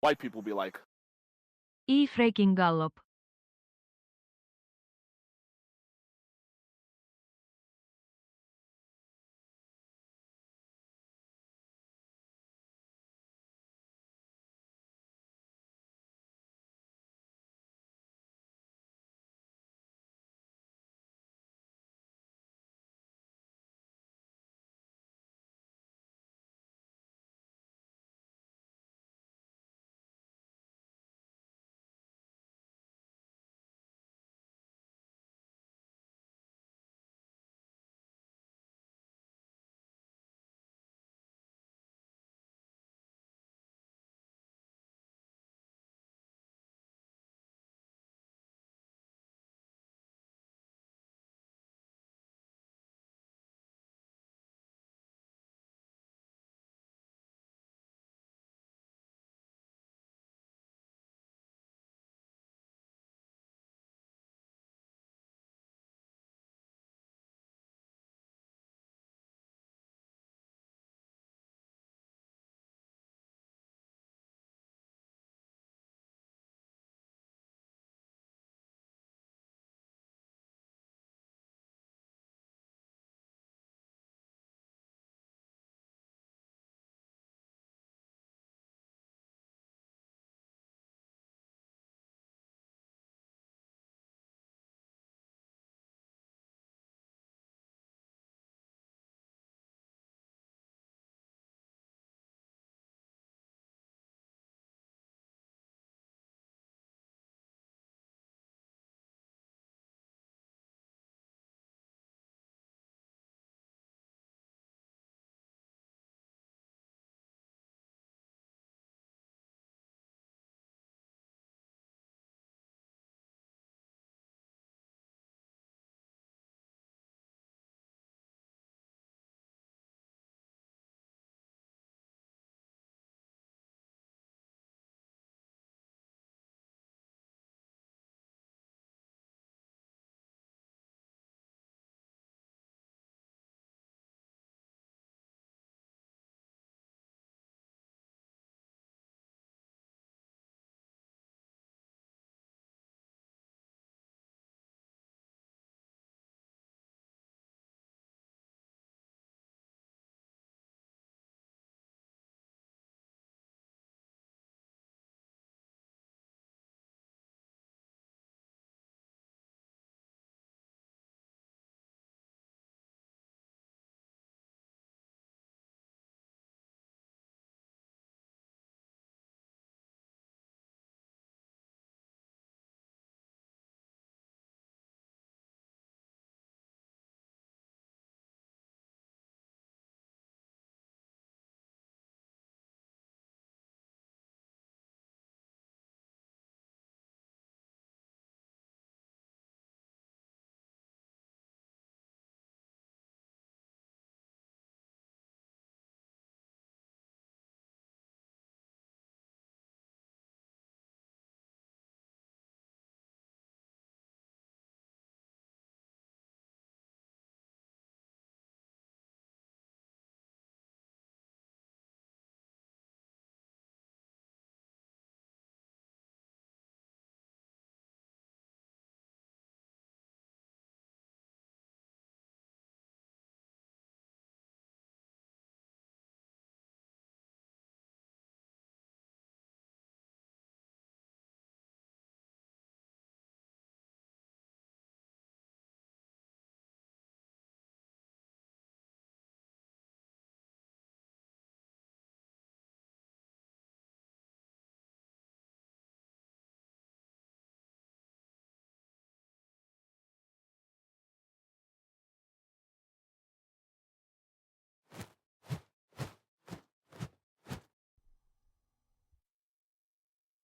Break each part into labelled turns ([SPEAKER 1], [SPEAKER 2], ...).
[SPEAKER 1] white people be like.
[SPEAKER 2] I freaking gallop.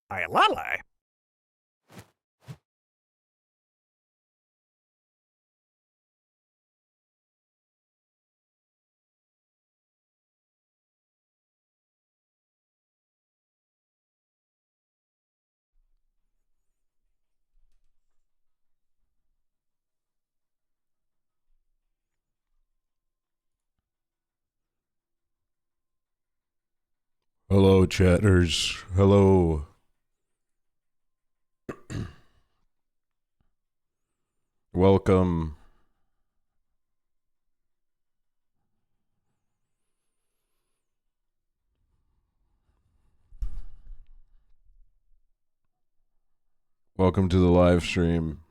[SPEAKER 3] Ay, lala.
[SPEAKER 1] Hello, chatters. Hello. Welcome. Welcome to the live stream.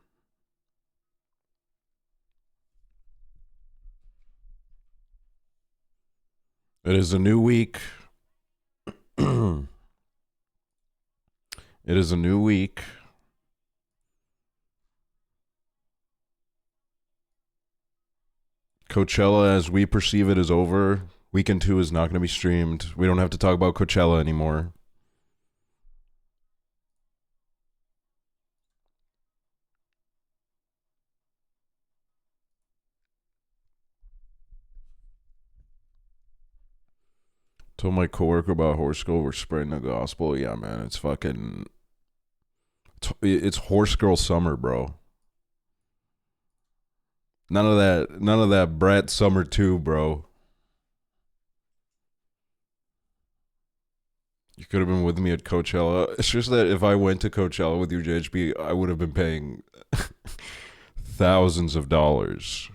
[SPEAKER 1] It is a new week. It is a new week. Coachella, as we perceive it, is over. Weekend 2 is not going to be streamed. We don't have to talk about Coachella anymore. Told my coworker about horse girl. We're spreading the gospel. Yeah, man, it's fucking. It's horse girl summer, bro. None of that. None of that. Brat summer 2, bro. You could have been with me at Coachella. It's just that if I went to Coachella with you, JHB, I would have been paying thousands of dollars.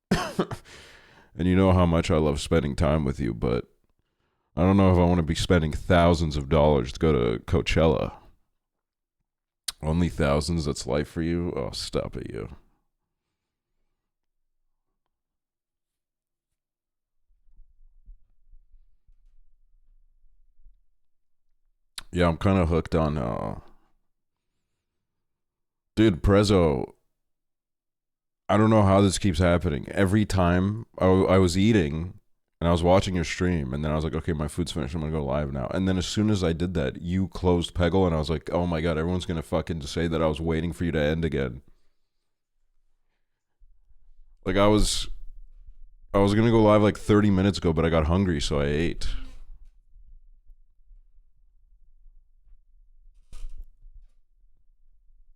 [SPEAKER 1] And you know how much I love spending time with you, but I don't know if I want to be spending thousands of dollars to go to Coachella. Only thousands, that's life for you? Oh, stop it, you. Yeah, I'm kind of hooked on, dude, Prezzo. I don't know how this keeps happening. Every time I was eating and I was watching your stream, and then I was like, okay, my food's finished. I'm going to go live now. And then as soon as I did that, you closed Peggle, and I was like, oh my God, everyone's going to fucking say that I was waiting for you to end again. Like, I was going to go live like 30 minutes ago, but I got hungry, so I ate.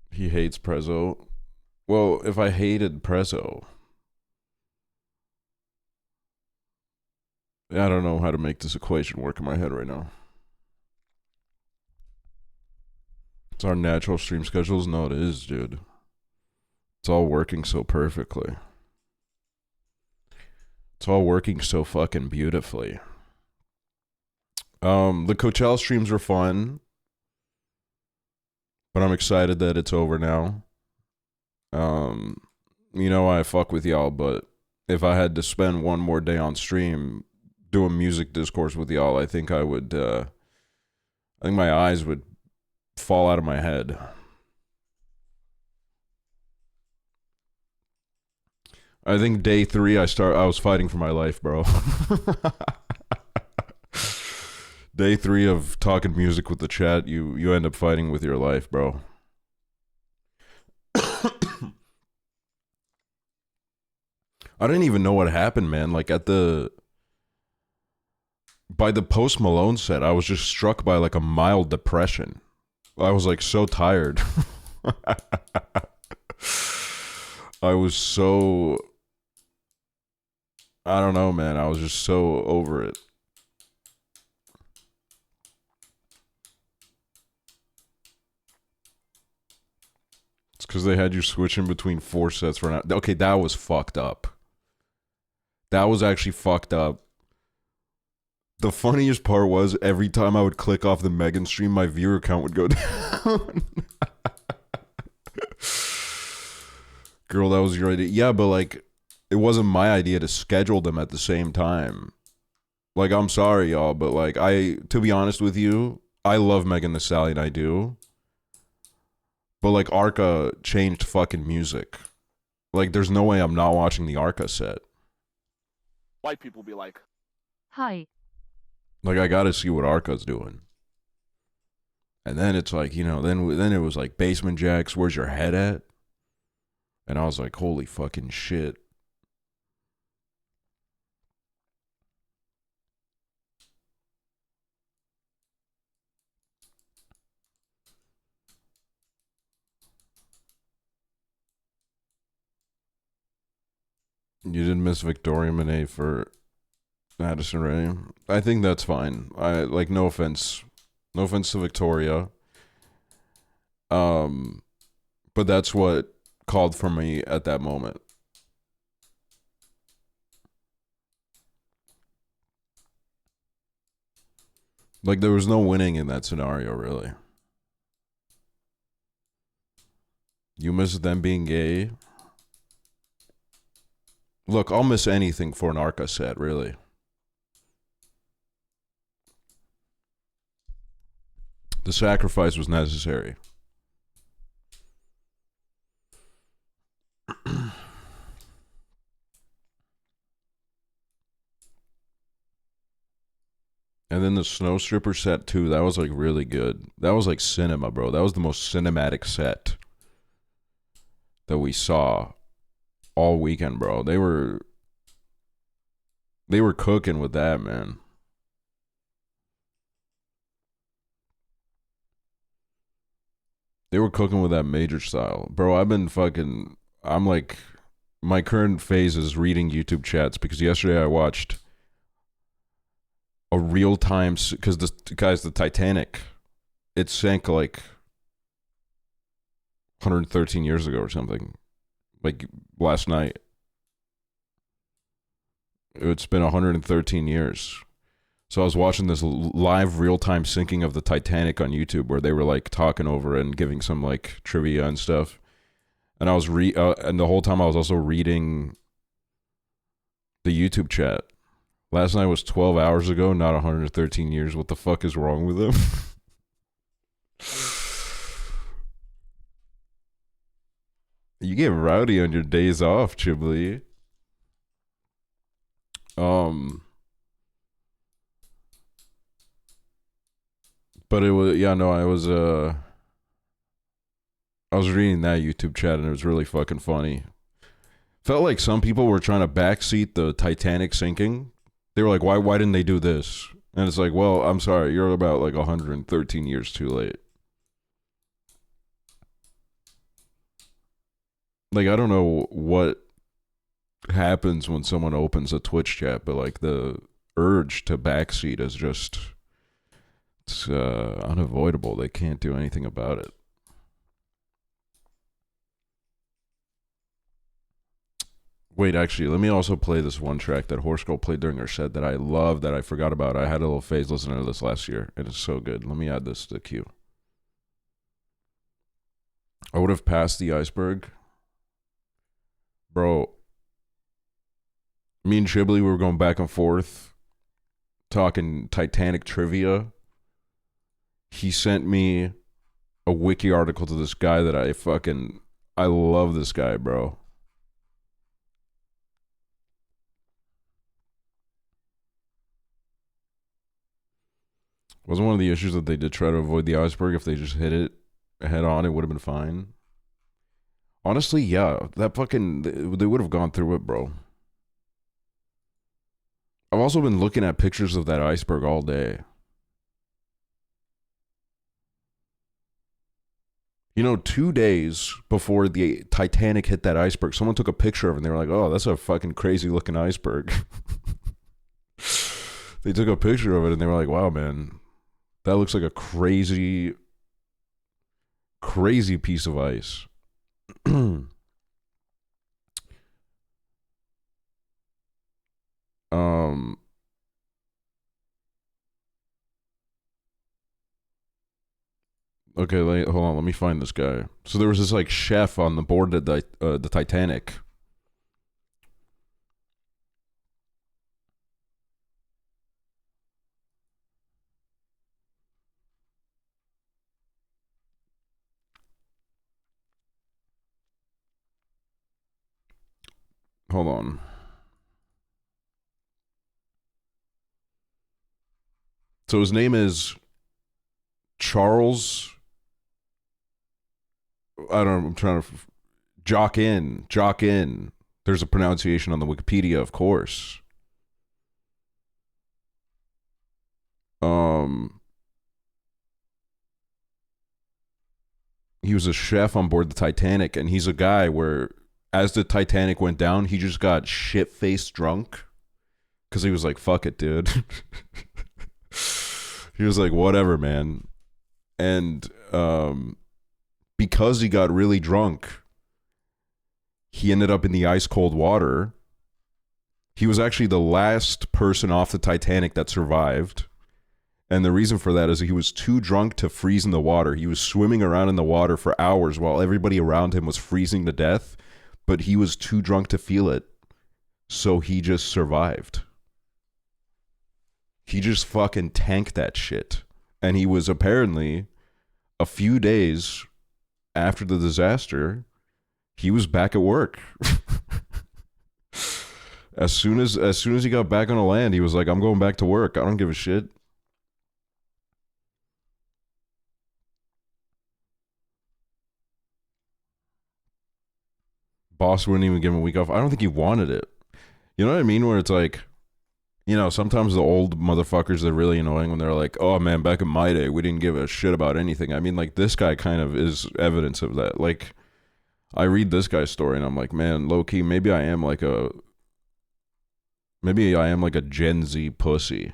[SPEAKER 1] He hates Prezzo. Well, if I hated Prezzo, I don't know how to make this equation work in my head right now. It's our natural stream schedules? No, it is, dude. It's all working so perfectly. It's all working so fucking beautifully. The Coachella streams were fun, but I'm excited that it's over now. You know I fuck with y'all, but if I had to spend one more day on stream doing music discourse with y'all, I think I would. I think my eyes would fall out of my head. I think day 3 I was fighting for my life, bro. Day 3 of talking music with the chat, you end up fighting with your life, bro. I didn't even know what happened, man. Like by the Post Malone set, I was just struck by like a mild depression. I was like so tired. I was so, I don't know, man. I was just so over it. It's because they had you switching between 4 sets for an hour. Okay, that was fucked up. That was actually fucked up. The funniest part was every time I would click off the Megan stream, my viewer count would go down. Girl, that was your idea. Yeah, but like, it wasn't my idea to schedule them at the same time. Like, I'm sorry, y'all, but like, to be honest with you, I love Megan Thee Stallion, I do. But like, Arca changed fucking music. Like, there's no way I'm not watching the Arca set.
[SPEAKER 4] White people be like,
[SPEAKER 2] Hi.
[SPEAKER 1] Like, I gotta see what Arca's doing. And then it's like, you know, then it was like, Basement Jacks, where's your head at? And I was like, holy fucking shit. You didn't miss Victoria Monet for Addison Rae. I think that's fine. I like no offense. No offense to Victoria. But that's what called for me at that moment. Like there was no winning in that scenario, really. You miss them being gay. Look, I'll miss anything for an Arca set, really. The sacrifice was necessary. And then the Snow Stripper set too, that was like really good. That was like cinema, bro. That was the most cinematic set that we saw all weekend, bro. They were cooking with that, man. They were cooking with that major style. Bro, I'm like, my current phase is reading YouTube chats because yesterday I watched a real time, because the Titanic, it sank like 113 years ago or something. Like last night. It's been 113 years. So I was watching this live real-time syncing of the Titanic on YouTube where they were like talking over and giving some like trivia and stuff. And I was and the whole time I was also reading the YouTube chat. Last night was 12 hours ago, not 113 years. What the fuck is wrong with them? You get rowdy on your days off, Chiblee. But it was, yeah, no, I was reading that YouTube chat and it was really fucking funny. Felt like some people were trying to backseat the Titanic sinking. They were like, why didn't they do this? And it's like, well, I'm sorry, you're about like 113 years too late. Like, I don't know what happens when someone opens a Twitch chat, but like the urge to backseat is just, it's unavoidable. They can't do anything about it. Wait, actually, let me also play this one track that Horse Girl played during her set that I love, that I forgot about. I had a little phase listening to this last year, and it's so good. Let me add this to the queue. I would have passed the iceberg. Bro, me and Chiblee, we were going back and forth talking Titanic trivia. He sent me a wiki article to this guy that I love this guy, bro. Wasn't one of the issues that they did try to avoid the iceberg? If they just hit it head on, it would have been fine. Honestly, yeah, they would have gone through it, bro. I've also been looking at pictures of that iceberg all day. You know, 2 days before the Titanic hit that iceberg, someone took a picture of it and they were like, oh, that's a fucking crazy looking iceberg. They took a picture of it and they were like, wow, man, that looks like a crazy, crazy piece of ice. Okay, hold on. Let me find this guy. So there was this like chef on the board of the Titanic. Hold on. So his name is Charles. I don't know. I'm trying to jock in. There's a pronunciation on the Wikipedia, of course. He was a chef on board the Titanic, and he's a guy where, as the Titanic went down, he just got shit-faced drunk Because he was like, fuck it, dude. He was like, whatever, man. And because he got really drunk, he ended up in the ice cold water. He was actually the last person off the Titanic that survived. And the reason for that is he was too drunk to freeze in the water. He was swimming around in the water for hours while everybody around him was freezing to death, but he was too drunk to feel it. So he just survived. He just fucking tanked that shit. And he was apparently, a few days after the disaster, he was back at work. As soon as he got back on the land, he was like, I'm going back to work. I don't give a shit. Boss wouldn't even give him a week off. I don't think he wanted it. You know what I mean? Where it's like, you know, sometimes the old motherfuckers are really annoying when they're like, oh man, back in my day, we didn't give a shit about anything. I mean, like, this guy kind of is evidence of that. Like, I read this guy's story and I'm like, man, low key, maybe I am like a Gen Z pussy.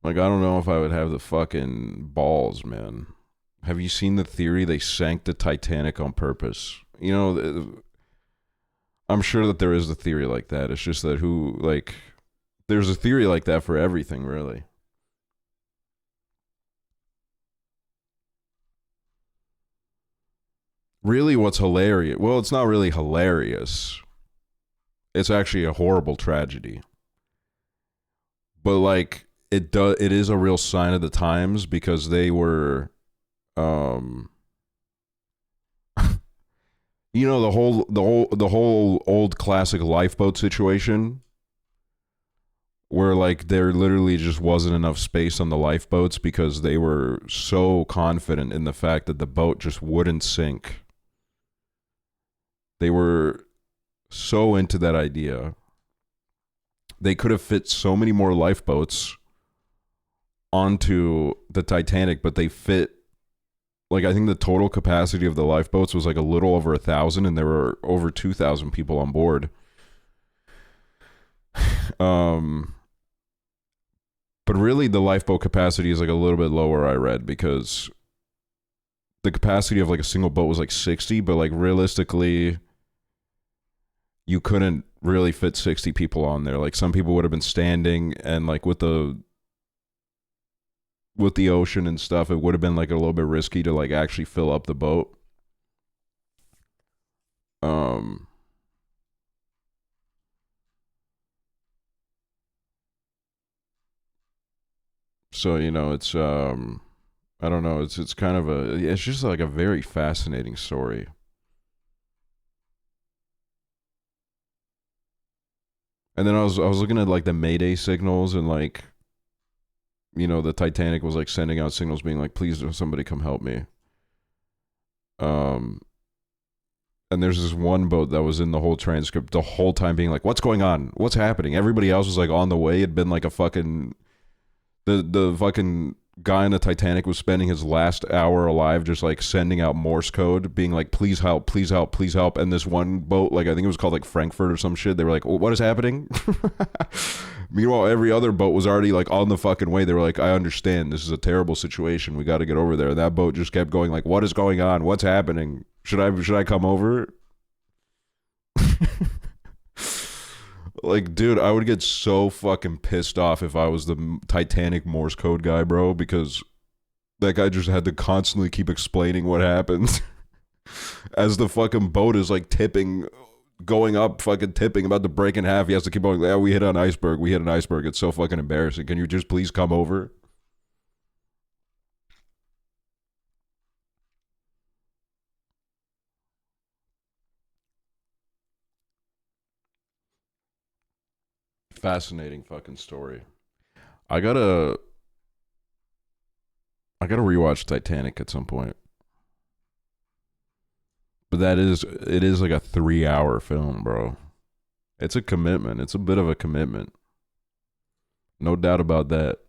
[SPEAKER 1] Like, I don't know if I would have the fucking balls, man. Have you seen the theory they sank the Titanic on purpose? You know, I'm sure that there is a theory like that. It's just that there's a theory like that for everything, really. Really, what's hilarious? Well, it's not really hilarious. It's actually a horrible tragedy. But like, it is a real sign of the times because they were, you know, the whole old classic lifeboat situation where like there literally just wasn't enough space on the lifeboats because they were so confident in the fact that the boat just wouldn't sink. They were so into that idea. They could have fit so many more lifeboats onto the Titanic, but they fit, like, I think the total capacity of the lifeboats was like a little over 1,000, and there were over 2,000 people on board. But really the lifeboat capacity is like a little bit lower, I read, because the capacity of like a single boat was like 60, but like realistically you couldn't really fit 60 people on there. Like, some people would have been standing, and like with the ocean and stuff, it would have been like a little bit risky to like actually fill up the boat. So, you know, it's I don't know, it's kind of it's just like a very fascinating story. And then I was looking at like the Mayday signals, and like, you know, the Titanic was like sending out signals being like, please somebody come help me. And there's this one boat that was in the whole transcript the whole time being like, what's going on? What's happening? Everybody else was like on the way. It'd been like a fucking, the fucking guy in the Titanic was spending his last hour alive just like sending out Morse code being like, please help, please help, please help. And this one boat, like, I think it was called like Frankfurt or some shit, they were like, what is happening? Meanwhile, every other boat was already like on the fucking way. They were like, I understand, this is a terrible situation, we got to get over there. And that boat just kept going like, what is going on? What's happening? Should I come over? Like, dude, I would get so fucking pissed off if I was the Titanic Morse code guy, bro, because that guy just had to constantly keep explaining what happened as the fucking boat is like tipping, going up, fucking tipping, about to break in half. He has to keep going, yeah, we hit an iceberg, we hit an iceberg. It's so fucking embarrassing. Can you just please come over? Fascinating fucking story. I gotta rewatch Titanic at some point. But it is like a 3-hour film, bro. It's a commitment. It's a bit of a commitment. No doubt about that.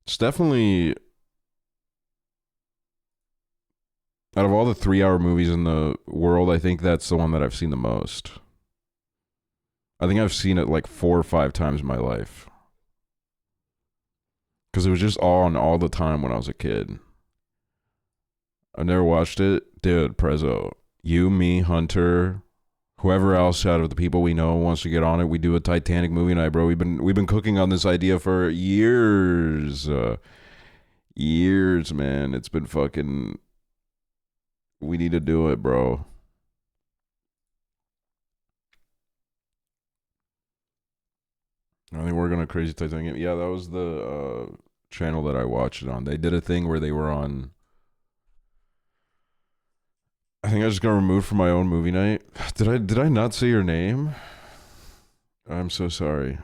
[SPEAKER 1] It's definitely, out of all the 3-hour movies in the world, I think that's the one that I've seen the most. I think I've seen it like 4 or 5 times in my life. Because it was just on all the time when I was a kid. I've never watched it. Dude, Prezzo. You, me, Hunter, whoever else out of the people we know wants to get on it. We do a Titanic movie night, bro. We've been cooking on this idea for years. Years, man. It's been fucking. We need to do it, bro. I think we're gonna crazy Titanic. Yeah, that was the channel that I watched it on. They did a thing where they were on. I think I just got removed from my own movie night. Did I not say your name? I'm so sorry.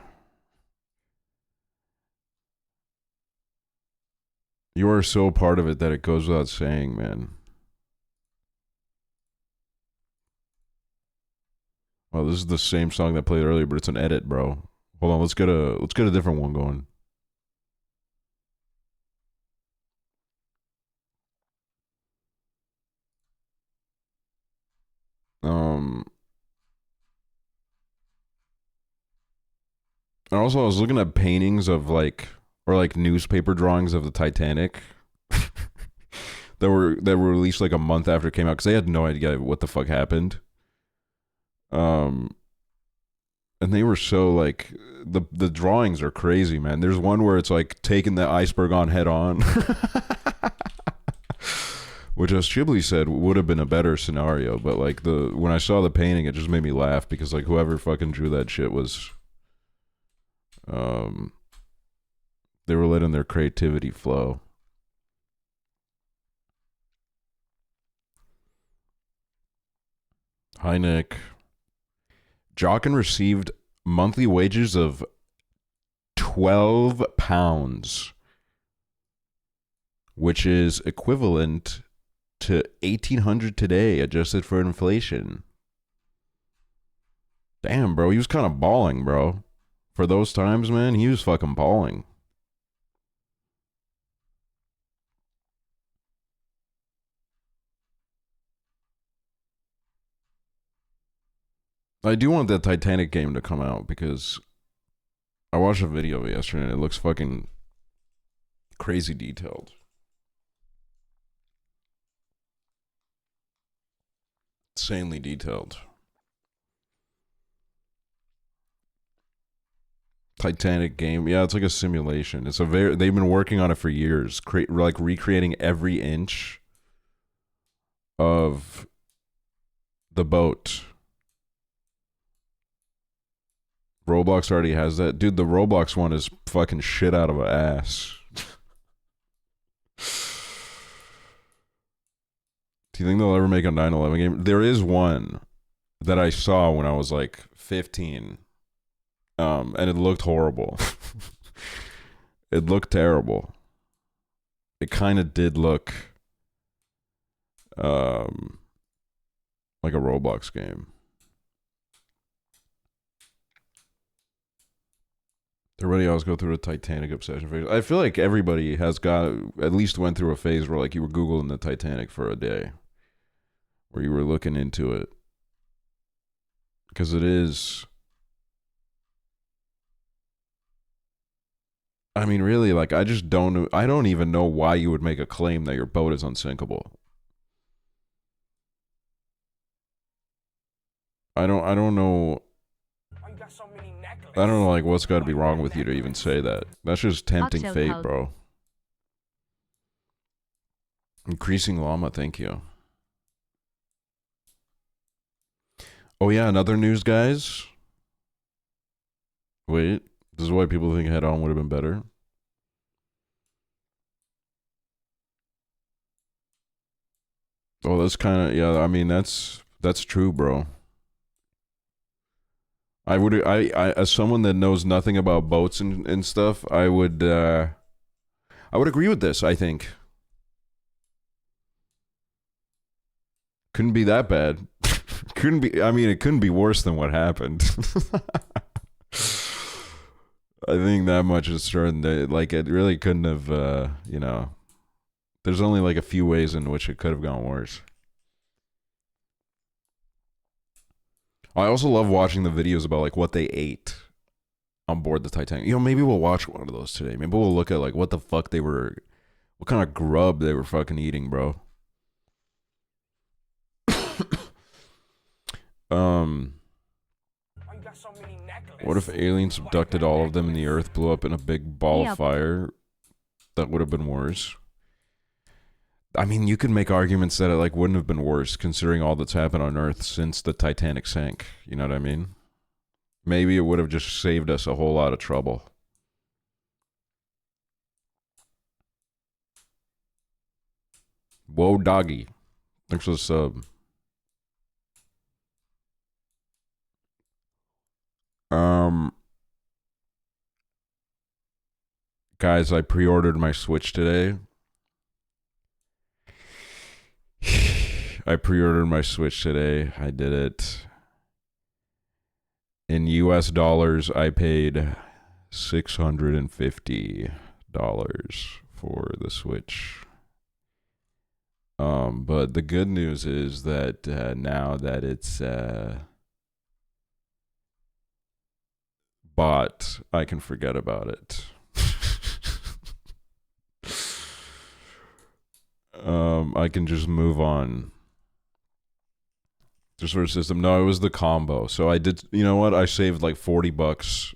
[SPEAKER 1] You are so part of it that it goes without saying, man. Well, this is the same song that played earlier, but it's an edit, bro. Hold on, let's get a different one going. Um and also I was looking at paintings of like or like newspaper drawings of the Titanic that were released like a month after it came out because they had no idea what the fuck happened. Um and they were so like the drawings are crazy, man. There's one where it's like taking the iceberg on head on. Which as Shibley said would have been a better scenario, but like when I saw the painting it just made me laugh because like whoever fucking drew that shit was they were letting their creativity flow. Hi Nick. Jockin received monthly wages of £12, which is equivalent to 1,800 today, adjusted for inflation. Damn, bro, he was kind of balling, bro. For those times, man, he was fucking balling. I do want that Titanic game to come out because I watched a video of it yesterday and it looks fucking crazy detailed. Insanely detailed. Titanic game. Yeah, it's like a simulation. They've been working on it for years, like recreating every inch of the boat. Roblox already has that. Dude, the Roblox one is fucking shit out of an ass. Do you think they'll ever make a 9/11 game? There is one that I saw when I was like 15. And it looked horrible. It looked terrible. It kind of did look like a Roblox game. Everybody else go through a Titanic obsession phase. I feel like everybody has at least went through a phase where like you were Googling the Titanic for a day, where you were looking into it, because it is. I mean, really, like I don't even know why you would make a claim that your boat is unsinkable. I don't know. I don't know, like, what's got to be wrong with you to even say that. That's just tempting
[SPEAKER 2] Aksel
[SPEAKER 1] fate,
[SPEAKER 2] help.
[SPEAKER 1] bro. Increasing llama, thank you. Oh, yeah, another news, guys. Wait, this is why people think head on would have been better. Oh, that's kind of, yeah, I mean, that's true, bro. As someone that knows nothing about boats and stuff, I would agree with this, I think. Couldn't be that bad. It couldn't be worse than what happened. I think that much is certain that, like, it really couldn't have, there's only, like, a few ways in which it could have gone worse. I also love watching the videos about like what they ate on board the Titanic. You know, maybe we'll watch one of those today. Maybe we'll look at like what the fuck they were, what kind of grub they were fucking eating, bro. What if aliens abducted all of them and the Earth blew up in a big ball of fire? That would have been worse. I mean, you could make arguments that it like wouldn't have been worse considering all that's happened on Earth since the Titanic sank. You know what I mean? Maybe it would have just saved us a whole lot of trouble. Whoa, doggy. Thanks for the sub. Guys, I pre-ordered my Switch today. I pre-ordered my Switch today. I did it. In US dollars, I paid $650 for the Switch. But the good news is that now that it's bought, I can forget about it. I can just move on. Just for a system. No, it was the combo. So I did, you know what? I saved like $40.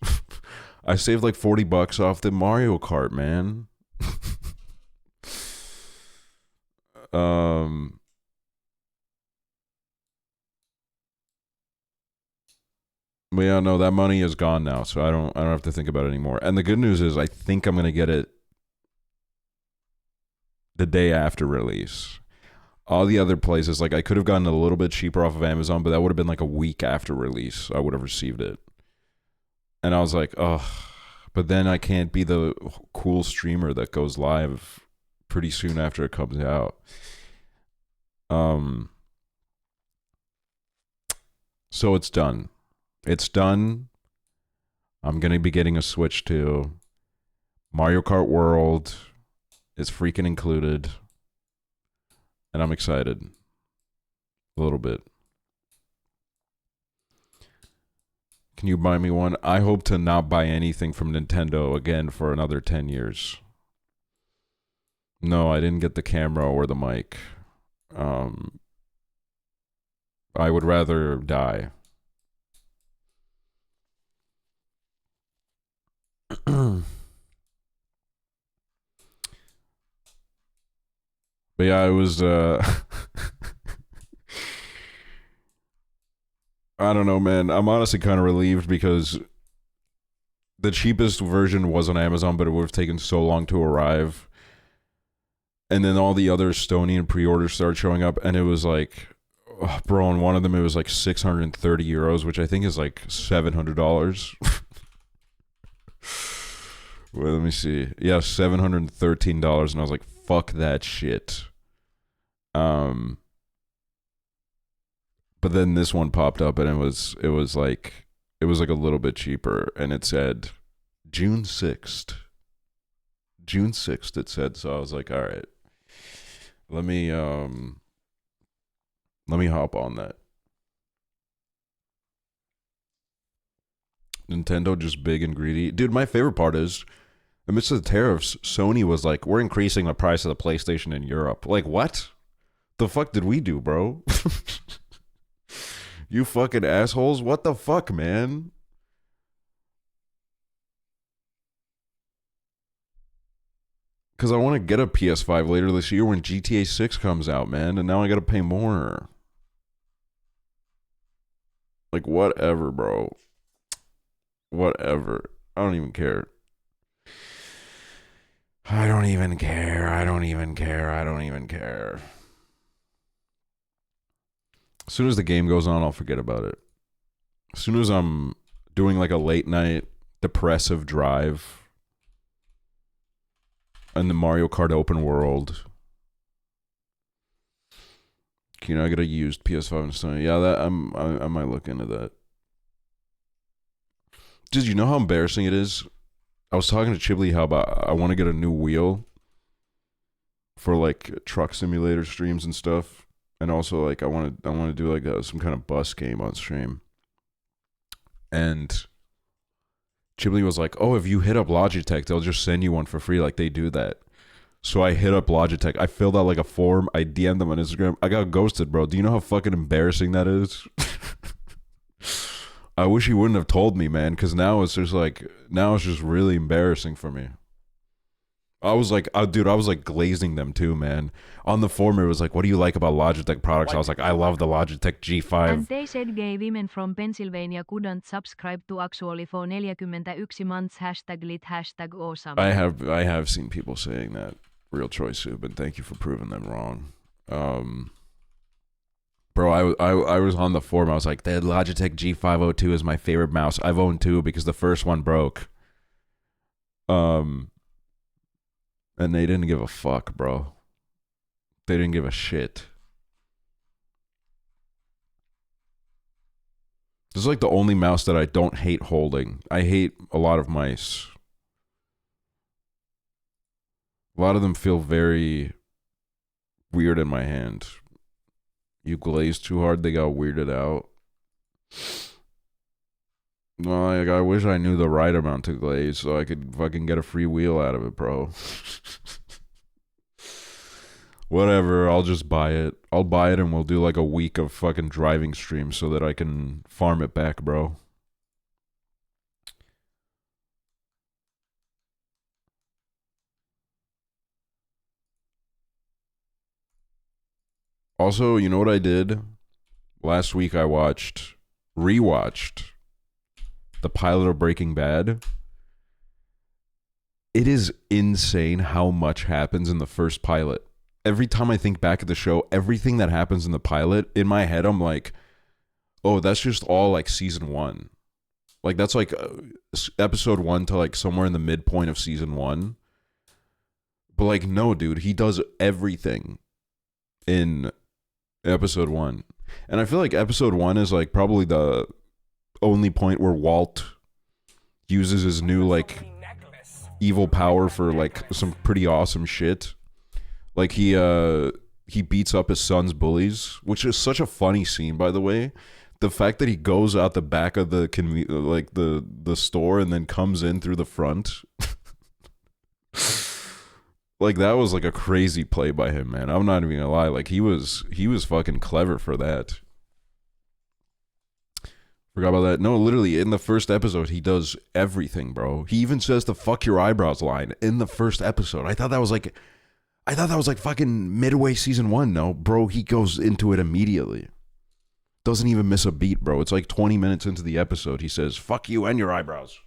[SPEAKER 1] I saved like $40 off the Mario Kart, man. But yeah, no, that money is gone now, so I don't have to think about it anymore. And the good news is I think I'm gonna get it the day after release. All the other places, like I could have gotten a little bit cheaper off of Amazon, but that would have been like a week after release. I would have received it. And I was like, oh, but then I can't be the cool streamer that goes live pretty soon after it comes out. So it's done. It's done. I'm going to be getting a Switch too. Mario Kart World is freaking included. And I'm excited. A little bit. Can you buy me one? I hope to not buy anything from Nintendo again for another 10 years. No, I didn't get the camera or the mic. I would rather die. But yeah, it was I don't know, man. I'm honestly kind of relieved because the cheapest version was on Amazon, but it would have taken so long to arrive. And then all the other Estonian pre-orders started showing up, and it was like, oh, bro, on one of them it was like 630 euros, which I think is like $700. Wait, let me see. Yeah, $713, and I was like, fuck that shit. But then this one popped up, and it was like a little bit cheaper, and it said June 6th. June 6th it said, so I was like, all right. Let me hop on that. Nintendo just big and greedy. Dude, my favorite part is amidst the tariffs, Sony was like, we're increasing the price of the PlayStation in Europe. Like, what? The fuck did we do, bro? You fucking assholes. What the fuck, man? Because I want to get a PS5 later this year when GTA 6 comes out, man. And now I got to pay more. Like, whatever, bro. Whatever. I don't even care. I don't even care. I don't even care. I don't even care. As soon as the game goes on, I'll forget about it. As soon as I'm doing like a late night depressive drive in the Mario Kart open world, you know, I get a used PS5 and Sony. Yeah, that I might look into that. Did you know how embarrassing it is? I was talking to Chiblee how about I want to get a new wheel for like truck simulator streams and stuff, and also like I want to do like some kind of bus game on stream. And Ghibli was like, oh, if you hit up Logitech, they'll just send you one for free. Like, they do that. So I hit up Logitech. I filled out like a form. I DM'd them on Instagram. I got ghosted, bro. Do you know how fucking embarrassing that is? I wish he wouldn't have told me, man, because now it's just really embarrassing for me. I was like, dude, I was like glazing them too, man. On the forum, it was like, what do you like about Logitech products? I was like, I love the Logitech G5.
[SPEAKER 2] And they said gay women from Pennsylvania couldn't subscribe to Aksually for 41 months. #lit #awesome.
[SPEAKER 1] I have seen people saying that. Real choice, Sub, and thank you for proving them wrong. Bro, I was on the forum. I was like, the Logitech G502 is my favorite mouse. I've owned two because the first one broke. And they didn't give a fuck, bro. They didn't give a shit. This is like the only mouse that I don't hate holding. I hate a lot of mice. A lot of them feel very weird in my hand. You glaze too hard, they got weirded out. Well, like, I wish I knew the right amount to glaze so I could fucking get a free wheel out of it, bro. Whatever, I'll just buy it. I'll buy it and we'll do like a week of fucking driving streams so that I can farm it back, bro. Also, you know what I did? Last week I rewatched the pilot of Breaking Bad. It is insane how much happens in the first pilot. Every time I think back at the show, everything that happens in the pilot, in my head, I'm like, oh, that's just all like season 1. Like, that's like episode 1 to like somewhere in the midpoint of season 1. But like, no, dude, he does everything in episode 1. And I feel like episode 1 is like probably the only point where Walt uses his new like evil power for like some pretty awesome shit. Like he beats up his son's bullies, which is such a funny scene, by the way. The fact that he goes out the back of the the store and then comes in through the front. Like, that was like a crazy play by him, man. I'm not even gonna lie. Like, he was fucking clever for that. Forgot about that. No, literally, in the first episode, he does everything, bro. He even says the "fuck your eyebrows" line in the first episode. I thought that was like fucking midway season 1. No, bro, he goes into it immediately. Doesn't even miss a beat, bro. It's like 20 minutes into the episode. He says, "Fuck you and your eyebrows."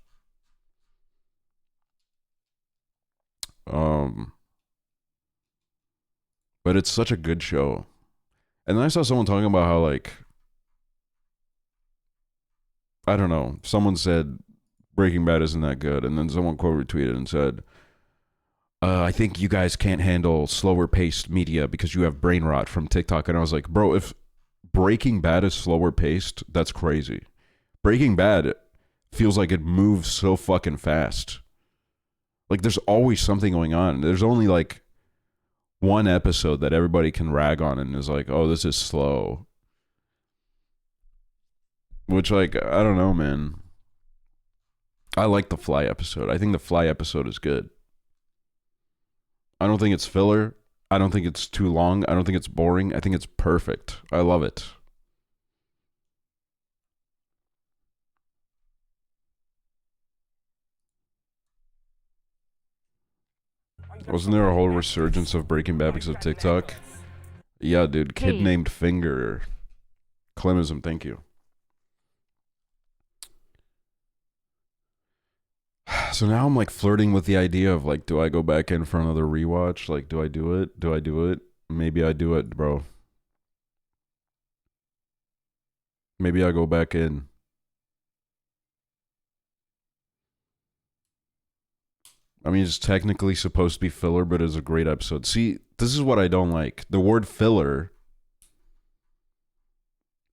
[SPEAKER 1] But it's such a good show. And then I saw someone talking about how, like, I don't know, someone said Breaking Bad isn't that good, and then someone quote retweeted and said, I think you guys can't handle slower paced media because you have brain rot from TikTok. And I was like, bro, if Breaking Bad is slower paced, that's crazy. Breaking Bad feels like it moves so fucking fast. Like, there's always something going on. There's only like one episode that everybody can rag on and is like, oh, this is slow. Which, like, I don't know, man. I like the Fly episode. I think the Fly episode is good. I don't think it's filler. I don't think it's too long. I don't think it's boring. I think it's perfect. I love it. Wasn't there a whole resurgence of Breaking Bad because of TikTok? Yeah, dude. Kid
[SPEAKER 2] Hey.
[SPEAKER 1] named Finger. Clemism, thank you. So now I'm like flirting with the idea of like, do I go back in for another rewatch? Like, do I do it? Do I do it? Maybe I do it, bro. Maybe I go back in. I mean, it's technically supposed to be filler, but it's a great episode. See, this is what I don't like. The word filler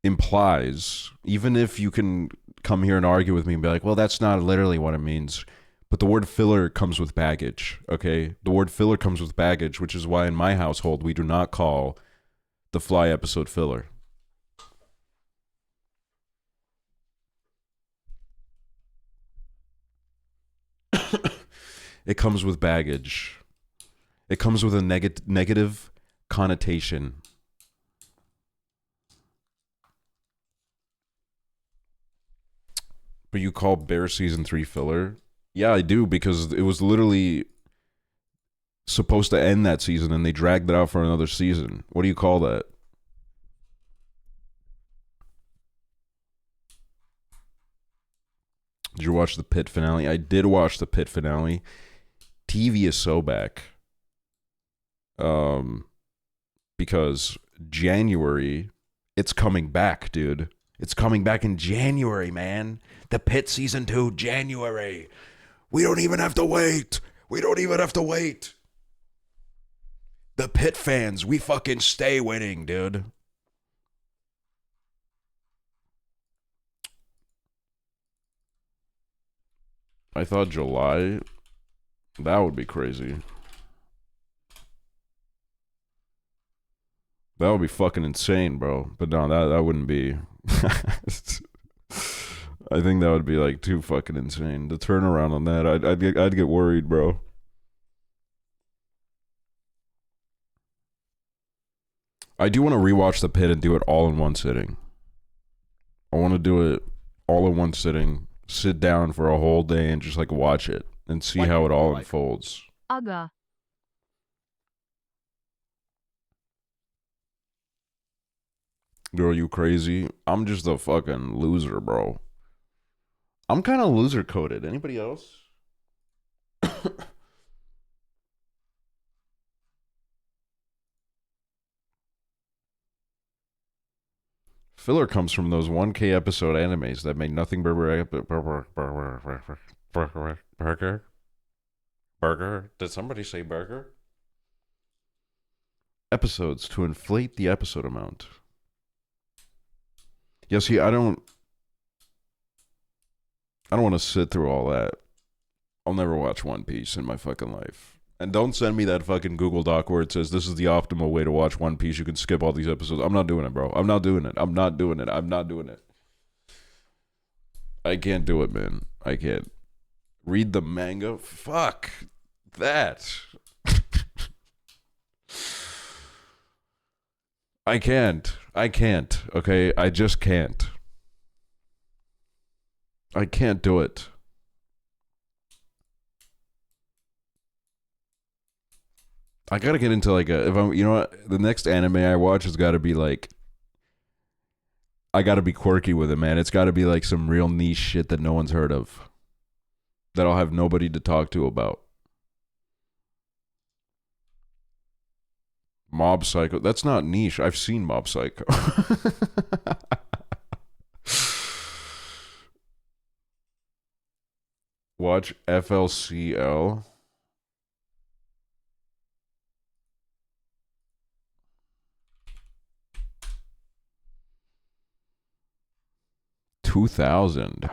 [SPEAKER 1] implies, even if you can come here and argue with me and be like, well, that's not literally what it means. But the word filler comes with baggage, okay? The word filler comes with baggage, which is why in my household, we do not call the Fly episode filler. It comes with baggage. It comes with a negative connotation. But you call Bear season 3 filler? Yeah, I do, because it was literally supposed to end that season and they dragged it out for another season. What do you call that? Did you watch the pit finale? I did watch the pit finale. TV is so back. Because January, it's coming back, dude. It's coming back in January, man. The pit season 2, January. We don't even have to wait. We don't even have to wait. The pit fans, we fucking stay winning, dude. I thought July, that would be crazy. That would be fucking insane, bro. But no, that wouldn't be. I think that would be like too fucking insane. The turnaround on that, I'd get worried, bro. I do want to rewatch the pit and do it all in one sitting. I want to do it all in one sitting. Sit down for a whole day and just like watch it and see
[SPEAKER 4] Like
[SPEAKER 1] how it all
[SPEAKER 4] like-
[SPEAKER 1] unfolds.
[SPEAKER 2] Aga.
[SPEAKER 1] Girl, you crazy? I'm just a fucking loser, bro. I'm kind of loser coded. Anybody else? Filler comes from those 1K episode animes that made nothing burger. Burger? Did somebody say burger? Episodes to inflate the episode amount. Yeah, see, I don't want to sit through all that. I'll never watch One Piece in my fucking life. And don't send me that fucking Google Doc where it says this is the optimal way to watch One Piece. You can skip all these episodes. I'm not doing it, bro. I'm not doing it. I'm not doing it. I'm not doing it. I can't do it, man. I can't. Read the manga? Fuck that. I can't. I can't. Okay? I just can't. I can't do it. I gotta get into like a, if I'm, you know what, the next anime I watch has gotta be like, I gotta be quirky with it, man. It's gotta be like some real niche shit that no one's heard of, that I'll have nobody to talk to about. Mob Psycho, that's not niche. I've seen Mob Psycho. Watch FLCL. $2,000.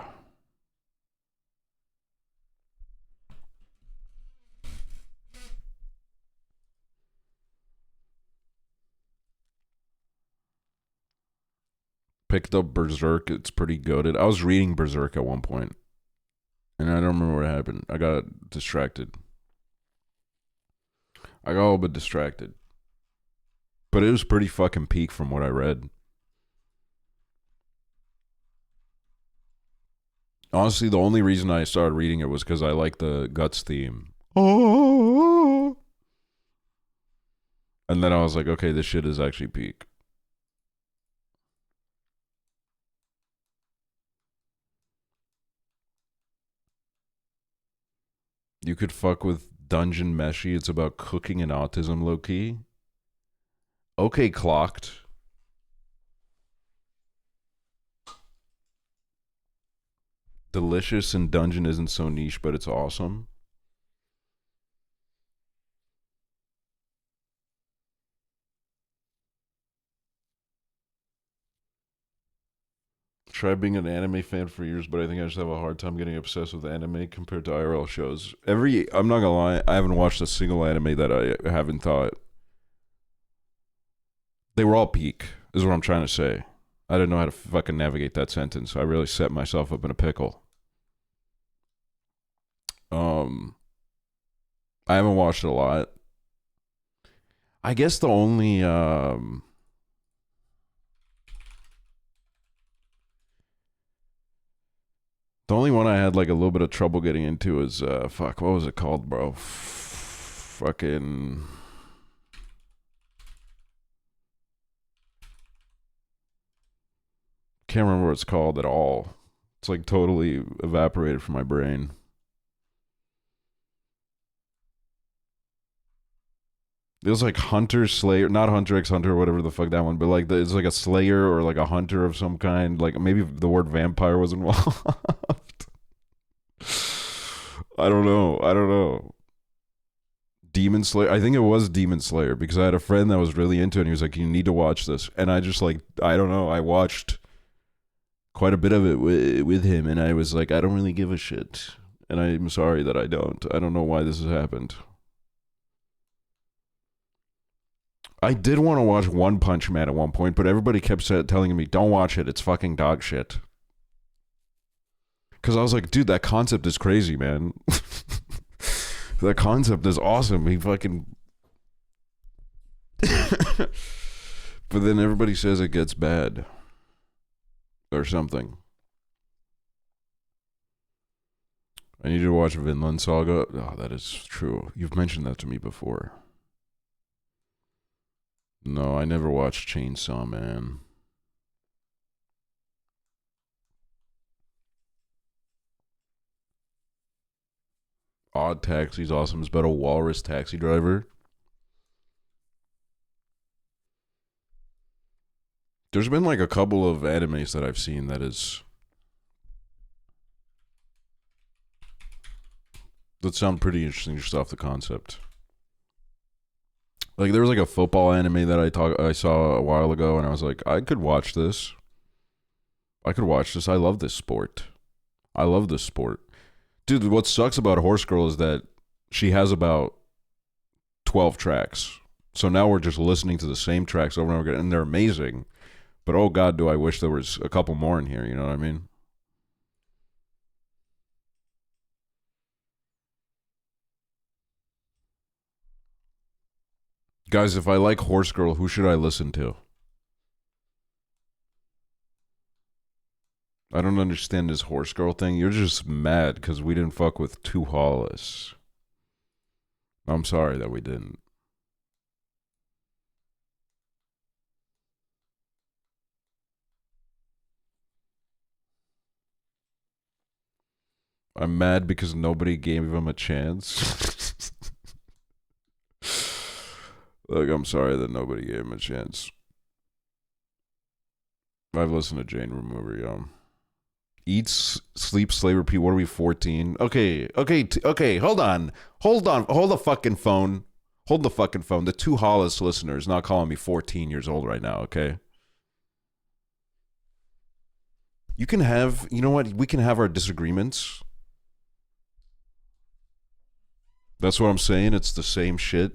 [SPEAKER 1] Picked up Berserk. It's pretty goated. I was reading Berserk at one point, and I don't remember what happened. I got distracted. I got a little bit distracted. But it was pretty fucking peak from what I read. Honestly, the only reason I started reading it was because I like the Guts theme. Oh. And then I was like, okay, this shit is actually peak. You could fuck with Dungeon Meshi. It's about cooking and autism, low-key. Okay, clocked. Delicious and Dungeon isn't so niche, but it's awesome. Tried being an anime fan for years, but I think I just have a hard time getting obsessed with anime compared to IRL shows. I'm not gonna lie, I haven't watched a single anime that I haven't thought. They were all peak, is what I'm trying to say. I didn't know how to fucking navigate that sentence. I really set myself up in a pickle. I haven't watched it a lot. I guess the only one I had like a little bit of trouble getting into is fuck, what was it called, bro? Fucking can't remember what it's called at all. It's like totally evaporated from my brain. It was like Hunter Slayer, not Hunter x Hunter, whatever the fuck that one, but like it's like a Slayer or like a hunter of some kind. Like maybe the word vampire was involved. I don't know. Demon Slayer. I think it was Demon Slayer because I had a friend that was really into it and he was like, you need to watch this. And I just like, I don't know. I watched quite a bit of it with him and I was like, I don't really give a shit. And I'm sorry that I don't. I don't know why this has happened. I did want to watch One Punch Man at one point, but everybody kept telling me, don't watch it. It's fucking dog shit. Because I was like, dude, that concept is crazy, man. That concept is awesome. He fucking... But then everybody says it gets bad. Or something. I need to watch Vinland Saga. Oh, that is true. You've mentioned that to me before. No, I never watched Chainsaw Man. Odd Taxi's awesome. It's about a walrus taxi driver. There's been like a couple of animes that I've seen that sound pretty interesting just off the concept. Like there was like a football anime that I saw a while ago and I was like, I could watch this. I love this sport. Dude, what sucks about Horse Girl is that she has about 12 tracks. So now we're just listening to the same tracks over and over again, and they're amazing. But oh god, do I wish there was a couple more in here, you know what I mean? Guys, if I like Horse Girl, who should I listen to? I don't understand this Horse Girl thing. You're just mad because we didn't fuck with Two Hollis. I'm sorry that we didn't. I'm mad because nobody gave him a chance. Look, I'm sorry that nobody gave him a chance. I've listened to Jane Remover, yo. Eats, sleep, slay, repeat. What are we, 14? Okay. Hold on. Hold the fucking phone. Hold the fucking phone. The Two Hollis listeners not calling me 14 years old right now, okay? You can have, you know what? We can have our disagreements. That's what I'm saying. It's the same shit.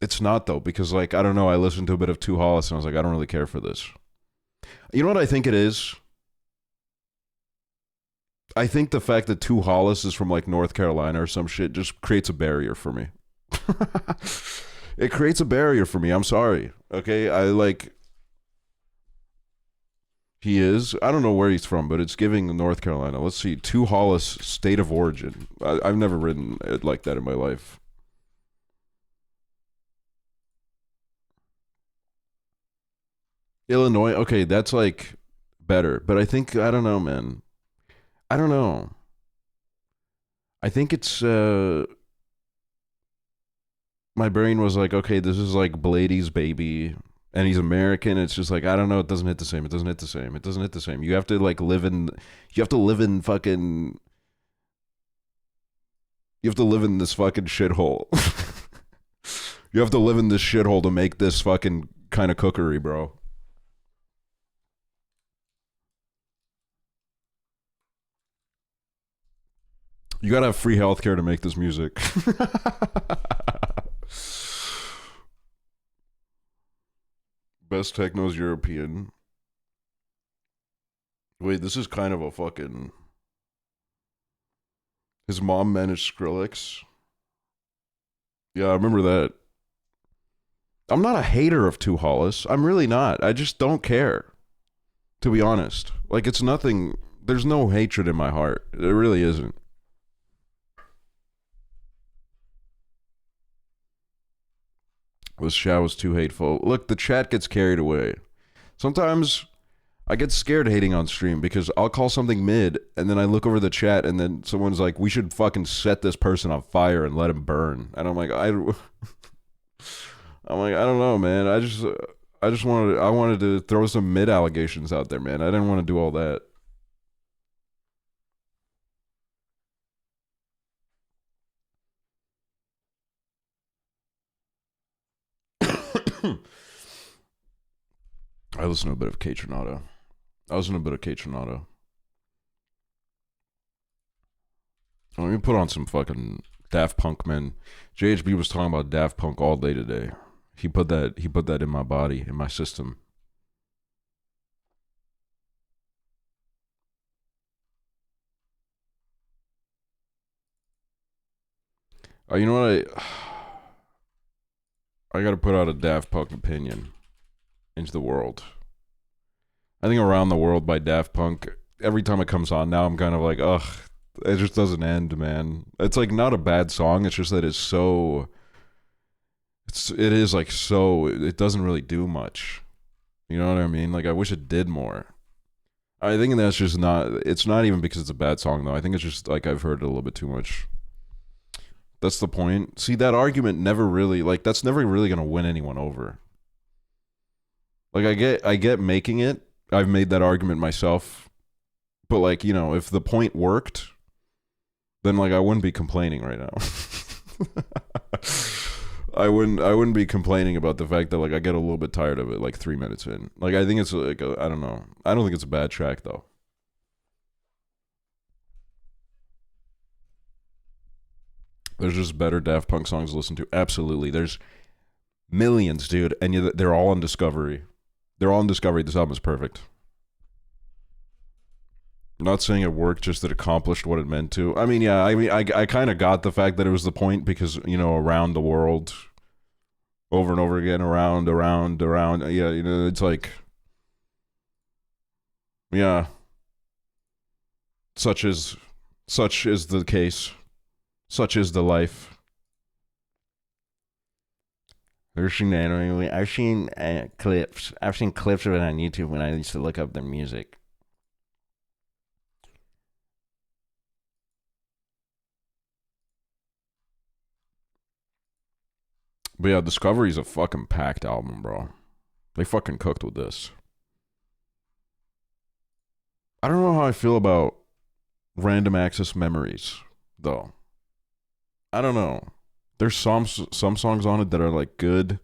[SPEAKER 1] It's not, though, because, like, I don't know. I listened to a bit of Two Hollis and I was like, I don't really care for this. You know what I think it is? I think the fact that Two Hollis is from, like, North Carolina or some shit just creates a barrier for me. It creates a barrier for me. I'm sorry. Okay? I, like... He is. I don't know where he's from, but it's giving North Carolina. Let's see. Two Hollis, state of origin. I've never written it like that in my life. Illinois. Okay, that's like better. But I think, I don't know, man. I don't know. I think it's, my brain was like, okay, this is like Blady's baby. And he's American. It's just like, I don't know. It doesn't hit the same. You have to like live in fucking, you have to live in this fucking shithole. You have to live in this shithole to make this fucking kind of cookery, bro. You gotta have free healthcare to make this music. Best techno's European. Wait, this is kind of a fucking... His mom managed Skrillex. Yeah, I remember that. I'm not a hater of Two Hollis. I'm really not. I just don't care. To be honest. Like, it's nothing. There's no hatred in my heart. There really isn't. This chat was too hateful. Look, the chat gets carried away. Sometimes I get scared hating on stream because I'll call something mid and then I look over the chat and then someone's like, we should fucking set this person on fire and let him burn. And I'm like, I'm like, I don't know, man. I wanted to throw some mid allegations out there, man. I didn't want to do all that. I listen to a bit of K Tronado. Let me put on some fucking Daft Punk, man. JHB was talking about Daft Punk all day today. He put that in my body, in my system. You know what? I got to put out a Daft Punk opinion into the world. I think Around the World by Daft Punk, every time it comes on now, I'm kind of like, ugh, it just doesn't end, man. It's like not a bad song. It's just that it doesn't really do much. You know what I mean? Like, I wish it did more. I think that's just it's not even because it's a bad song, though. I think it's just like I've heard it a little bit too much. That's the point. See, that argument that's never really going to win anyone over. Like, I get making it. I've made that argument myself. But, like, you know, if the point worked, then, like, I wouldn't be complaining right now. I wouldn't be complaining about the fact that, like, I get a little bit tired of it, like, 3 minutes in. Like, I think it's, like, I don't know. I don't think it's a bad track, though. There's just better Daft Punk songs to listen to. Absolutely. There's millions, dude. And they're all on Discovery. They're all on Discovery. This album is perfect. I'm not saying it worked, just that it accomplished what it meant to. I mean, yeah, I kind of got the fact that it was the point because, you know, Around the World, over and over again, around. Yeah, you know, it's like, yeah. Such is the case. Such is the life. I've seen clips. I've seen clips of it on YouTube when I used to look up their music. But yeah, Discovery's a fucking packed album, bro. They fucking cooked with this. I don't know how I feel about Random Access Memories, though. I don't know. There's some songs on it that are like good,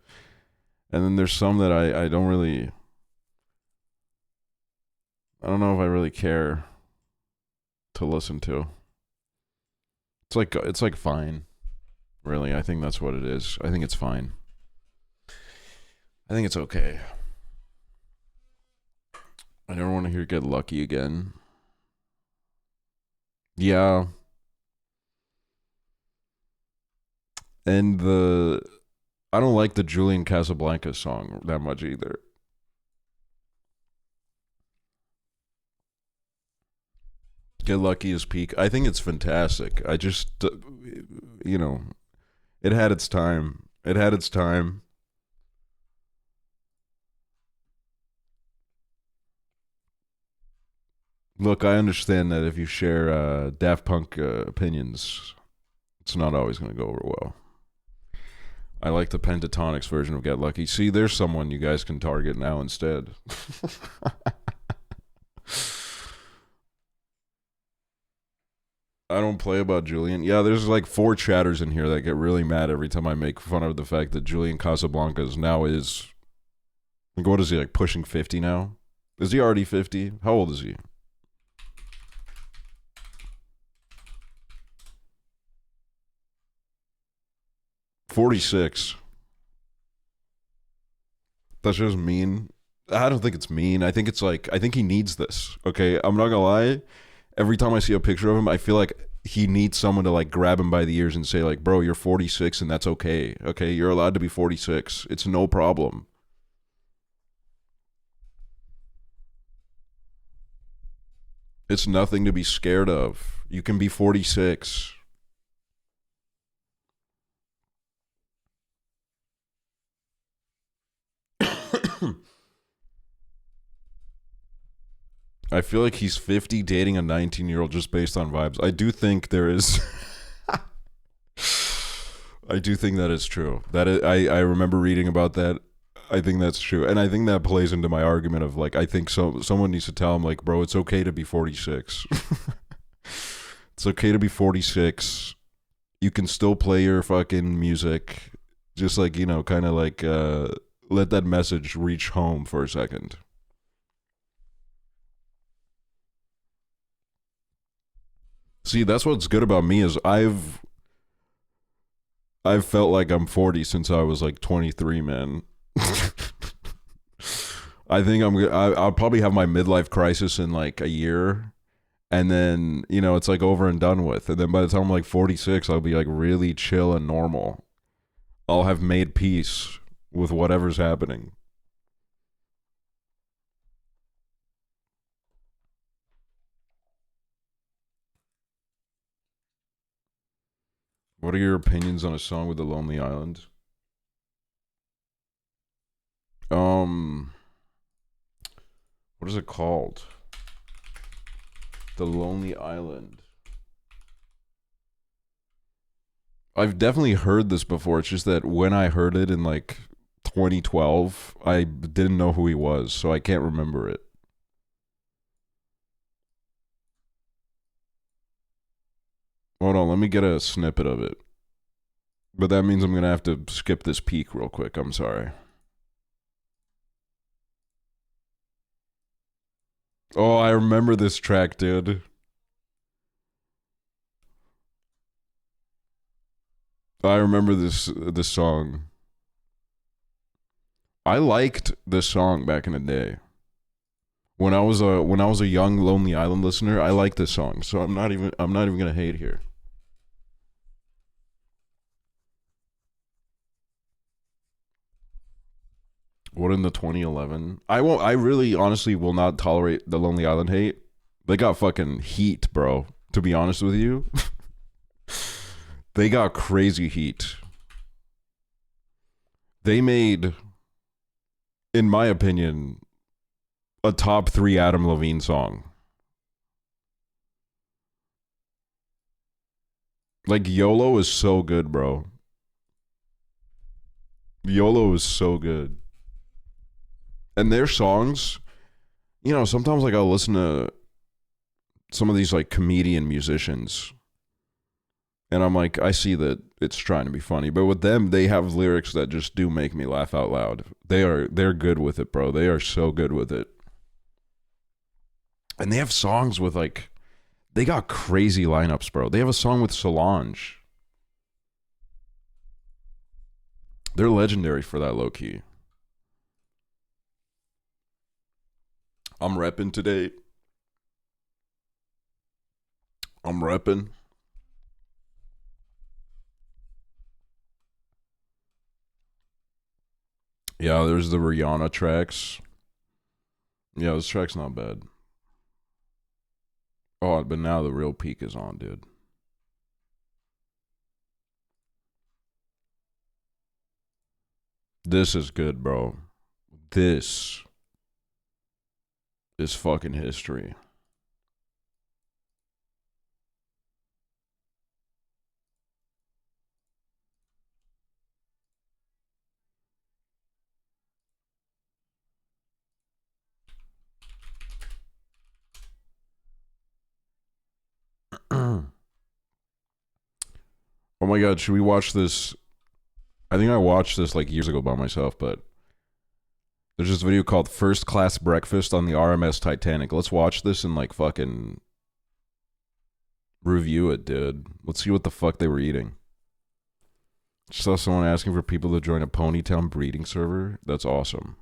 [SPEAKER 1] and then there's some that I don't really. I don't know if I really care to listen to. It's like fine. Really, I think that's what it is. I think it's fine. I think it's okay. I never want to hear Get Lucky again. Yeah. And I don't like the Julian Casablancas song that much either. Get Lucky is peak. I think it's fantastic. I just, you know, it had its time. Look, I understand that if you share Daft Punk opinions, it's not always going to go over well. I like the Pentatonics version of Get Lucky. See, there's someone you guys can target now instead. I don't play about Julian. Yeah, there's like 4 chatters in here that get really mad every time I make fun of the fact that Julian Casablancas now is... Like, what is he, like pushing 50 now? Is he already 50? How old is he? $46. That's just mean. I don't think it's mean. I think it's like, I think he needs this. Okay, I'm not gonna lie. Every time I see a picture of him, I feel like he needs someone to like grab him by the ears and say like, bro, you're 46 and that's okay. Okay, you're allowed to be 46. It's no problem. It's nothing to be scared of. You can be 46. I feel like he's 50 dating a 19-year-old just based on vibes. I do think there is I do think that is true. I remember reading about that. I think that's true. And I think that plays into my argument of like I think someone needs to tell him like, bro, it's okay to be 46. It's okay to be 46. You can still play your fucking music. Just like, you know, kind of like let that message reach home for a second. See, that's what's good about me is I've felt like I'm 40 since I was like 23, man. I think I'll probably have my midlife crisis in like a year, and then you know it's like over and done with. And then by the time I'm like 46, I'll be like really chill and normal. I'll have made peace with whatever's happening. What are your opinions on a song with The Lonely Island? What is it called? The Lonely Island. I've definitely heard this before. It's just that when I heard it in like 2012, I didn't know who he was, so I can't remember it. Hold on, let me get a snippet of it. But that means I'm going to have to skip this peak real quick. I'm sorry. Oh, I remember this track, dude. I remember this song. I liked this song back in the day. When I was a young Lonely Island listener, I liked this song. So I'm not even going to hate here. What in the 2011? I really honestly will not tolerate the Lonely Island hate. They got fucking heat, bro. To be honest with you. They got crazy heat. They made, in my opinion, a top 3 Adam Levine song. Like YOLO is so good, bro. YOLO is so good. And their songs, you know, sometimes like I'll listen to some of these like comedian musicians and I'm like, I see that it's trying to be funny, but with them, they have lyrics that just do make me laugh out loud. They're good with it, bro. They are so good with it. And they have songs with like, they got crazy lineups, bro. They have a song with Solange. They're legendary for that, low key. I'm repping today. I'm repping. Yeah, there's the Rihanna tracks. Yeah, this track's not bad. Oh, but now the real peak is on, dude. This is good, bro. This is fucking history. Oh my god, should we watch this? I think I watched this like years ago by myself, but there's this video called First Class Breakfast on the RMS Titanic. Let's watch this and like fucking review it, dude. Let's see what the fuck they were eating. Just saw someone asking for people to join a Ponytown breeding server. That's awesome.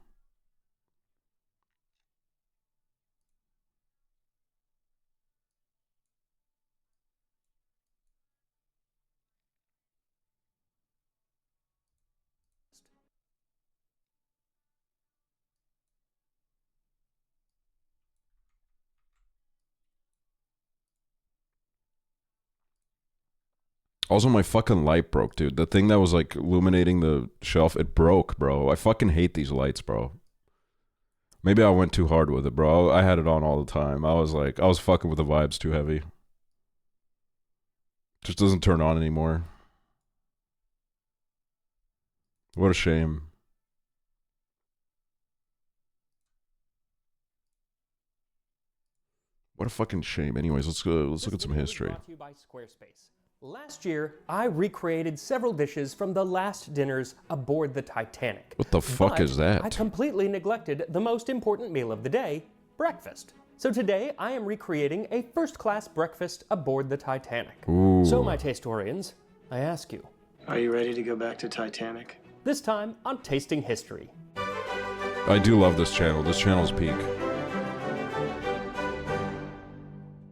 [SPEAKER 1] Also, my fucking light broke, dude. The thing that was like illuminating the shelf, it broke, bro. I fucking hate these lights, bro. Maybe I went too hard with it, bro. I had it on all the time. I was fucking with the vibes too heavy. Just doesn't turn on anymore. What a shame. What a fucking shame. Anyways, let's look at some history.
[SPEAKER 5] Brought to you by Squarespace. Last year, I recreated several dishes from the last dinners aboard the Titanic.
[SPEAKER 1] What the fuck is that?
[SPEAKER 5] I completely neglected the most important meal of the day, breakfast. So today, I am recreating a first-class breakfast aboard the Titanic.
[SPEAKER 1] Ooh.
[SPEAKER 5] So, my tastorians, I ask you,
[SPEAKER 6] Are you ready to go back to Titanic?
[SPEAKER 5] this time on Tasting History.
[SPEAKER 1] I do love this channel. This channel's peak.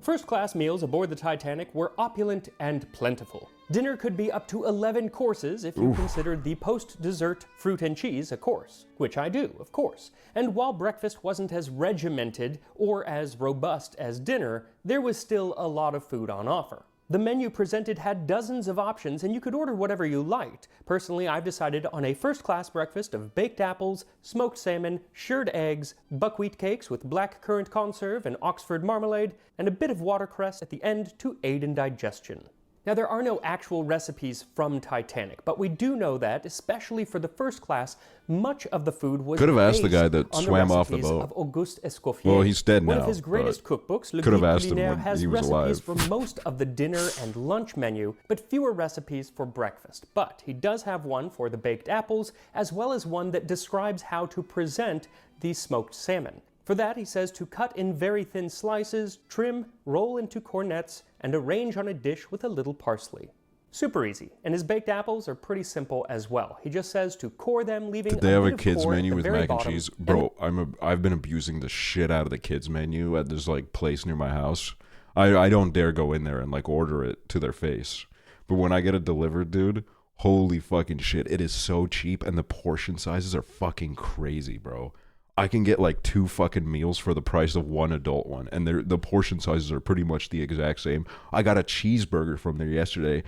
[SPEAKER 5] First-class meals aboard the Titanic were opulent and plentiful. Dinner could be up to 11 courses if you considered the post-dessert fruit and cheese a course, which I do, of course. And while breakfast wasn't as regimented or as robust as dinner, there was still a lot of food on offer. The menu presented had dozens of options and you could order whatever you liked. Personally, I've decided on a first-class breakfast of baked apples, smoked salmon, shirred eggs, buckwheat cakes with black currant conserve and Oxford marmalade, and a bit of watercress at the end to aid in digestion. Now, there are no actual recipes from Titanic, but we do know that, especially for the first class, much of the food was
[SPEAKER 1] Could have asked the guy
[SPEAKER 5] based
[SPEAKER 1] that
[SPEAKER 5] on
[SPEAKER 1] swam off the
[SPEAKER 5] recipes
[SPEAKER 1] boat.
[SPEAKER 5] of Auguste Escoffier.
[SPEAKER 1] Well, he's dead
[SPEAKER 5] One
[SPEAKER 1] now,
[SPEAKER 5] of his greatest cookbooks, Le
[SPEAKER 1] could have
[SPEAKER 5] Guide
[SPEAKER 1] asked him
[SPEAKER 5] Culinaire,
[SPEAKER 1] when
[SPEAKER 5] has
[SPEAKER 1] he was
[SPEAKER 5] recipes
[SPEAKER 1] alive.
[SPEAKER 5] for most of the dinner and lunch menu, but fewer recipes for breakfast. But he does have one for the baked apples, as well as one that describes how to present the smoked salmon. For that, he says to cut in very thin slices, trim, roll into cornets, and arrange on a dish with a little parsley. Super easy, and his baked apples are pretty simple as well. He just says to core them, leaving
[SPEAKER 1] Did they have
[SPEAKER 5] bit
[SPEAKER 1] a
[SPEAKER 5] of
[SPEAKER 1] kids
[SPEAKER 5] core at
[SPEAKER 1] menu
[SPEAKER 5] the
[SPEAKER 1] with
[SPEAKER 5] very
[SPEAKER 1] mac and
[SPEAKER 5] bottom,
[SPEAKER 1] cheese?
[SPEAKER 5] and
[SPEAKER 1] Bro, I've been abusing the shit out of the kids menu at this like place near my house. I don't dare go in there and like order it to their face. But when I get it delivered, dude, holy fucking shit. It is so cheap and the portion sizes are fucking crazy, bro. I can get like 2 fucking meals for the price of one adult one, and the portion sizes are pretty much the exact same. I got a cheeseburger from there yesterday.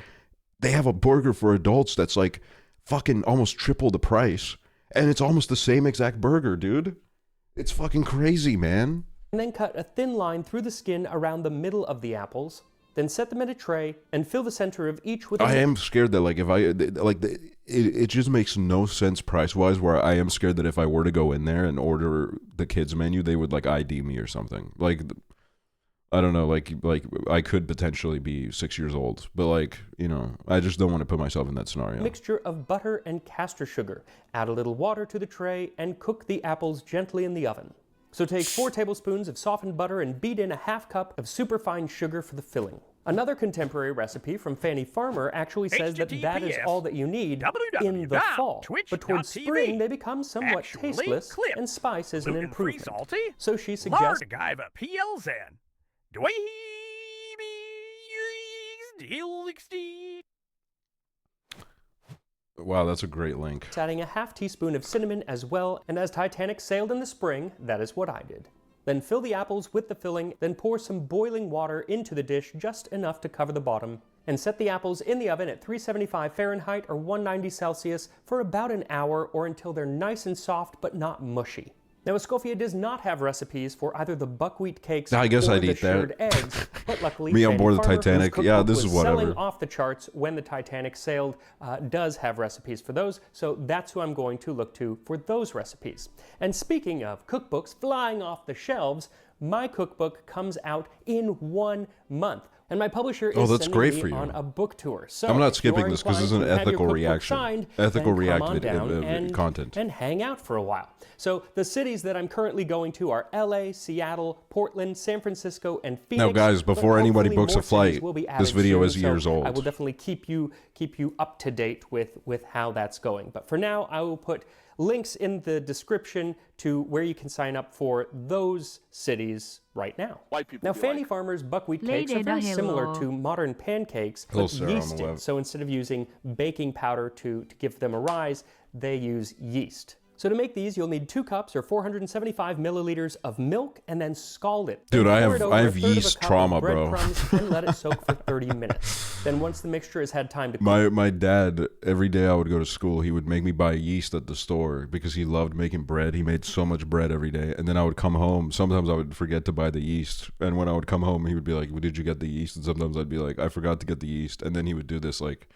[SPEAKER 1] They have a burger for adults that's like fucking almost triple the price, and it's almost the same exact burger, dude. It's fucking crazy, man.
[SPEAKER 5] and then cut a thin line through the skin around the middle of the apples. Then set them in a tray and fill the center of each with a
[SPEAKER 1] I am scared that like if I like it just makes no sense price wise. Where I am scared that if I were to go in there and order the kids menu, they would like ID me or something. Like I don't know, like I could potentially be 6 years old, but like, you know, I just don't want to put myself in that scenario.
[SPEAKER 5] mixture of butter and castor sugar. Add a little water to the tray and cook the apples gently in the oven. So take 4 tablespoons of softened butter and beat in a half cup of superfine sugar for the filling. Another contemporary recipe from Fanny Farmer actually says that that is all that you need in the fall. But towards spring, they become somewhat
[SPEAKER 3] Actually
[SPEAKER 5] tasteless,
[SPEAKER 3] clip.
[SPEAKER 5] and spice is an
[SPEAKER 3] Gluten-free
[SPEAKER 5] improvement.
[SPEAKER 3] salty.
[SPEAKER 5] So she suggests
[SPEAKER 3] Largaiva PLZ.
[SPEAKER 1] Wow, that's a great link.
[SPEAKER 5] adding a half teaspoon of cinnamon as well, and as Titanic sailed in the spring, that is what I did. Then fill the apples with the filling, then pour some boiling water into the dish, just enough to cover the bottom, and set the apples in the oven at 375 Fahrenheit or 190 Celsius for about an hour or until they're nice and soft but not mushy. Now, Escoffier does not have recipes for either the buckwheat cakes
[SPEAKER 1] I guess
[SPEAKER 5] or
[SPEAKER 1] I'd
[SPEAKER 5] the
[SPEAKER 1] eat that.
[SPEAKER 5] shirred eggs, but luckily
[SPEAKER 1] Me on
[SPEAKER 5] Fanny
[SPEAKER 1] board the
[SPEAKER 5] Farmer, whose
[SPEAKER 1] Titanic, yeah,
[SPEAKER 5] cookbook
[SPEAKER 1] this is
[SPEAKER 5] was
[SPEAKER 1] whatever.
[SPEAKER 5] selling off the charts when the Titanic sailed, does have recipes for those, so that's who I'm going to look to for those recipes. And speaking of cookbooks flying off the shelves, my cookbook comes out in 1 month. And my publisher is
[SPEAKER 1] that's
[SPEAKER 5] sending
[SPEAKER 1] great
[SPEAKER 5] me
[SPEAKER 1] for you.
[SPEAKER 5] on a book tour. So
[SPEAKER 1] I'm not
[SPEAKER 5] if you
[SPEAKER 1] skipping
[SPEAKER 5] are
[SPEAKER 1] this 'cause this is
[SPEAKER 5] inclined
[SPEAKER 1] an
[SPEAKER 5] to have your
[SPEAKER 1] ethical
[SPEAKER 5] cookbook
[SPEAKER 1] reaction.
[SPEAKER 5] signed,
[SPEAKER 1] Ethical
[SPEAKER 5] then come on
[SPEAKER 1] reacted
[SPEAKER 5] down
[SPEAKER 1] content.
[SPEAKER 5] and hang out for a while. So the cities that I'm currently going to are LA, Seattle, Portland, San Francisco, and Phoenix.
[SPEAKER 1] Now, guys,
[SPEAKER 5] but
[SPEAKER 1] before anybody
[SPEAKER 5] hopefully
[SPEAKER 1] books a
[SPEAKER 5] more cities
[SPEAKER 1] flight,
[SPEAKER 5] will be
[SPEAKER 1] this
[SPEAKER 5] added
[SPEAKER 1] video
[SPEAKER 5] soon,
[SPEAKER 1] is years
[SPEAKER 5] so
[SPEAKER 1] old.
[SPEAKER 5] I will definitely keep you up to date with how that's going. But for now, I will put links in the description to where you can sign up for those cities right now.
[SPEAKER 4] White people
[SPEAKER 5] Now,
[SPEAKER 4] be
[SPEAKER 5] Fanny
[SPEAKER 4] like,
[SPEAKER 5] Farmer's buckwheat cakes
[SPEAKER 2] Lady
[SPEAKER 5] are very
[SPEAKER 2] da
[SPEAKER 5] similar
[SPEAKER 2] hello.
[SPEAKER 5] to modern pancakes,
[SPEAKER 1] Hello,
[SPEAKER 5] but
[SPEAKER 1] Sarah, on the
[SPEAKER 5] yeasted.
[SPEAKER 1] web.
[SPEAKER 5] So instead of using baking powder to give them a rise, they use yeast. So to make these, you'll need 2 cups or 475 milliliters of milk and then scald it.
[SPEAKER 1] Dude,
[SPEAKER 5] Then
[SPEAKER 1] I
[SPEAKER 5] pour
[SPEAKER 1] have-
[SPEAKER 5] it over
[SPEAKER 1] I
[SPEAKER 5] a
[SPEAKER 1] have
[SPEAKER 5] third of a
[SPEAKER 1] yeast
[SPEAKER 5] cup of
[SPEAKER 1] trauma, bro.
[SPEAKER 5] breadcrumbs and let it soak for 30 minutes. Then once the mixture has had time to cook,
[SPEAKER 1] My dad, every day I would go to school, he would make me buy yeast at the store because he loved making bread. He made so much bread every day. And then I would come home. Sometimes I would forget to buy the yeast. And when I would come home, he would be like, well, did you get the yeast? And sometimes I'd be like, I forgot to get the yeast. And then he would do this like...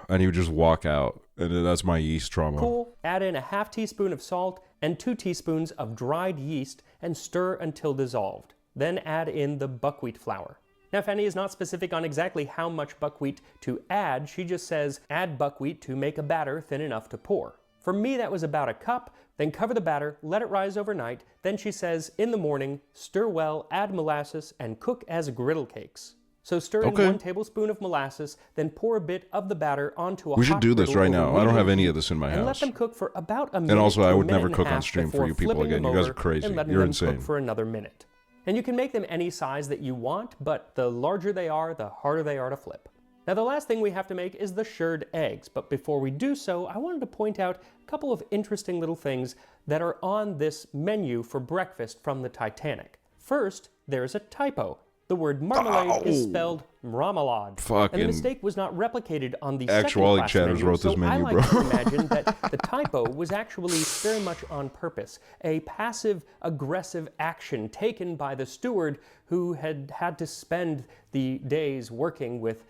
[SPEAKER 1] and he would just walk out. And that's my yeast trauma.
[SPEAKER 5] cool, add in a half teaspoon of salt and 2 teaspoons of dried yeast and stir until dissolved. Then add in the buckwheat flour. Now, Fanny is not specific on exactly how much buckwheat to add. She just says, add buckwheat to make a batter thin enough to pour. For me, that was about a cup. Then cover the batter, let it rise overnight. Then she says, in the morning, stir well, add molasses, and cook as griddle cakes. So stir in
[SPEAKER 1] Okay.
[SPEAKER 5] 1 tablespoon of molasses, then pour a bit of the batter onto a
[SPEAKER 1] We should
[SPEAKER 5] hot
[SPEAKER 1] do this
[SPEAKER 5] griddle
[SPEAKER 1] right
[SPEAKER 5] over
[SPEAKER 1] now. I don't have
[SPEAKER 5] medium
[SPEAKER 1] any
[SPEAKER 5] heat
[SPEAKER 1] of this in my
[SPEAKER 5] and let
[SPEAKER 1] house.
[SPEAKER 5] them cook for about a minute.
[SPEAKER 1] And also, I
[SPEAKER 5] to a
[SPEAKER 1] would
[SPEAKER 5] minute
[SPEAKER 1] never
[SPEAKER 5] and a
[SPEAKER 1] cook on
[SPEAKER 5] half
[SPEAKER 1] stream for
[SPEAKER 5] before
[SPEAKER 1] you people
[SPEAKER 5] flipping
[SPEAKER 1] again.
[SPEAKER 5] them
[SPEAKER 1] You guys are
[SPEAKER 5] over
[SPEAKER 1] crazy.
[SPEAKER 5] and letting
[SPEAKER 1] You're
[SPEAKER 5] them
[SPEAKER 1] insane.
[SPEAKER 5] cook for another minute. And you can make them any size that you want, but the larger they are, the harder they are to flip. Now, the last thing we have to make is the shirred eggs, but before we do so, I wanted to point out a couple of interesting little things that are on this menu for breakfast from the Titanic. First, there's a typo. The word marmalade is spelled marmalade.
[SPEAKER 1] Fucking
[SPEAKER 5] And the mistake was not replicated on the
[SPEAKER 1] Aksually
[SPEAKER 5] second class
[SPEAKER 1] chatters
[SPEAKER 5] menu,
[SPEAKER 1] wrote this
[SPEAKER 5] so
[SPEAKER 1] menu,
[SPEAKER 5] I like
[SPEAKER 1] bro.
[SPEAKER 5] to imagine that the typo was actually very much on purpose. A passive-aggressive action taken by the steward who had had to spend the days working with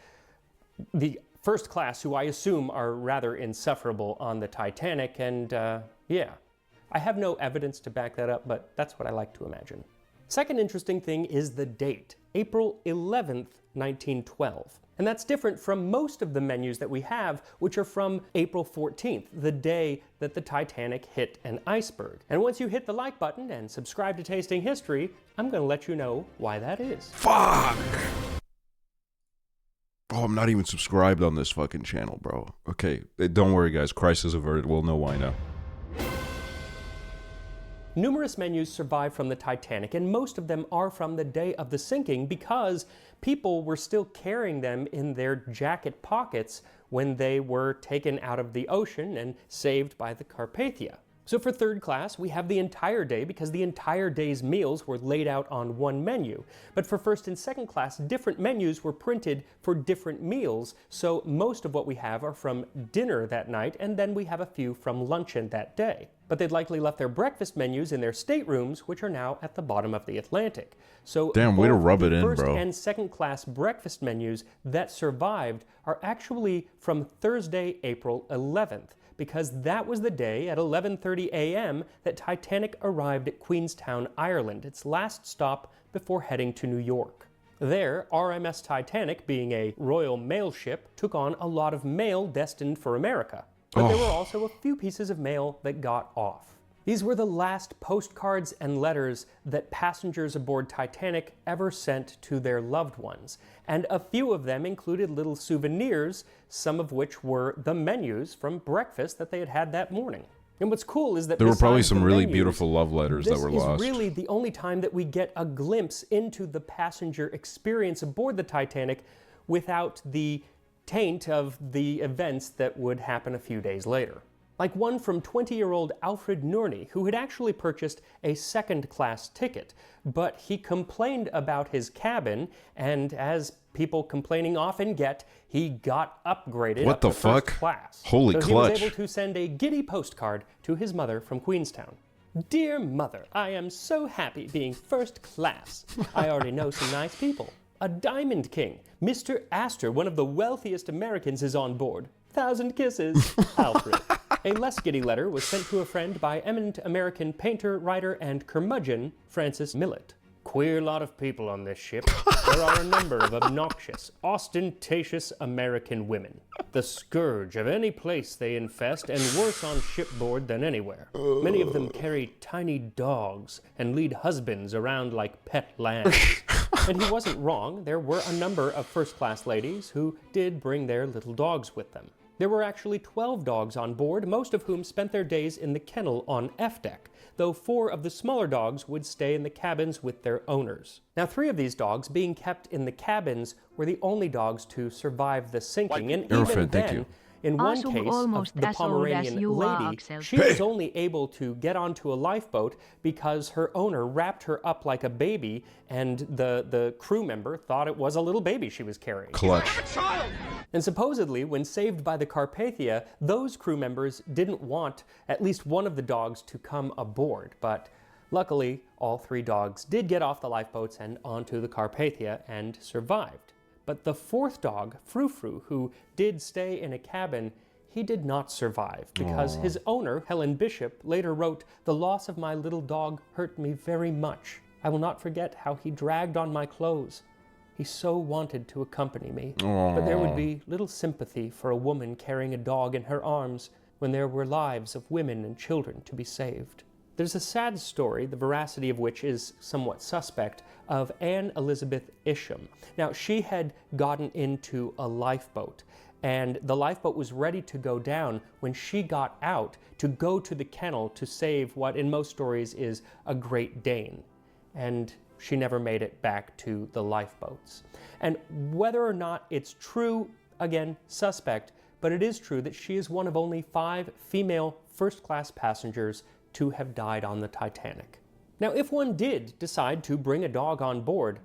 [SPEAKER 5] the first class, who I assume are rather insufferable on the Titanic, and yeah. I have no evidence to back that up, but that's what I like to imagine. Second interesting thing is the date, April 11th, 1912. And that's different from most of the menus that we have, which are from April 14th, the day that the Titanic hit an iceberg. And once you hit the like button and subscribe to Tasting History, I'm going to let you know why that is.
[SPEAKER 1] Fuck! Oh, I'm not even subscribed on this fucking channel, bro. Okay, don't worry, guys. Crisis averted. We'll know why now.
[SPEAKER 5] Numerous menus survive from the Titanic, and most of them are from the day of the sinking because people were still carrying them in their jacket pockets when they were taken out of the ocean and saved by the Carpathia. So for third class, we have the entire day because the entire day's meals were laid out on one menu. But for first and second class, different menus were printed for different meals, so most of what we have are from dinner that night, and then we have a few from luncheon that day. But they'd likely left their breakfast menus in their staterooms, which are now at the bottom of the Atlantic. So
[SPEAKER 1] Damn, way to
[SPEAKER 5] both
[SPEAKER 1] rub
[SPEAKER 5] the
[SPEAKER 1] it in,
[SPEAKER 5] first
[SPEAKER 1] bro.
[SPEAKER 5] and second class breakfast menus that survived are actually from Thursday, April 11th. Because that was the day at 11:30 a.m. that Titanic arrived at Queenstown, Ireland, its last stop before heading to New York. There, RMS Titanic, being a Royal Mail ship, took on a lot of mail destined for America. But there were also a few pieces of mail that got off. These were the last postcards and letters that passengers aboard Titanic ever sent to their loved ones. And a few of them included little souvenirs, some of which were the menus from breakfast that they had had that morning. And what's cool is that
[SPEAKER 1] There were probably
[SPEAKER 5] besides
[SPEAKER 1] some
[SPEAKER 5] the
[SPEAKER 1] really
[SPEAKER 5] menus,
[SPEAKER 1] beautiful love letters that were
[SPEAKER 5] this
[SPEAKER 1] lost.
[SPEAKER 5] is really the only time that we get a glimpse into the passenger experience aboard the Titanic without the taint of the events that would happen a few days later. Like one from 20-year-old Alfred Nourney, who had actually purchased a second-class ticket, but he complained about his cabin, and as people complaining often get, he got upgraded
[SPEAKER 1] What
[SPEAKER 5] up
[SPEAKER 1] the
[SPEAKER 5] to first
[SPEAKER 1] fuck?
[SPEAKER 5] class.
[SPEAKER 1] Holy
[SPEAKER 5] so
[SPEAKER 1] clutch.
[SPEAKER 5] he was able to send a giddy postcard to his mother from Queenstown. Dear Mother, I am so happy being first class. I already know some nice people. A Diamond King, Mr. Astor, one of the wealthiest Americans, is on board. 1,000 kisses, Alfred. A less giddy letter was sent to a friend by eminent American painter, writer, and curmudgeon Francis Millet. Queer lot of people on this ship. There are a number of obnoxious, ostentatious American women. The scourge of any place they infest, and worse on shipboard than anywhere. Many of them carry tiny dogs and lead husbands around like pet lambs. And he wasn't wrong. There were a number of first-class ladies who did bring their little dogs with them. There were actually 12 dogs on board, most of whom spent their days in the kennel on F deck, though 4 of the smaller dogs would stay in the cabins with their owners. Now, 3 of these dogs being kept in the cabins were the only dogs to survive the sinking, and even
[SPEAKER 1] Thank
[SPEAKER 5] then,
[SPEAKER 1] you.
[SPEAKER 5] In one
[SPEAKER 2] Asum
[SPEAKER 5] case,
[SPEAKER 2] almost
[SPEAKER 5] of the
[SPEAKER 2] as old as
[SPEAKER 5] Pomeranian
[SPEAKER 2] you are,
[SPEAKER 5] lady,
[SPEAKER 2] Aksel.
[SPEAKER 5] she was only able to get onto a lifeboat because her owner wrapped her up like a baby, and the crew member thought it was a little baby she was carrying.
[SPEAKER 1] Clutch.
[SPEAKER 5] And supposedly, when saved by the Carpathia, those crew members didn't want at least one of the dogs to come aboard. But luckily, all 3 dogs did get off the lifeboats and onto the Carpathia and survived. But the 4th dog, Frou Frou, who did stay in a cabin, he did not survive because his owner, Helen Bishop, later wrote, "The loss of my little dog hurt me very much. I will not forget how he dragged on my clothes. He so wanted to accompany me, but there would be little sympathy for a woman carrying a dog in her arms when there were lives of women and children to be saved." There's a sad story, the veracity of which is somewhat suspect, of Anne Elizabeth Isham. Now, she had gotten into a lifeboat, and the lifeboat was ready to go down when she got out to go to the kennel to save what in most stories is a Great Dane. And she never made it back to the lifeboats. And whether or not it's true, again, suspect, but it is true that she is one of only 5 female first-class passengers to have died on the Titanic. Now, if one did decide to bring a dog on board,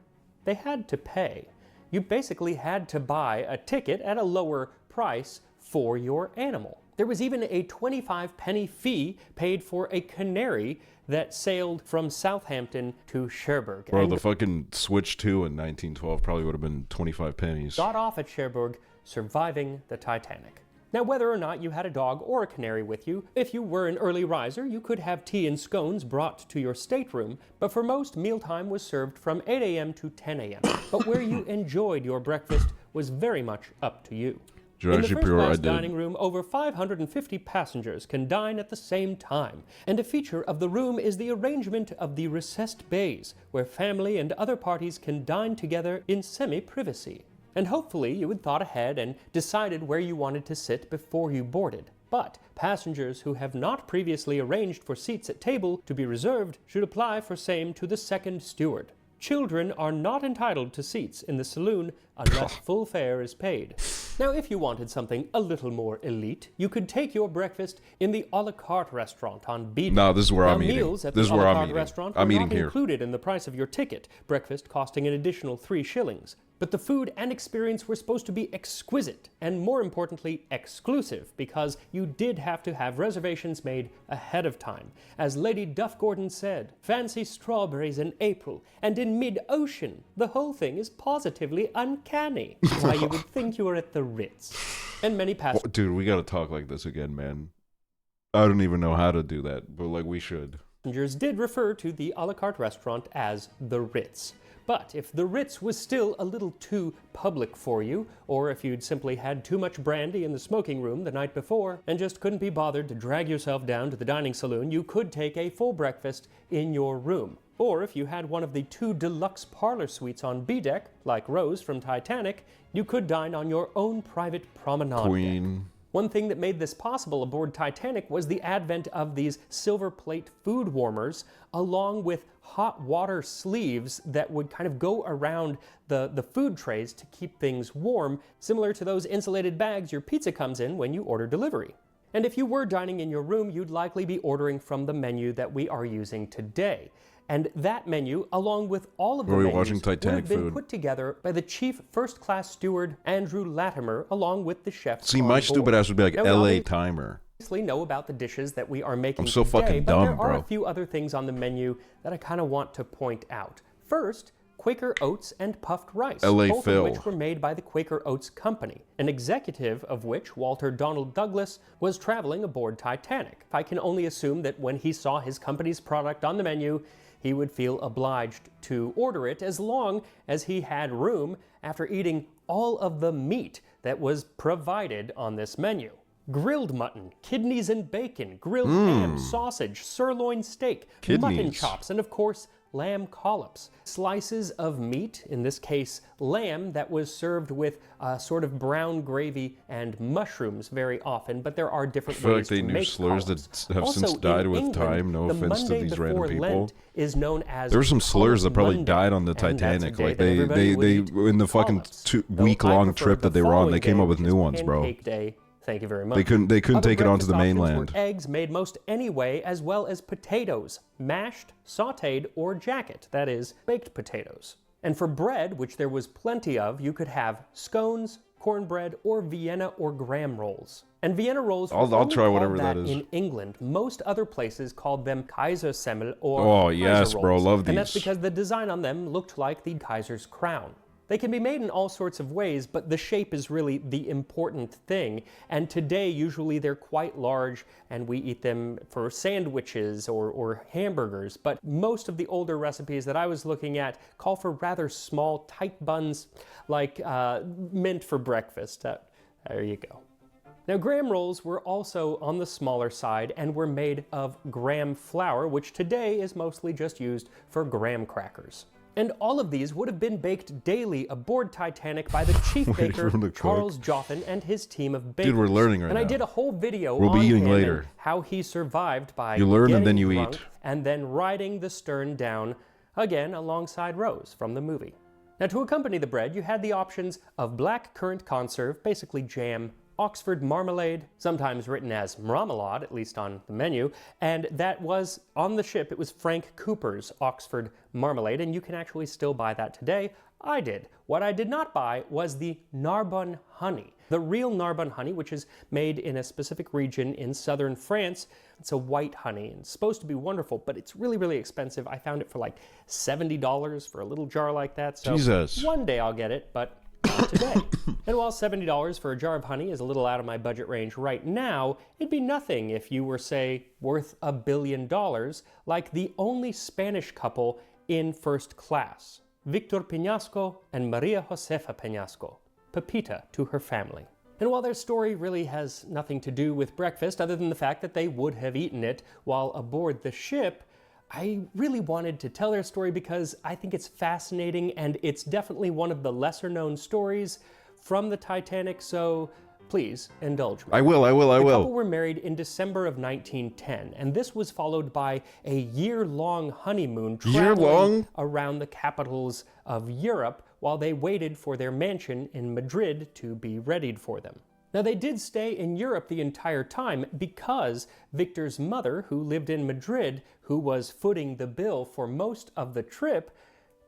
[SPEAKER 5] they had to pay. You basically had to buy a ticket at a lower price for your animal. There was even a 25-penny fee paid for a canary that sailed from Southampton to Cherbourg.
[SPEAKER 1] Bro,
[SPEAKER 5] and
[SPEAKER 1] the fucking Switch 2 in 1912 probably would have been 25 pennies.
[SPEAKER 5] got off at Cherbourg, surviving the Titanic. Now, whether or not you had a dog or a canary with you, if you were an early riser, you could have tea and scones brought to your stateroom, but for most, mealtime was served from 8 a.m. to 10 a.m. But where you enjoyed your breakfast was very much up to you. In the
[SPEAKER 1] Jurassic Pure, I
[SPEAKER 5] first-class
[SPEAKER 1] did.
[SPEAKER 5] dining room, over 550 passengers can dine at the same time, and a feature of the room is the arrangement of the recessed bays, where family and other parties can dine together in semi-privacy. And hopefully you had thought ahead and decided where you wanted to sit before you boarded. But passengers who have not previously arranged for seats at table to be reserved should apply for same to the second steward. Children are not entitled to seats in the saloon unless full fare is paid. Now, if you wanted something a little more elite, you could take your breakfast in the a la carte restaurant on B.
[SPEAKER 1] No, this is where
[SPEAKER 5] now,
[SPEAKER 1] I'm eating.
[SPEAKER 5] meals at
[SPEAKER 1] This is
[SPEAKER 5] the a
[SPEAKER 1] where
[SPEAKER 5] la
[SPEAKER 1] I'm
[SPEAKER 5] carte
[SPEAKER 1] eating.
[SPEAKER 5] restaurant
[SPEAKER 1] I'm
[SPEAKER 5] were
[SPEAKER 1] eating
[SPEAKER 5] not
[SPEAKER 1] here.
[SPEAKER 5] included in the price of your ticket, breakfast costing an additional 3 shillings. But the food and experience were supposed to be exquisite, and more importantly, exclusive, because you did have to have reservations made ahead of time. As Lady Duff Gordon said, "Fancy strawberries in April, and in mid-ocean. The whole thing is positively uncanny." Why, you would think you were at the Ritz. And many passengers
[SPEAKER 1] Dude, we gotta talk like this again, man. I don't even know how to do that, but like we should.
[SPEAKER 5] did refer to the a la carte restaurant as the Ritz. But if the Ritz was still a little too public for you, or if you'd simply had too much brandy in the smoking room the night before and just couldn't be bothered to drag yourself down to the dining saloon, you could take a full breakfast in your room. Or if you had one of the 2 deluxe parlor suites on B deck, like Rose from Titanic, you could dine on your own private promenade deck.
[SPEAKER 1] Queen.
[SPEAKER 5] One thing that made this possible aboard Titanic was the advent of these silver plate food warmers, along with hot water sleeves that would kind of go around the food trays to keep things warm, similar to those insulated bags your pizza comes in when you order delivery. And if you were dining in your room, you'd likely be ordering from the menu that we are using today. And that menu, along with all of the
[SPEAKER 1] Were we
[SPEAKER 5] menus,
[SPEAKER 1] watching
[SPEAKER 5] would
[SPEAKER 1] Titanic
[SPEAKER 5] have been
[SPEAKER 1] food?
[SPEAKER 5] put together by the chief first-class steward, Andrew Latimer, along with the chef.
[SPEAKER 1] See, my stupid ass would be like
[SPEAKER 5] Now,
[SPEAKER 1] LA Timer.
[SPEAKER 5] obviously know about the dishes that we are making
[SPEAKER 1] I'm so
[SPEAKER 5] today,
[SPEAKER 1] fucking
[SPEAKER 5] but
[SPEAKER 1] dumb,
[SPEAKER 5] there are
[SPEAKER 1] bro.
[SPEAKER 5] a few other things on the menu that I kind of want to point out. First, Quaker Oats and puffed rice,
[SPEAKER 1] LA
[SPEAKER 5] both
[SPEAKER 1] Phil.
[SPEAKER 5] of which were made by the Quaker Oats Company, an executive of which, Walter Donald Douglas, was traveling aboard Titanic. I can only assume that when he saw his company's product on the menu, he would feel obliged to order it as long as he had room after eating all of the meat that was provided on this menu. Grilled mutton, kidneys and bacon, grilled ham, sausage, sirloin steak, mutton
[SPEAKER 1] Kidneys.
[SPEAKER 5] chops, and of course, lamb collops. Slices of meat, in this case lamb, that was served with a sort of brown gravy and mushrooms very often, but there are different
[SPEAKER 1] I feel like
[SPEAKER 5] ways
[SPEAKER 1] they
[SPEAKER 5] to
[SPEAKER 1] knew
[SPEAKER 5] make
[SPEAKER 1] slurs
[SPEAKER 5] collops.
[SPEAKER 1] that have
[SPEAKER 5] Also,
[SPEAKER 1] since
[SPEAKER 5] in
[SPEAKER 1] died with
[SPEAKER 5] England,
[SPEAKER 1] time. No
[SPEAKER 5] the
[SPEAKER 1] offense to
[SPEAKER 5] Monday
[SPEAKER 1] these random
[SPEAKER 5] before
[SPEAKER 1] people.
[SPEAKER 5] Lent is known as
[SPEAKER 1] There were some slurs that probably
[SPEAKER 5] Monday,
[SPEAKER 1] died on the
[SPEAKER 5] and that's a
[SPEAKER 1] Titanic.
[SPEAKER 5] day
[SPEAKER 1] Like
[SPEAKER 5] that everybody would eat
[SPEAKER 1] in the fucking
[SPEAKER 5] collops. Though I
[SPEAKER 1] week-long
[SPEAKER 5] prefer
[SPEAKER 1] trip that
[SPEAKER 5] the
[SPEAKER 1] they were on,
[SPEAKER 5] following
[SPEAKER 1] they came
[SPEAKER 5] day,
[SPEAKER 1] up with
[SPEAKER 5] which
[SPEAKER 1] new
[SPEAKER 5] is
[SPEAKER 1] ones, bro.
[SPEAKER 5] Pancake Day, Thank you very much.
[SPEAKER 1] They couldn't
[SPEAKER 5] Other
[SPEAKER 1] take it onto
[SPEAKER 5] breakfast
[SPEAKER 1] the
[SPEAKER 5] options
[SPEAKER 1] mainland.
[SPEAKER 5] were eggs made most any way, as well as potatoes, mashed, sautéed, or jacket, that is, baked potatoes. And for bread, which there was plenty of, you could have scones, cornbread, or Vienna or graham rolls. And Vienna rolls were
[SPEAKER 1] I'll
[SPEAKER 5] only
[SPEAKER 1] try
[SPEAKER 5] called
[SPEAKER 1] whatever
[SPEAKER 5] that
[SPEAKER 1] that is.
[SPEAKER 5] in England. Most other places called them Kaisersemmel or
[SPEAKER 1] Oh,
[SPEAKER 5] Kaiser
[SPEAKER 1] yes, bro,
[SPEAKER 5] rolls.
[SPEAKER 1] love
[SPEAKER 5] And that's
[SPEAKER 1] these.
[SPEAKER 5] because the design on them looked like the Kaiser's crown. They can be made in all sorts of ways, but the shape is really the important thing. And today, usually they're quite large, and we eat them for sandwiches or hamburgers. But most of the older recipes that I was looking at call for rather small, tight buns, like meant for breakfast. There you go. Now, graham rolls were also on the smaller side and were made of graham flour, which today is mostly just used for graham crackers. And all of these would have been baked daily aboard Titanic by the chief baker,
[SPEAKER 1] from the cook.
[SPEAKER 5] Charles Joffin, and his team of bakers.
[SPEAKER 1] Dude, we're learning right
[SPEAKER 5] And I
[SPEAKER 1] now.
[SPEAKER 5] did a whole video
[SPEAKER 1] We'll be
[SPEAKER 5] on
[SPEAKER 1] eating
[SPEAKER 5] him
[SPEAKER 1] later.
[SPEAKER 5] and how he survived by
[SPEAKER 1] You learn and
[SPEAKER 5] getting
[SPEAKER 1] then you
[SPEAKER 5] drunk
[SPEAKER 1] eat.
[SPEAKER 5] and then riding the stern down, again alongside Rose from the movie. Now, to accompany the bread, you had the options of black currant conserve, basically jam, Oxford marmalade, sometimes written as marmalade, at least on the menu, and that was on the ship. It was Frank Cooper's Oxford marmalade, and you can actually still buy that today. I did. What I did not buy was the Narbonne honey. The real Narbonne honey, which is made in a specific region in southern France. It's a white honey, and it's supposed to be wonderful, but it's really, really expensive. I found it for like $70 for a little jar like that, so
[SPEAKER 1] Jesus.
[SPEAKER 5] one day I'll get it, but not today. And while $70 for a jar of honey is a little out of my budget range right now, it'd be nothing if you were, say, worth $1 billion, like the only Spanish couple in first class, Victor Peñasco and Maria Josefa Peñasco, Pepita to her family. And while their story really has nothing to do with breakfast, other than the fact that they would have eaten it while aboard the ship, I really wanted to tell their story because I think it's fascinating and it's definitely one of the lesser known stories from the Titanic, so please indulge me.
[SPEAKER 1] I will.
[SPEAKER 5] The couple were married in December of 1910, and this was followed by a year-long honeymoon traveling around the capitals of Europe while they waited for their mansion in Madrid to be readied for them. Now, they did stay in Europe the entire time because Victor's mother, who lived in Madrid, who was footing the bill for most of the trip,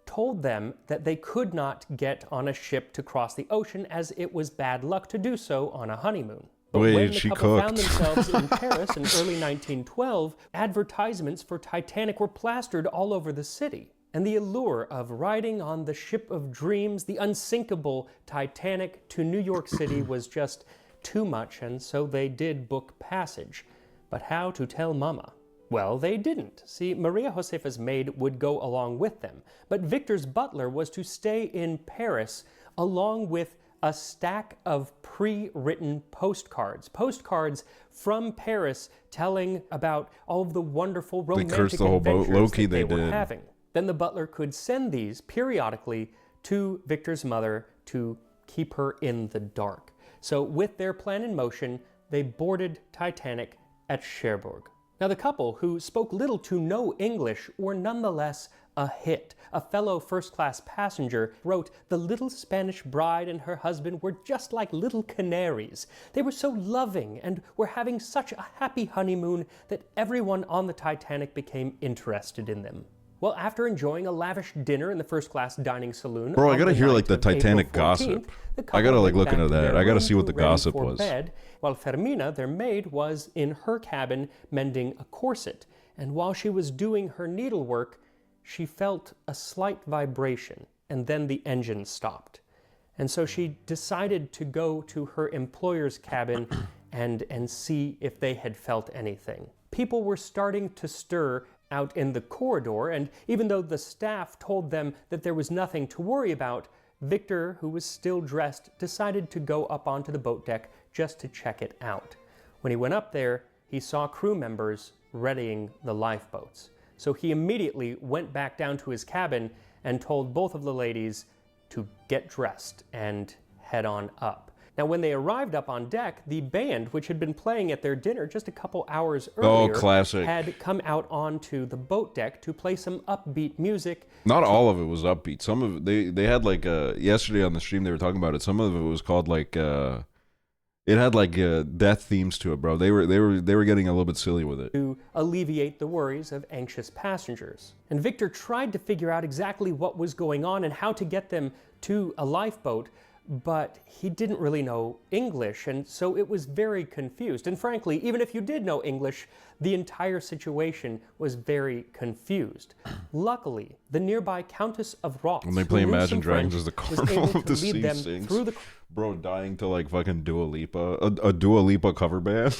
[SPEAKER 5] told them that they could not get on a ship to cross the ocean as it was bad luck to do so on a honeymoon. But
[SPEAKER 1] Wait,
[SPEAKER 5] when the
[SPEAKER 1] she
[SPEAKER 5] couple found
[SPEAKER 1] cooked.
[SPEAKER 5] themselves in Paris in early 1912, advertisements for Titanic were plastered all over the city. And the allure of riding on the ship of dreams, the unsinkable Titanic, to New York City was just too much, and so they did book passage. But how to tell Mama? Well, they didn't. See, Maria Josefa's maid would go along with them, but Victor's butler was to stay in Paris along with a stack of pre-written postcards from Paris telling about all of the wonderful romantic
[SPEAKER 1] cursed the whole boat.
[SPEAKER 5] adventures
[SPEAKER 1] Low-key
[SPEAKER 5] that they
[SPEAKER 1] they
[SPEAKER 5] were
[SPEAKER 1] did.
[SPEAKER 5] having. Then the butler could send these periodically to Victor's mother to keep her in the dark. So with their plan in motion, they boarded Titanic at Cherbourg. Now, the couple, who spoke little to no English, were nonetheless a hit. A fellow first-class passenger wrote, "The little Spanish bride and her husband were just like little canaries. They were so loving and were having such a happy honeymoon that everyone on the Titanic became interested in them." Well, after enjoying a lavish dinner in the first-class dining saloon,
[SPEAKER 1] Bro, I
[SPEAKER 5] on
[SPEAKER 1] gotta
[SPEAKER 5] the
[SPEAKER 1] hear, like,
[SPEAKER 5] night
[SPEAKER 1] the
[SPEAKER 5] of April
[SPEAKER 1] Titanic
[SPEAKER 5] 14th,
[SPEAKER 1] gossip.
[SPEAKER 5] the
[SPEAKER 1] I
[SPEAKER 5] couple
[SPEAKER 1] gotta, like,
[SPEAKER 5] went
[SPEAKER 1] look
[SPEAKER 5] back
[SPEAKER 1] into
[SPEAKER 5] to
[SPEAKER 1] that.
[SPEAKER 5] their
[SPEAKER 1] I gotta
[SPEAKER 5] room
[SPEAKER 1] see what the
[SPEAKER 5] to ready
[SPEAKER 1] gossip
[SPEAKER 5] for
[SPEAKER 1] was.
[SPEAKER 5] bed, while Fermina, their maid, was in her cabin mending a corset. And while she was doing her needlework, she felt a slight vibration, and then the engine stopped. And so she decided to go to her employer's cabin and see if they had felt anything. People were starting to stir out in the corridor, and even though the staff told them that there was nothing to worry about, Victor, who was still dressed, decided to go up onto the boat deck just to check it out. When he went up there, he saw crew members readying the lifeboats. So he immediately went back down to his cabin and told both of the ladies to get dressed and head on up. Now, when they arrived up on deck, the band, which had been playing at their dinner just a couple hours earlier,
[SPEAKER 1] classic.
[SPEAKER 5] had come out onto the boat deck to play some upbeat music.
[SPEAKER 1] Not all of it was upbeat. Some of it, they had like yesterday on the stream they were talking about it. Some of it was called like it It had like death themes to it, bro. They were getting a little bit silly with it.
[SPEAKER 5] To alleviate the worries of anxious passengers. And Victor tried to figure out exactly what was going on and how to get them to a lifeboat, but he didn't really know English, and so it was very confused. And frankly, even if you did know English, the entire situation was very confused. Luckily, the nearby Countess of Roths,
[SPEAKER 1] When they play
[SPEAKER 5] who knew
[SPEAKER 1] Imagine
[SPEAKER 5] some
[SPEAKER 1] Dragons
[SPEAKER 5] French,
[SPEAKER 1] as the
[SPEAKER 5] was
[SPEAKER 1] carnival
[SPEAKER 5] able
[SPEAKER 1] of
[SPEAKER 5] to
[SPEAKER 1] the
[SPEAKER 5] lead
[SPEAKER 1] sea
[SPEAKER 5] them
[SPEAKER 1] sings.
[SPEAKER 5] through the
[SPEAKER 1] Bro, dying to like fucking Dua Lipa, a Dua Lipa cover band.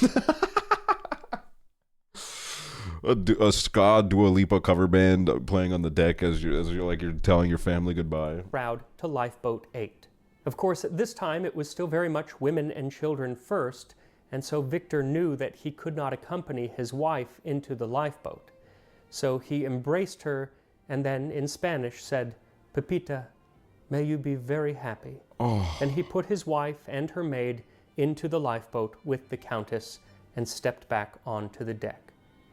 [SPEAKER 1] A ska Dua Lipa cover band playing on the deck as you're telling your family goodbye.
[SPEAKER 5] crowd to Lifeboat 8. Of course, at this time it was still very much women and children first, and so Victor knew that he could not accompany his wife into the lifeboat. So he embraced her and then in Spanish said, "Pepita, may you be very happy."
[SPEAKER 1] Oh.
[SPEAKER 5] And he put his wife and her maid into the lifeboat with the Countess and stepped back onto the deck.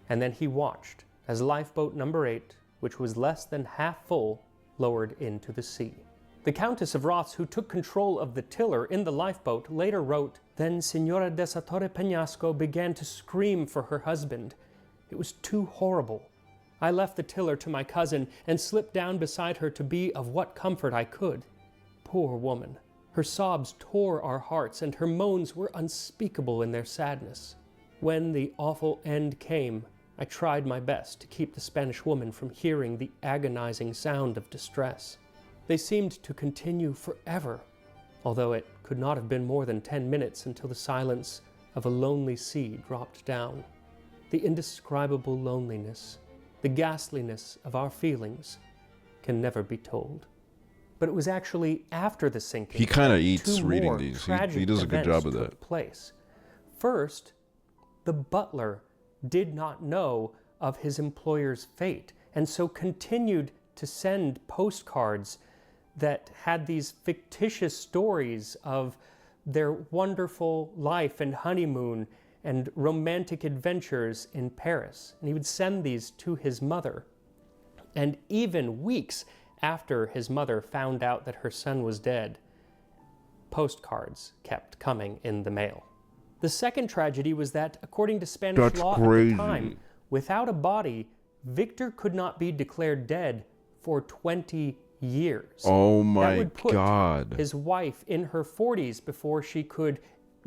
[SPEAKER 5] And then he watched as lifeboat number 8, which was less than half full, lowered into the sea. The Countess of Roths, who took control of the tiller in the lifeboat, later wrote, "Then Senora de Satorre Peñasco began to scream for her husband. It was too horrible. I left the tiller to my cousin and slipped down beside her to be of what comfort I could. Poor woman. Her sobs tore our hearts, and her moans were unspeakable in their sadness. When the awful end came, I tried my best to keep the Spanish woman from hearing the agonizing sound of distress. They seemed to continue forever, although it could not have been more than 10 minutes until the silence of a lonely sea dropped down. The indescribable loneliness, the ghastliness of our feelings can never be told." But it was actually after the sinking.
[SPEAKER 1] He kinda
[SPEAKER 5] that
[SPEAKER 1] eats
[SPEAKER 5] two
[SPEAKER 1] reading
[SPEAKER 5] more
[SPEAKER 1] these.
[SPEAKER 5] tragic
[SPEAKER 1] He does a good
[SPEAKER 5] events
[SPEAKER 1] job of
[SPEAKER 5] took
[SPEAKER 1] that.
[SPEAKER 5] place. First, the butler did not know of his employer's fate, and so continued to send postcards that had these fictitious stories of their wonderful life and honeymoon and romantic adventures in Paris. And he would send these to his mother. And even weeks after his mother found out that her son was dead, postcards kept coming in the mail. The second tragedy was that, according to Spanish
[SPEAKER 1] That's
[SPEAKER 5] law at
[SPEAKER 1] crazy.
[SPEAKER 5] the time, without a body, Victor could not be declared dead for 20 years.
[SPEAKER 1] Oh
[SPEAKER 5] That
[SPEAKER 1] my
[SPEAKER 5] would put
[SPEAKER 1] god.
[SPEAKER 5] his wife in her 40s before she could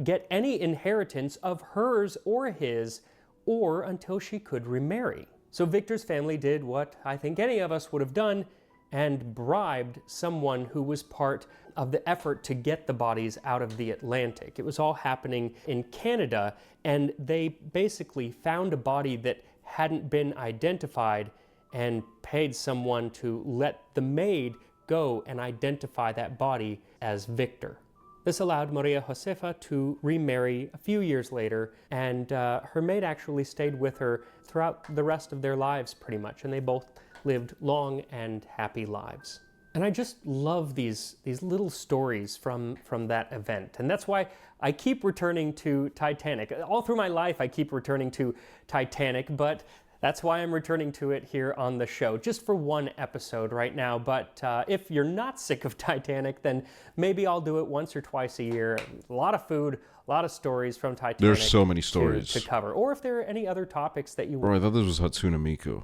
[SPEAKER 5] get any inheritance of hers or his, or until she could remarry. So Victor's family did what I think any of us would have done and bribed someone who was part of the effort to get the bodies out of the Atlantic. It was all happening in Canada, and they basically found a body that hadn't been identified and paid someone to let the maid go and identify that body as Victor. This allowed Maria Josefa to remarry a few years later, and her maid actually stayed with her throughout the rest of their lives pretty much, and they both lived long and happy lives. And I just love these little stories from that event. And that's why I keep returning to Titanic. All through my life, I keep returning to Titanic, but that's why I'm returning to it here on the show, just for one episode right now. But if you're not sick of Titanic, then maybe I'll do it once or twice a year. A lot of food, a lot of stories from Titanic.
[SPEAKER 1] There's so many stories
[SPEAKER 5] to cover. Or if there are any other topics that you
[SPEAKER 1] Bro, I thought this was Hatsune Miku.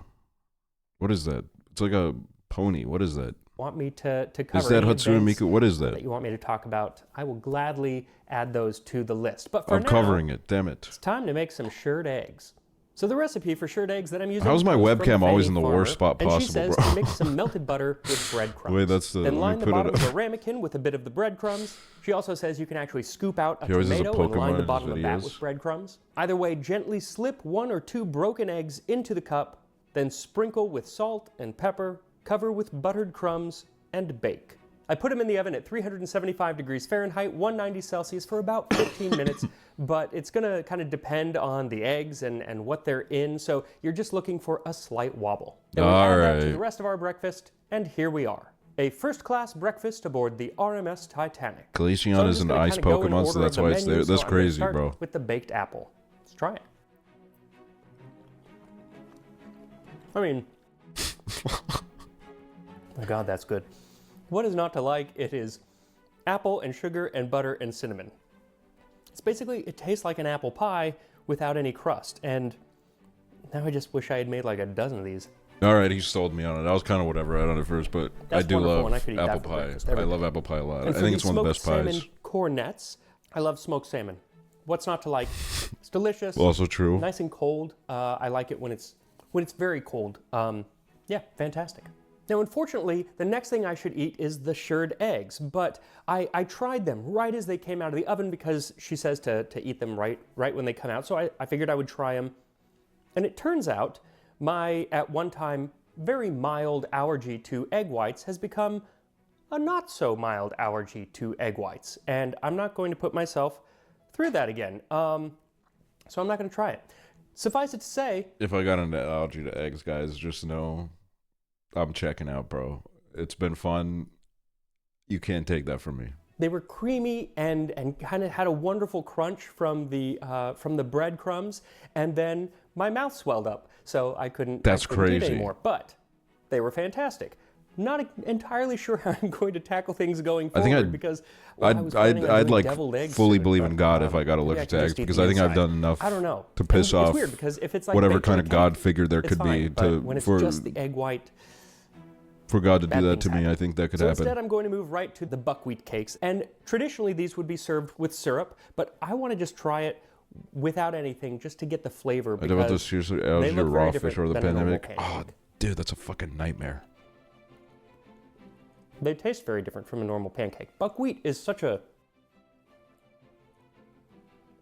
[SPEAKER 1] What is that? It's like a pony. What is that?
[SPEAKER 5] want me to cover.
[SPEAKER 1] Is that
[SPEAKER 5] any
[SPEAKER 1] Hatsune
[SPEAKER 5] events
[SPEAKER 1] Miku? What is
[SPEAKER 5] that
[SPEAKER 1] that?
[SPEAKER 5] you want me to talk about, I will gladly add those to the list. But for
[SPEAKER 1] I'm
[SPEAKER 5] now,
[SPEAKER 1] covering it. Damn it.
[SPEAKER 5] it's time to make some shirred eggs. So the recipe for shirred eggs that I'm using
[SPEAKER 1] How's my
[SPEAKER 5] comes from
[SPEAKER 1] webcam always
[SPEAKER 5] Fanny
[SPEAKER 1] in the
[SPEAKER 5] Farmer,
[SPEAKER 1] worst spot
[SPEAKER 5] and she
[SPEAKER 1] possible,
[SPEAKER 5] says
[SPEAKER 1] bro?
[SPEAKER 5] to mix some melted butter with breadcrumbs.
[SPEAKER 1] Wait, that's the.
[SPEAKER 5] Then
[SPEAKER 1] Let
[SPEAKER 5] line
[SPEAKER 1] me
[SPEAKER 5] the
[SPEAKER 1] put
[SPEAKER 5] bottom
[SPEAKER 1] it.
[SPEAKER 5] of a ramekin with a bit of the breadcrumbs. She also says you can actually scoop out a
[SPEAKER 1] He always has a
[SPEAKER 5] tomato and line
[SPEAKER 1] Pokemon
[SPEAKER 5] the
[SPEAKER 1] in
[SPEAKER 5] bottom
[SPEAKER 1] his
[SPEAKER 5] of that
[SPEAKER 1] videos.
[SPEAKER 5] with breadcrumbs. Either way, gently slip 1 or 2 broken eggs into the cup, then sprinkle with salt and pepper, cover with buttered crumbs, and bake. I put them in the oven at 375 degrees Fahrenheit, 190 Celsius for about 15 minutes, but it's gonna kind of depend on the eggs and what they're in, so you're just looking for a slight wobble. Then we add that to the
[SPEAKER 1] Alright.
[SPEAKER 5] rest of our breakfast, and here we are. A first-class breakfast aboard the RMS Titanic.
[SPEAKER 1] Glaceon
[SPEAKER 5] So I'm
[SPEAKER 1] is
[SPEAKER 5] just
[SPEAKER 1] an
[SPEAKER 5] gonna
[SPEAKER 1] ice
[SPEAKER 5] kinda go in
[SPEAKER 1] Pokemon, so
[SPEAKER 5] order
[SPEAKER 1] that's
[SPEAKER 5] of
[SPEAKER 1] why
[SPEAKER 5] the
[SPEAKER 1] it's
[SPEAKER 5] menu,
[SPEAKER 1] there. That's
[SPEAKER 5] so I'm gonna
[SPEAKER 1] crazy,
[SPEAKER 5] start
[SPEAKER 1] bro.
[SPEAKER 5] with the baked apple. Let's try it. I mean, oh my God, that's good. What is not to like? It is apple and sugar and butter and cinnamon. It's basically, it tastes like an apple pie without any crust. And now I just wish I had made like a dozen of these.
[SPEAKER 1] All right, he sold me on it. I was kind of whatever on it first, but
[SPEAKER 5] That's
[SPEAKER 1] I do
[SPEAKER 5] wonderful,
[SPEAKER 1] love
[SPEAKER 5] and I could eat that
[SPEAKER 1] apple
[SPEAKER 5] for
[SPEAKER 1] pie.
[SPEAKER 5] breakfast every
[SPEAKER 1] I love
[SPEAKER 5] day.
[SPEAKER 1] apple pie a lot. I
[SPEAKER 5] And for
[SPEAKER 1] think it's one of the best
[SPEAKER 5] smoked
[SPEAKER 1] pies.
[SPEAKER 5] salmon cornets, I love smoked salmon. What's not to like? It's delicious.
[SPEAKER 1] Also true.
[SPEAKER 5] Nice and cold. I like it when it's very cold. Yeah, fantastic. Now, unfortunately, the next thing I should eat is the shirred eggs, but I tried them right as they came out of the oven because she says to eat them right when they come out, so I figured I would try them. And it turns out my, at one time, very mild allergy to egg whites has become a not so mild allergy to egg whites, and I'm not going to put myself through that again. So I'm not going to try it. Suffice it to say,
[SPEAKER 1] If I got an allergy to eggs, guys, just know I'm checking out, bro. It's been fun. You can't take that from me.
[SPEAKER 5] they were creamy and kind of had a wonderful crunch from the breadcrumbs, and then my mouth swelled up, so I couldn't eat
[SPEAKER 1] crazy.
[SPEAKER 5] anymore. But they were fantastic. Not entirely sure how I'm going to tackle things going forward because
[SPEAKER 1] I'd like fully believe in God if I got
[SPEAKER 5] maybe
[SPEAKER 1] allergic
[SPEAKER 5] can
[SPEAKER 1] to
[SPEAKER 5] just
[SPEAKER 1] eggs
[SPEAKER 5] eat
[SPEAKER 1] because
[SPEAKER 5] the
[SPEAKER 1] I think I've
[SPEAKER 5] inside.
[SPEAKER 1] done enough
[SPEAKER 5] I don't know.
[SPEAKER 1] to piss
[SPEAKER 5] And
[SPEAKER 1] off
[SPEAKER 5] it's weird because if it's like
[SPEAKER 1] whatever
[SPEAKER 5] baked
[SPEAKER 1] kind
[SPEAKER 5] on
[SPEAKER 1] of God
[SPEAKER 5] cake,
[SPEAKER 1] figure there
[SPEAKER 5] it's
[SPEAKER 1] could
[SPEAKER 5] fine,
[SPEAKER 1] be
[SPEAKER 5] but when it's
[SPEAKER 1] for
[SPEAKER 5] just the egg white.
[SPEAKER 1] For God to do
[SPEAKER 5] bad
[SPEAKER 1] that
[SPEAKER 5] things
[SPEAKER 1] to me,
[SPEAKER 5] happen.
[SPEAKER 1] I think that could
[SPEAKER 5] So
[SPEAKER 1] happen.
[SPEAKER 5] instead, I'm going to move right to the buckwheat cakes. And traditionally, these would be served with syrup, but I want to just try it without anything just to get the flavor.
[SPEAKER 1] I about to seriously, I was
[SPEAKER 5] they
[SPEAKER 1] your
[SPEAKER 5] look very
[SPEAKER 1] raw fish
[SPEAKER 5] different
[SPEAKER 1] or the
[SPEAKER 5] than a normal
[SPEAKER 1] pandemic. Oh,
[SPEAKER 5] pancake.
[SPEAKER 1] dude, that's a fucking nightmare.
[SPEAKER 5] They taste very different from a normal pancake. Buckwheat is such a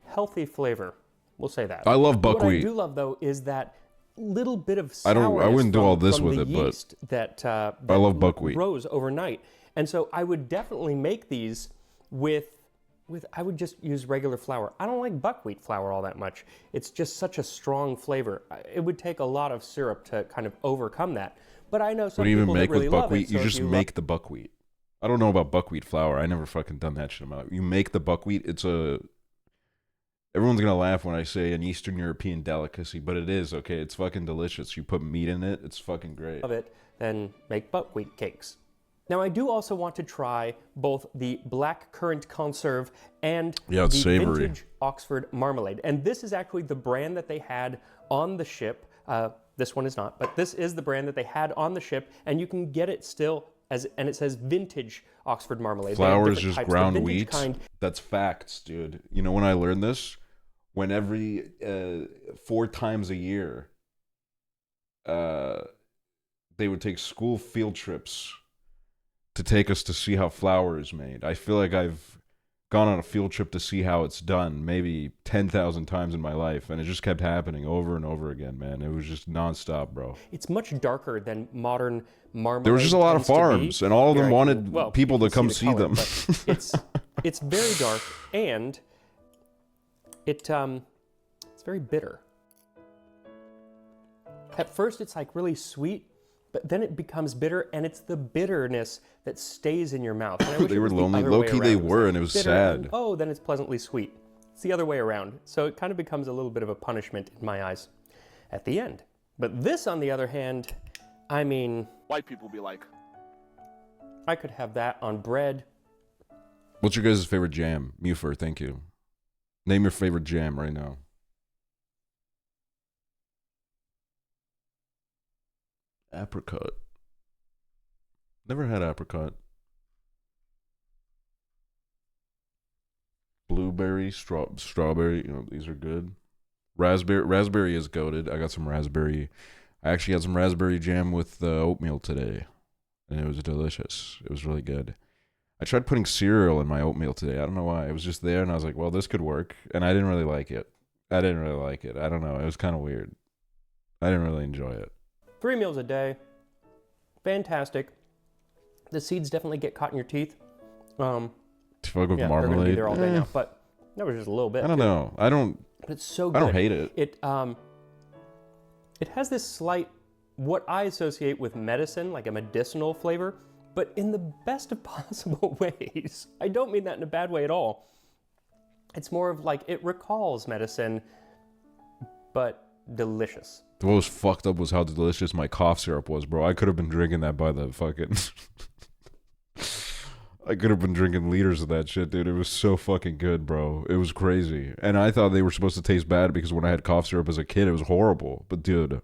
[SPEAKER 5] healthy flavor. We'll say that.
[SPEAKER 1] I love
[SPEAKER 5] What I
[SPEAKER 1] buckwheat.
[SPEAKER 5] do love, though, is that little bit of
[SPEAKER 1] I
[SPEAKER 5] sourness
[SPEAKER 1] wouldn't do all this
[SPEAKER 5] from
[SPEAKER 1] with
[SPEAKER 5] the
[SPEAKER 1] it, but
[SPEAKER 5] yeast that
[SPEAKER 1] I love buckwheat.
[SPEAKER 5] rose overnight. And so I would definitely make these with I would just use regular flour. I don't like buckwheat flour all that much. It's just such a strong flavor. It would take a lot of syrup to kind of overcome that. But I know some
[SPEAKER 1] What do you
[SPEAKER 5] people
[SPEAKER 1] even make
[SPEAKER 5] that really
[SPEAKER 1] with
[SPEAKER 5] love
[SPEAKER 1] buckwheat?
[SPEAKER 5] it.
[SPEAKER 1] You
[SPEAKER 5] So if
[SPEAKER 1] just
[SPEAKER 5] you
[SPEAKER 1] make the buckwheat. I don't know about buckwheat flour. I never fucking done that shit in my life. You make the buckwheat. Everyone's gonna laugh when I say an Eastern European delicacy, but it is, okay? It's fucking delicious. You put meat in it. It's fucking great.
[SPEAKER 5] love it, then make buckwheat cakes. Now, I do also want to try both the black currant conserve and
[SPEAKER 1] Yeah, it's
[SPEAKER 5] the
[SPEAKER 1] savory.
[SPEAKER 5] vintage Oxford marmalade. And this is actually the brand that they had on the ship. This one is not, but this is the brand that they had on the ship, and you can get it still and it says vintage Oxford marmalade. They have
[SPEAKER 1] Flour is
[SPEAKER 5] different
[SPEAKER 1] just
[SPEAKER 5] types. The
[SPEAKER 1] ground
[SPEAKER 5] vintage
[SPEAKER 1] wheat.
[SPEAKER 5] kind,
[SPEAKER 1] That's facts, dude. You know when I learned this? When every 4 times a year, they would take school field trips to take us to see how flour is made. I feel like I've gone on a field trip to see how it's done maybe 10,000 times in my life, and it just kept happening over and over again, man. It was just nonstop, bro.
[SPEAKER 5] it's much darker than modern marmalade.
[SPEAKER 1] There was just a lot of
[SPEAKER 5] tends to be.
[SPEAKER 1] farms, and all of
[SPEAKER 5] Here
[SPEAKER 1] them
[SPEAKER 5] I can-
[SPEAKER 1] wanted
[SPEAKER 5] well,
[SPEAKER 1] people
[SPEAKER 5] you
[SPEAKER 1] to
[SPEAKER 5] can
[SPEAKER 1] come
[SPEAKER 5] the
[SPEAKER 1] see
[SPEAKER 5] color,
[SPEAKER 1] them.
[SPEAKER 5] but it's very dark, and it's very bitter. At first, it's like really sweet, but then it becomes bitter, and it's the bitterness that stays in your mouth. And I wish
[SPEAKER 1] They
[SPEAKER 5] it
[SPEAKER 1] were
[SPEAKER 5] was the
[SPEAKER 1] lonely.
[SPEAKER 5] other
[SPEAKER 1] Low
[SPEAKER 5] way
[SPEAKER 1] key,
[SPEAKER 5] around.
[SPEAKER 1] they
[SPEAKER 5] It was
[SPEAKER 1] were,
[SPEAKER 5] like
[SPEAKER 1] and it was
[SPEAKER 5] bitter,
[SPEAKER 1] sad.
[SPEAKER 5] and, oh, then it's pleasantly sweet. It's the other way around. So it kind of becomes a little bit of a punishment in my eyes at the end. But this, on the other hand, I mean,
[SPEAKER 4] White people be like,
[SPEAKER 5] I could have that on bread.
[SPEAKER 1] What's your guys' favorite jam? Mufer, thank you. Name your favorite jam right now. Apricot. Never had apricot. Blueberry, strawberry. You know, these are good. Raspberry is goated. I got some raspberry. I actually had some raspberry jam with oatmeal today, and it was delicious. It was really good. I tried putting cereal in my oatmeal today. I don't know why. It was just there, and I was like, well, this could work. And I didn't really like it. I don't know. It was kind of weird. I didn't really enjoy it.
[SPEAKER 5] 3 meals a day. Fantastic. The seeds definitely get caught in your teeth.
[SPEAKER 1] To fuck with
[SPEAKER 5] Yeah, they're going to be
[SPEAKER 1] marmalade.
[SPEAKER 5] there all day now. But that was just a little bit.
[SPEAKER 1] I don't know.
[SPEAKER 5] But it's so good.
[SPEAKER 1] I don't hate it.
[SPEAKER 5] It has this slight, what I associate with medicine, like a medicinal flavor, but in the best of possible ways. I don't mean that in a bad way at all. It's more of like it recalls medicine, but delicious.
[SPEAKER 1] What was fucked up was how delicious my cough syrup was, bro. I could have been drinking that by the fucking... I could have been drinking liters of that shit, dude. It was so fucking good, bro. It was crazy. And I thought they were supposed to taste bad because when I had cough syrup as a kid, it was horrible. But dude,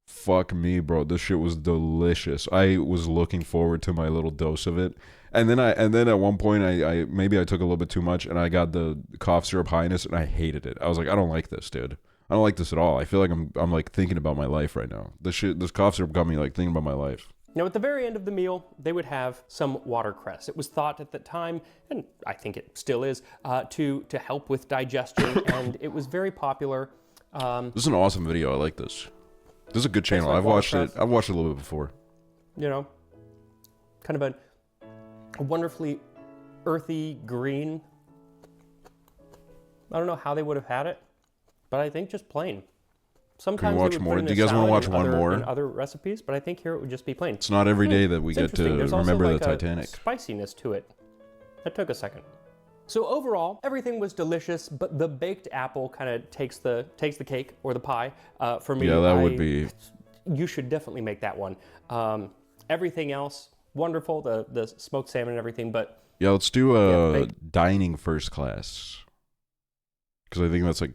[SPEAKER 1] fuck me, bro. This shit was delicious. I was looking forward to my little dose of it. And then at one point I maybe I took a little bit too much and I got the cough syrup highness and I hated it. I was like, I don't like this, dude. I don't like this at all. I feel like I'm like thinking about my life right now. This cough syrup got me like thinking about my life.
[SPEAKER 5] Now, at the very end of the meal, they would have some watercress. It was thought at the time, and I think it still is, to help with digestion, and it was very popular.
[SPEAKER 1] This is an awesome video. I like this. This is a good channel.
[SPEAKER 5] like
[SPEAKER 1] I've watched it.
[SPEAKER 5] watercress.
[SPEAKER 1] I've watched it a little bit before.
[SPEAKER 5] You know, kind of a wonderfully earthy green. I don't know how they would have had it, but I think just plain. Sometimes
[SPEAKER 1] watch
[SPEAKER 5] they would
[SPEAKER 1] more?
[SPEAKER 5] put it in
[SPEAKER 1] Do
[SPEAKER 5] a
[SPEAKER 1] you guys wanna
[SPEAKER 5] salad
[SPEAKER 1] watch one more?
[SPEAKER 5] in other recipes, but I think here it would just be plain.
[SPEAKER 1] It's not every day that we
[SPEAKER 5] It's
[SPEAKER 1] get to
[SPEAKER 5] interesting. There's also
[SPEAKER 1] remember
[SPEAKER 5] like
[SPEAKER 1] the
[SPEAKER 5] a
[SPEAKER 1] Titanic.
[SPEAKER 5] spiciness to it. That took a second. So overall, everything was delicious, but the baked apple kind of takes the cake or the pie for me.
[SPEAKER 1] Yeah, that would be.
[SPEAKER 5] You should definitely make that one. Everything else, wonderful. The smoked salmon and everything, but
[SPEAKER 1] Yeah, let's do a
[SPEAKER 5] baked.
[SPEAKER 1] dining first class. Because I think that's like.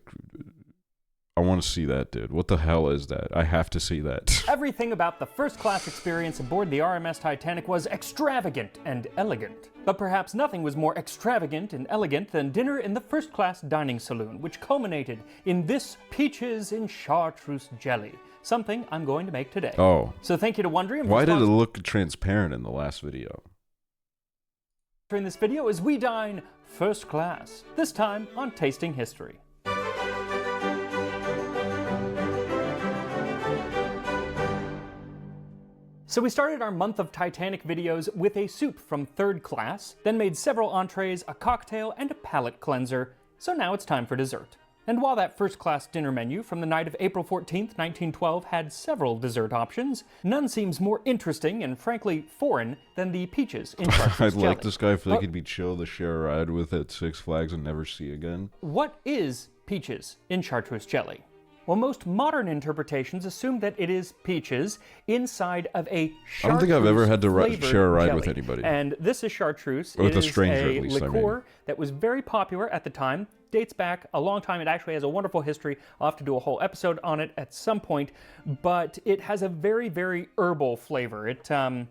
[SPEAKER 1] I want to see that, dude. What the hell is that? I have to see that.
[SPEAKER 5] everything about the first class experience aboard the RMS Titanic was extravagant and elegant. But perhaps nothing was more extravagant and elegant than dinner in the first class dining saloon, which culminated in this peaches in chartreuse jelly, something I'm going to make today.
[SPEAKER 1] Oh.
[SPEAKER 5] So thank you to Wondrium for
[SPEAKER 1] Why did it
[SPEAKER 5] sponsoring
[SPEAKER 1] look transparent in the last video?
[SPEAKER 5] this video as we dine first class, this time on Tasting History. So we started our month of Titanic videos with a soup from third class, then made several entrees, a cocktail, and a palate cleanser, so now it's time for dessert. And while that first class dinner menu from the night of April 14th, 1912 had several dessert options, none seems more interesting and frankly foreign than the peaches in chartreuse
[SPEAKER 1] I'd
[SPEAKER 5] jelly.
[SPEAKER 1] like this guy. I feel like
[SPEAKER 5] But
[SPEAKER 1] he'd be chill to share a ride with at Six Flags and never see again.
[SPEAKER 5] what is peaches in chartreuse jelly? Well, most modern interpretations assume that it is peaches inside of a chartreuse
[SPEAKER 1] I don't think I've ever had to
[SPEAKER 5] flavored
[SPEAKER 1] share a ride with
[SPEAKER 5] jelly.
[SPEAKER 1] anybody.
[SPEAKER 5] And this is chartreuse.
[SPEAKER 1] With
[SPEAKER 5] It
[SPEAKER 1] a
[SPEAKER 5] is
[SPEAKER 1] stranger,
[SPEAKER 5] a
[SPEAKER 1] at least, I
[SPEAKER 5] liqueur
[SPEAKER 1] mean.
[SPEAKER 5] that was very popular at the time. Dates back a long time. It actually has a wonderful history. I'll have to do a whole episode on it at some point. But it has a very, very herbal flavor. It kind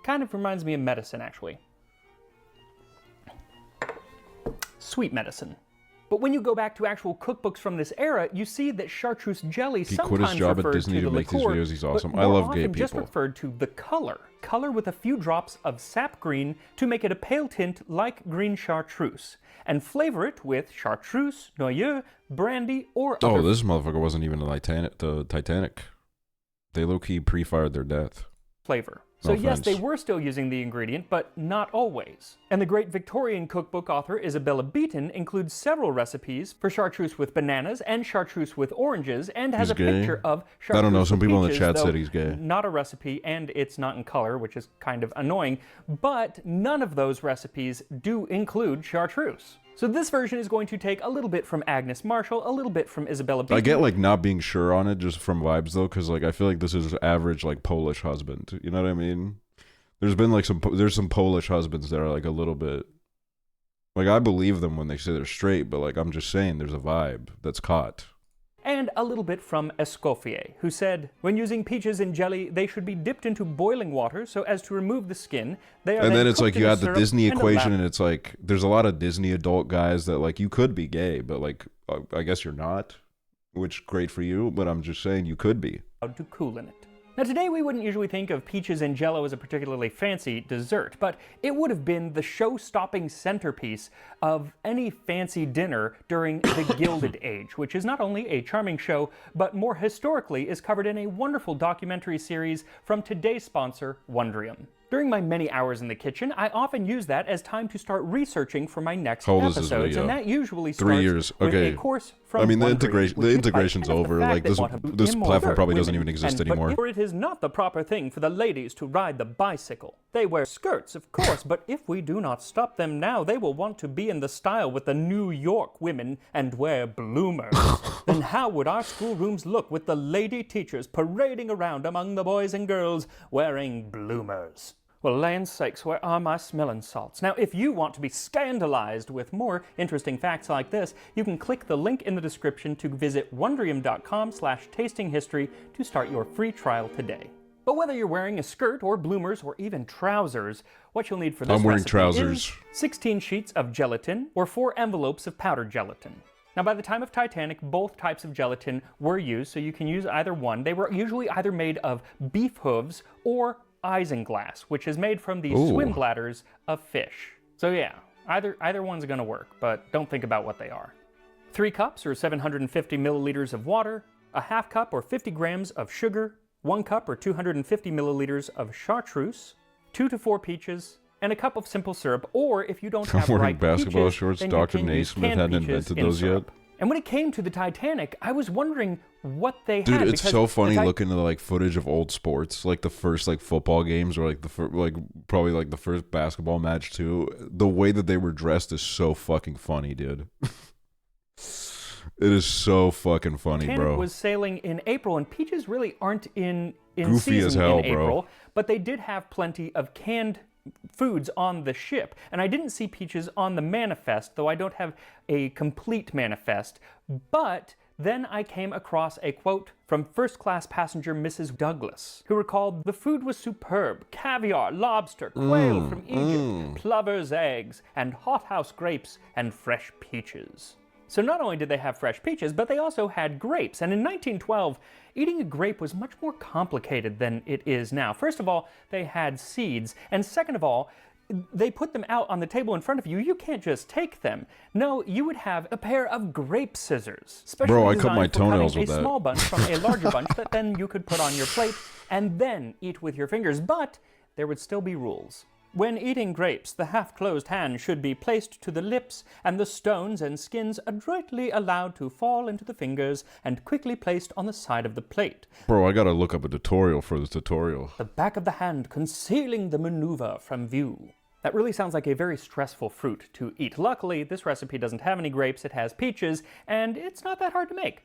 [SPEAKER 5] of reminds me of medicine, actually. Sweet medicine. But when you go back to actual cookbooks from this era, you see that chartreuse jelly
[SPEAKER 1] He
[SPEAKER 5] sometimes
[SPEAKER 1] quit his job at
[SPEAKER 5] referred
[SPEAKER 1] Disney
[SPEAKER 5] to
[SPEAKER 1] to
[SPEAKER 5] the
[SPEAKER 1] make these
[SPEAKER 5] liqueur,
[SPEAKER 1] videos. He's
[SPEAKER 5] but
[SPEAKER 1] awesome. I
[SPEAKER 5] more
[SPEAKER 1] love gay
[SPEAKER 5] often just
[SPEAKER 1] people.
[SPEAKER 5] referred to the color with a few drops of sap green to make it a pale tint like green chartreuse, and flavor it with chartreuse, noyeux, brandy, or
[SPEAKER 1] Oh,
[SPEAKER 5] other
[SPEAKER 1] this motherfucker wasn't even the Titanic. They low-key pre-fired their death.
[SPEAKER 5] flavor.
[SPEAKER 1] No
[SPEAKER 5] So yes, they
[SPEAKER 1] offense.
[SPEAKER 5] were still using the ingredient, but not always. And the great Victorian cookbook author Isabella Beeton includes several recipes for chartreuse with bananas and chartreuse with oranges, and has
[SPEAKER 1] He's
[SPEAKER 5] a
[SPEAKER 1] gay?
[SPEAKER 5] picture of chartreuse
[SPEAKER 1] I don't know,
[SPEAKER 5] with
[SPEAKER 1] some people in the
[SPEAKER 5] peaches,
[SPEAKER 1] chat
[SPEAKER 5] though
[SPEAKER 1] said he's gay.
[SPEAKER 5] Not a recipe, and it's not in color, which is kind of annoying. But none of those recipes do include chartreuse. So this version is going to take a little bit from Agnes Marshall, a little bit from Isabella Beeton.
[SPEAKER 1] I get like not being sure on it just from vibes though, because like I feel like this is average like Polish husband. You know what I mean? There's been like there's some Polish husbands that are like a little bit like I believe them when they say they're straight, but like I'm just saying there's a vibe that's caught.
[SPEAKER 5] And a little bit from Escoffier, who said, when using peaches in jelly, they should be dipped into boiling water so as to remove the skin. They are
[SPEAKER 1] And then it's
[SPEAKER 5] cooked
[SPEAKER 1] like you
[SPEAKER 5] in a
[SPEAKER 1] got the
[SPEAKER 5] syrup
[SPEAKER 1] Disney
[SPEAKER 5] and
[SPEAKER 1] equation,
[SPEAKER 5] allowed
[SPEAKER 1] and it's like there's a lot of Disney adult guys that like you could be gay, but like I guess you're not, which great for you. But I'm just saying you could be.
[SPEAKER 5] to cool in it. Now today we wouldn't usually think of peaches in jello as a particularly fancy dessert, but it would have been the show-stopping centerpiece of any fancy dinner during the Gilded Age, which is not only a charming show, but more historically is covered in a wonderful documentary series from today's sponsor, Wondrium. During my many hours in the kitchen, I often use that as time to start researching for my next
[SPEAKER 1] How old is this
[SPEAKER 5] episodes,
[SPEAKER 1] video?
[SPEAKER 5] and that usually
[SPEAKER 1] 3
[SPEAKER 5] starts
[SPEAKER 1] years.
[SPEAKER 5] with
[SPEAKER 1] Okay.
[SPEAKER 5] a course from
[SPEAKER 1] I mean the
[SPEAKER 5] Wondrium,
[SPEAKER 1] integration
[SPEAKER 5] which
[SPEAKER 1] the
[SPEAKER 5] is
[SPEAKER 1] integration's
[SPEAKER 5] by kind of the
[SPEAKER 1] over.
[SPEAKER 5] fact
[SPEAKER 1] Like
[SPEAKER 5] that
[SPEAKER 1] this
[SPEAKER 5] want to
[SPEAKER 1] this
[SPEAKER 5] immoral
[SPEAKER 1] platform probably doesn't
[SPEAKER 5] women.
[SPEAKER 1] even exist
[SPEAKER 5] But
[SPEAKER 1] anymore.
[SPEAKER 5] it is not the proper thing for the ladies to ride the bicycle. They wear skirts, of course, but if we do not stop them now, they will want to be in the style with the New York women and wear bloomers. Then how would our schoolrooms look with the lady teachers parading around among the boys and girls wearing bloomers? Well, land's sakes, where are my smelling salts? Now, if you want to be scandalized with more interesting facts like this, you can click the link in the description to visit wondrium.com/tastinghistory to start your free trial today. But whether you're wearing a skirt or bloomers or even trousers, what you'll need for this
[SPEAKER 1] I'm wearing
[SPEAKER 5] recipe
[SPEAKER 1] trousers.
[SPEAKER 5] is 16 sheets of gelatin or 4 envelopes of powdered gelatin. Now, by the time of Titanic, both types of gelatin were used, so you can use either one. They were usually either made of beef hooves or isinglass, which is made from the swim bladders of fish. So yeah, either one's gonna work, but don't think about what they are. 3 cups or 750 milliliters of water, a half cup or 50 grams of sugar, 1 cup or 250 milliliters of chartreuse, 2 to 4 peaches, and a cup of simple syrup, or if you don't have
[SPEAKER 1] I'm wearing
[SPEAKER 5] ripe
[SPEAKER 1] basketball
[SPEAKER 5] peaches,
[SPEAKER 1] shorts.
[SPEAKER 5] then you
[SPEAKER 1] Dr.
[SPEAKER 5] can use
[SPEAKER 1] Naismith
[SPEAKER 5] canned
[SPEAKER 1] hadn't
[SPEAKER 5] peaches
[SPEAKER 1] invented
[SPEAKER 5] in
[SPEAKER 1] those
[SPEAKER 5] syrup.
[SPEAKER 1] yet.
[SPEAKER 5] And when it came to the Titanic, I was wondering what they
[SPEAKER 1] Dude,
[SPEAKER 5] had.
[SPEAKER 1] it's
[SPEAKER 5] because
[SPEAKER 1] so funny
[SPEAKER 5] the
[SPEAKER 1] looking at like footage of old sports, like the first like football games or like probably like the first basketball match too. The way that they were dressed is so fucking funny, dude. It is so fucking funny,
[SPEAKER 5] Titanic
[SPEAKER 1] bro.
[SPEAKER 5] was sailing in April, and peaches really aren't in
[SPEAKER 1] Goofy
[SPEAKER 5] season
[SPEAKER 1] as hell,
[SPEAKER 5] in
[SPEAKER 1] bro.
[SPEAKER 5] April, but they did have plenty of canned foods on the ship. And I didn't see peaches on the manifest, though I don't have a complete manifest. But then I came across a quote from first-class passenger Mrs. Douglas, who recalled, "The food was superb. Caviar, lobster, quail from Egypt, plover's eggs, and hothouse grapes, and fresh peaches." So not only did they have fresh peaches, but they also had grapes. And in 1912, eating a grape was much more complicated than it is now. First of all, they had seeds. And second of all, they put them out on the table in front of you. You can't just take them. No, you would have a pair of grape scissors. Specially
[SPEAKER 1] Bro, I cut
[SPEAKER 5] designed
[SPEAKER 1] my
[SPEAKER 5] for cutting
[SPEAKER 1] toenails
[SPEAKER 5] a
[SPEAKER 1] with that.
[SPEAKER 5] small bunch from a larger bunch that then you could put on your plate and then eat with your fingers. But there would still be rules. When eating grapes, the half-closed hand should be placed to the lips, and the stones and skins adroitly allowed to fall into the fingers and quickly placed on the side of the plate.
[SPEAKER 1] Bro, I gotta look up a tutorial for this tutorial.
[SPEAKER 5] The back of the hand concealing the maneuver from view. That really sounds like a very stressful fruit to eat. Luckily, this recipe doesn't have any grapes, it has peaches, and it's not that hard to make.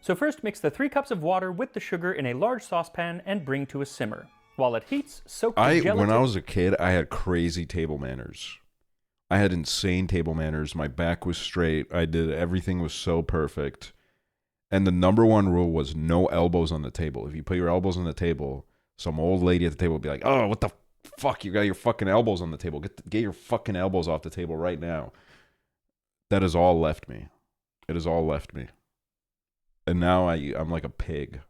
[SPEAKER 5] So first mix the 3 cups of water with the sugar in a large saucepan and bring to a simmer. While it heats, soak the gelatin.
[SPEAKER 1] When I was a kid, I had crazy table manners. I had insane table manners. My back was straight. Everything was so perfect. And the number one rule was no elbows on the table. If you put your elbows on the table, some old lady at the table would be like, "Oh, what the fuck? You got your fucking elbows on the table. Get your fucking elbows off the table right now." That has all left me. It has all left me. And now I'm like a pig.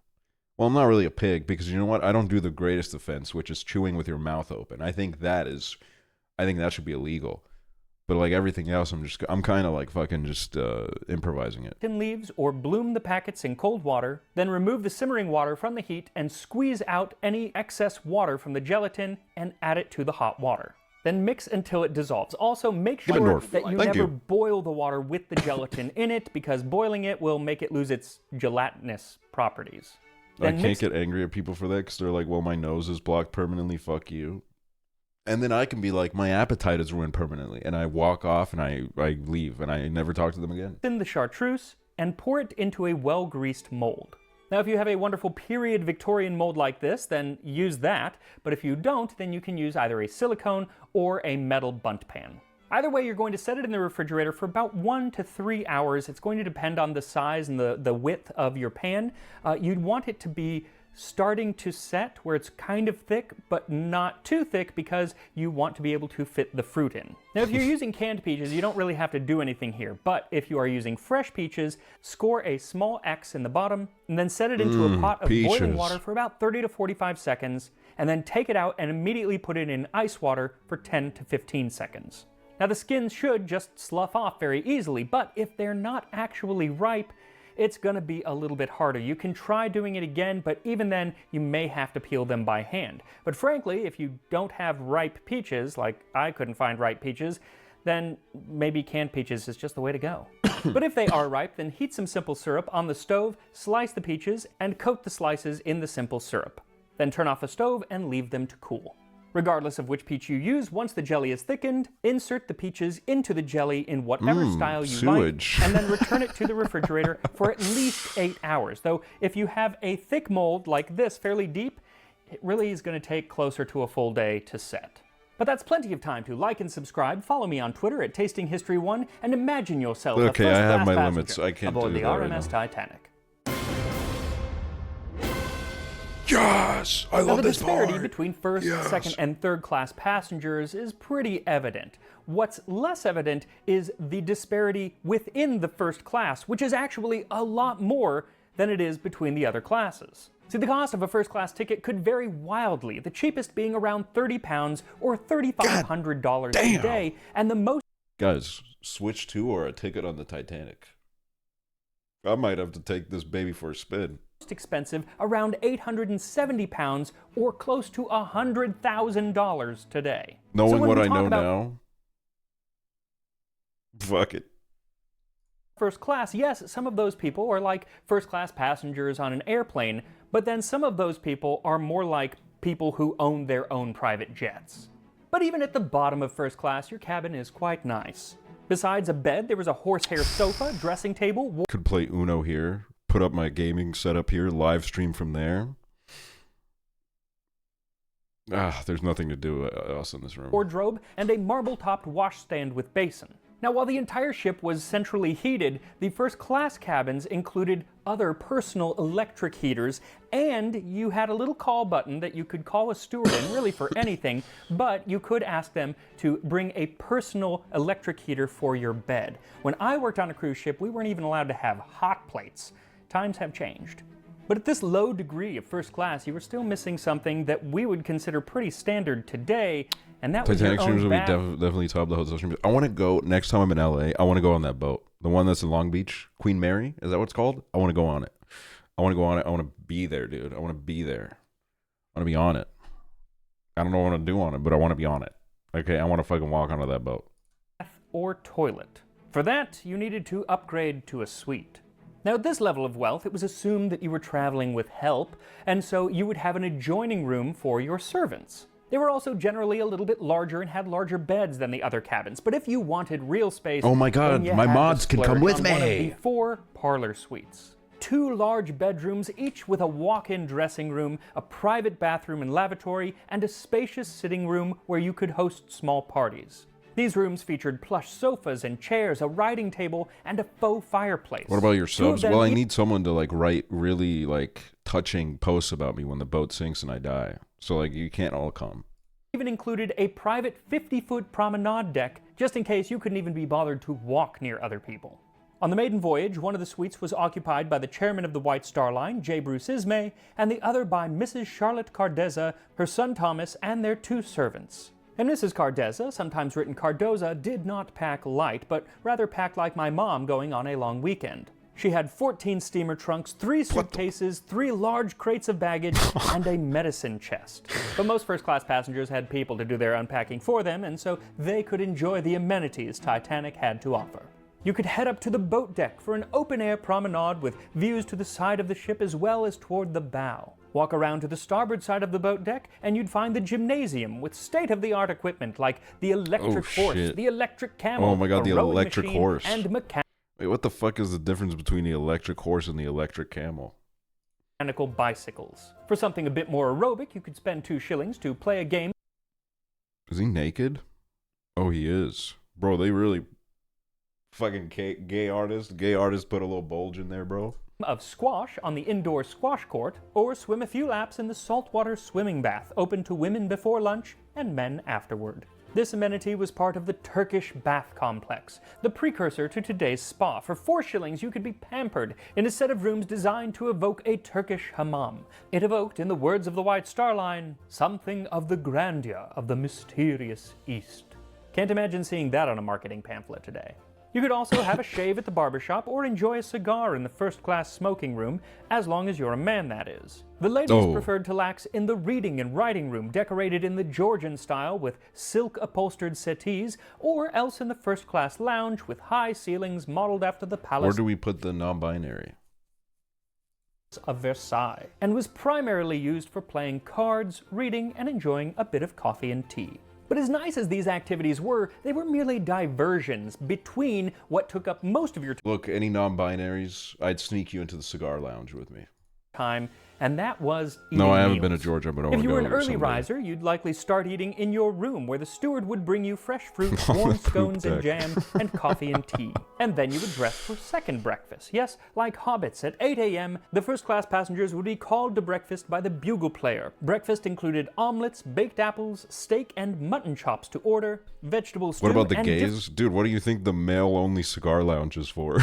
[SPEAKER 1] Well, I'm not really a pig because you know what? I don't do the greatest offense, which is chewing with your mouth open. I think that should be illegal. But like everything else, I'm kind of like fucking just improvising it.
[SPEAKER 5] Leaves or bloom the packets in cold water, then remove the simmering water from the heat and squeeze out any excess water from the gelatin and add it to the hot water. Then mix until it dissolves. Also, make sure that you never boil the water with the gelatin in it because boiling it will make it lose its gelatinous properties.
[SPEAKER 1] I can't get angry at people for that because they're like, "Well, my nose is blocked permanently, fuck you." And then I can be like, "My appetite is ruined permanently." And I walk off and I leave and I never talk to them again.
[SPEAKER 5] Thin the chartreuse and pour it into a well-greased mold. Now, if you have a wonderful period Victorian mold like this, then use that. But if you don't, then you can use either a silicone or a metal bundt pan. Either way, you're going to set it in the refrigerator for about 1 to 3 hours. It's going to depend on the size and the width of your pan. You'd want it to be starting to set where it's kind of thick, but not too thick because you want to be able to fit the fruit in. Now, if you're using canned peaches, you don't really have to do anything here. But if you are using fresh peaches, score a small X in the bottom and then set it into a pot of boiling water for about 30 to 45 seconds, and then take it out and immediately put it in ice water for 10 to 15 seconds. Now, the skins should just slough off very easily, but if they're not actually ripe, it's going to be a little bit harder. You can try doing it again, but even then, you may have to peel them by hand. But frankly, if you don't have ripe peaches, like I couldn't find ripe peaches, then maybe canned peaches is just the way to go. But if they are ripe, then heat some simple syrup on the stove, slice the peaches, and coat the slices in the simple syrup. Then turn off the stove and leave them to cool. Regardless of which peach you use, once the jelly is thickened, insert the peaches into the jelly in whatever style you like, and then return it to the refrigerator for at least 8 hours. Though if you have a thick mold like this, fairly deep, it really is going to take closer to a full day to set. But that's plenty of time to like and subscribe, follow me on Twitter at TastingHistory1, and imagine yourself a
[SPEAKER 1] Okay, I have
[SPEAKER 5] first-class
[SPEAKER 1] my
[SPEAKER 5] passenger
[SPEAKER 1] limits. I can't
[SPEAKER 5] aboard
[SPEAKER 1] do
[SPEAKER 5] the
[SPEAKER 1] that right
[SPEAKER 5] RMS
[SPEAKER 1] now.
[SPEAKER 5] Titanic.
[SPEAKER 1] Yes! I
[SPEAKER 5] Now,
[SPEAKER 1] love
[SPEAKER 5] the
[SPEAKER 1] this
[SPEAKER 5] disparity
[SPEAKER 1] part!
[SPEAKER 5] between first,
[SPEAKER 1] Yes.
[SPEAKER 5] second, and third class passengers is pretty evident. What's less evident is the disparity within the first class, which is actually a lot more than it is between the other classes. See, the cost of a first class ticket could vary wildly, the cheapest being around £30 or $3,500 a
[SPEAKER 1] damn.
[SPEAKER 5] day, and the most
[SPEAKER 1] Guys, switch to or a ticket on the Titanic. I might have to take this baby for a spin.
[SPEAKER 5] expensive around £870 or close to $100,000 today.
[SPEAKER 1] Knowing
[SPEAKER 5] So when
[SPEAKER 1] what
[SPEAKER 5] we
[SPEAKER 1] I
[SPEAKER 5] talk
[SPEAKER 1] know
[SPEAKER 5] about
[SPEAKER 1] now, fuck it.
[SPEAKER 5] first class, yes, some of those people are like first class passengers on an airplane, but then some of those people are more like people who own their own private jets. But even at the bottom of first class, your cabin is quite nice. Besides a bed, there was a horsehair sofa, dressing table,
[SPEAKER 1] Could play Uno here, put up my gaming setup here, live stream from there. There's nothing to do else in this room.
[SPEAKER 5] wardrobe, and a marble-topped washstand with basin. Now, while the entire ship was centrally heated, the first-class cabins included other personal electric heaters, and you had a little call button that you could call a steward in, really for anything, but you could ask them to bring a personal electric heater for your bed. When I worked on a cruise ship, we weren't even allowed to have hot plates. Times have changed. But at this low degree of first class, you were still missing something that we would consider pretty standard today, and that was your
[SPEAKER 1] Titanic streams
[SPEAKER 5] own
[SPEAKER 1] will be
[SPEAKER 5] bath.
[SPEAKER 1] definitely top of the hotel streams. I want to go, next time I'm in LA, I want to go on that boat. The one that's in Long Beach, Queen Mary, is that what it's called? I want to go on it. I want to go on it. I want to be there, dude. I want to be there. I want to be on it. I don't know what I want to do on it, but I want to be on it. Okay, I want to fucking walk onto that boat.
[SPEAKER 5] Or toilet. For that, you needed to upgrade to a suite. Now, at this level of wealth, it was assumed that you were traveling with help, and so you would have an adjoining room for your servants. They were also generally a little bit larger and had larger beds than the other cabins, but if you wanted real space,
[SPEAKER 1] Oh my God,
[SPEAKER 5] then you
[SPEAKER 1] my
[SPEAKER 5] had to
[SPEAKER 1] mods can come
[SPEAKER 5] splurge
[SPEAKER 1] with
[SPEAKER 5] on one of
[SPEAKER 1] me.
[SPEAKER 5] the 4 parlor suites. 2 large bedrooms, each with a walk-in dressing room, a private bathroom and lavatory, and a spacious sitting room where you could host small parties. These rooms featured plush sofas and chairs, a writing table, and a faux fireplace.
[SPEAKER 1] What about your
[SPEAKER 5] 2 of
[SPEAKER 1] subs?
[SPEAKER 5] them
[SPEAKER 1] Well, I
[SPEAKER 5] each
[SPEAKER 1] need someone to like write really like touching posts about me when the boat sinks and I die. So like you can't all come.
[SPEAKER 5] even included a private 50-foot promenade deck, just in case you couldn't even be bothered to walk near other people. On the maiden voyage, one of the suites was occupied by the chairman of the White Star Line, J. Bruce Ismay, and the other by Mrs. Charlotte Cardezza, her son Thomas, and their 2 servants. And Mrs. Cardezza, sometimes written Cardoza, did not pack light, but rather packed like my mom going on a long weekend. She had 14 steamer trunks, 3 suitcases, 3 large crates of baggage, and a medicine chest. But most first-class passengers had people to do their unpacking for them, and so they could enjoy the amenities Titanic had to offer. You could head up to the boat deck for an open-air promenade with views to the side of the ship as well as toward the bow. Walk around to the starboard side of the boat deck, and you'd find the gymnasium with state-of-the-art equipment like the electric horse,
[SPEAKER 1] shit.
[SPEAKER 5] the electric camel,
[SPEAKER 1] Oh my God,
[SPEAKER 5] a
[SPEAKER 1] the
[SPEAKER 5] rowing
[SPEAKER 1] electric
[SPEAKER 5] machine,
[SPEAKER 1] horse.
[SPEAKER 5] and
[SPEAKER 1] Wait, what the fuck is the difference between the electric horse and the electric camel?
[SPEAKER 5] mechanical bicycles. For something a bit more aerobic, you could spend 2 shillings to play a game
[SPEAKER 1] Is he naked? Oh, he is. Bro, they really fucking gay artist put a little bulge in there, bro.
[SPEAKER 5] of squash on the indoor squash court, or swim a few laps in the saltwater swimming bath, open to women before lunch and men afterward. This amenity was part of the Turkish bath complex, the precursor to today's spa. For 4 shillings, you could be pampered in a set of rooms designed to evoke a Turkish hammam. It evoked, in the words of the White Star Line, something of the grandeur of the mysterious East. Can't imagine seeing that on a marketing pamphlet today. You could also have a shave at the barbershop or enjoy a cigar in the first-class smoking room, as long as you're a man, that is. The ladies preferred to lax in the reading and writing room, decorated in the Georgian style with silk-upholstered settees, or else in the first-class lounge with high ceilings modeled after the palace
[SPEAKER 1] Where do we put the non-binary?
[SPEAKER 5] of Versailles, and was primarily used for playing cards, reading, and enjoying a bit of coffee and tea. But as nice as these activities were, they were merely diversions between what took up most of your
[SPEAKER 1] Look, any non-binaries, I'd sneak you into the cigar lounge with me.
[SPEAKER 5] time, and that was eating
[SPEAKER 1] No, I haven't
[SPEAKER 5] meals.
[SPEAKER 1] been to Georgia, but I want
[SPEAKER 5] If
[SPEAKER 1] to
[SPEAKER 5] you
[SPEAKER 1] go
[SPEAKER 5] were an early
[SPEAKER 1] someday.
[SPEAKER 5] riser, you'd likely start eating in your room, where the steward would bring you fresh fruit, warm
[SPEAKER 1] the poop
[SPEAKER 5] scones and
[SPEAKER 1] deck.
[SPEAKER 5] jam, and coffee and tea. And then you would dress for second breakfast. Yes, like hobbits, at 8 a.m., the first-class passengers would be called to breakfast by the bugle player. Breakfast included omelets, baked apples, steak and mutton chops to order, vegetable stew,
[SPEAKER 1] What about the
[SPEAKER 5] and
[SPEAKER 1] gays? Dude, what do you think the male-only cigar lounge is for?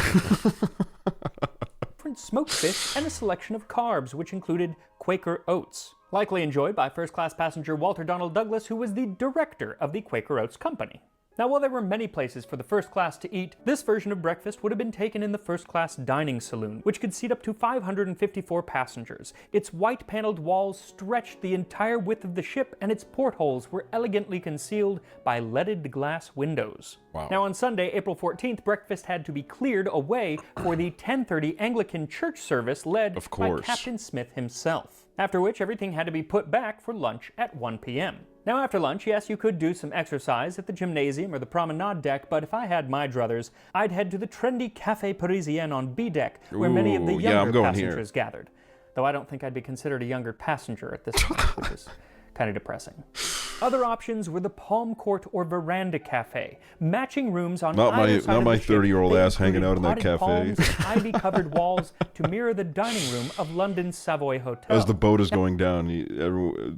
[SPEAKER 5] different smoked fish, and a selection of carbs, which included Quaker oats. Likely enjoyed by first-class passenger Walter Donald Douglas, who was the director of the Quaker Oats Company. Now, while there were many places for the first class to eat, this version of breakfast would have been taken in the first-class dining saloon, which could seat up to 554 passengers. Its white-paneled walls stretched the entire width of the ship, and its portholes were elegantly concealed by leaded glass windows.
[SPEAKER 1] Wow.
[SPEAKER 5] Now, on Sunday, April 14th, breakfast had to be cleared away for the 10:30 Anglican church service led
[SPEAKER 1] Of
[SPEAKER 5] by
[SPEAKER 1] course.
[SPEAKER 5] Captain Smith himself. After which, everything had to be put back for lunch at 1 p.m. Now, after lunch, yes, you could do some exercise at the gymnasium or the promenade deck, but if I had my druthers, I'd head to the trendy Café Parisien on B deck, where many of the
[SPEAKER 1] Ooh, yeah, I'm
[SPEAKER 5] younger
[SPEAKER 1] going here.
[SPEAKER 5] passengers gathered. Though I don't think I'd be considered a younger passenger at this point, which is kind of depressing. Other options were the Palm Court or Veranda Cafe, matching rooms on
[SPEAKER 1] Not
[SPEAKER 5] either
[SPEAKER 1] my-
[SPEAKER 5] side
[SPEAKER 1] not
[SPEAKER 5] of
[SPEAKER 1] my
[SPEAKER 5] the ship.
[SPEAKER 1] 30-year-old
[SPEAKER 5] They
[SPEAKER 1] ass hanging
[SPEAKER 5] included
[SPEAKER 1] out in that
[SPEAKER 5] potted
[SPEAKER 1] cafe.
[SPEAKER 5] palms and ivy-covered walls to mirror the dining room of London's Savoy Hotel.
[SPEAKER 1] As the boat is going down,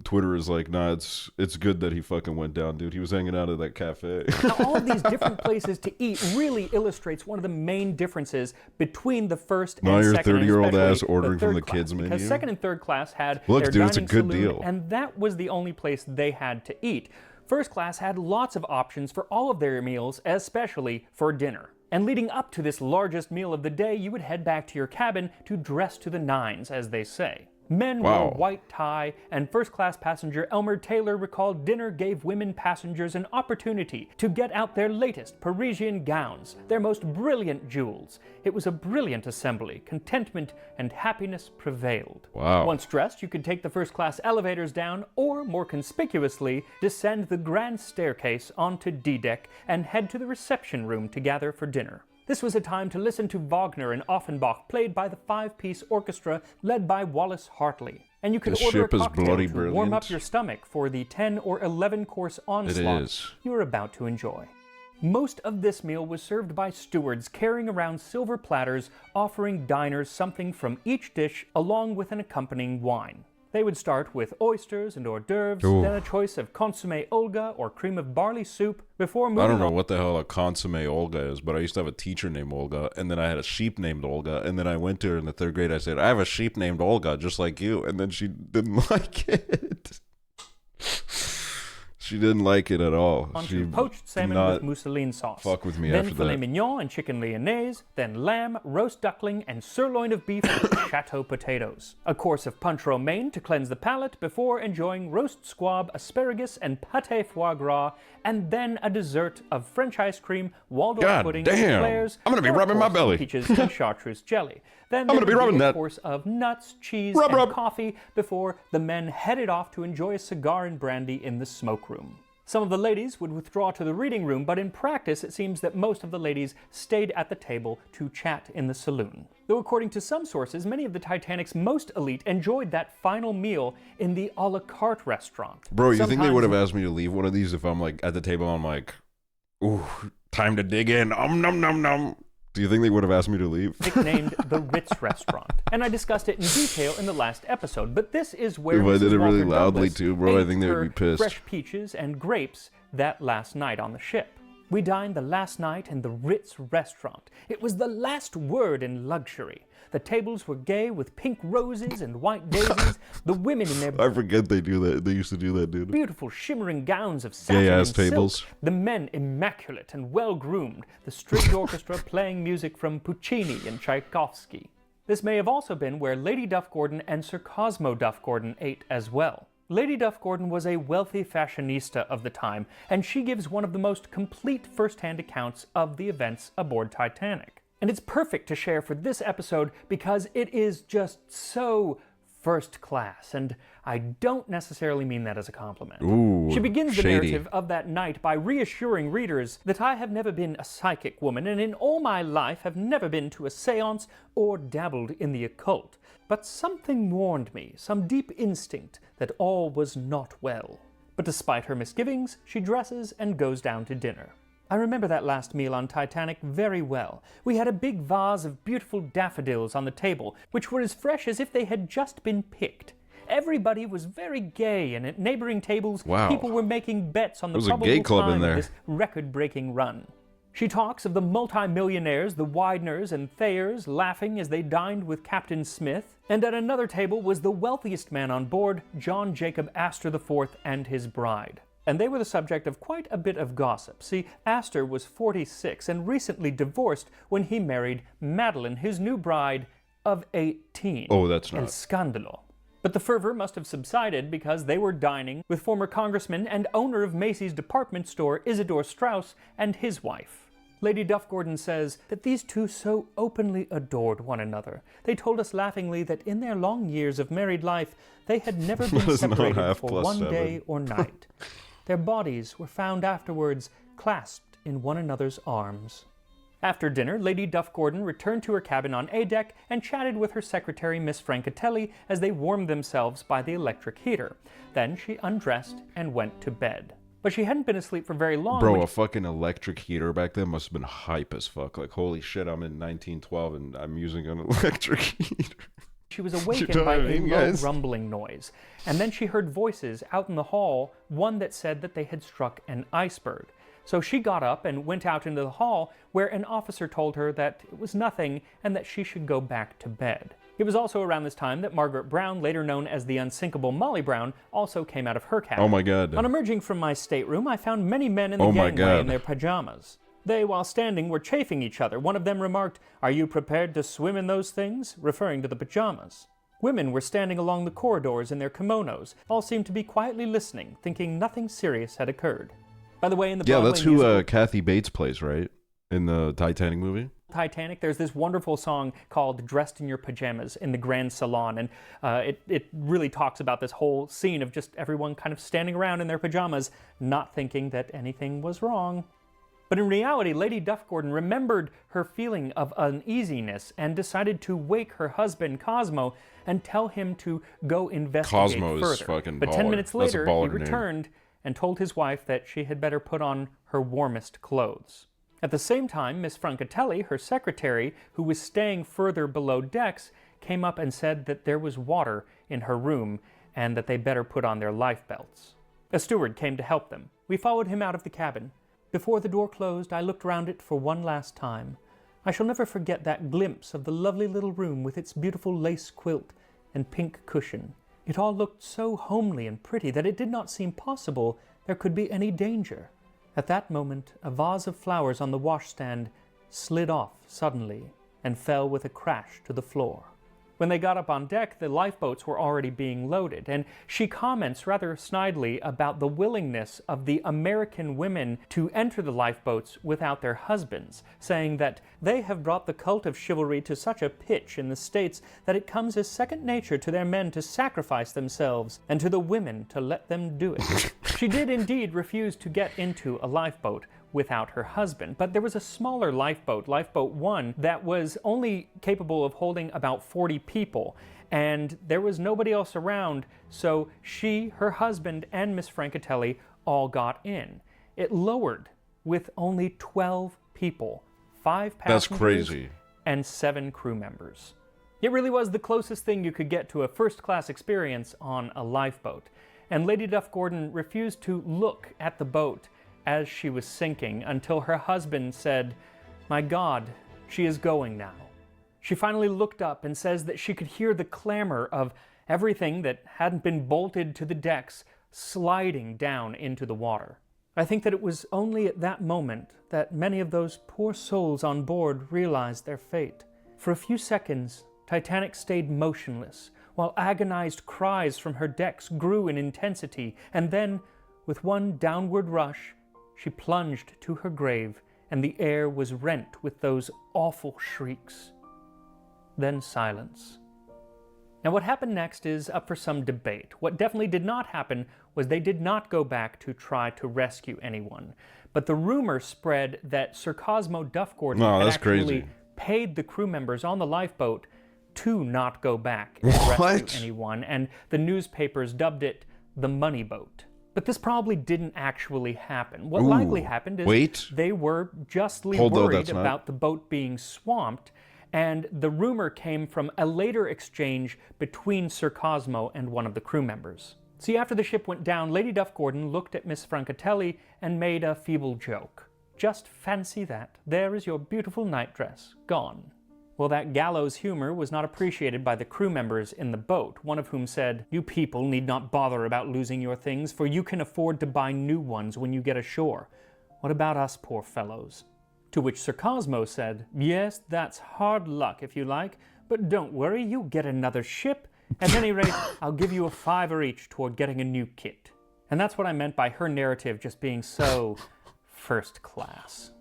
[SPEAKER 1] Twitter is like, nah, it's good that he fucking went down, dude. He was hanging out at that cafe.
[SPEAKER 5] Now, all of these different places to eat really illustrates one of the main differences between the first
[SPEAKER 1] Now
[SPEAKER 5] and
[SPEAKER 1] your
[SPEAKER 5] second, and
[SPEAKER 1] 30-year-old
[SPEAKER 5] especially
[SPEAKER 1] ass ordering from
[SPEAKER 5] third
[SPEAKER 1] the
[SPEAKER 5] class,
[SPEAKER 1] kids'
[SPEAKER 5] because
[SPEAKER 1] menu?
[SPEAKER 5] second and third class had
[SPEAKER 1] Look,
[SPEAKER 5] their
[SPEAKER 1] dude, it's a
[SPEAKER 5] dining
[SPEAKER 1] good
[SPEAKER 5] saloon,
[SPEAKER 1] deal.
[SPEAKER 5] and that was the only place they had to eat. First class had lots of options for all of their meals, especially for dinner. And leading up to this largest meal of the day, you would head back to your cabin to dress to the nines, as they say. Men wore
[SPEAKER 1] Wow.
[SPEAKER 5] white tie, and first-class passenger Elmer Taylor recalled dinner gave women passengers an opportunity to get out their latest Parisian gowns, their most brilliant jewels. It was a brilliant assembly. Contentment and happiness prevailed.
[SPEAKER 1] Wow.
[SPEAKER 5] Once dressed, you could take the first-class elevators down, or more conspicuously, descend the grand staircase onto D-deck and head to the reception room to gather for dinner. This was a time to listen to Wagner and Offenbach played by the five-piece orchestra led by Wallace Hartley. And you could
[SPEAKER 1] This
[SPEAKER 5] order a
[SPEAKER 1] ship is
[SPEAKER 5] cocktail
[SPEAKER 1] bloody
[SPEAKER 5] to warm
[SPEAKER 1] brilliant.
[SPEAKER 5] up your stomach for the 10 or 11-course onslaught
[SPEAKER 1] is.
[SPEAKER 5] you are about to enjoy. Most of this meal was served by stewards carrying around silver platters offering diners something from each dish along with an accompanying wine. They would start with oysters and hors d'oeuvres,
[SPEAKER 1] Ooh.
[SPEAKER 5] then a choice of consommé Olga or cream of barley soup before moving
[SPEAKER 1] I don't know
[SPEAKER 5] on.
[SPEAKER 1] what the hell a consomme Olga is, but I used to have a teacher named Olga, and then I had a sheep named Olga, and then I went to her in the third grade. I said, I have a sheep named Olga, just like you, and then she didn't like it. She didn't like it at all. She
[SPEAKER 5] Onto poached
[SPEAKER 1] did
[SPEAKER 5] salmon
[SPEAKER 1] not
[SPEAKER 5] with mousseline sauce.
[SPEAKER 1] fuck with me
[SPEAKER 5] then
[SPEAKER 1] after
[SPEAKER 5] filet
[SPEAKER 1] that.
[SPEAKER 5] mignon and chicken lyonnaise, then lamb, roast duckling, and sirloin of beef with chateau potatoes. A course of punch romaine to cleanse the palate before enjoying roast squab, asparagus, and pâté foie gras, and then a dessert of French ice cream, Waldorf
[SPEAKER 1] God
[SPEAKER 5] pudding,
[SPEAKER 1] damn.
[SPEAKER 5] eclairs,
[SPEAKER 1] I'm gonna be
[SPEAKER 5] or, of
[SPEAKER 1] rubbing my
[SPEAKER 5] course,
[SPEAKER 1] belly.
[SPEAKER 5] peaches and chartreuse jelly. Then
[SPEAKER 1] I'm
[SPEAKER 5] there
[SPEAKER 1] gonna be
[SPEAKER 5] would
[SPEAKER 1] rubbing
[SPEAKER 5] a
[SPEAKER 1] that.
[SPEAKER 5] course of nuts, cheese,
[SPEAKER 1] Rub,
[SPEAKER 5] and
[SPEAKER 1] rub.
[SPEAKER 5] coffee before the men headed off to enjoy a cigar and brandy in the smoke room. Some of the ladies would withdraw to the reading room, but in practice it seems that most of the ladies stayed at the table to chat in the saloon. Though according to some sources, many of the Titanic's most elite enjoyed that final meal in the a la carte restaurant.
[SPEAKER 1] Bro, you think they
[SPEAKER 5] Sometimes-
[SPEAKER 1] would have asked me to leave one of these if I'm like at the table? I'm like, ooh, time to dig in. Nom nom nom. Do you think they would have asked me to leave?
[SPEAKER 5] Nicknamed the Ritz Restaurant, and I discussed it in detail in the last episode. But this is where
[SPEAKER 1] If I did
[SPEAKER 5] Mrs.
[SPEAKER 1] it really
[SPEAKER 5] Walter
[SPEAKER 1] loudly
[SPEAKER 5] Douglas
[SPEAKER 1] too, bro, I
[SPEAKER 5] ate
[SPEAKER 1] think they would
[SPEAKER 5] her
[SPEAKER 1] be pissed.
[SPEAKER 5] Fresh peaches and grapes that last night on the ship. We dined the last night in the Ritz Restaurant. It was the last word in luxury. The tables were gay with pink roses and white daisies. The women in their
[SPEAKER 1] I forget they do that. They used to do that, dude.
[SPEAKER 5] beautiful shimmering gowns of satin
[SPEAKER 1] Gay-ass
[SPEAKER 5] and silk.
[SPEAKER 1] tables.
[SPEAKER 5] The men immaculate and well-groomed. The stringed orchestra playing music from Puccini and Tchaikovsky. This may have also been where Lady Duff Gordon and Sir Cosmo Duff Gordon ate as well. Lady Duff Gordon was a wealthy fashionista of the time, and she gives one of the most complete first-hand accounts of the events aboard Titanic. And it's perfect to share for this episode because it is just so first class, and I don't necessarily mean that as a compliment.
[SPEAKER 1] Ooh,
[SPEAKER 5] She begins the
[SPEAKER 1] shady.
[SPEAKER 5] narrative of that night by reassuring readers that I have never been a psychic woman, and in all my life have never been to a seance or dabbled in the occult. But something warned me, some deep instinct, that all was not well. But despite her misgivings, she dresses and goes down to dinner. I remember that last meal on Titanic very well. We had a big vase of beautiful daffodils on the table, which were as fresh as if they had just been picked. Everybody was very gay, and at neighboring tables,
[SPEAKER 1] Wow.
[SPEAKER 5] people were making bets on the
[SPEAKER 1] There was a
[SPEAKER 5] probable
[SPEAKER 1] gay club in
[SPEAKER 5] time
[SPEAKER 1] there.
[SPEAKER 5] of this record-breaking run. She talks of the multi-millionaires, the Wideners and Thayers, laughing as they dined with Captain Smith, and at another table was the wealthiest man on board, John Jacob Astor IV, and his bride. And they were the subject of quite a bit of gossip. See, Astor was 46 and recently divorced when he married Madeline, his new bride of 18.
[SPEAKER 1] Oh, that's
[SPEAKER 5] El
[SPEAKER 1] not.
[SPEAKER 5] scandalo. But the fervor must have subsided because they were dining with former congressman and owner of Macy's department store, Isidore Straus, and his wife. Lady Duff Gordon says that these two so openly adored one another. They told us laughingly that in their long years of married life, they had never been
[SPEAKER 1] That's not
[SPEAKER 5] separated
[SPEAKER 1] half
[SPEAKER 5] for
[SPEAKER 1] plus
[SPEAKER 5] one
[SPEAKER 1] 7.
[SPEAKER 5] day or night. Their bodies were found afterwards clasped in one another's arms. After dinner, Lady Duff Gordon returned to her cabin on A deck and chatted with her secretary, Miss Francatelli, as they warmed themselves by the electric heater. Then she undressed and went to bed. But she hadn't been asleep for very long.
[SPEAKER 1] Bro,
[SPEAKER 5] when
[SPEAKER 1] a fucking electric heater back then must have been hype as fuck. Like, holy shit, I'm in 1912 and I'm using an electric heater.
[SPEAKER 5] she was
[SPEAKER 1] know
[SPEAKER 5] awakened
[SPEAKER 1] what
[SPEAKER 5] by
[SPEAKER 1] I
[SPEAKER 5] a
[SPEAKER 1] mean,
[SPEAKER 5] low
[SPEAKER 1] guys?
[SPEAKER 5] rumbling noise. And then she heard voices out in the hall, one that said that they had struck an iceberg. So she got up and went out into the hall, where an officer told her that it was nothing and that she should go back to bed. It was also around this time that Margaret Brown, later known as the unsinkable Molly Brown, also came out of her cabin.
[SPEAKER 1] Oh my god.
[SPEAKER 5] On emerging from my stateroom, I found many men in the
[SPEAKER 1] Oh my
[SPEAKER 5] gangway
[SPEAKER 1] God.
[SPEAKER 5] in their pajamas. They, while standing, were chaffing each other. One of them remarked, "Are you prepared to swim in those things?" referring to the pajamas. Women were standing along the corridors in their kimonos. All seemed to be quietly listening, thinking nothing serious had occurred. By the way, in the
[SPEAKER 1] Yeah,
[SPEAKER 5] Broadway
[SPEAKER 1] that's who
[SPEAKER 5] musical
[SPEAKER 1] Kathy Bates plays, right? In the Titanic movie?
[SPEAKER 5] Titanic, there's this wonderful song called "Dressed in Your Pajamas" in the Grand Salon, and it really talks about this whole scene of just everyone kind of standing around in their pajamas, not thinking that anything was wrong. But in reality, Lady Duff Gordon remembered her feeling of uneasiness and decided to wake her husband, Cosmo, and tell him to go investigate
[SPEAKER 1] Cosmo is
[SPEAKER 5] further.
[SPEAKER 1] fucking
[SPEAKER 5] But 10
[SPEAKER 1] baller.
[SPEAKER 5] minutes
[SPEAKER 1] That's a
[SPEAKER 5] later, he
[SPEAKER 1] baller name.
[SPEAKER 5] returned and told his wife that she had better put on her warmest clothes. At the same time, Miss Francatelli, her secretary, who was staying further below decks, came up and said that there was water in her room and that they better put on their life belts. A steward came to help them. We followed him out of the cabin. Before the door closed, I looked round it for one last time. I shall never forget that glimpse of the lovely little room with its beautiful lace quilt and pink cushion. It all looked so homely and pretty that it did not seem possible there could be any danger. At that moment, a vase of flowers on the washstand slid off suddenly and fell with a crash to the floor. When they got up on deck, the lifeboats were already being loaded, and she comments rather snidely about the willingness of the American women to enter the lifeboats without their husbands, saying that they have brought the cult of chivalry to such a pitch in the States that it comes as second nature to their men to sacrifice themselves and to the women to let them do it. She did indeed refuse to get into a lifeboat without her husband, but there was a smaller lifeboat, Lifeboat 1, that was only capable of holding about 40 people, and there was nobody else around, so she, her husband, and Miss Francatelli all got in. It lowered with only 12 people, 5 passengers
[SPEAKER 1] That's crazy.
[SPEAKER 5] and 7 crew members. It really was the closest thing you could get to a first-class experience on a lifeboat, and Lady Duff Gordon refused to look at the boat as she was sinking until her husband said, "My God, she is going now." She finally looked up and says that she could hear the clamor of everything that hadn't been bolted to the decks sliding down into the water. I think that it was only at that moment that many of those poor souls on board realized their fate. For a few seconds, Titanic stayed motionless, while agonized cries from her decks grew in intensity, and then, with one downward rush, she plunged to her grave, and the air was rent with those awful shrieks. Then silence. Now, what happened next is up for some debate. What definitely did not happen was they did not go back to try to rescue anyone. But the rumor spread that Sir Cosmo Duff Gordon
[SPEAKER 1] No,
[SPEAKER 5] had
[SPEAKER 1] that's
[SPEAKER 5] actually
[SPEAKER 1] crazy.
[SPEAKER 5] paid the crew members on the lifeboat to not go back and rescue anyone, and the newspapers dubbed it the Money Boat. But this probably didn't actually happen. What likely happened is they were justly worried about the boat being swamped, and the rumor came from a later exchange between Sir Cosmo and one of the crew members. See, after the ship went down, Lady Duff Gordon looked at Miss Francatelli and made a feeble joke. Just fancy that. There is your beautiful nightdress, gone. Well, that gallows humor was not appreciated by the crew members in the boat, one of whom said, "You people need not bother about losing your things, for you can afford to buy new ones when you get ashore. What about us poor fellows?" To which Sir Cosmo said, "Yes, that's hard luck if you like, but don't worry, you'll get another ship. At any rate, I'll give you a $5 each toward getting a new kit." And that's what I meant by her narrative just being so first class.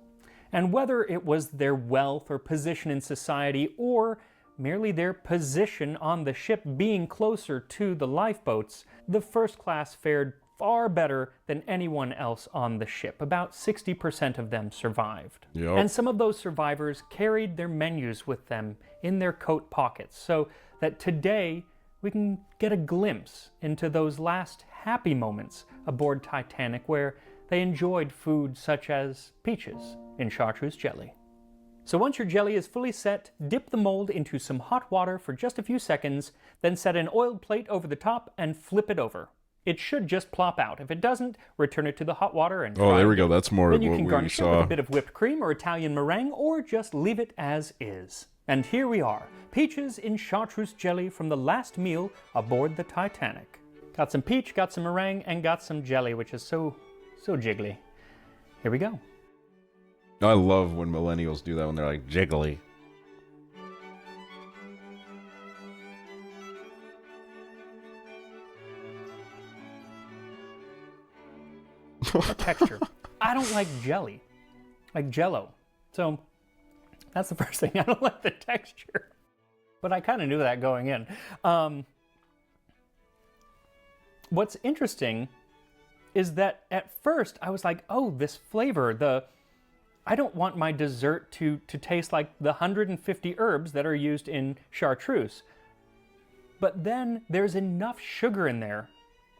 [SPEAKER 5] And whether it was their wealth or position in society, or merely their position on the ship being closer to the lifeboats, the first class fared far better than anyone else on the ship. About 60% of them survived.
[SPEAKER 1] Yep.
[SPEAKER 5] And some of those survivors carried their menus with them in their coat pockets, so that today we can get a glimpse into those last happy moments aboard Titanic, where they enjoyed food such as peaches in chartreuse jelly. So once your jelly is fully set, dip the mold into some hot water for just a few seconds, then set an oiled plate over the top and flip it over. It should just plop out. If it doesn't, return it to the hot water and
[SPEAKER 1] Oh,
[SPEAKER 5] fry
[SPEAKER 1] there we
[SPEAKER 5] it.
[SPEAKER 1] go. That's more
[SPEAKER 5] Then
[SPEAKER 1] of
[SPEAKER 5] you
[SPEAKER 1] what
[SPEAKER 5] can
[SPEAKER 1] we
[SPEAKER 5] garnish it with
[SPEAKER 1] saw.
[SPEAKER 5] a bit of whipped cream or Italian meringue, or just leave it as is. And here we are, peaches in chartreuse jelly from the last meal aboard the Titanic. Got some peach, got some meringue, and got some jelly, which is so jiggly. Here we go.
[SPEAKER 1] I love when millennials do that when they're like jiggly.
[SPEAKER 5] The texture. I don't like jelly, like Jell-O. So that's the first thing. I don't like the texture. But I kind of knew that going in. What's interesting is that at first I was like, oh, this flavor, I don't want my dessert to taste like the 150 herbs that are used in chartreuse. But then there's enough sugar in there.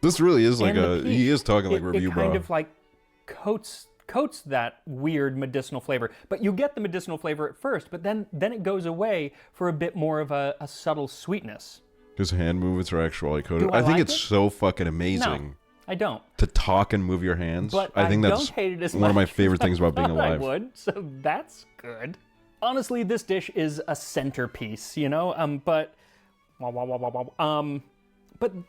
[SPEAKER 1] This really is like
[SPEAKER 5] And the peach,
[SPEAKER 1] he is talking like
[SPEAKER 5] it
[SPEAKER 1] review
[SPEAKER 5] kind
[SPEAKER 1] bro.
[SPEAKER 5] of like coats that weird medicinal flavor. But you get the medicinal flavor at first, but then it goes away for a bit more of a subtle sweetness.
[SPEAKER 1] His hand movements are actually coded.
[SPEAKER 5] Do I
[SPEAKER 1] I think
[SPEAKER 5] like
[SPEAKER 1] it's
[SPEAKER 5] it?
[SPEAKER 1] so fucking
[SPEAKER 5] No,
[SPEAKER 1] amazing
[SPEAKER 5] I don't.
[SPEAKER 1] to talk and move your hands.
[SPEAKER 5] But
[SPEAKER 1] I think that's
[SPEAKER 5] don't hate it as
[SPEAKER 1] one of my
[SPEAKER 5] much
[SPEAKER 1] favorite
[SPEAKER 5] as
[SPEAKER 1] things about being
[SPEAKER 5] I thought I
[SPEAKER 1] alive.
[SPEAKER 5] would, so that's good. Honestly, this dish is a centerpiece, you know. But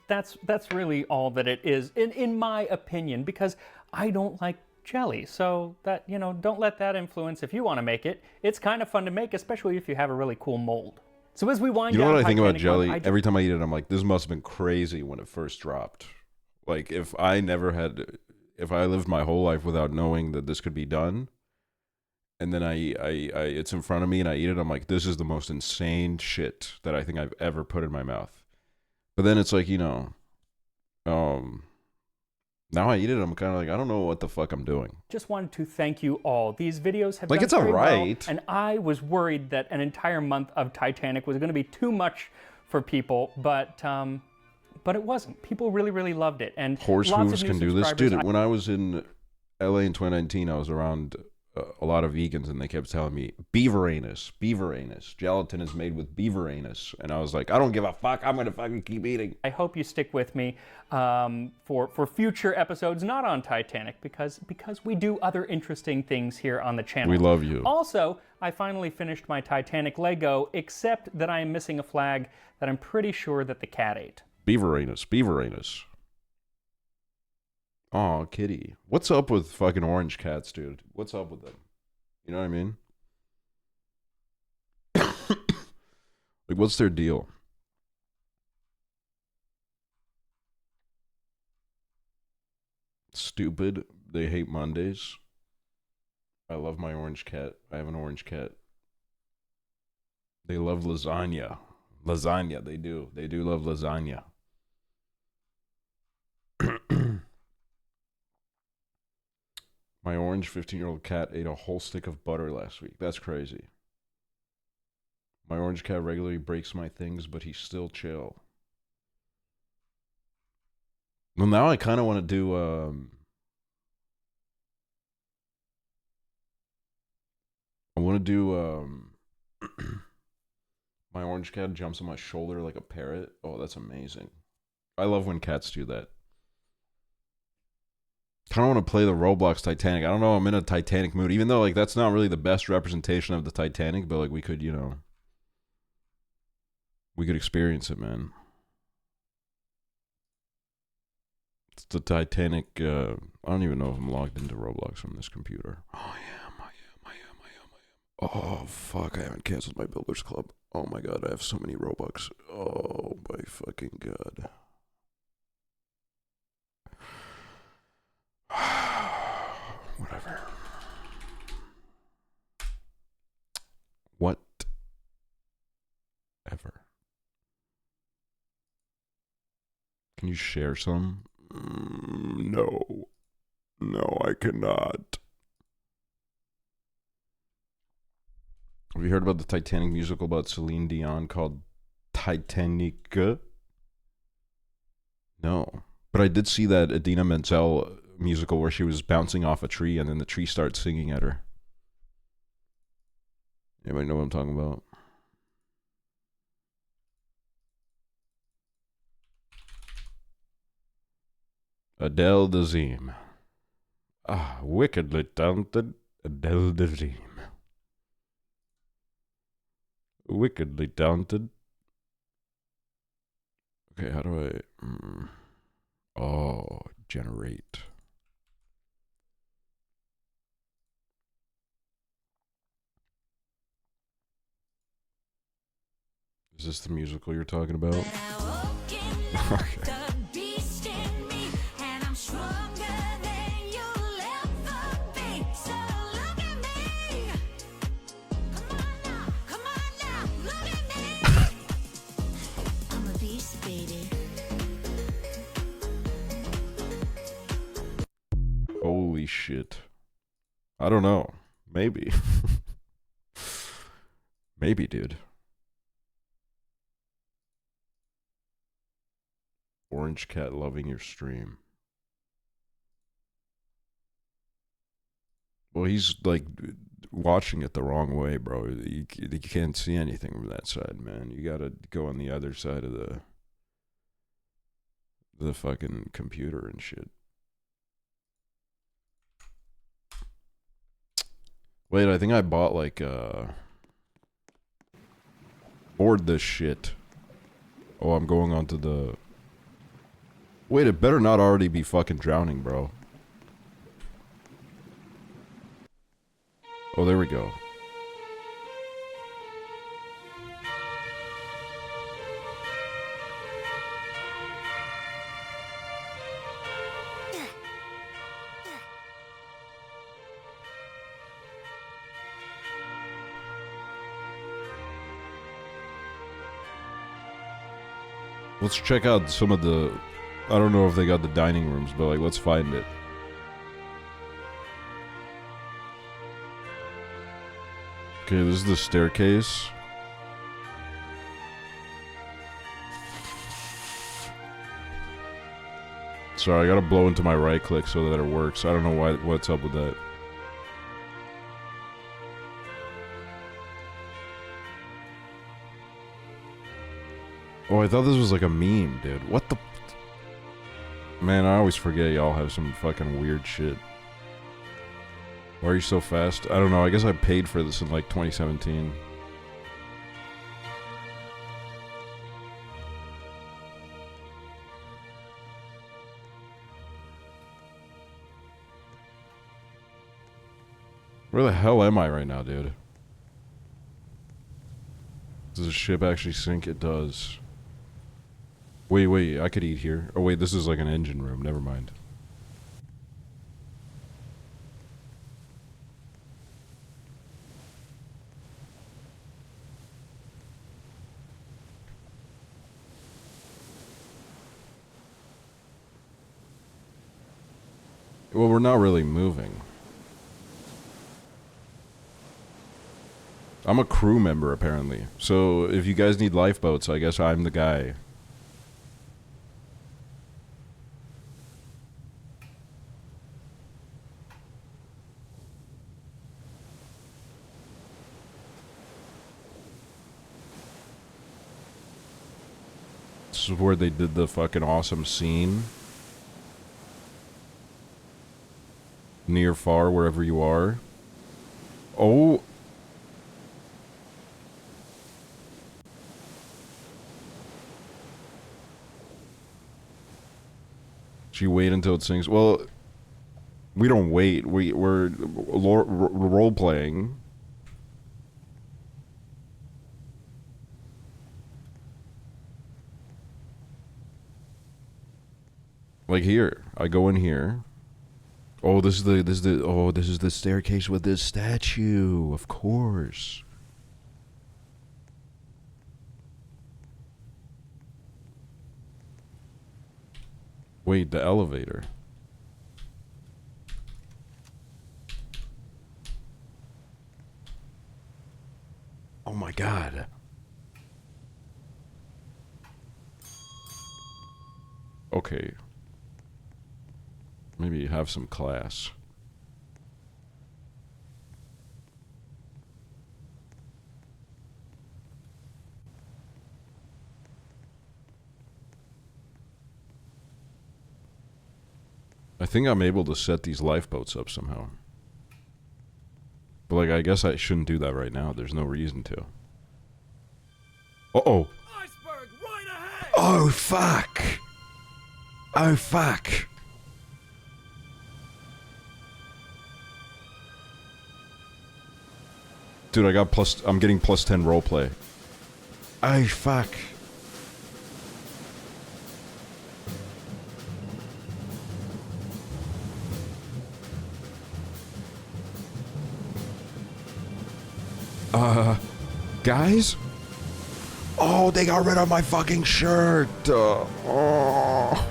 [SPEAKER 5] that's really all that it is, in my opinion, because I don't like jelly. So that, you know, don't let that influence if you want to make it. It's kind of fun to make, especially if you have a really cool mold. So as we wind
[SPEAKER 1] You know
[SPEAKER 5] down
[SPEAKER 1] what I think about
[SPEAKER 5] Titanic
[SPEAKER 1] jelly?
[SPEAKER 5] month,
[SPEAKER 1] Every time I eat it, I'm like, this must have been crazy when it first dropped. Like, if I lived my whole life without knowing that this could be done, and then it's in front of me and I eat it, I'm like, this is the most insane shit that I think I've ever put in my mouth. But then it's like, you know, now I eat it, I'm kind of like, I don't know what the fuck I'm doing.
[SPEAKER 5] just wanted to thank you all. These videos have
[SPEAKER 1] Like,
[SPEAKER 5] done
[SPEAKER 1] it's
[SPEAKER 5] very well,
[SPEAKER 1] alright.
[SPEAKER 5] and I was worried that an entire month of Titanic was going to be too much for people, but it wasn't. People really, really loved it, and
[SPEAKER 1] Horse
[SPEAKER 5] lots
[SPEAKER 1] hooves
[SPEAKER 5] of new
[SPEAKER 1] can do this.
[SPEAKER 5] subscribers.
[SPEAKER 1] Dude, when I was in LA in 2019, I was around a lot of vegans, and they kept telling me, beaver anus. Gelatin is made with beaver anus. And I was like, I don't give a fuck. I'm going to fucking keep eating.
[SPEAKER 5] I hope you stick with me for future episodes, not on Titanic, because we do other interesting things here on the channel.
[SPEAKER 1] We love you.
[SPEAKER 5] Also, I finally finished my Titanic Lego, except that I am missing a flag that I'm pretty sure that the cat ate.
[SPEAKER 1] Beaver anus. Aw, kitty. What's up with fucking orange cats, dude? What's up with them? You know what I mean? Like, what's their deal? Stupid. They hate Mondays. I love my orange cat. I have an orange cat. They love lasagna. Lasagna, they do. They do love lasagna. My orange 15-year-old cat ate a whole stick of butter last week. That's crazy. My orange cat regularly breaks my things, but he's still chill. Well, now I kind of want to do... I want to do... my orange cat jumps on my shoulder like a parrot. Oh, that's amazing. I love when cats do that. Kind of want to play the Roblox Titanic. I don't know. I'm in a Titanic mood, even though like that's not really the best representation of the Titanic. But like we could, you know, we could experience it, man. It's the Titanic. I don't even know if I'm logged into Roblox from this computer. Oh, I am. Oh fuck! I haven't canceled my Builders Club. Oh my god! I have so many Robux. Oh my fucking god. Whatever. Whatever. Can you share some? No. No, I cannot. Have you heard about the Titanic musical about Celine Dion called Titanic? No. But I did see that Idina Menzel musical where she was bouncing off a tree and then the tree starts singing at her. Anybody know what I'm talking about? Adele Dazeem. Ah, wickedly talented Adele Dazeem. Wickedly talented. Okay, how do I... Oh, generate. Is this the musical you're talking about? Okay. Holy shit. I don't know. Maybe. Maybe, dude. Orange cat loving your stream. Well, he's like watching it the wrong way, bro. You can't see anything from that side, man. You gotta go on the other side of the fucking computer and shit. Wait, I think I bought like board this shit. Oh, I'm going on to the... Wait, it better not already be fucking drowning, bro. Oh, there we go. Let's check out some of the... I don't know if they got the dining rooms, but like, let's find it. Okay, this is the staircase. Sorry, I gotta blow into my right click so that it works. I don't know what's up with that. Oh, I thought this was like a meme, dude. What the... Man, I always forget y'all have some fucking weird shit. Why are you so fast? I don't know. I guess I paid for this in like 2017. Where the hell am I right now, dude? Does the ship actually sink? It does. Wait, I could eat here. Oh wait, this is like an engine room. Never mind. Well, we're not really moving. I'm a crew member, apparently. So, if you guys need lifeboats, I guess I'm the guy. This is where they did the fucking awesome scene. Near, far, wherever you are. Oh. Should you wait until it sinks? Well, we don't wait. We're role playing. Like here, I go in here. Oh, this is the staircase with this statue, of course. Wait, the elevator. Oh my god. Okay. Maybe have some class. I think I'm able to set these lifeboats up somehow. But like, I guess I shouldn't do that right now. There's no reason to. Uh-oh.
[SPEAKER 3] Iceberg right ahead!
[SPEAKER 1] Oh, fuck. Oh, fuck. Dude, I'm getting plus 10 roleplay. Oh, fuck. Guys? Oh, they got rid of my fucking shirt. Oh.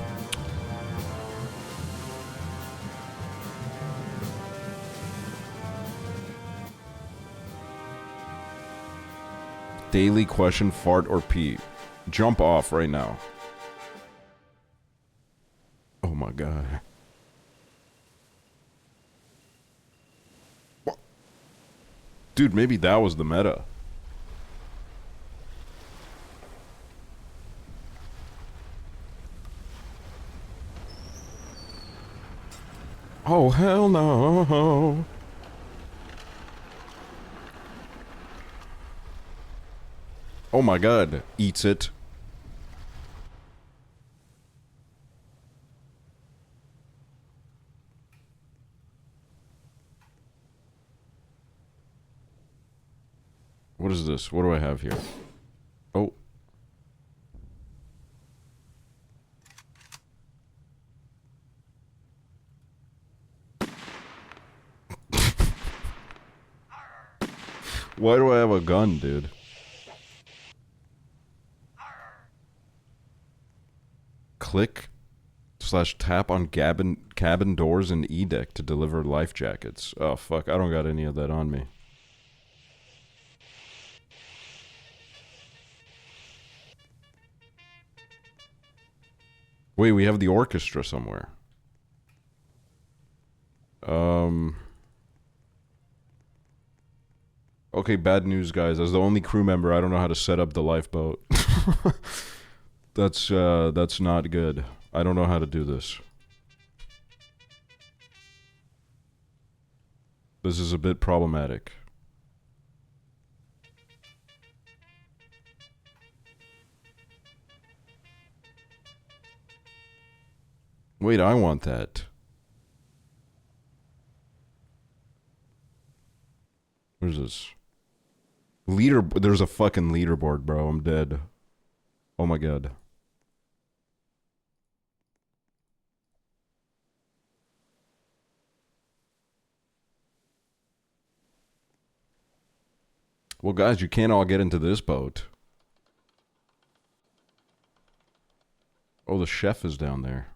[SPEAKER 1] Daily question, fart or pee. Jump off right now. Oh my god. What? Dude, maybe that was the meta. Oh, hell no. Oh my god. Eats it. What is this? What do I have here? Oh. Why do I have a gun, dude? Click / tap on cabin doors and E-deck to deliver life jackets. Oh, fuck. I don't got any of that on me. Wait, we have the orchestra somewhere. Okay, bad news, guys. As the only crew member, I don't know how to set up the lifeboat. That's not good. I don't know how to do this. This is a bit problematic. Wait, I want that. Where's this? There's a fucking leaderboard, bro. I'm dead. Oh my god. Well, guys, you can't all get into this boat. Oh, the chef is down there.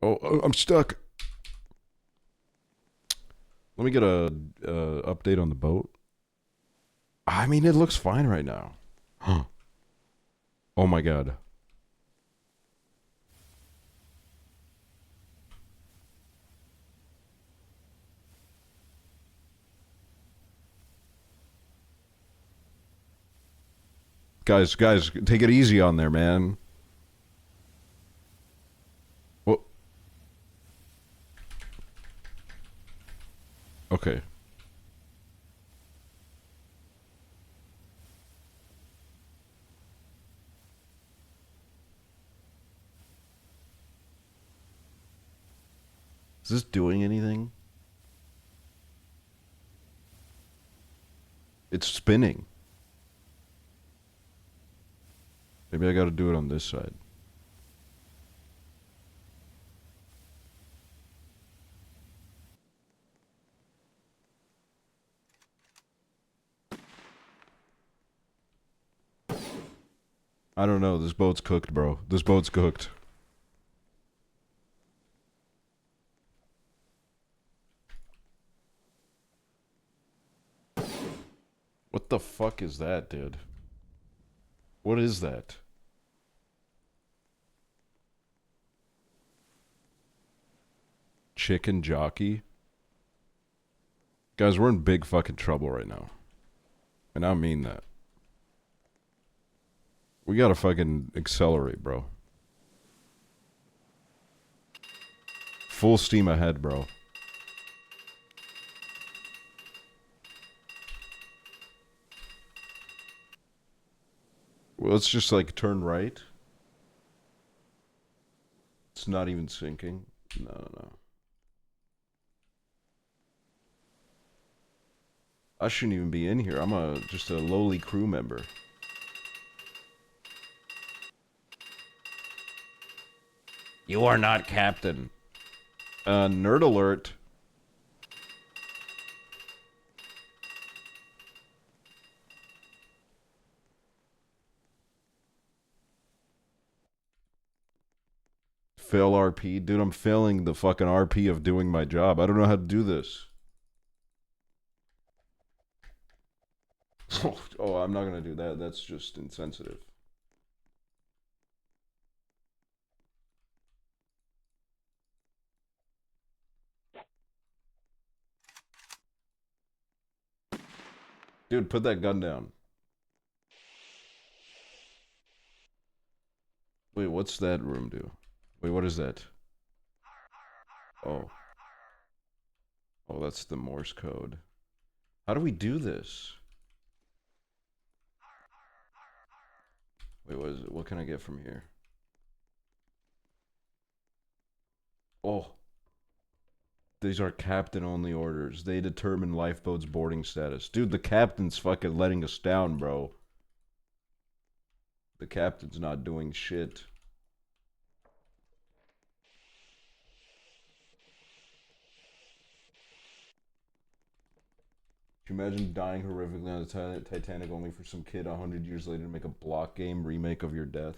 [SPEAKER 1] Oh, I'm stuck. Let me get a update on the boat. I mean, it looks fine right now. Huh. Oh my god. Guys, take it easy on there, man. What? Okay. Is this doing anything? It's spinning. Maybe I gotta do it on this side. I don't know. This boat's cooked, bro. This boat's cooked. What the fuck is that, dude? What is that? Chicken jockey? Guys, we're in big fucking trouble right now. And I mean that. We gotta fucking accelerate, bro. Full steam ahead, bro. Well, let's just like turn right. It's not even sinking. No. I shouldn't even be in here. I'm just a lowly crew member. You are not captain. Nerd alert. Fail RP. Dude, I'm failing the fucking RP of doing my job. I don't know how to do this. Oh, I'm not gonna do that. That's just insensitive. Dude, put that gun down. Wait, what's that room do? Wait, what is that? Oh. Oh, that's the Morse code. How do we do this? Wait, what is it? What can I get from here? Oh. These are captain-only orders. They determine lifeboat's boarding status. Dude, the captain's fucking letting us down, bro. The captain's not doing shit. Can you imagine dying horrifically on the Titanic only for some kid 100 years later to make a block game remake of your death?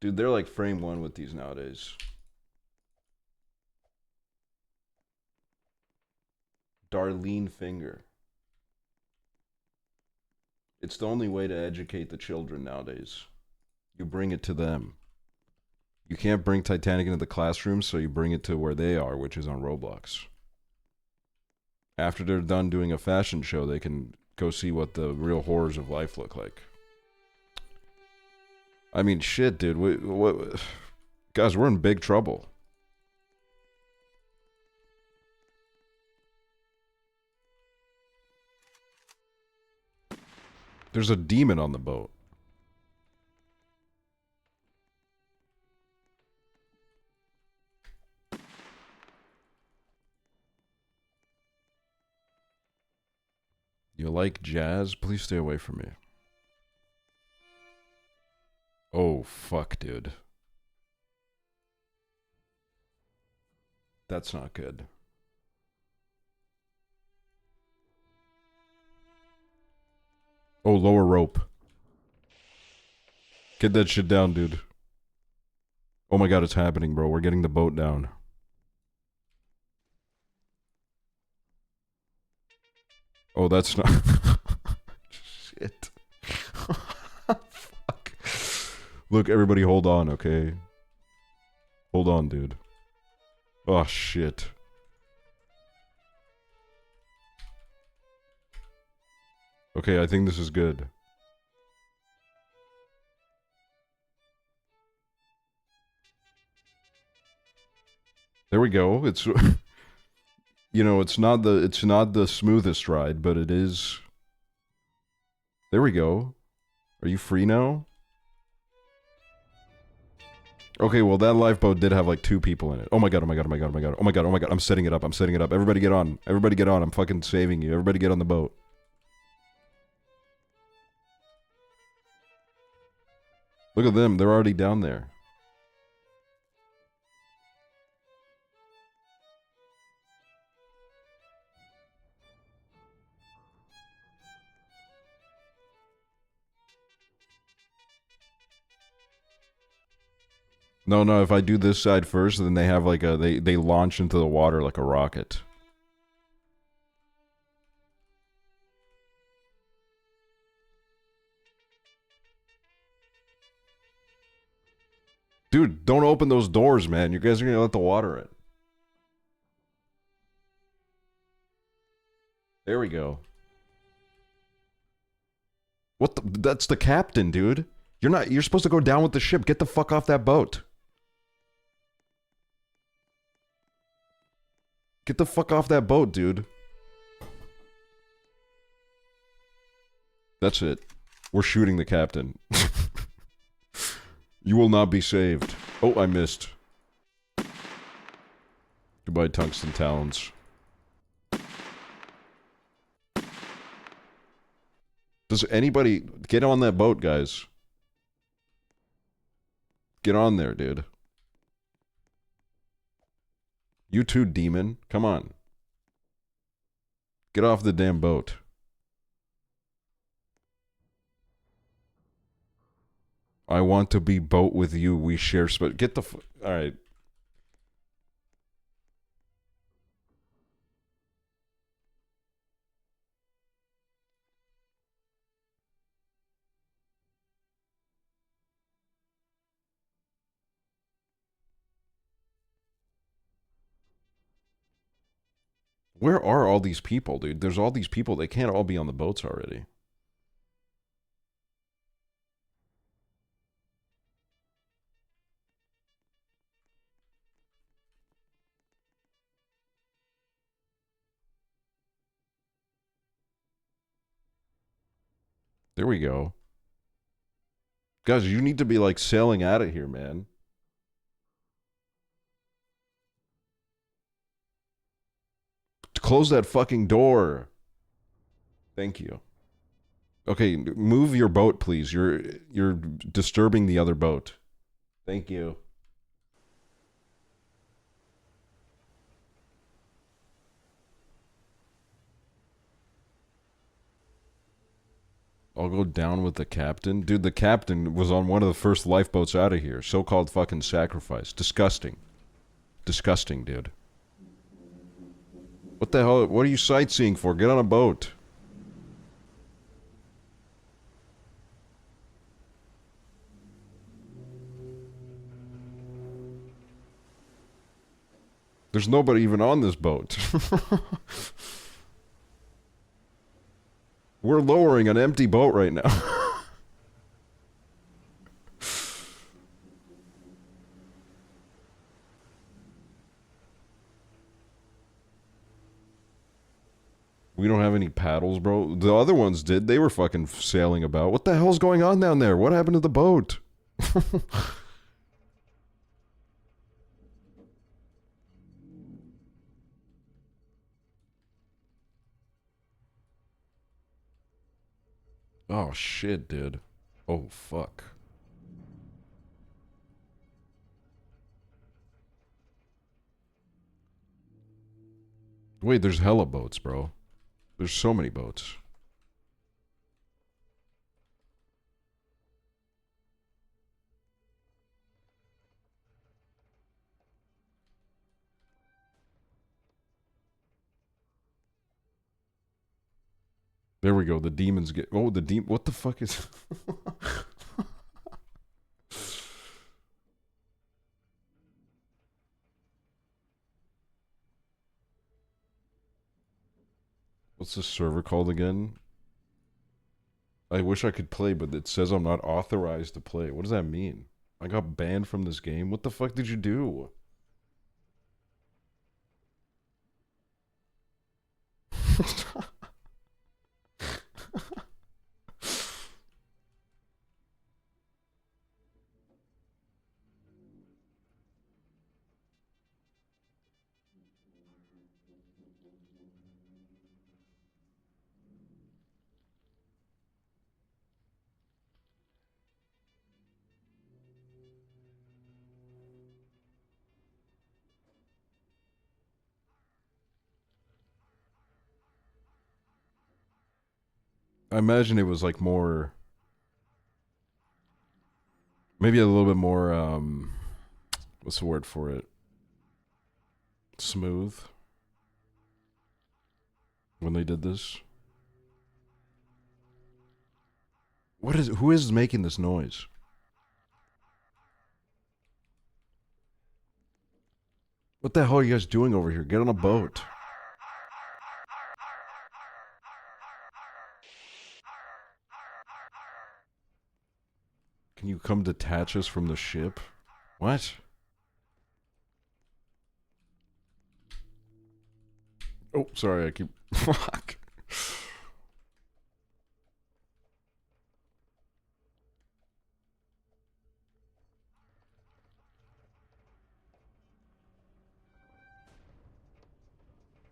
[SPEAKER 1] Dude, they're like frame one with these nowadays. Darlene Finger. It's the only way to educate the children nowadays. You bring it to them. You can't bring Titanic into the classroom, so you bring it to where they are, which is on Roblox. After they're done doing a fashion show, they can go see what the real horrors of life look like. I mean, shit, dude. What? Guys, we're in big trouble. There's a demon on the boat. You like jazz? Please stay away from me. Oh, fuck, dude. That's not good. Oh, lower rope. Get that shit down, dude. Oh my god, it's happening, bro. We're getting the boat down. Oh, that's not... Shit. Fuck. Look, everybody hold on, okay? Hold on, dude. Oh, shit. Okay, I think this is good. There we go. It's... You know, it's not the smoothest ride, but it is... There we go. Are you free now? Okay, well that lifeboat did have like 2 people in it. Oh my god, oh my god, oh my god, oh my god, oh my god, oh my god, I'm setting it up, I'm setting it up. Everybody get on. Everybody get on, I'm fucking saving you. Everybody get on the boat. Look at them, they're already down there. No, no, if I do this side first, then they have like a... They launch into the water like a rocket. Dude, don't open those doors, man. You guys are gonna let the water in. There we go. What the... That's the captain, dude. You're not... You're supposed to go down with the ship. Get the fuck off that boat. Get the fuck off that boat, dude. That's it. We're shooting the captain. You will not be saved. Oh, I missed. Goodbye, tungsten talons. Does anybody... Get on that boat, guys. Get on there, dude. You too, demon. Come on. Get off the damn boat. I want to be boat with you. We share get the alright. Where are all these people, dude? There's all these people. They can't all be on the boats already. There we go. Guys, you need to be like sailing out of here, man. Close that fucking door. Thank you. Okay, move your boat, please. You're disturbing the other boat. Thank you. I'll go down with the captain. Dude, the captain was on one of the first lifeboats out of here. So-called fucking sacrifice. Disgusting. Disgusting, dude. What the hell? What are you sightseeing for? Get on a boat. There's nobody even on this boat. We're lowering an empty boat right now. We don't have any paddles, bro. The other ones did. They were fucking sailing about. What the hell's going on down there? What happened to the boat? Oh, shit, dude. Oh, fuck. Wait, there's hella boats, bro. There's so many boats. There we go. The demons get. Oh, the demon. What the fuck is. What's the server called again? I wish I could play, but it says I'm not authorized to play. What does that mean? I got banned from this game? What the fuck did you do? I imagine it was like more, maybe a little bit more, what's the word for it? Smooth. When they did this. Who is making this noise? What the hell are you guys doing over here? Get on a boat. Can you come detach us from the ship? What? Oh, sorry, I keep... Fuck.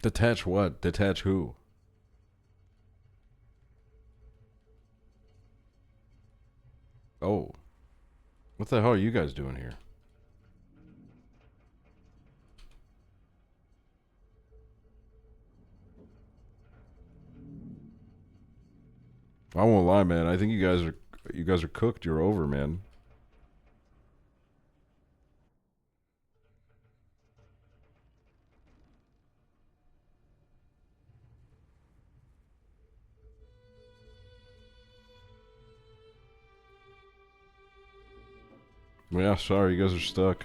[SPEAKER 1] Detach what? Detach who? Oh. What the hell are you guys doing here? I won't lie, man. I think you guys are cooked. You're over, man. Yeah, sorry, you guys are stuck.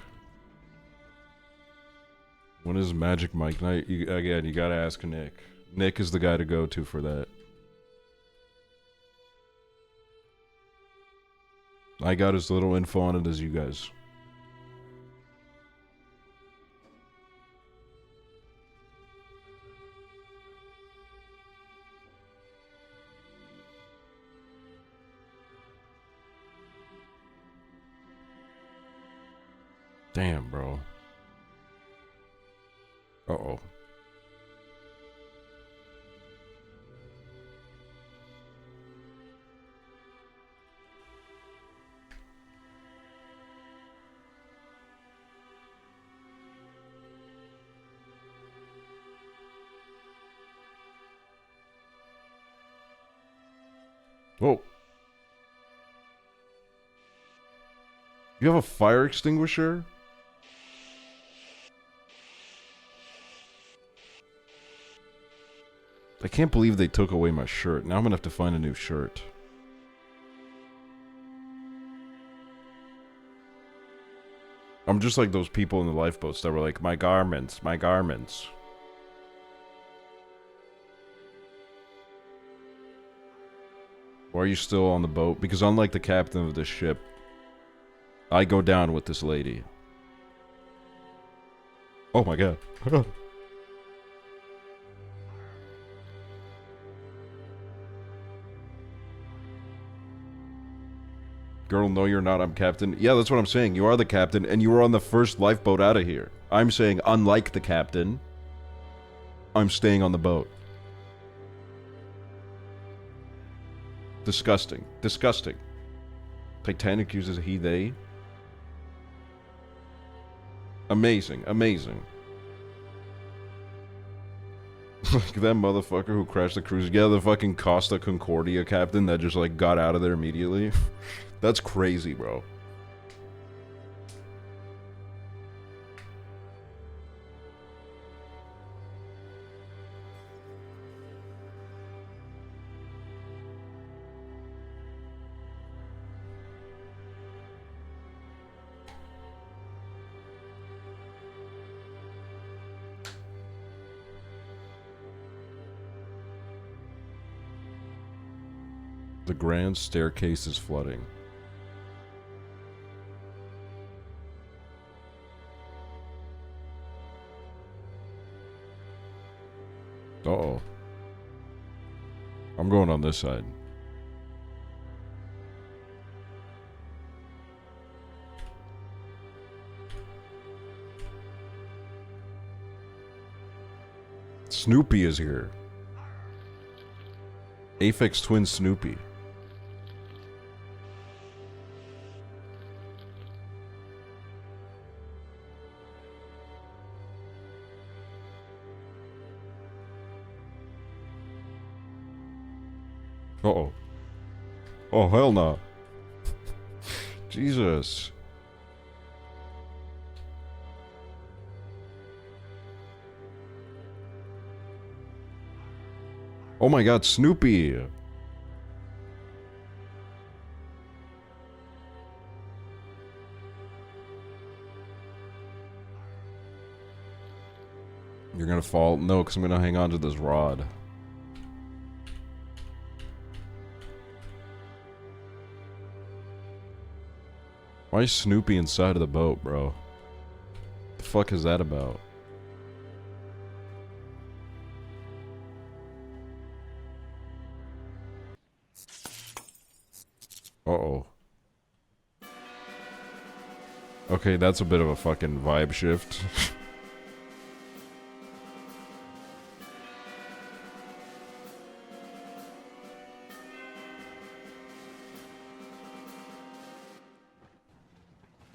[SPEAKER 1] When is Magic Mike night? Again, you gotta ask Nick. Nick is the guy to go to for that. I got as little info on it as you guys. Damn, bro. Uh-oh. Whoa. You have a fire extinguisher? I can't believe they took away my shirt. Now I'm gonna have to find a new shirt. I'm just like those people in the lifeboats that were like, my garments, my garments. Why are you still on the boat? Because unlike the captain of this ship, I go down with this lady. Oh my god. Girl, no you're not, I'm captain. Yeah, that's what I'm saying. You are the captain, and you were on the first lifeboat out of here. I'm saying, unlike the captain, I'm staying on the boat. Disgusting. Disgusting. Titanic uses he, they. Amazing. Amazing. Like that motherfucker who crashed the cruise. Yeah, the fucking Costa Concordia captain that just like got out of there immediately. That's crazy, bro. The grand staircase is flooding. Uh-oh. I'm going on this side. Snoopy is here. Aphex Twin Snoopy. Uh-oh. Oh, hell no. Jesus. Oh my god, Snoopy. You're gonna fall? No, because I'm gonna hang on to this rod. Why is Snoopy inside of the boat, bro? The fuck is that about? Uh-oh. Okay, that's a bit of a fucking vibe shift.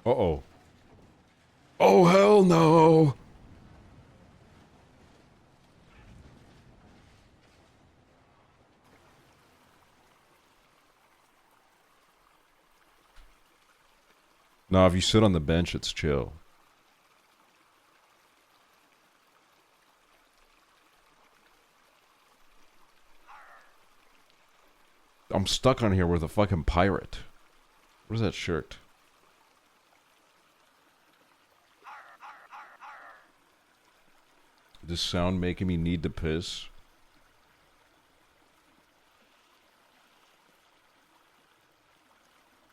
[SPEAKER 1] Uh-oh. Oh, hell no! Nah, if you sit on the bench, it's chill. I'm stuck on here with a fucking pirate. What is that shirt? This sound making me need to piss.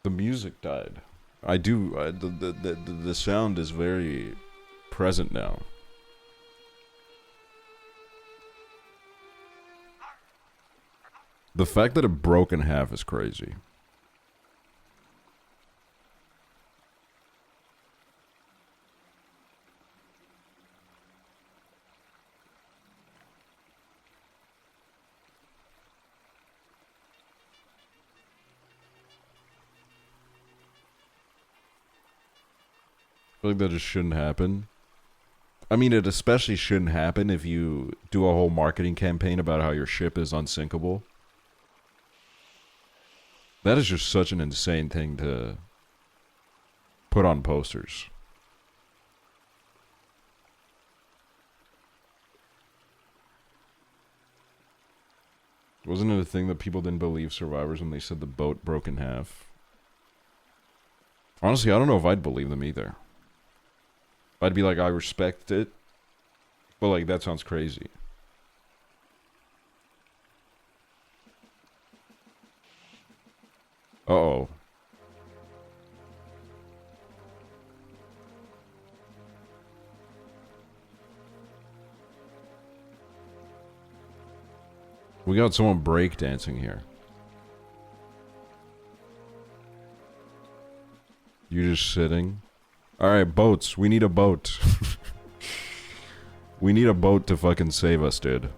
[SPEAKER 1] The music died. I do. The sound is very present now. The fact that it broke in half is crazy. I feel like that just shouldn't happen. I mean, it especially shouldn't happen if you do a whole marketing campaign about how your ship is unsinkable. That is just such an insane thing to put on posters. Wasn't it a thing that people didn't believe survivors when they said the boat broke in half? Honestly, I don't know if I'd believe them either. I'd be like, I respect it, but like, that sounds crazy. Uh-oh. We got someone breakdancing here. You just sitting? Alright, boats. We need a boat. We need a boat to fucking save us, dude.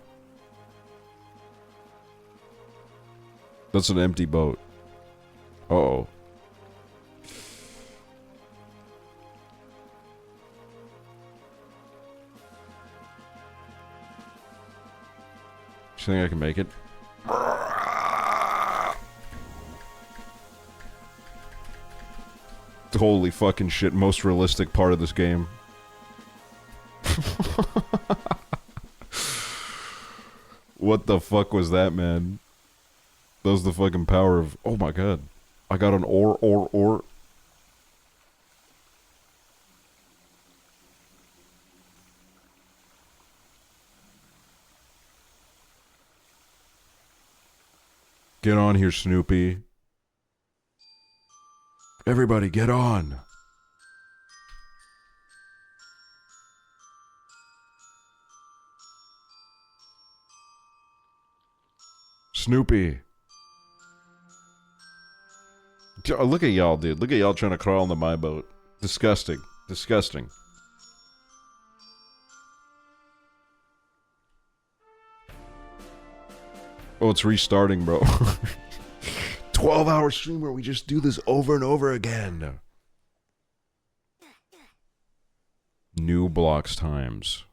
[SPEAKER 1] That's an empty boat. Uh-oh. You think I can make it? Holy fucking shit, most realistic part of this game. What the fuck was that, man? That was the fucking power of... Oh my god. I got an ore. Get on here, Snoopy. Everybody, get on. Snoopy. Look at y'all, dude. Look at y'all trying to crawl into my boat. Disgusting. Disgusting. Oh, it's restarting, bro. 12-hour stream where we just do this over and over again. New blocks times.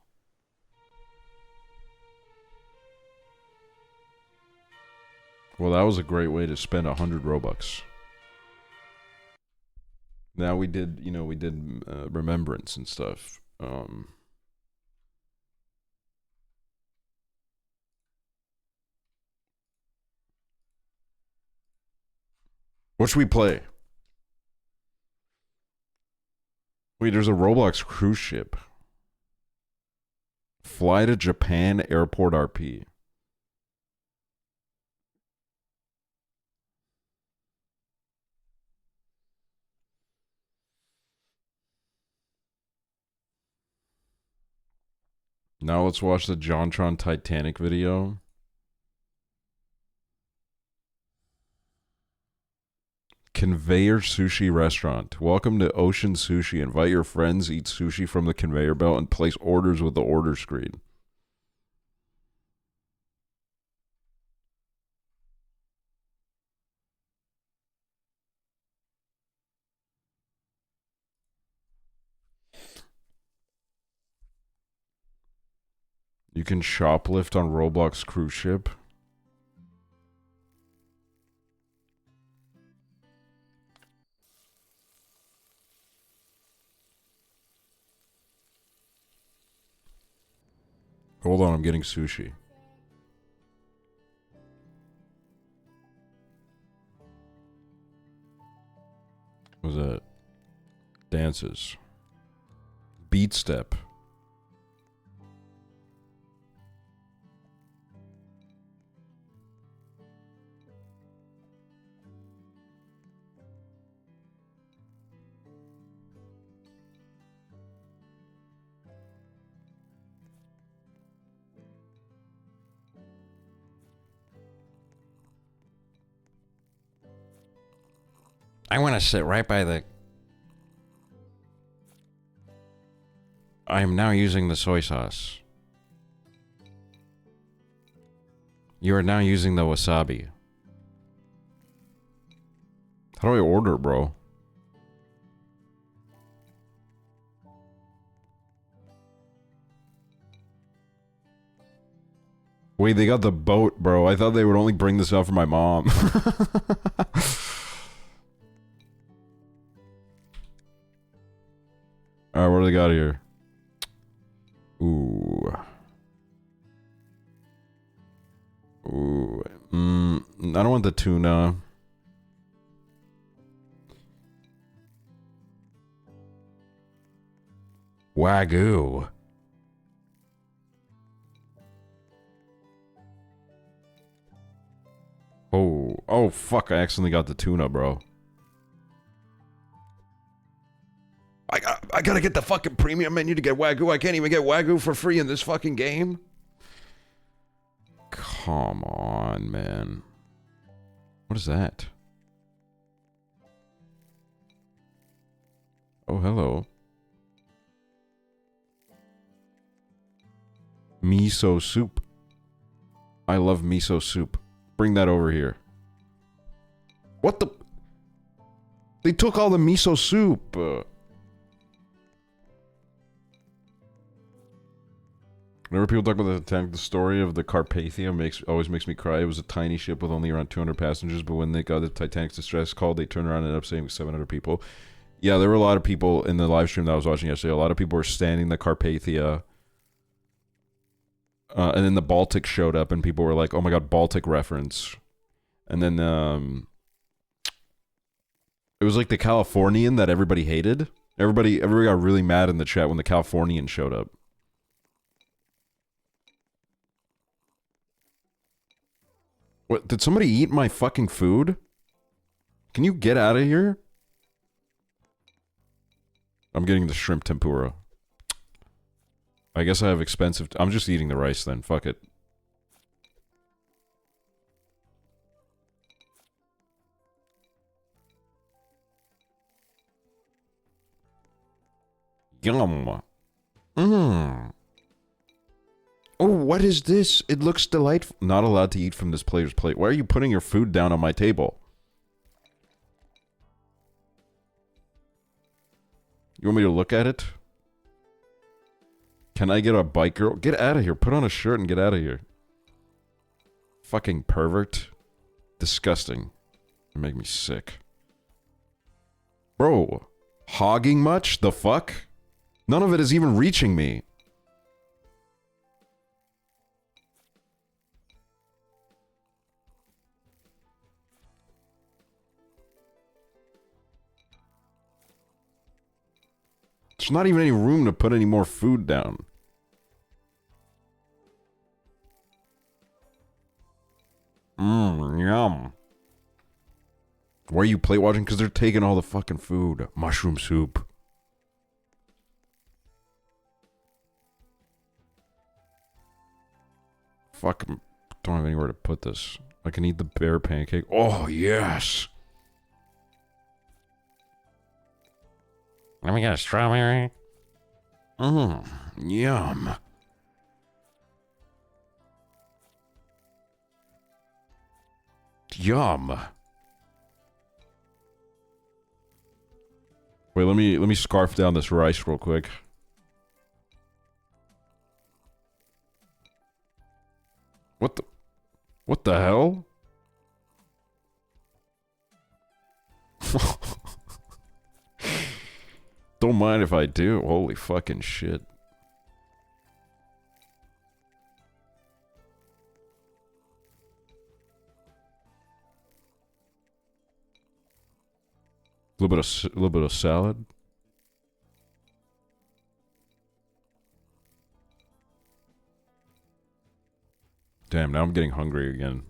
[SPEAKER 1] Well, that was a great way to spend 100 Robux. Now we did, you know, we did remembrance and stuff. What should we play? Wait, there's a Roblox cruise ship. Fly to Japan Airport RP. Now let's watch the JonTron Titanic video. Conveyor Sushi Restaurant. Welcome to Ocean Sushi. Invite your friends, eat sushi from the conveyor belt, and place orders with the order screen. You can shoplift on Roblox cruise ship. Hold on, I'm getting sushi. What was that? Dances. Beat step. I want to sit right by the... I am now using the soy sauce. You are now using the wasabi. How do I order, bro? Wait, they got the boat, bro. I thought they would only bring this out for my mom. Alright, what do they got here? Ooh. Ooh. I don't want the tuna. Wagyu. Oh, fuck, I accidentally got the tuna, bro. I gotta get the fucking premium menu to get Wagyu. I can't even get Wagyu for free in this fucking game. Come on, man. What is that? Oh, hello. Miso soup. I love miso soup. Bring that over here. What the? They took all the miso soup. Whenever people talk about the Titanic, the story of the Carpathia always makes me cry. It was a tiny ship with only around 200 passengers, but when they got the Titanic's distress call, they turned around and ended up saving 700 people. Yeah, there were a lot of people in the live stream that I was watching yesterday. A lot of people were standing the Carpathia. And then the Baltic showed up, and people were like, oh my god, Baltic reference. And then, it was like the Californian that everybody hated. Everybody got really mad in the chat when the Californian showed up. What? Did somebody eat my fucking food? Can you get out of here? I'm getting the shrimp tempura. I guess I have expensive... I'm just eating the rice then. Fuck it. Yum. Mmm. Oh, what is this? It looks delightful. Not allowed to eat from this player's plate. Why are you putting your food down on my table? You want me to look at it? Can I get a bike girl? Get out of here. Put on a shirt and get out of here. Fucking pervert. Disgusting. You make me sick. Bro. Hogging much? The fuck? None of it is even reaching me. There's not even any room to put any more food down. Yum. Why are you plate watching? Because they're taking all the fucking food. Mushroom soup. Fuck. Don't have anywhere to put this. I can eat the bear pancake. Oh, yes. Let me get a strawberry. Yum. Yum. Wait, let me scarf down this rice real quick. What the hell? Don't mind if I do. Holy fucking shit. A little bit of salad. Damn, now I'm getting hungry again.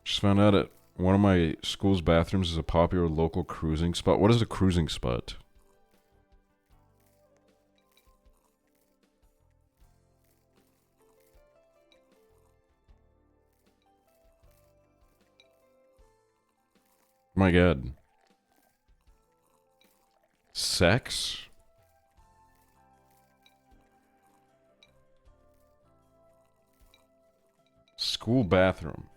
[SPEAKER 1] Just found out that one of my school's bathrooms is a popular local cruising spot. What is a cruising spot? My god. Sex? School bathroom.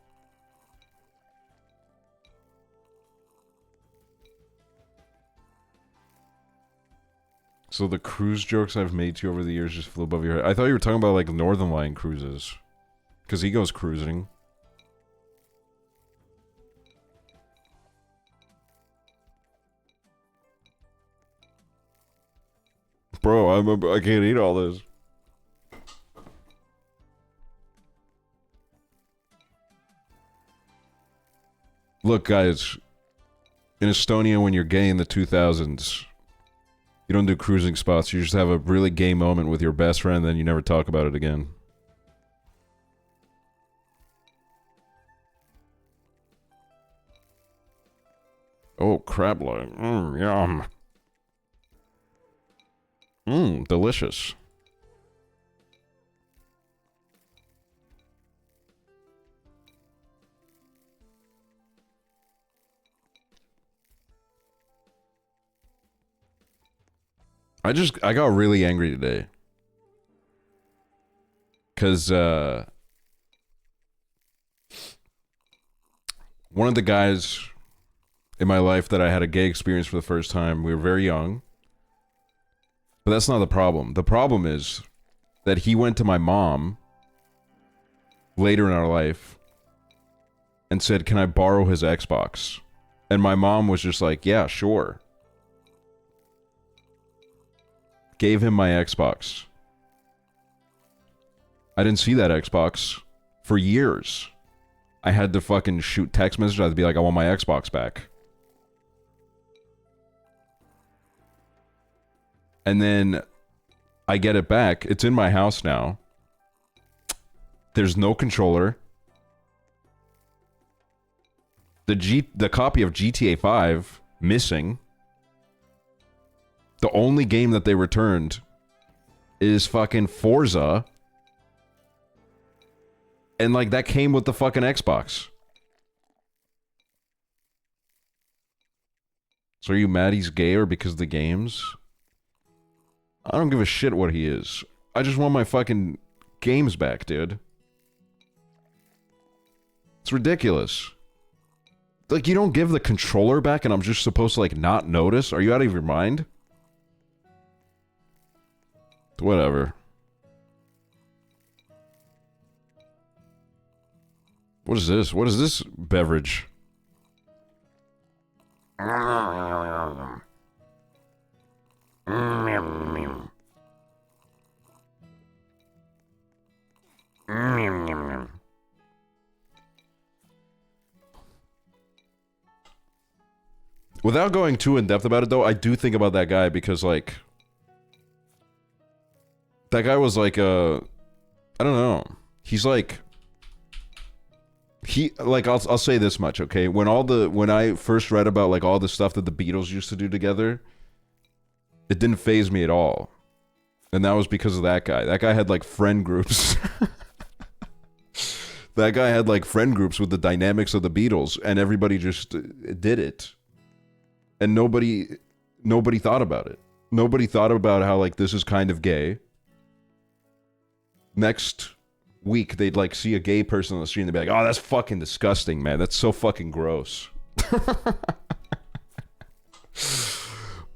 [SPEAKER 1] So the cruise jokes I've made to you over the years just flew above your head. I thought you were talking about like Northern Line cruises. Because he goes cruising. Bro, I can't eat all this. Look, guys. In Estonia, when you're gay in the 2000s, you don't do cruising spots. You just have a really gay moment with your best friend, then you never talk about it again. Oh, crab leg. Yum. Delicious. I got really angry today. Cause, one of the guys in my life that I had a gay experience for the first time, we were very young. But that's not the problem. The problem is that he went to my mom later in our life and said, "Can I borrow his Xbox?" And my mom was just like, "Yeah, sure." Gave him my Xbox. I didn't see that Xbox for years. I had to fucking shoot text messages. I had to be like, "I want my Xbox back." And then I get it back. It's in my house now. There's no controller. The copy of GTA 5 missing. The only game that they returned is fucking Forza. And like that came with the fucking Xbox. So are you mad he's gay or because of the games? I don't give a shit what he is. I just want my fucking games back, dude. It's ridiculous. Like, you don't give the controller back and I'm just supposed to, like, not notice? Are you out of your mind? Whatever. What is this? What is this beverage? Without going too in-depth about it, though, I do think about that guy because, like... That guy was like I don't know. He's like... I'll say this much, okay? When I first read about, like, all the stuff that the Beatles used to do together, it didn't faze me at all. And that was because of that guy. That guy had, like, friend groups. That guy had, like, friend groups with the dynamics of the Beatles, and everybody just did it. And nobody thought about it. Nobody thought about how, like, this is kind of gay. Next week, they'd, like, see a gay person on the street and they'd be like, oh, that's fucking disgusting, man. That's so fucking gross.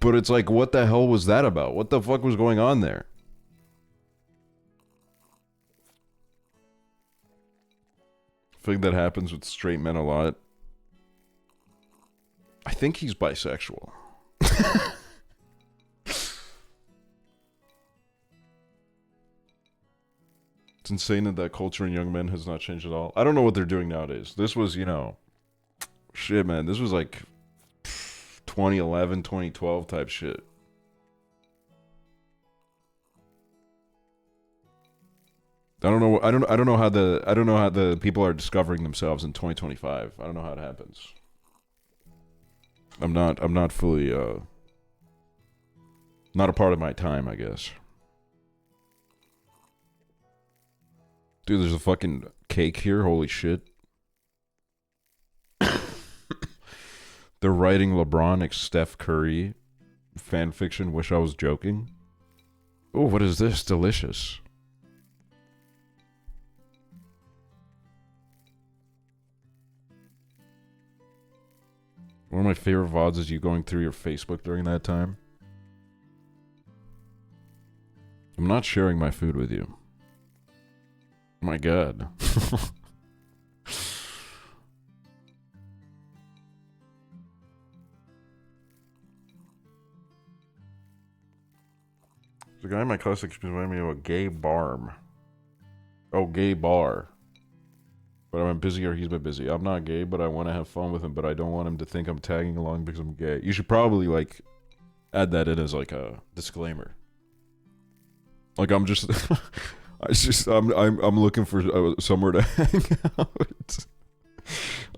[SPEAKER 1] But it's like, what the hell was that about? What the fuck was going on there? I think that happens with straight men a lot. I think he's bisexual. It's insane that that culture in young men has not changed at all. I don't know what they're doing nowadays. This was, you know... Shit, man. This was like... 2011, 2012 type shit. I don't know how the people are discovering themselves in 2025. I don't know how it happens. I'm not fully not a part of my time, I guess. Dude, there's a fucking cake here. Holy shit. They're writing LeBron ex Steph Curry fan fiction. Wish I was joking. Oh, what is this? Delicious. One of my favorite VODs is you going through your Facebook during that time. I'm not sharing my food with you. My God. The guy in my class explained me of a gay bar. Oh, gay bar. But I'm busy or he's been busy. I'm not gay, but I want to have fun with him, but I don't want him to think I'm tagging along because I'm gay. You should probably, like, add that in as, like, a disclaimer. Like, I'm just... I'm looking for somewhere to hang out.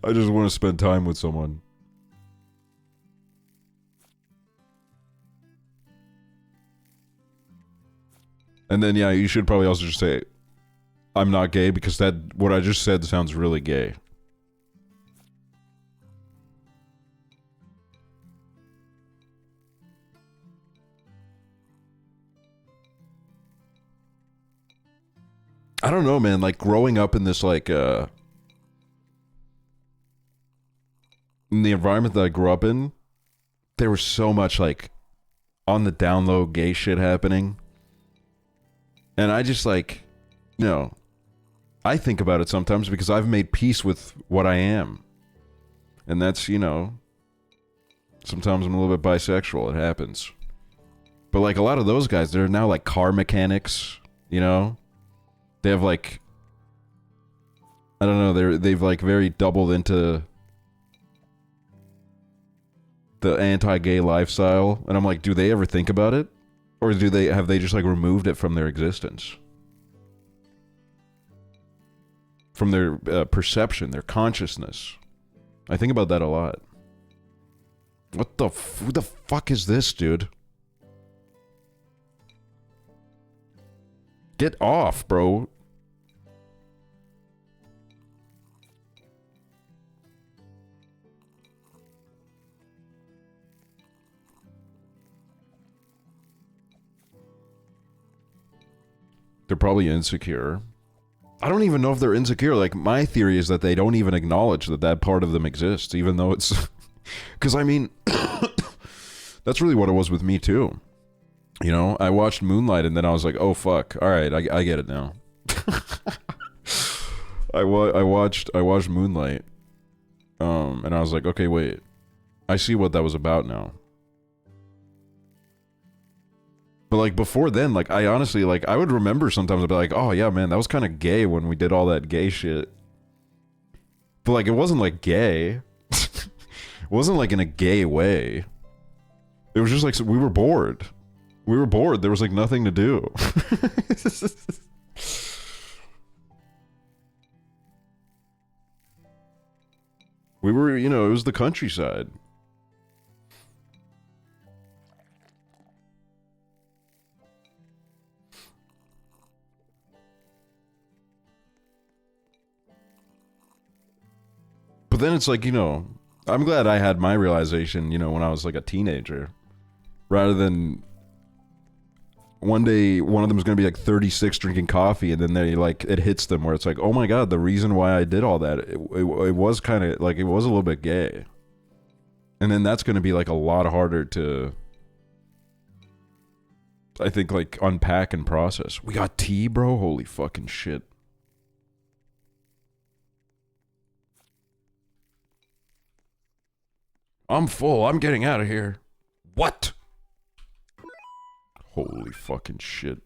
[SPEAKER 1] I just want to spend time with someone. And then, yeah, you should probably also just say, I'm not gay, because that what I just said sounds really gay. I don't know, man. Like, growing up in this, like, in the environment that I grew up in, there was so much, like, on the down low gay shit happening. And I just, like, you know, I think about it sometimes because I've made peace with what I am. And that's, you know, sometimes I'm a little bit bisexual. It happens. But, like, a lot of those guys, they're now, like, car mechanics, you know? They have, like, I don't know, they've, like, very doubled into the anti-gay lifestyle. And I'm like, do they ever think about it? Or have they just, like, removed it from their existence? From their perception, their consciousness. I think about that a lot. What the who the fuck is this, dude? Get off, bro. They're probably insecure. I don't even know if they're insecure. Like, my theory is that they don't even acknowledge that that part of them exists, even though it's... Because, I mean, that's really what it was with me, too. You know, I watched Moonlight, and then I was like, oh, fuck. All right, I get it now. I watched Moonlight, and I was like, okay, wait. I see what that was about now. But, like, before then, like, I honestly, like, I would remember sometimes I'd be like, oh, yeah, man, that was kind of gay when we did all that gay shit. But, like, it wasn't, like, gay. It wasn't, like, in a gay way. It was just, like, we were bored. We were bored. There was, like, nothing to do. We were, you know, it was the countryside. But then it's like, you know, I'm glad I had my realization, you know, when I was like a teenager. Rather than one day one of them is going to be like 36 drinking coffee and then they like, it hits them where it's like, oh my God, the reason why I did all that, it was kind of like, it was a little bit gay. And then that's going to be like a lot harder to, I think, like unpack and process. We got tea, bro? Holy fucking shit. I'm full. I'm getting out of here. What? Holy fucking shit.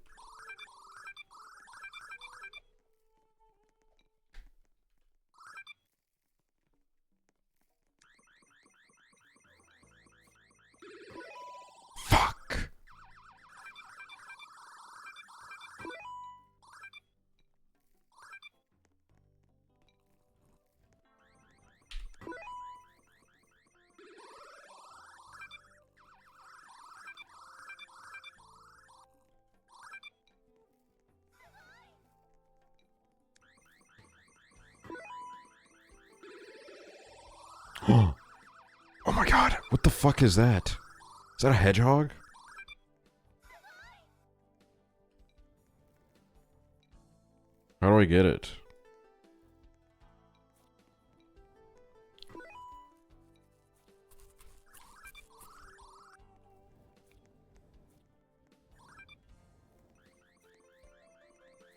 [SPEAKER 1] Fuck. Oh my God, what the fuck is that? Is that a hedgehog? How do I get it?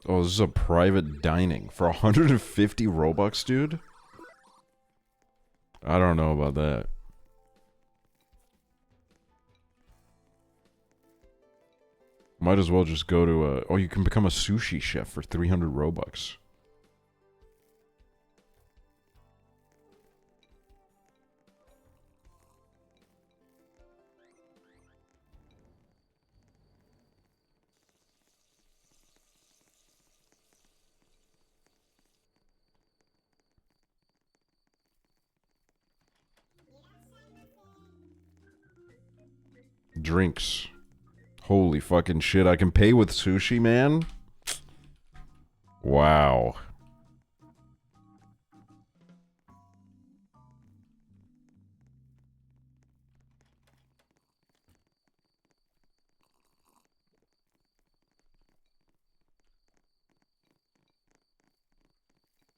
[SPEAKER 1] Oh, this is a private dining for 150 Robux, dude? I don't know about that. Might as well just go to a... Oh, you can become a sushi chef for 300 Robux. Drinks. Holy fucking shit, I can pay with sushi, man? Wow.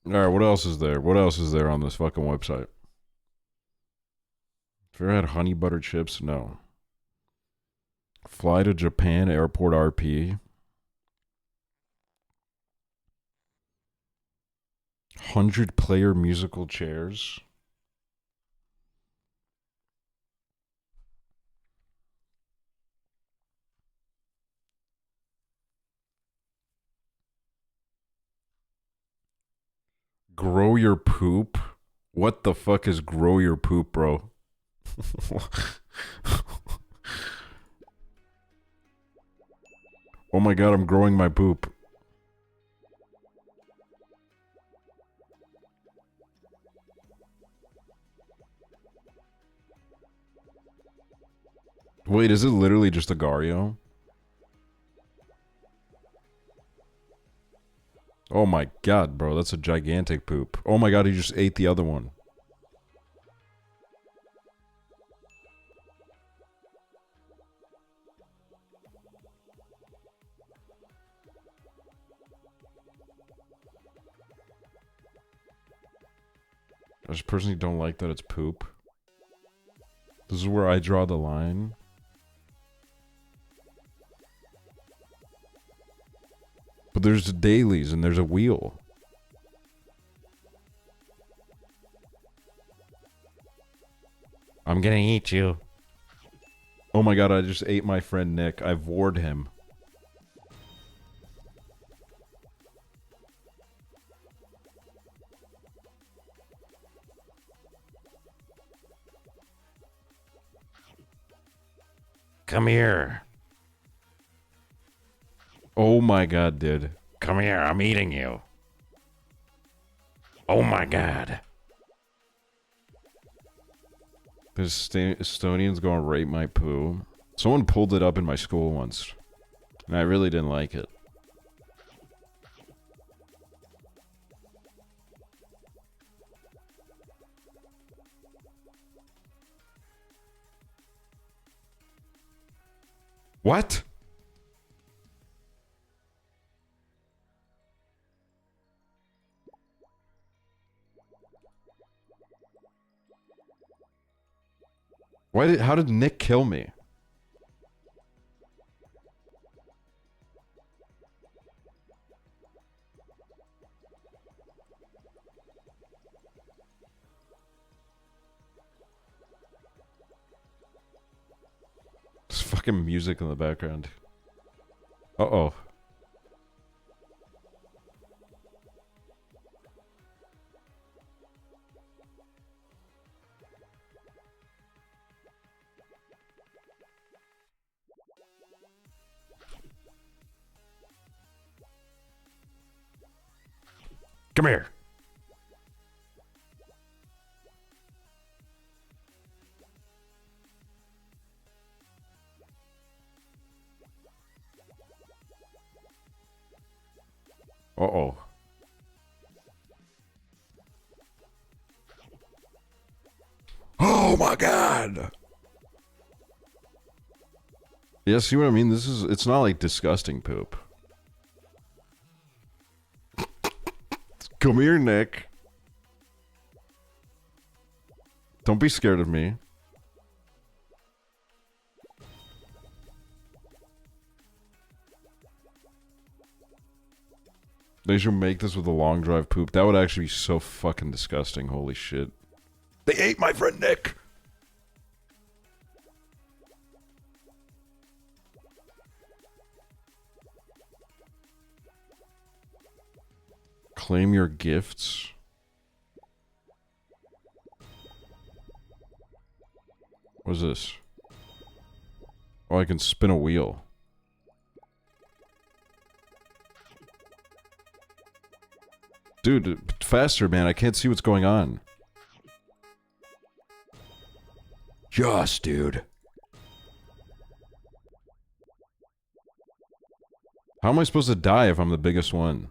[SPEAKER 1] Alright, what else is there? What else is there on this fucking website? Have you ever had honey butter chips? No. Fly to Japan, airport RP. 100-player musical chairs. Grow your poop? What the fuck is grow your poop, bro? Oh my God, I'm growing my poop. Wait, is it literally just a Gario? Oh my god, bro, that's a gigantic poop. Oh my god, he just ate the other one. I just personally don't like that it's poop. This is where I draw the line. But there's dailies and there's a wheel. I'm gonna eat you. Oh my god, I just ate my friend Nick. I vored him. Come here. Oh my god, dude. Come here, I'm eating you. Oh my god. This Estonian's gonna rape my poo. Someone pulled it up in my school once. And I really didn't like it. What? How did Nick kill me? There's fucking music in the background. Uh-oh. Come here. Uh-oh. Oh my god! Yeah, see what I mean? It's not like disgusting poop. Come here, Nick. Don't be scared of me. They should make this with a long drive poop. That would actually be so fucking disgusting. Holy shit. They ate my friend Nick! Claim your gifts. What is this? Oh, I can spin a wheel. Dude, faster, man. I can't see what's going on. Yes, dude. How am I supposed to die if I'm the biggest one?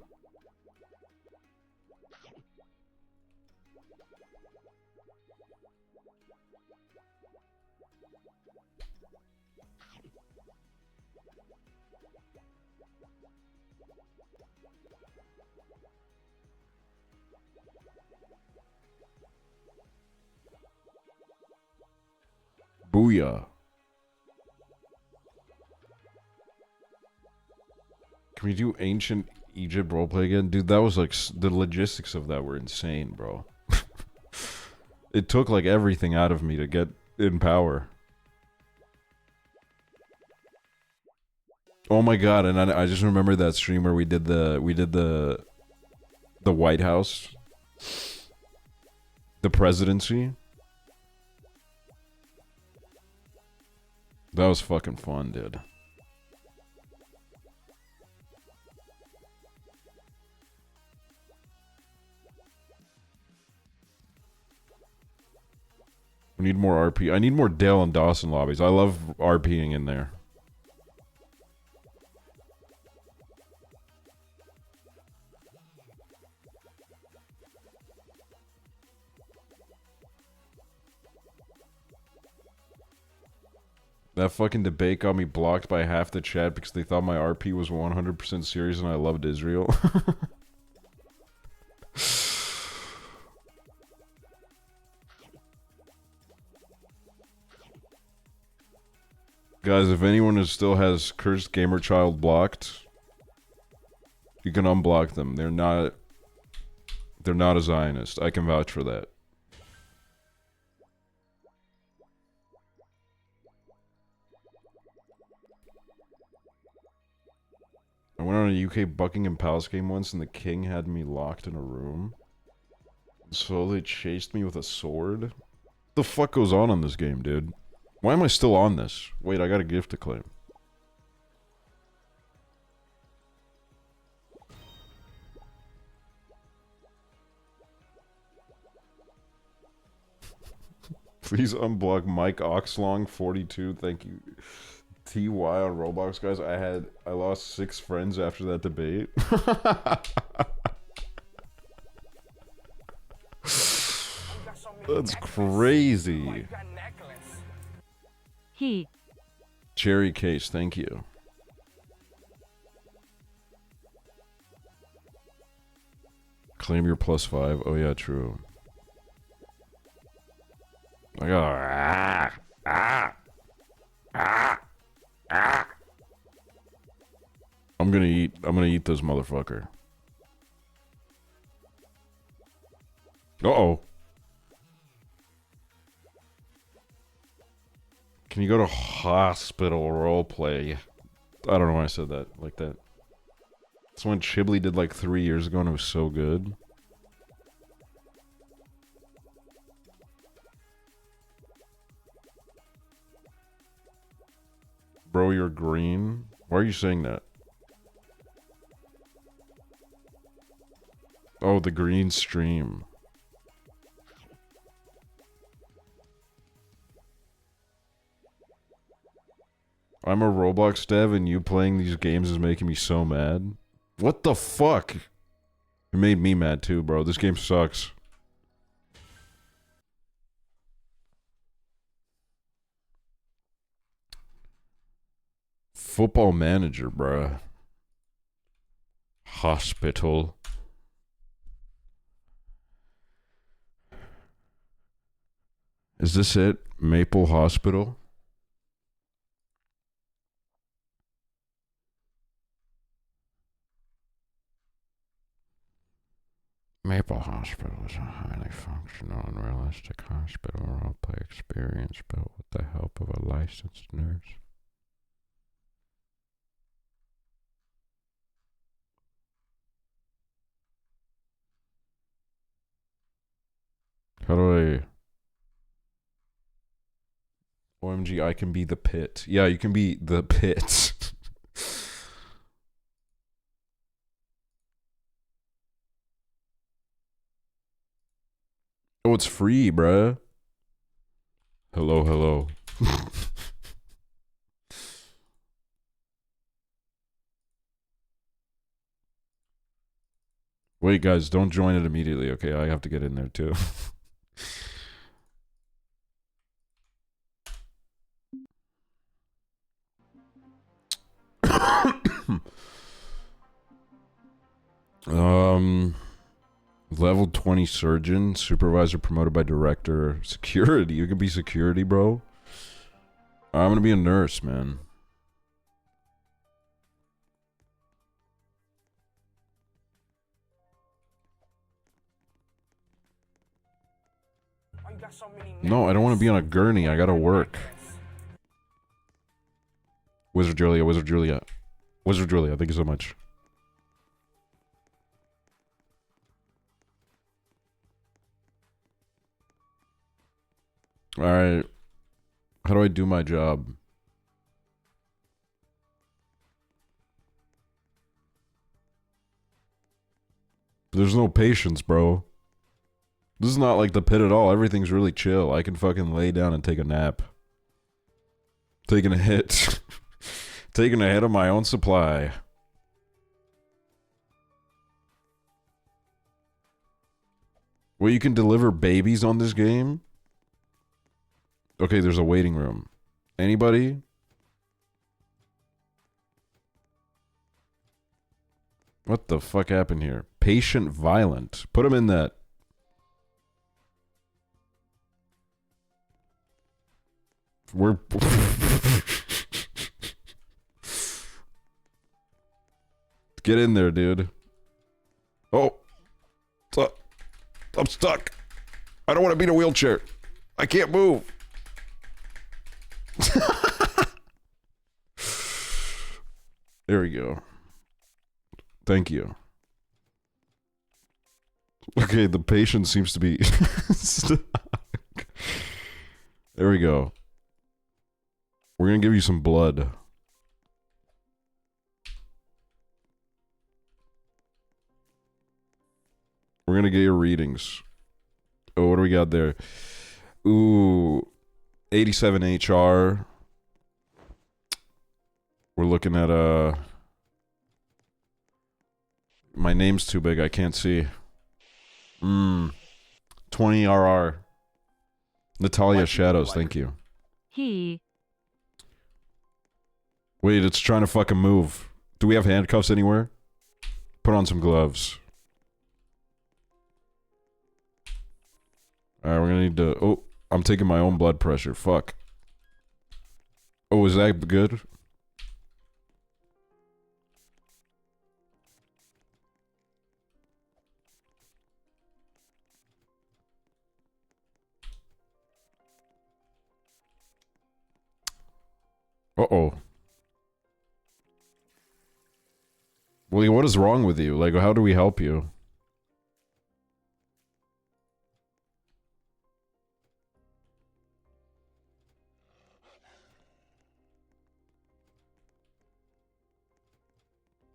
[SPEAKER 1] Booyah. Can we do ancient Egypt roleplay again? Dude, that was like, the logistics of that were insane, bro. It took like everything out of me to get in power. Oh my god, and I just remember that stream where we did the White House. The presidency. That was fucking fun, dude. I need more RP. I need more Dale and Dawson lobbies. I love RPing in there. That fucking debate got me blocked by half the chat because they thought my RP was 100% serious and I loved Israel. Guys, if anyone still has Cursed Gamer Child blocked, you can unblock them. They're not a Zionist. I can vouch for that. I went on a UK Buckingham Palace game once and the king had me locked in a room. So they chased me with a sword. What the fuck goes on this game, dude? Why am I still on this? Wait, I got a gift to claim. Please unblock Mike Oxlong 42. Thank you. TY on Roblox, guys. I lost 6 friends after that debate. That's crazy.
[SPEAKER 2] He.
[SPEAKER 1] Cherry case, thank you. Claim your +5. Oh yeah, true. I got I'm gonna eat this motherfucker. Uh-oh. Can you go to hospital roleplay? I don't know why I said that like that. It's one Chiblee did like 3 years ago and it was so good. Bro, you're green? Why are you saying that? Oh, the green stream. I'm a Roblox dev and you playing these games is making me so mad. What the fuck? It made me mad too, bro. This game sucks. Football manager, bruh. Hospital. Is this it? Maple Hospital? Maple Hospital is a highly functional and realistic hospital roleplay experience built with the help of a licensed nurse. How do I... OMG, I can be the pit. Yeah, you can be the pit. Oh, it's free, bruh. Hello, hello. Wait, guys, don't join it immediately, okay? I have to get in there, too. Level 20 surgeon, supervisor promoted by director, security. You can be security, bro. I'm gonna be a nurse, man. No, I don't want to be on a gurney. I gotta work. Wizard Julia, Wizard Julia. Wizard Julia, thank you so much. Alright. How do I do my job? There's no patience, bro. This is not like the pit at all. Everything's really chill. I can fucking lay down and take a nap. Taking a hit. Taking a hit of my own supply. Well, you can deliver babies on this game? Okay, there's a waiting room. Anybody? What the fuck happened here? Patient violent. Put him in that. We're... Get in there, dude. Oh. I'm stuck. I don't want to be in a wheelchair. I can't move. There we go. Thank you. Okay, the patient seems to be stuck. There we go. We're gonna give you some blood. We're gonna get your readings. Oh, what do we got there? Ooh, 87 HR. We're looking at my name's too big, I can't see. 20 RR. Natalia Shadows, thank you.
[SPEAKER 2] He.
[SPEAKER 1] Wait, it's trying to fucking move. Do we have handcuffs anywhere? Put on some gloves. Alright, we're gonna need to... Oh, I'm taking my own blood pressure. Fuck. Oh, is that good? Uh-oh. Well, what is wrong with you? Like, how do we help you?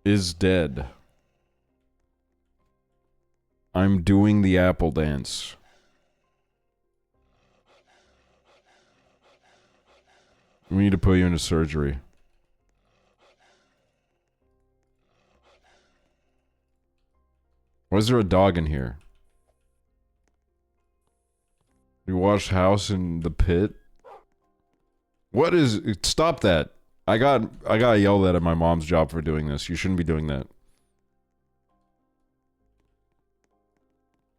[SPEAKER 1] Is dead. I'm doing the apple dance. We need to put you into surgery. Why is there a dog in here? You watched House in the Pit? What is... Stop that. I got yelled at my mom's job for doing this. You shouldn't be doing that.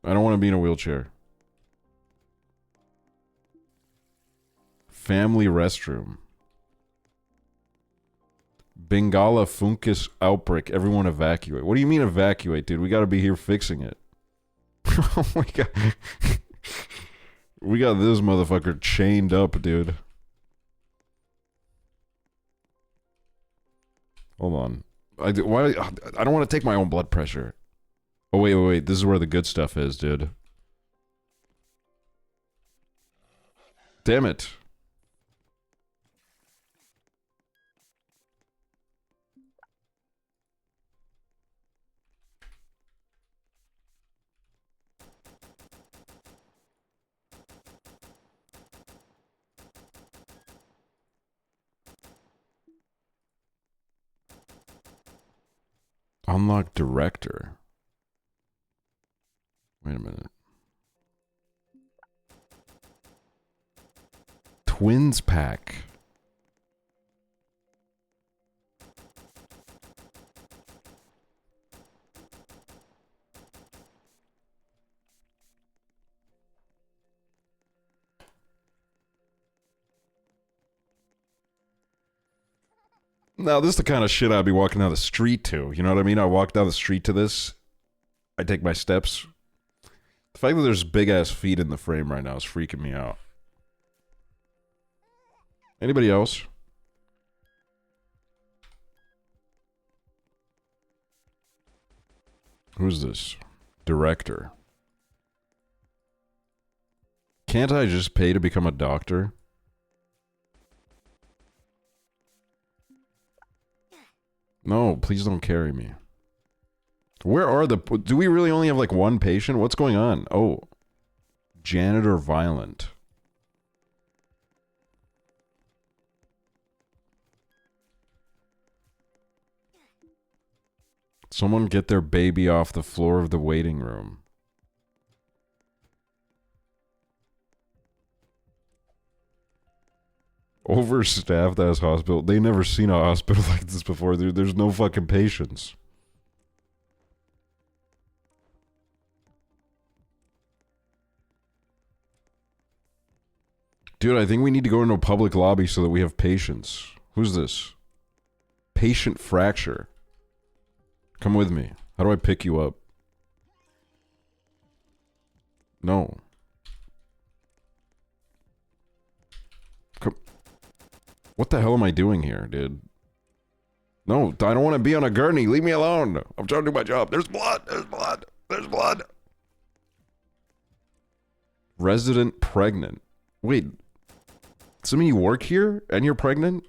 [SPEAKER 1] I don't want to be in a wheelchair. Family restroom. Bengala fungus outbreak. Everyone evacuate. What do you mean evacuate, dude? We gotta be here fixing it. Oh my god. We got this motherfucker chained up, dude. Hold on. I don't want to take my own blood pressure. Oh, wait. This is where the good stuff is, dude. Damn it. Unlock director. Wait a minute. Twins pack. Now, this is the kind of shit I'd be walking down the street to. You know what I mean? I walk down the street to this. I take my steps. The fact that there's big-ass feet in the frame right now is freaking me out. Anybody else? Who's this? Director. Can't I just pay to become a doctor? No, please don't carry me. Where are the... Do we really only have like one patient? What's going on? Oh. Janitor violent. Someone get their baby off the floor of the waiting room. Overstaffed ass hospital. They never seen a hospital like this before. There's no fucking patience. Dude, I think we need to go into a public lobby so that we have patience. Who's this? Patient fracture. Come with me. How do I pick you up? No. Come. What the hell am I doing here, dude? No, I don't want to be on a gurney. Leave me alone. I'm trying to do my job. There's blood. There's blood. There's blood. Resident pregnant. Wait. Does that mean you work here and you're pregnant?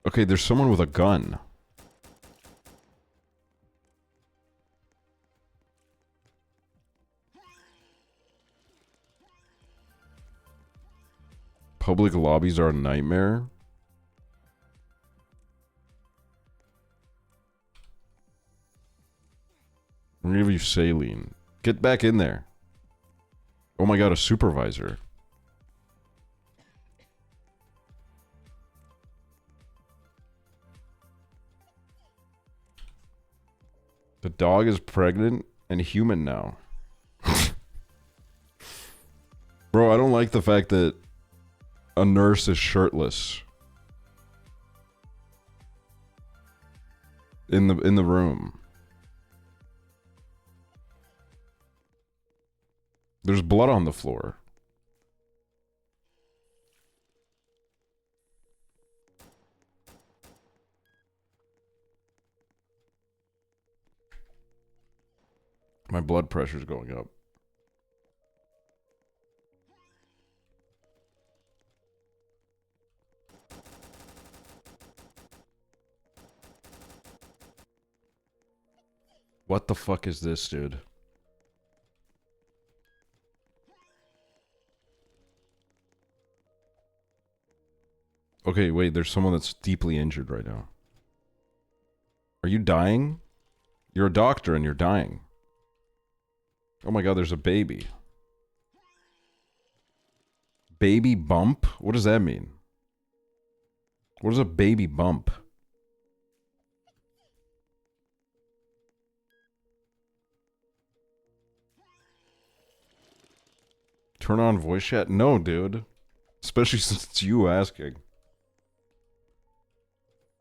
[SPEAKER 1] Okay, there's someone with a gun. Public lobbies are a nightmare. I'm gonna give you saline. Get back in there. Oh my god, a supervisor. The dog is pregnant and human now. Bro, I don't like the fact that a nurse is shirtless in the room. There's blood on the floor. My blood pressure's going up. What the fuck is this, dude? Okay, wait, there's someone that's deeply injured right now. Are you dying? You're a doctor and you're dying. Oh my god, there's a baby. Baby bump? What does that mean? What is a baby bump? Turn on voice chat? No, dude. Especially since it's you asking.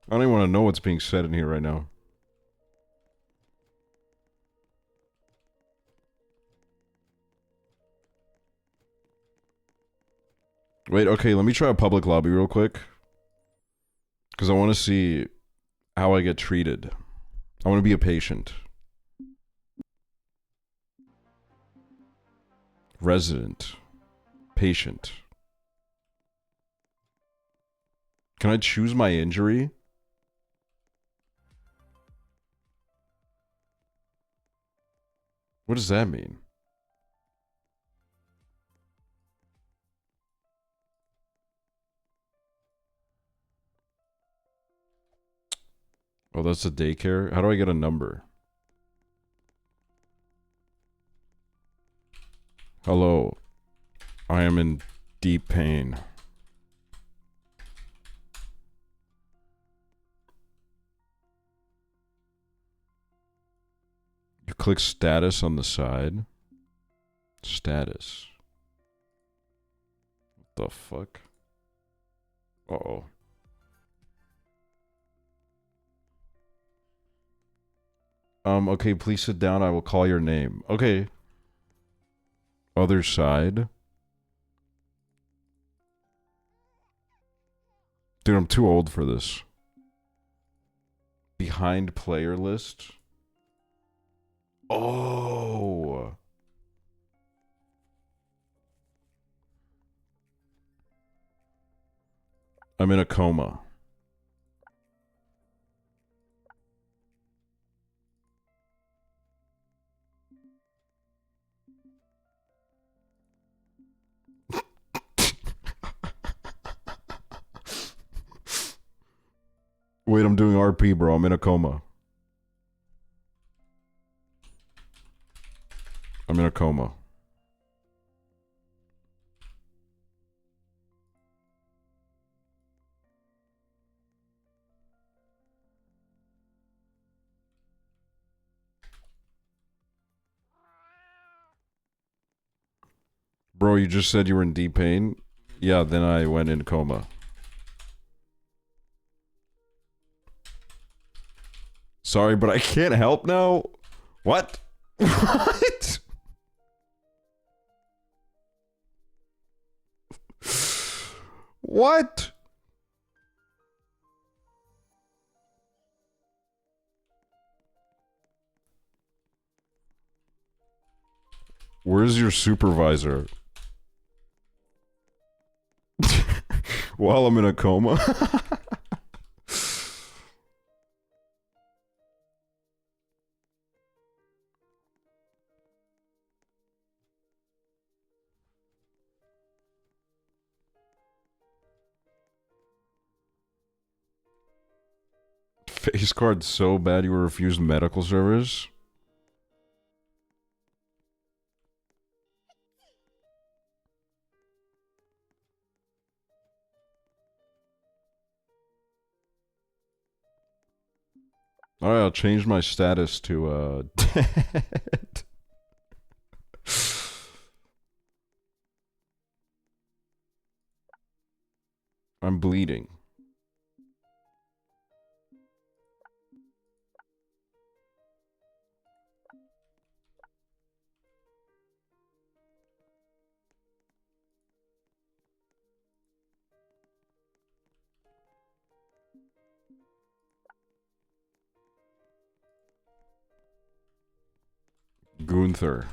[SPEAKER 1] I don't even want to know what's being said in here right now. Wait, okay, let me try a public lobby real quick. Because I want to see how I get treated. I want to be a patient. Resident. Patient. Can I choose my injury? What does that mean? Oh, that's a daycare? How do I get a number? Hello. I am in deep pain. You click status on the side. Status. What the fuck? Uh-oh. Okay, please sit down. I will call your name. Okay. Other side. Dude, I'm too old for this. Behind player list. Oh. I'm in a coma. Wait, I'm doing RP, bro. I'm in a coma. I'm in a coma. Bro, you just said you were in deep pain? Yeah, then I went in coma. Sorry, but I can't help now? What? What? What? Where's your supervisor? While I'm in a coma? Face card so bad you were refused medical service? Alright, I'll change my status to, dead. I'm bleeding. Gunther.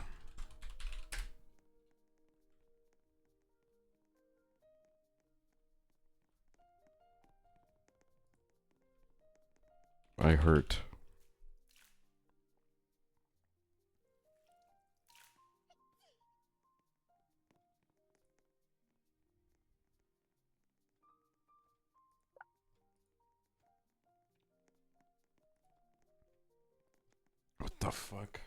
[SPEAKER 1] I hurt. What the fuck?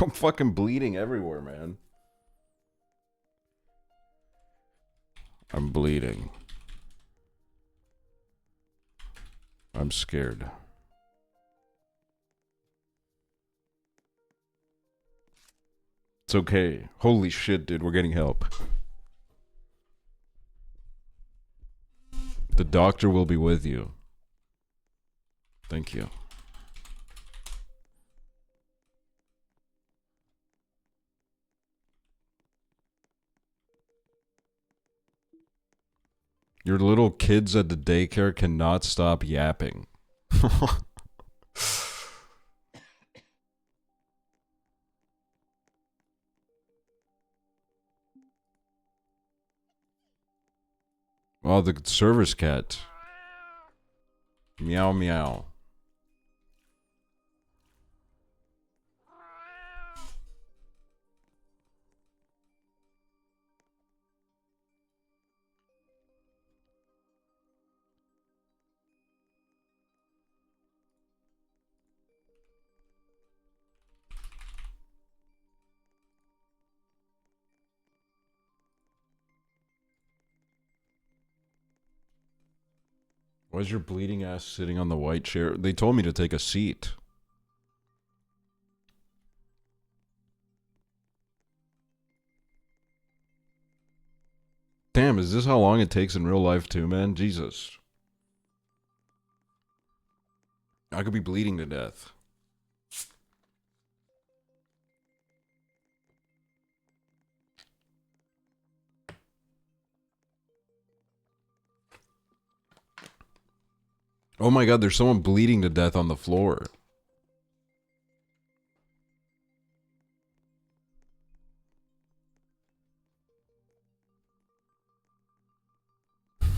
[SPEAKER 1] I'm fucking bleeding everywhere, man. I'm bleeding. I'm scared. It's okay. Holy shit, dude. We're getting help. The doctor will be with you. Thank you. Your little kids at the daycare cannot stop yapping. Oh, the service cat. Meow meow. Why is your bleeding ass sitting on the white chair? They told me to take a seat. Damn, is this how long it takes in real life too, man? Jesus. I could be bleeding to death. Oh my god, there's someone bleeding to death on the floor.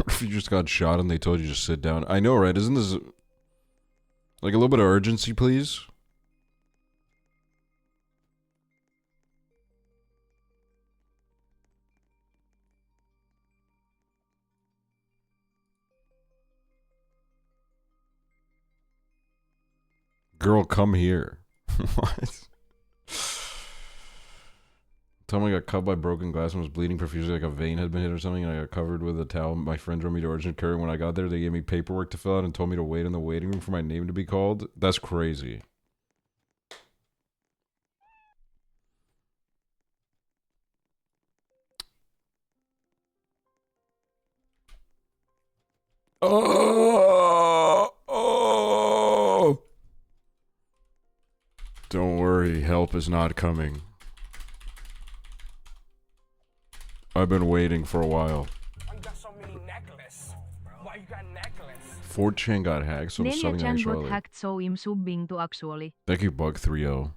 [SPEAKER 1] If you just got shot and they told you to sit down. I know, right? Isn't this... Like a little bit of urgency, please. Girl, come here. What? Time I got cut by broken glass and was bleeding profusely like a vein had been hit or something, and I got covered with a towel. My friend drove me to urgent care. When I got there, they gave me paperwork to fill out and told me to wait in the waiting room for my name to be called. That's crazy. Oh. Don't worry, help is not coming. I've been waiting for a while. 4chan got hacked, so I'm subbing
[SPEAKER 2] 4chan got
[SPEAKER 1] actually.
[SPEAKER 2] hacked, so I'm subbing to aksually.
[SPEAKER 1] Thank you, Bug30.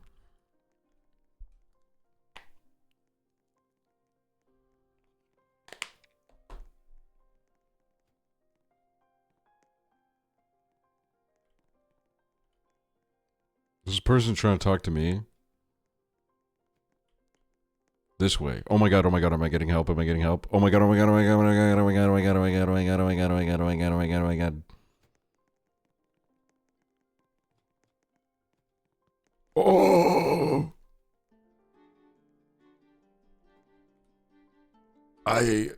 [SPEAKER 1] Is this person trying to talk to me? This way. Oh my god, am I getting help? Am I getting help? Oh my god, oh my god, oh my god, oh my god, oh my god, oh my god, oh my god, oh my god, oh my god, oh my god, oh my god, oh my god, oh my god. Oh! I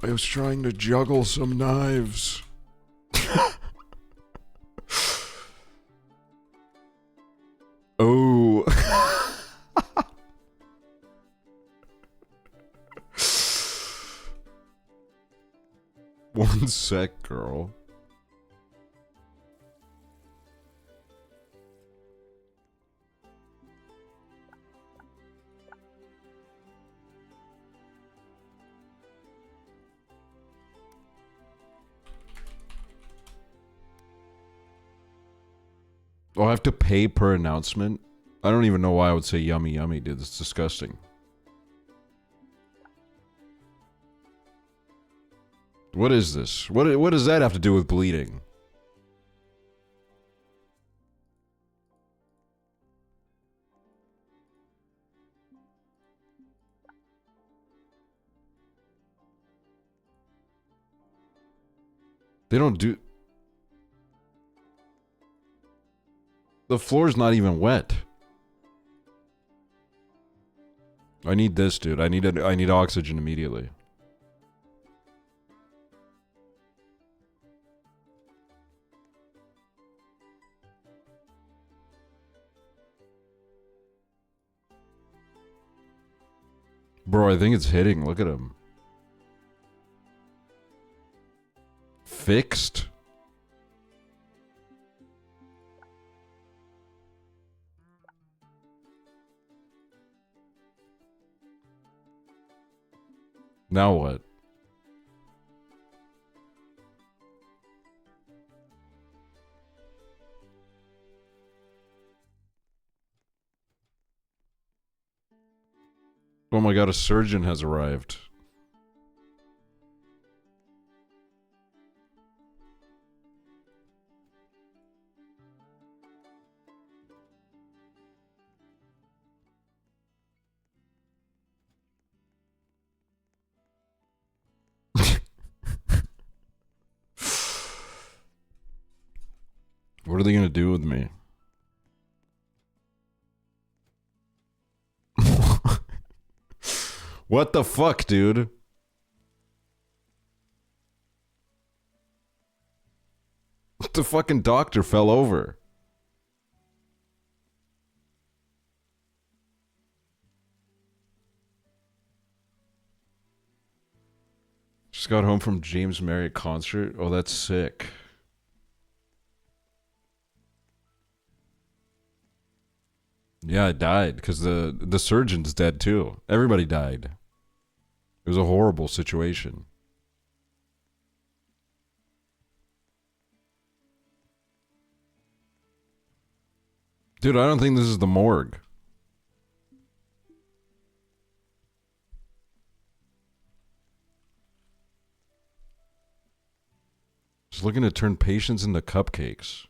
[SPEAKER 1] was trying to juggle some knives. Oh. 1 sec, girl. Oh, I have to pay per announcement? I don't even know why I would say yummy yummy, dude. That's disgusting. What is this? What does that have to do with bleeding? They don't do... The floor's not even wet. I need this, dude. I need oxygen immediately. Bro, I think it's hitting. Look at him. Fixed? Now what? Oh my god, a surgeon has arrived. What are they gonna do with me? What the fuck, dude? The fucking doctor fell over. Just got home from James Marriott concert. Oh, that's sick. Yeah, I died because the surgeon's dead too. Everybody died. It was a horrible situation. Dude, I don't think this is the morgue. Just looking to turn patients into cupcakes.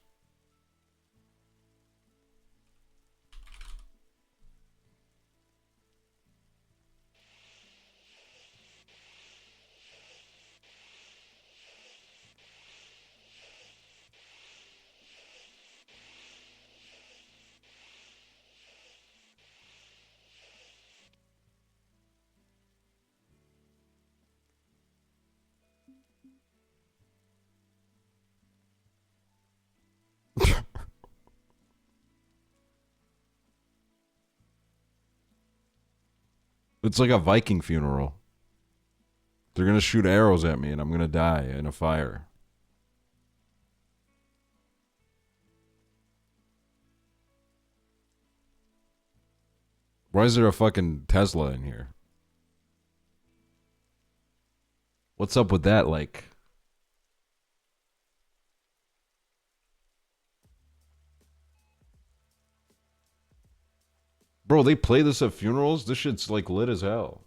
[SPEAKER 1] It's like a Viking funeral. They're gonna shoot arrows at me and I'm gonna die in a fire. Why is there a fucking Tesla in here? What's up with that, like? Bro, they play this at funerals? This shit's like lit as hell.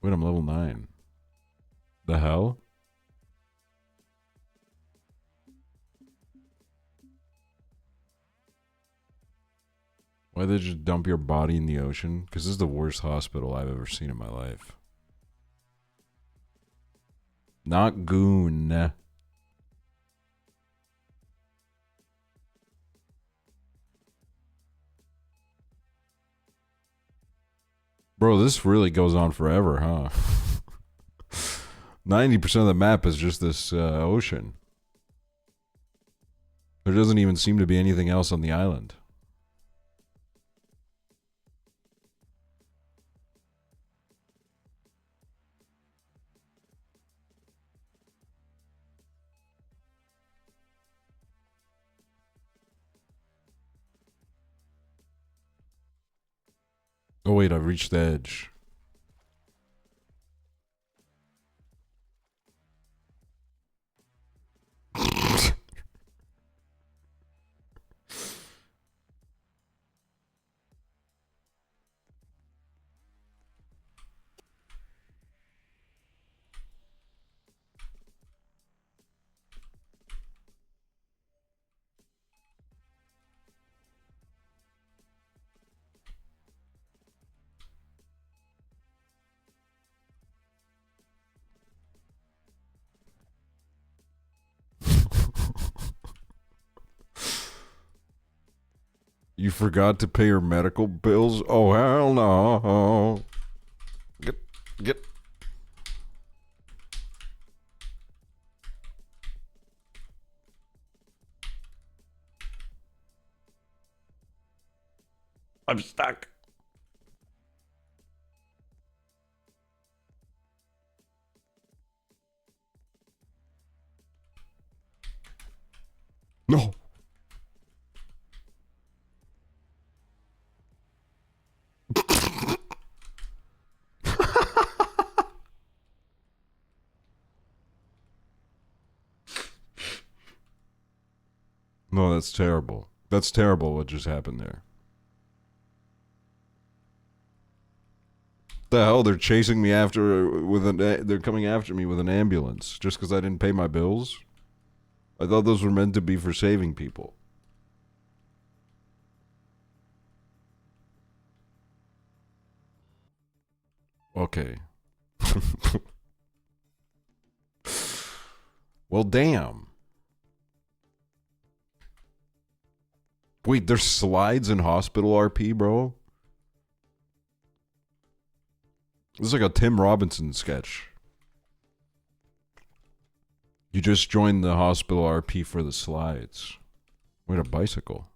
[SPEAKER 1] Wait, I'm level 9. The hell? Why they just dump your body in the ocean? Because this is the worst hospital I've ever seen in my life. Not goon. Bro, this really goes on forever, huh? 90% of the map is just this ocean. There doesn't even seem to be anything else on the island. Oh wait, I've reached the edge. You forgot to pay your medical bills? Oh, hell no. Get. I'm stuck. No. No, that's terrible. That's terrible what just happened there. The hell, they're chasing me after with an they're coming after me with an ambulance just because I didn't pay my bills? I thought those were meant to be for saving people. Okay. Well, damn. Wait, there's slides in hospital RP, bro? This is like a Tim Robinson sketch. You just joined the hospital RP for the slides. Wait, a bicycle.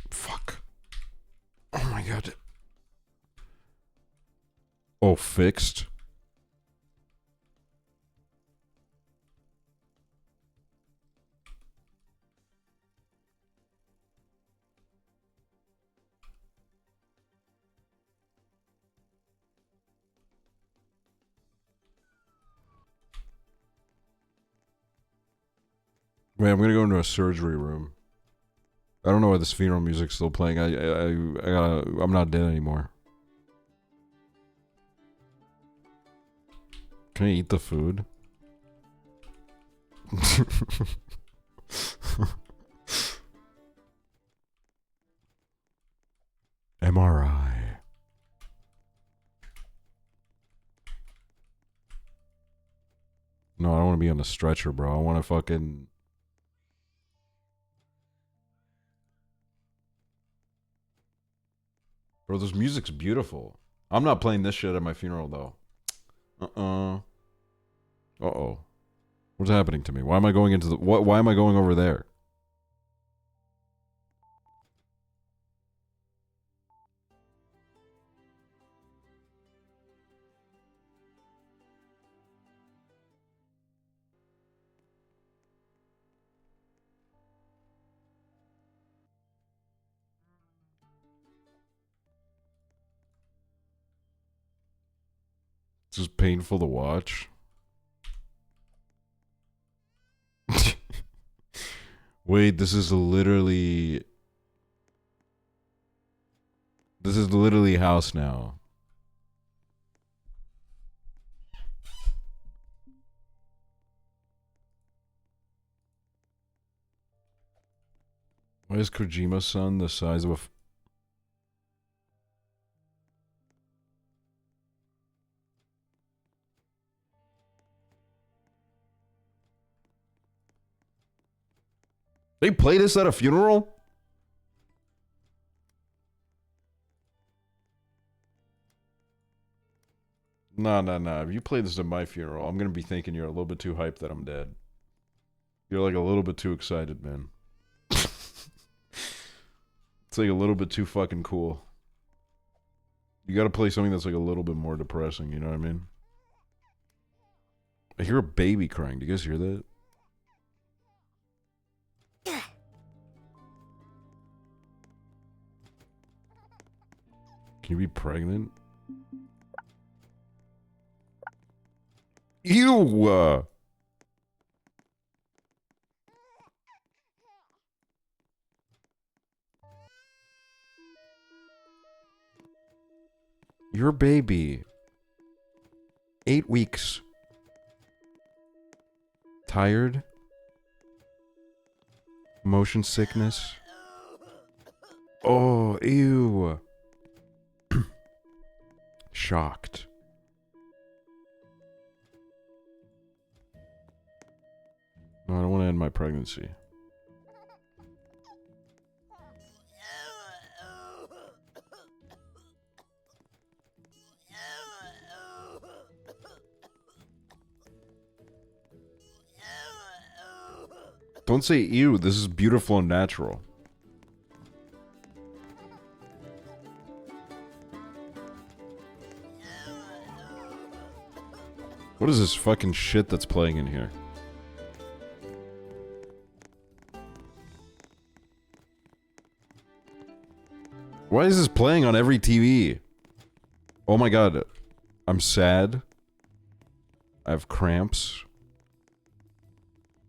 [SPEAKER 1] Fuck. Oh my god. Oh, fixed? Wait, I'm gonna go into a surgery room. I don't know why this funeral music's still playing. I'm not dead anymore. Can I eat the food? MRI. No, I don't want to be on a stretcher, bro. I want to fucking... Bro, this music's beautiful. I'm not playing this shit at my funeral, though. Uh-oh. What's happening to me? Why am I going into the... Why am I going over there? This is painful to watch. Wait, this is literally house now. Why is Kojima's son the size of a... They play this at a funeral? Nah. If you play this at my funeral, I'm gonna be thinking you're a little bit too hyped that I'm dead. You're like a little bit too excited, man. It's like a little bit too fucking cool. You gotta play something that's like a little bit more depressing, you know what I mean? I hear a baby crying. Do you guys hear that? Can you be pregnant? Ew! Your baby. 8 weeks. Tired? Motion sickness? Oh, ew. Shocked. No, I don't want to end my pregnancy. Don't say ew, this is beautiful and natural. What is this fucking shit that's playing in here? Why is this playing on every TV? Oh my god. I'm sad. I have cramps.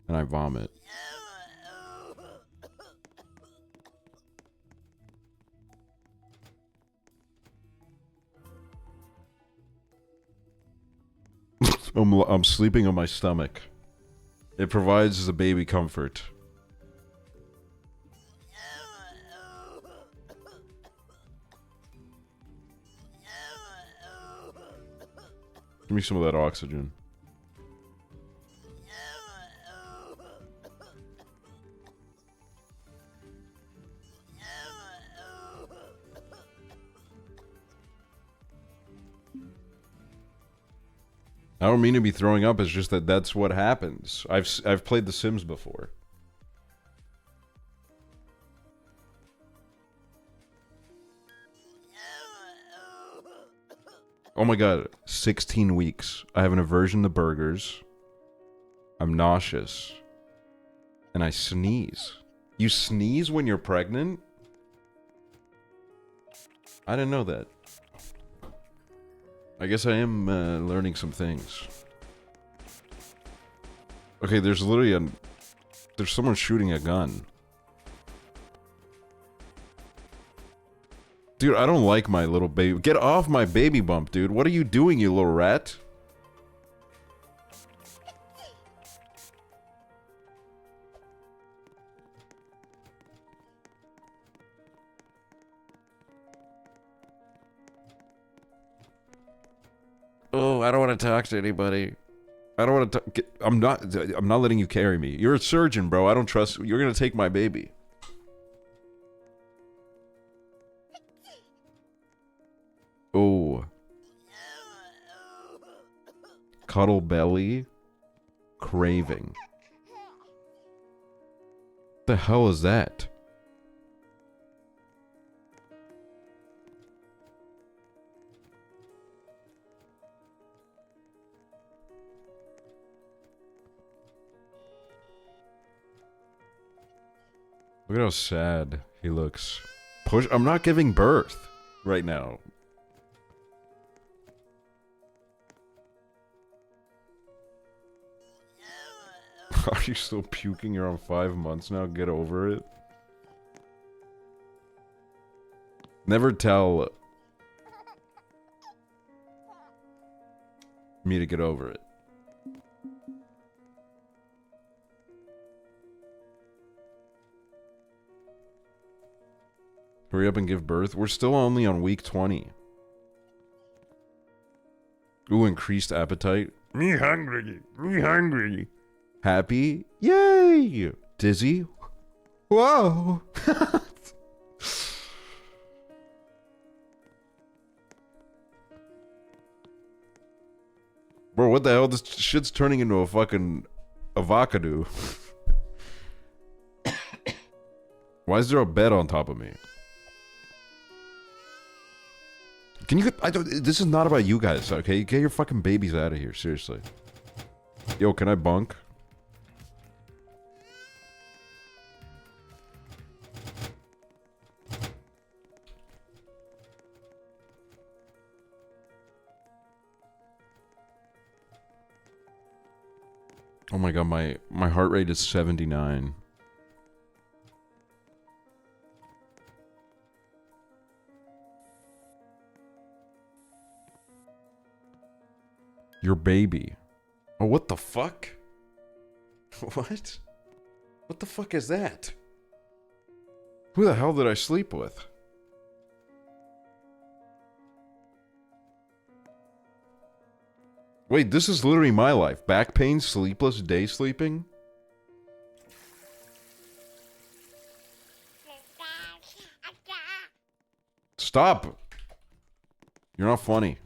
[SPEAKER 1] And I vomit. I'm sleeping on my stomach. It provides the baby comfort. Give me some of that oxygen. I don't mean to be throwing up, it's just that that's what happens. I've played The Sims before. Oh my god, 16 weeks. I have an aversion to burgers. I'm nauseous. And I sneeze. You sneeze when you're pregnant? I didn't know that. I guess I am learning some things. Okay, there's literally There's someone shooting a gun. Dude, I don't like my little baby. Get off my baby bump, dude. What are you doing, you little rat? Oh, I don't want to talk to anybody. I don't want to. I'm not letting you carry me. You're a surgeon, bro. I don't trust. You're gonna take my baby. Oh. Cuddle belly. Craving. The hell is that? Look at how sad he looks. Push. I'm not giving birth right now. Are you still puking? You're on 5 months now. Get over it. Never tell me to get over it. Hurry up and give birth. We're still only on week 20. Ooh, increased appetite. Me hungry. Me hungry. Happy? Yay! Dizzy? Whoa! Bro, what the hell? This shit's turning into a fucking avocado. Why is there a bed on top of me? Can you get... this is not about you guys, okay? Get your fucking babies out of here, seriously. Yo, can I bunk? Oh my god, my heart rate is 79. Your baby. Oh, what the fuck? What? What the fuck is that? Who the hell did I sleep with? Wait, this is literally my life. Back pain, sleepless day sleeping? Stop! You're not funny.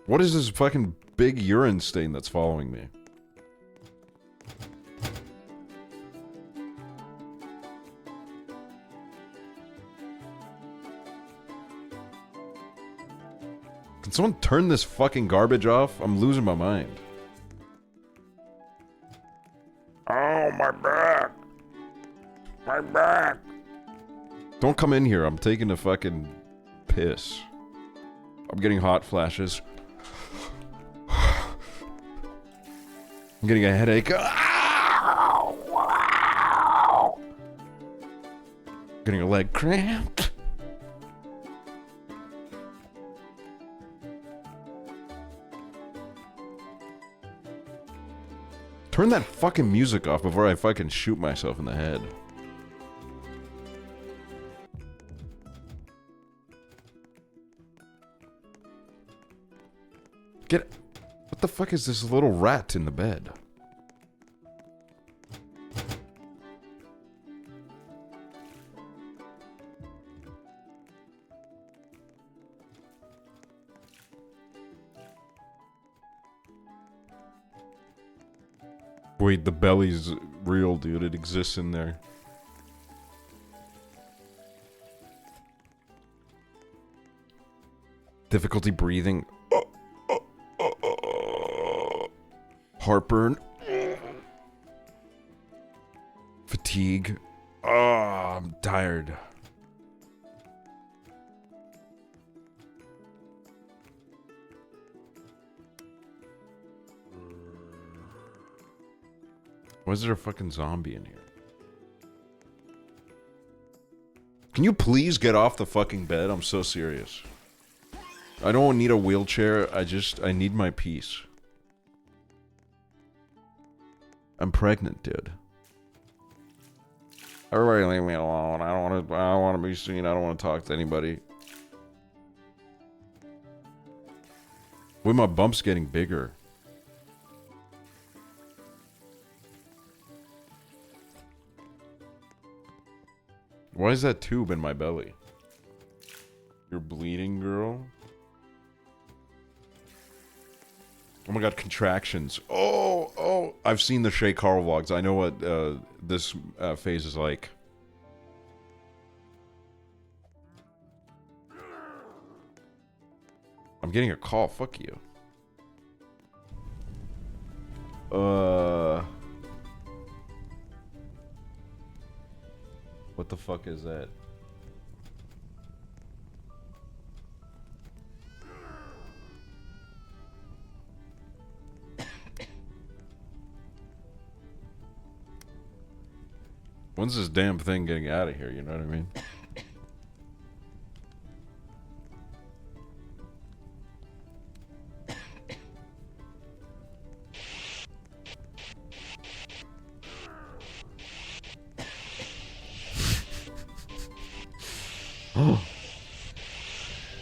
[SPEAKER 1] What is this fucking big urine stain that's following me? Can someone turn this fucking garbage off? I'm losing my mind. Oh, my back. My back. Don't come in here. I'm taking a fucking piss. I'm getting hot flashes. I'm getting a headache. Getting a leg cramp. Turn that fucking music off before I fucking shoot myself in the head. Get... What the fuck is this little rat in the bed? Wait, the belly's real, dude. It exists in there. Difficulty breathing. Heartburn. Fatigue. Oh, I'm tired. Why is there a fucking zombie in here? Can you please get off the fucking bed? I'm so serious. I don't need a wheelchair. I need my peace. I'm pregnant, dude. Everybody leave me alone. I don't want to be seen. I don't want to talk to anybody. Wait, my bump's getting bigger. Why is that tube in my belly? You're bleeding, girl? Oh my god, contractions. Oh, I've seen the Shay Carl vlogs. I know what this phase is like. I'm getting a call. Fuck you. What the fuck is that? When's this damn thing getting out of here? You know what I mean?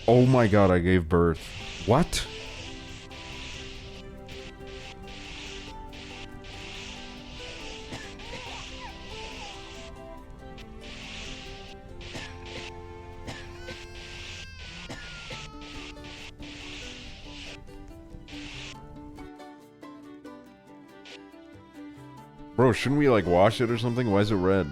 [SPEAKER 1] Oh my god, I gave birth. What? Bro, shouldn't we like wash it or something? Why is it red?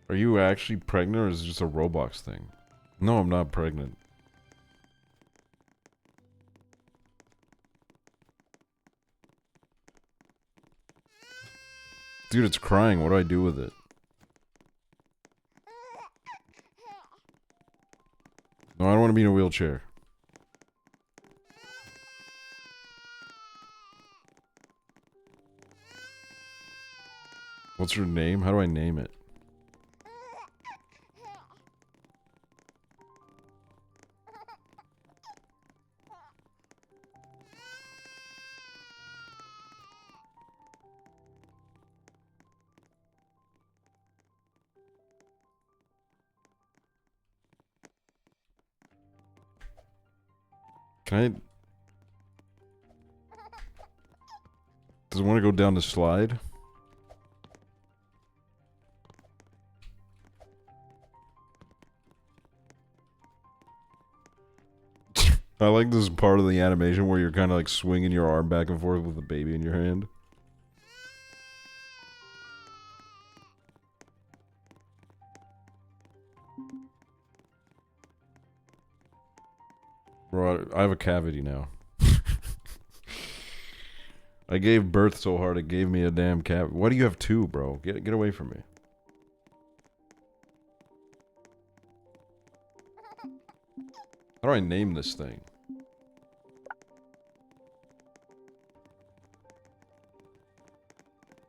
[SPEAKER 1] Are you actually pregnant or is it just a Roblox thing? No, I'm not pregnant. Dude, it's crying. What do I do with it? No, I don't want to be in a wheelchair. What's her name? How do I name it? Can I... Does it want to go down the slide? I like this part of the animation where you're kind of like swinging your arm back and forth with the baby in your hand. Bro, I have a cavity now. I gave birth so hard it gave me a damn cavity. Why do you have two, bro? Get away from me. How do I name this thing?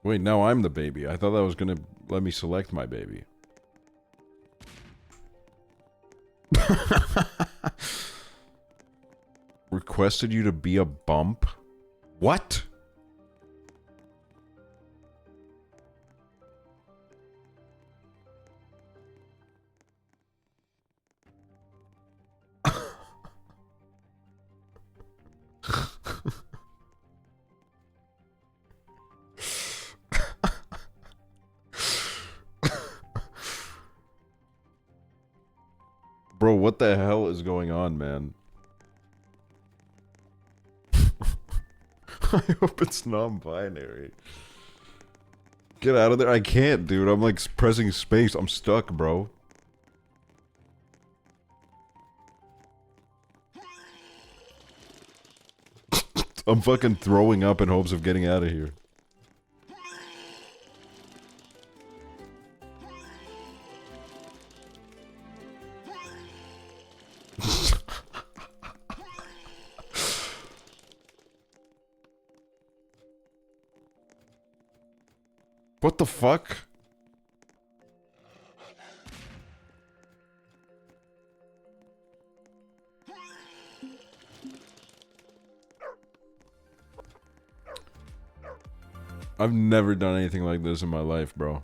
[SPEAKER 1] Wait, now I'm the baby. I thought that was gonna let me select my baby. Requested you to be a bump? What? Bro, what the hell is going on, man? I hope it's non-binary. Get out of there. I can't, dude. I'm like pressing space. I'm stuck, bro. I'm fucking throwing up in hopes of getting out of here. What the fuck? I've never done anything like this in my life, bro.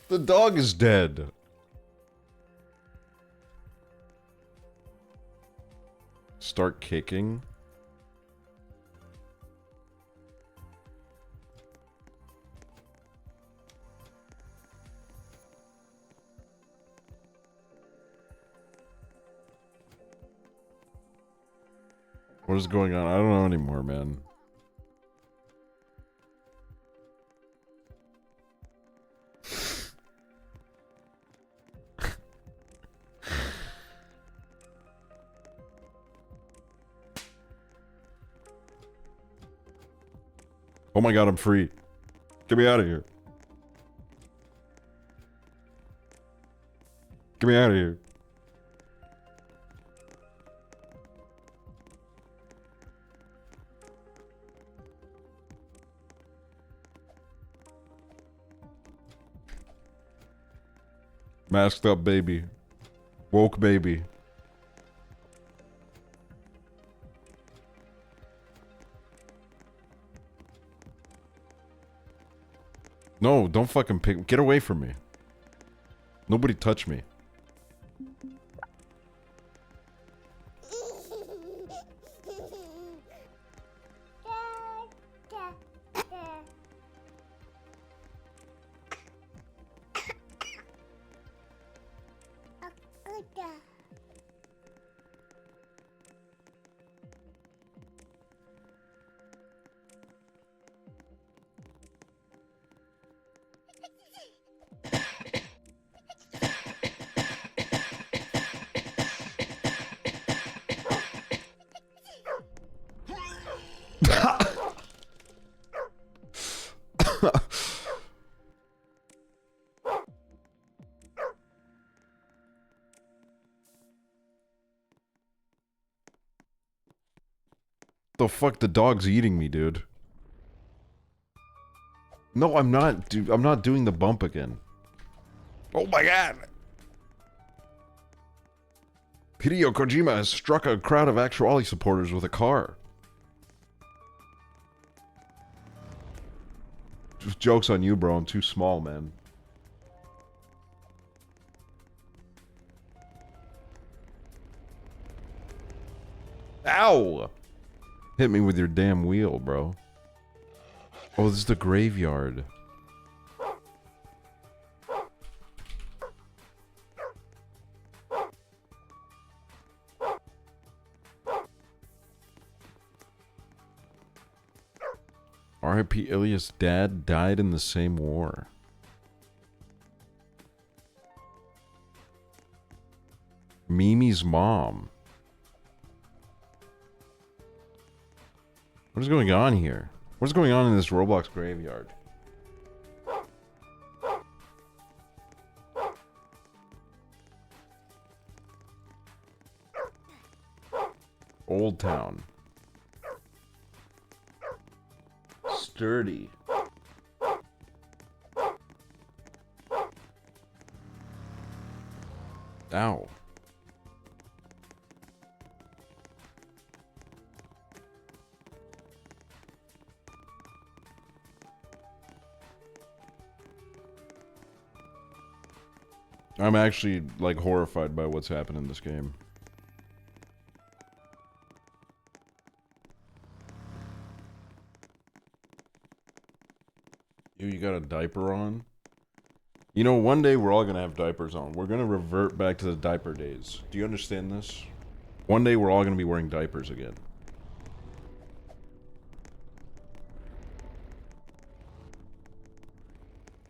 [SPEAKER 1] The dog is dead. Start kicking. What is going on? I don't know anymore, man. Oh my god, I'm free. Get me out of here. Get me out of here. Masked up baby. Woke baby. No, don't fucking pick. Get away from me. Nobody touch me. The fuck, the dog's eating me, dude. No, I'm not, dude. I'm not doing the bump again. Oh my god! Hideo Kojima has struck a crowd of aksually supporters with a car. Just joke's on you, bro. I'm too small, man. Ow! Hit me with your damn wheel, bro. Oh, this is the graveyard. R.I.P. Ilya's dad died in the same war. Mimi's mom. What is going on here? What's going on in this Roblox graveyard? Old Town. Sturdy. Ow. I'm actually, like, horrified by what's happened in this game. You got a diaper on? You know, one day we're all gonna have diapers on. We're gonna revert back to the diaper days. Do you understand this? One day we're all gonna be wearing diapers again.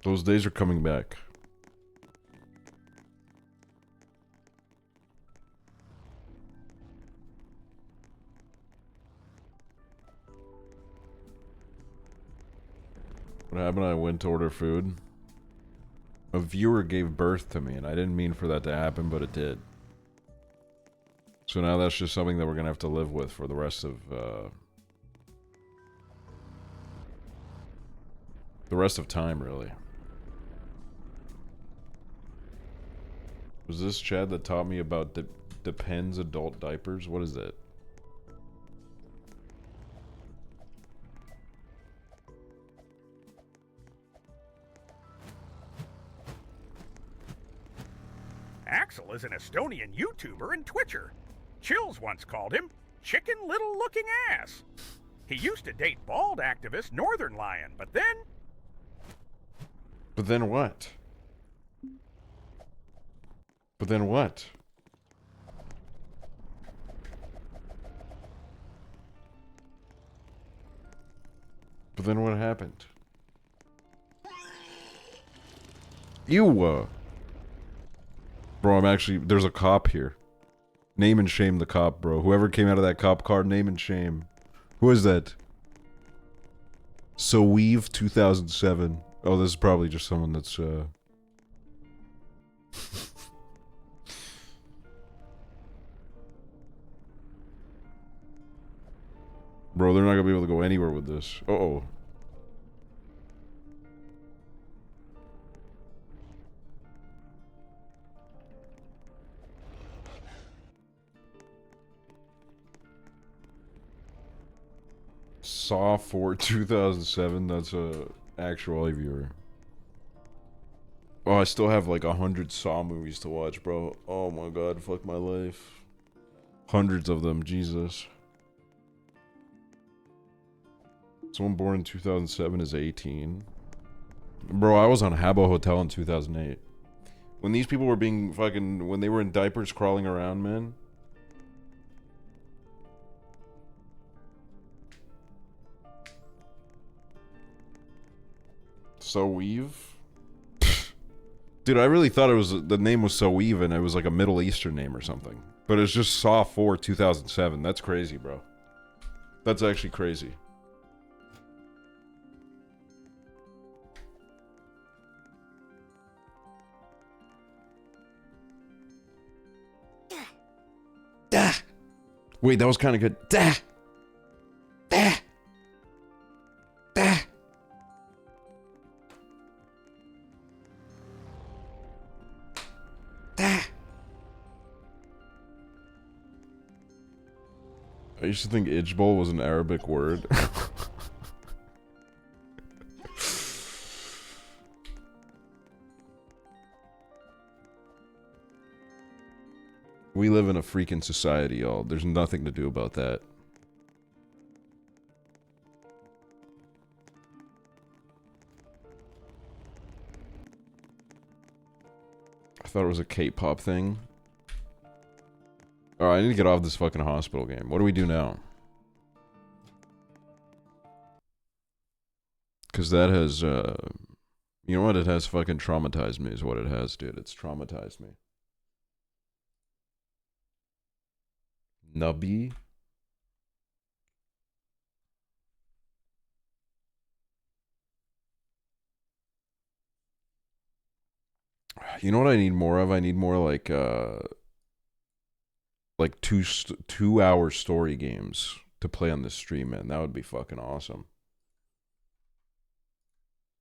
[SPEAKER 1] Those days are coming back. What happened? I went to order food. A viewer gave birth to me, and I didn't mean for that to happen, but it did. So now that's just something that we're gonna have to live with for the rest of time, really. Was this Chad that taught me about Depends adult diapers? What is that?
[SPEAKER 7] Aksel is an Estonian YouTuber and Twitcher. Chills once called him Chicken Little Looking Ass. He used to date bald activist Northern Lion, but then...
[SPEAKER 1] But then what? But then what? But then what happened? You, Bro, I'm actually... There's a cop here. Name and shame the cop, bro. Whoever came out of that cop car, name and shame. Who is that? So Weave 2007. Oh, this is probably just someone that's, Bro, they're not gonna be able to go anywhere with this. Uh-oh. Saw 4 2007. That's a actual viewer. Oh, I still have like 100 Saw movies to watch, bro. Oh my god, fuck my life. Hundreds of them, Jesus. Someone born in 2007 is 18. Bro, I was on Habbo Hotel in 2008. When these people were being fucking... When they were in diapers crawling around, man. So Weave? Dude, I really thought it was... The name was So Weave and it was like a Middle Eastern name or something. But it's just Saw 4 2007. That's crazy, bro. That's actually crazy. Da. Wait, that was kind of good. Da. Da. Da. Da. I used to think Ijbol was an Arabic word. We live in a freaking society, y'all. There's nothing to do about that. I thought it was a K-pop thing. Alright, I need to get off this fucking hospital game. What do we do now? Because that has, you know what? It has fucking traumatized me is what it has, dude. It's traumatized me. Nubby? You know what I need more of? I need more like 2-hour story games to play on this stream, man. That would be fucking awesome.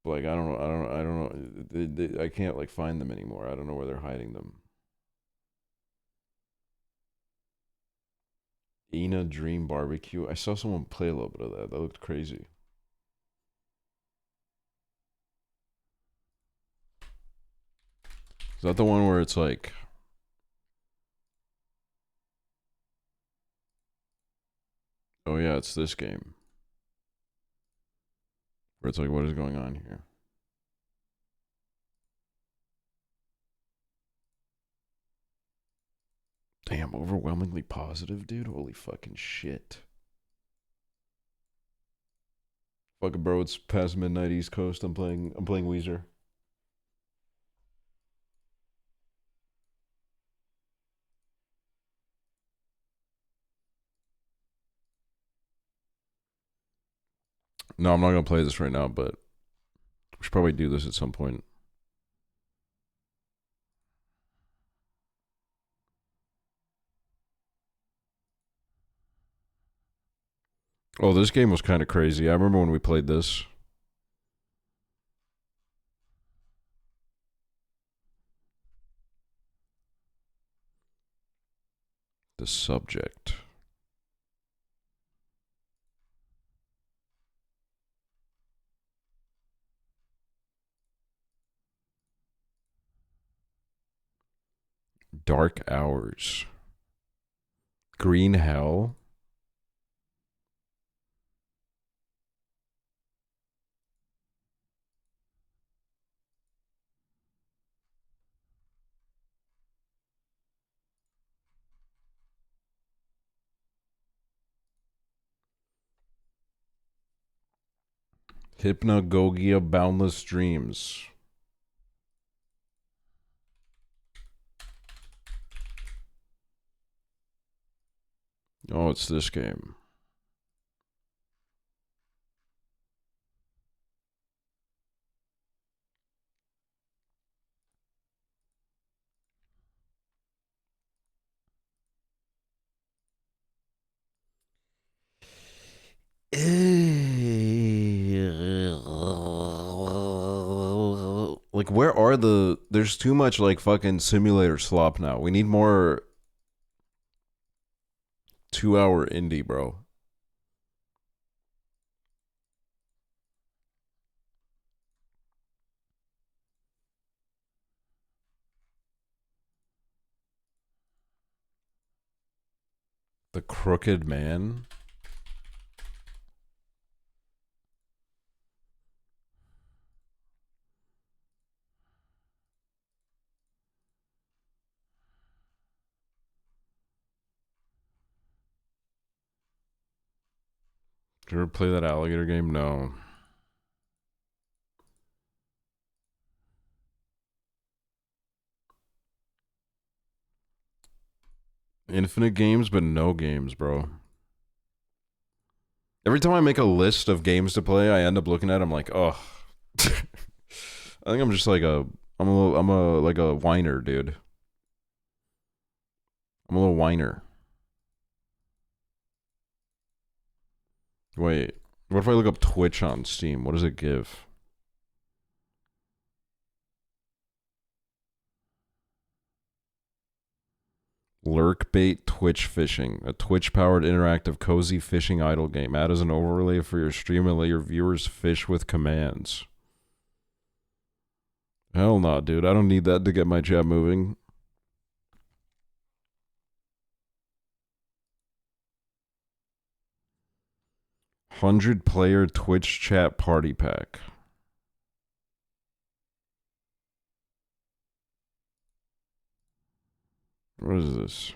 [SPEAKER 1] Like, I don't know. I can't like find them anymore. I don't know where they're hiding them. Ina Dream Barbecue. I saw someone play a little bit of that. That looked crazy. Is that the one where it's like... Oh yeah, it's this game. Where it's like, what is going on here? Damn, overwhelmingly positive, dude. Holy fucking shit. Fuck it, bro. It's past midnight East Coast. I'm playing Weezer. No, I'm not gonna play this right now, but Should probably do this at some point. Oh, this game was kind of crazy. I remember when we played this. The subject. Dark hours. Green hell. Hypnagogia Boundless Dreams. Oh, it's this game. Like, where are the... There's too much, like, fucking simulator slop now. We need more 2-hour indie, bro. The Crooked Man. Did you ever play that alligator game? No. Infinite games, but no games, bro. Every time I make a list of games to play, I end up looking at them like, oh. I think I'm just like I'm a like a whiner, dude. I'm a little whiner. Wait, what if I look up Twitch on Steam? What does it give? Lurkbait Twitch Fishing, a Twitch-powered interactive cozy fishing idle game. Add as an overlay for your stream and let your viewers fish with commands. Hell no, dude. I don't need that to get my chat moving. $100-player Twitch chat party pack. What is this?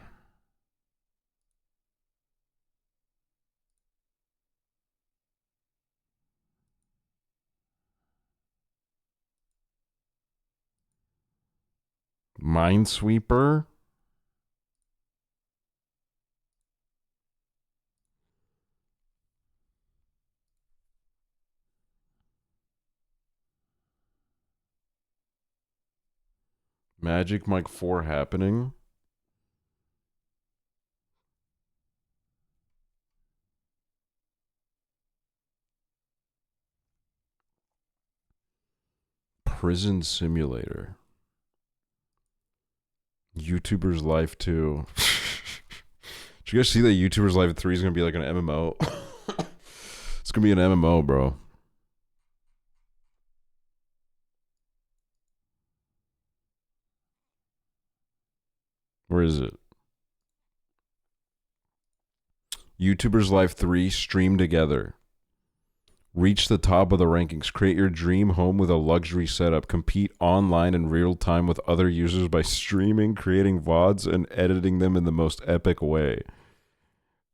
[SPEAKER 1] Minesweeper? Magic Mike 4 happening? Prison Simulator. YouTuber's Life 2. Did you guys see that YouTuber's Life 3 is going to be like an MMO? It's going to be an MMO, bro. Where is it? YouTuber's Life 3 stream together. Reach the top of the rankings. Create your dream home with a luxury setup. Compete online in real time with other users by streaming, creating VODs, and editing them in the most epic way.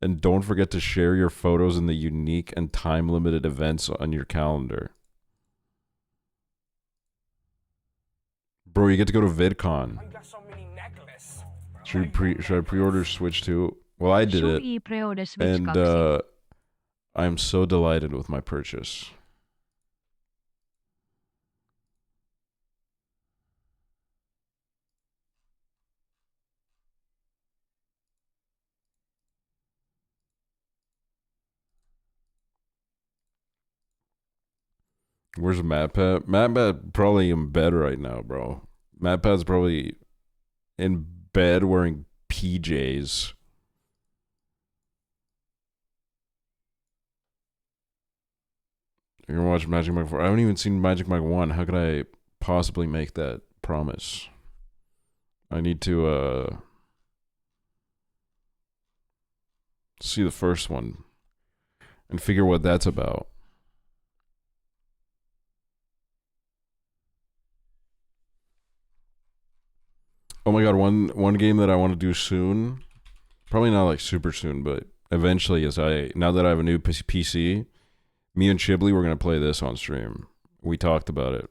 [SPEAKER 1] And don't forget to share your photos in the unique and time-limited events on your calendar. Bro, you get to go to VidCon. Should I pre-order Switch 2? Well, I did it. And I'm so delighted with my purchase. Where's MatPat? MatPat probably in bed right now, bro. MatPat's probably in bed wearing PJs. You're gonna watch Magic Mike 4. I haven't even seen Magic Mike 1. How could I possibly make that promise? I need to see the first one and figure what that's about. Oh my god, one game that I want to do soon, probably not like super soon, but eventually, now that I have a new PC, me and Chibley, we're gonna play this on stream. We talked about it.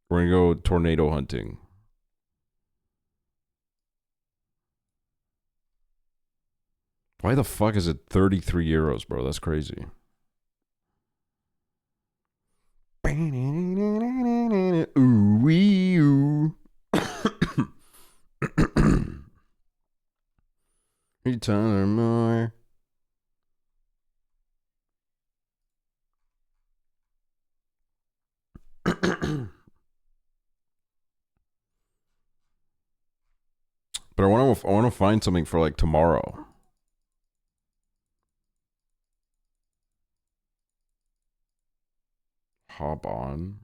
[SPEAKER 1] We're gonna go tornado hunting. Why the fuck is it 33 euros, bro? That's crazy. Ooh wee ooh. Return more. But I want to find something for like tomorrow. Hop on.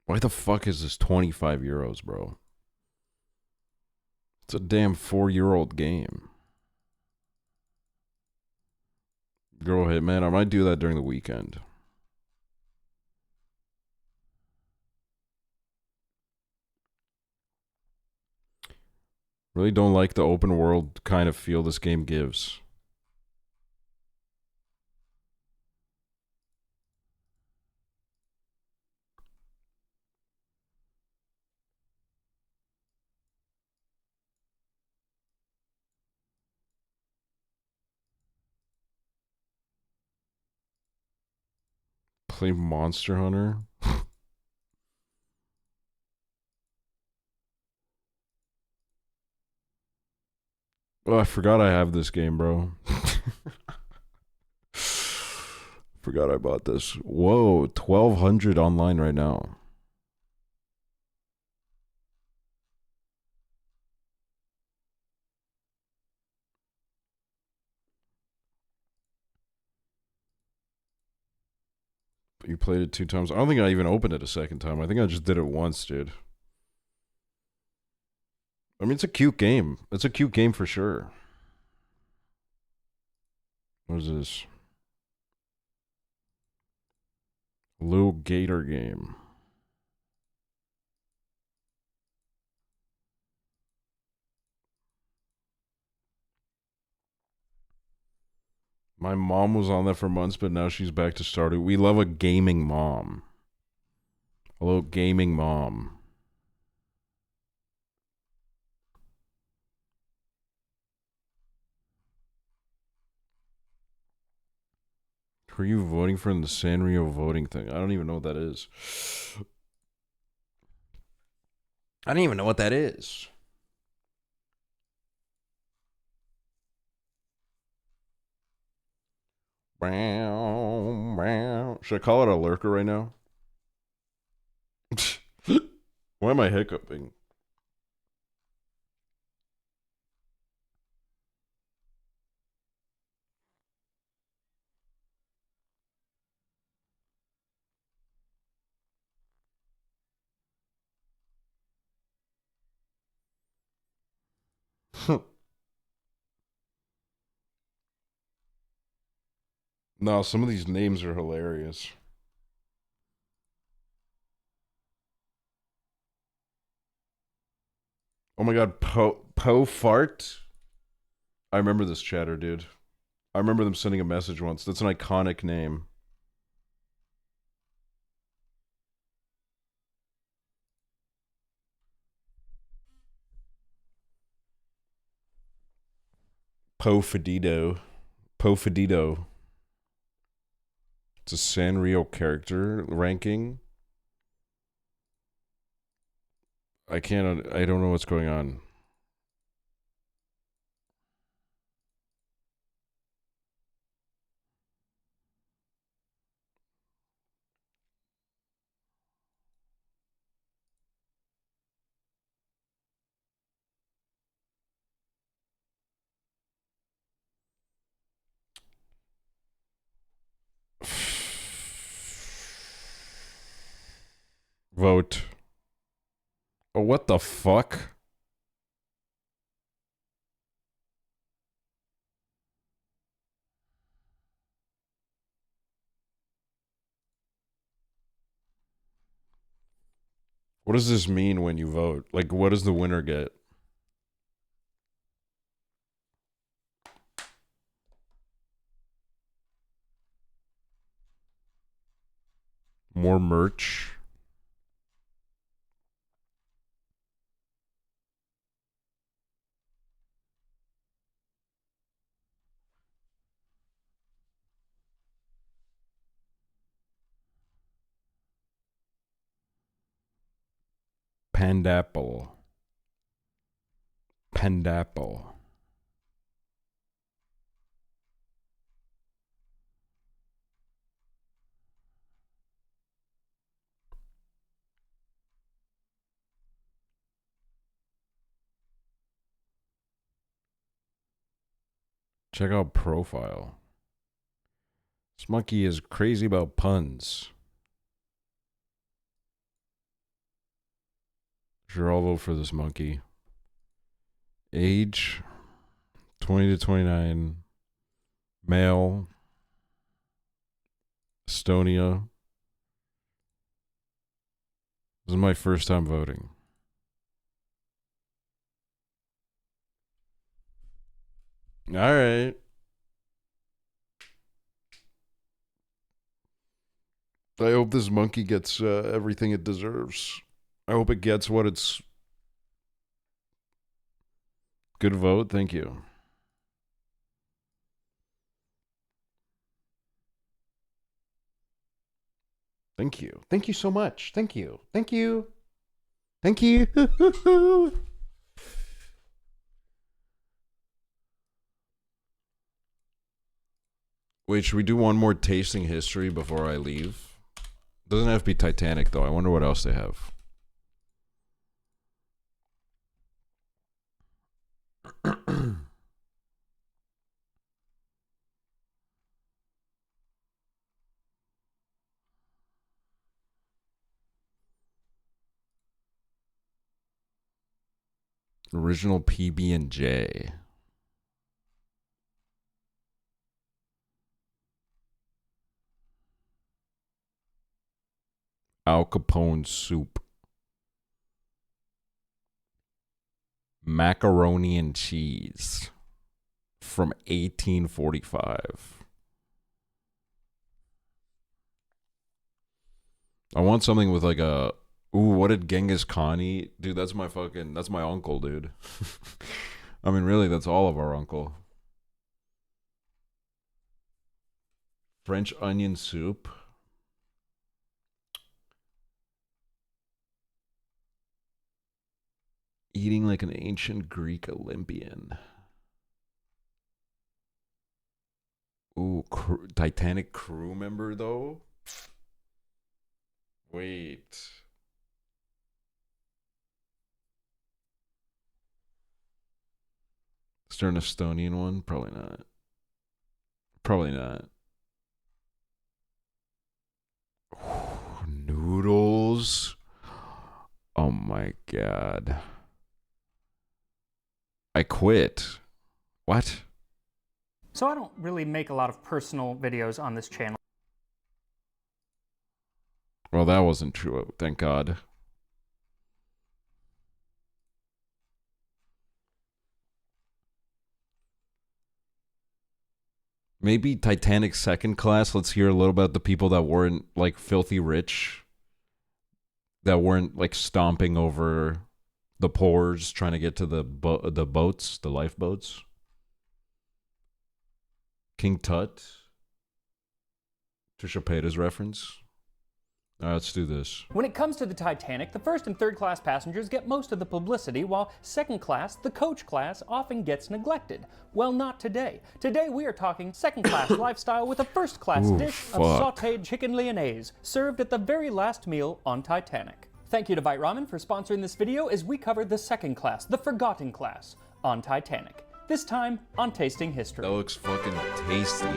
[SPEAKER 1] Why the fuck is this 25 euros, bro? It's a damn 4-year-old game. Girl Hitman, I might do that during the weekend. Really don't like the open world kind of feel this game gives. Play Monster Hunter. Oh, I forgot I have this game, bro. Forgot I bought this. Whoa, 1,200 online right now. You played it 2 times. I don't think I even opened it a second time. I think I just did it once, dude. I mean, it's a cute game. It's a cute game for sure. What is this? Little Gator game. My mom was on that for months, but now she's back to Stardew. We love a gaming mom. Hello, gaming mom. Who are you voting for in the Sanrio voting thing? I don't even know what that is. I don't even know what that is. Should I call it a lurker right now? Why am I hiccuping? No, some of these names are hilarious. Oh my god, Po Fart? I remember this chatter, dude. I remember them sending a message once. That's an iconic name. Po Fedito. Po Fedito. It's a Sanrio character ranking. I don't know what's going on. Vote. Oh, what the fuck? What does this mean when you vote? Like, what does the winner get? More merch? Pandapple. Pandapple. Check out profile. This monkey is crazy about puns. Sure, I'll vote for this monkey. Age 20 to 29. Male. Estonia. This is my first time voting. All right. I hope this monkey gets everything it deserves. I hope it gets what it's... Good vote. Thank you. Thank you. Thank you so much. Thank you. Thank you. Thank you. Wait, should we do one more tasting history before I leave? Doesn't have to be Titanic, though. I wonder what else they have. Original PB&J. Al Capone soup. Macaroni and cheese from 1845. I want something with like a... Ooh, what did Genghis Khan eat? Dude, that's my uncle, dude. I mean, really, that's all of our uncle. French onion soup. Eating like an ancient Greek Olympian. Ooh, Titanic crew member, though? Wait. Is there an Estonian one? Probably not. Probably not. Noodles. Oh my god. I quit. What?
[SPEAKER 5] So I don't really make a lot of personal videos on this channel.
[SPEAKER 1] Well, that wasn't true. Thank God. Maybe Titanic second class. Let's hear a little about the people that weren't like filthy rich. That weren't like stomping over the pores trying to get to the boats, the lifeboats. King Tut. Trisha Paytas reference. All right, let's do this.
[SPEAKER 5] When it comes to the Titanic, the first and third class passengers get most of the publicity, while second class, the coach class, often gets neglected. Well, not today. Today we are talking second class lifestyle with a first class dish of sautéed chicken lyonnaise, served at the very last meal on Titanic. Thank you to Vite Ramen for sponsoring this video as we cover the second class, the forgotten class, on Titanic. This time on Tasting History.
[SPEAKER 1] That looks fucking tasty.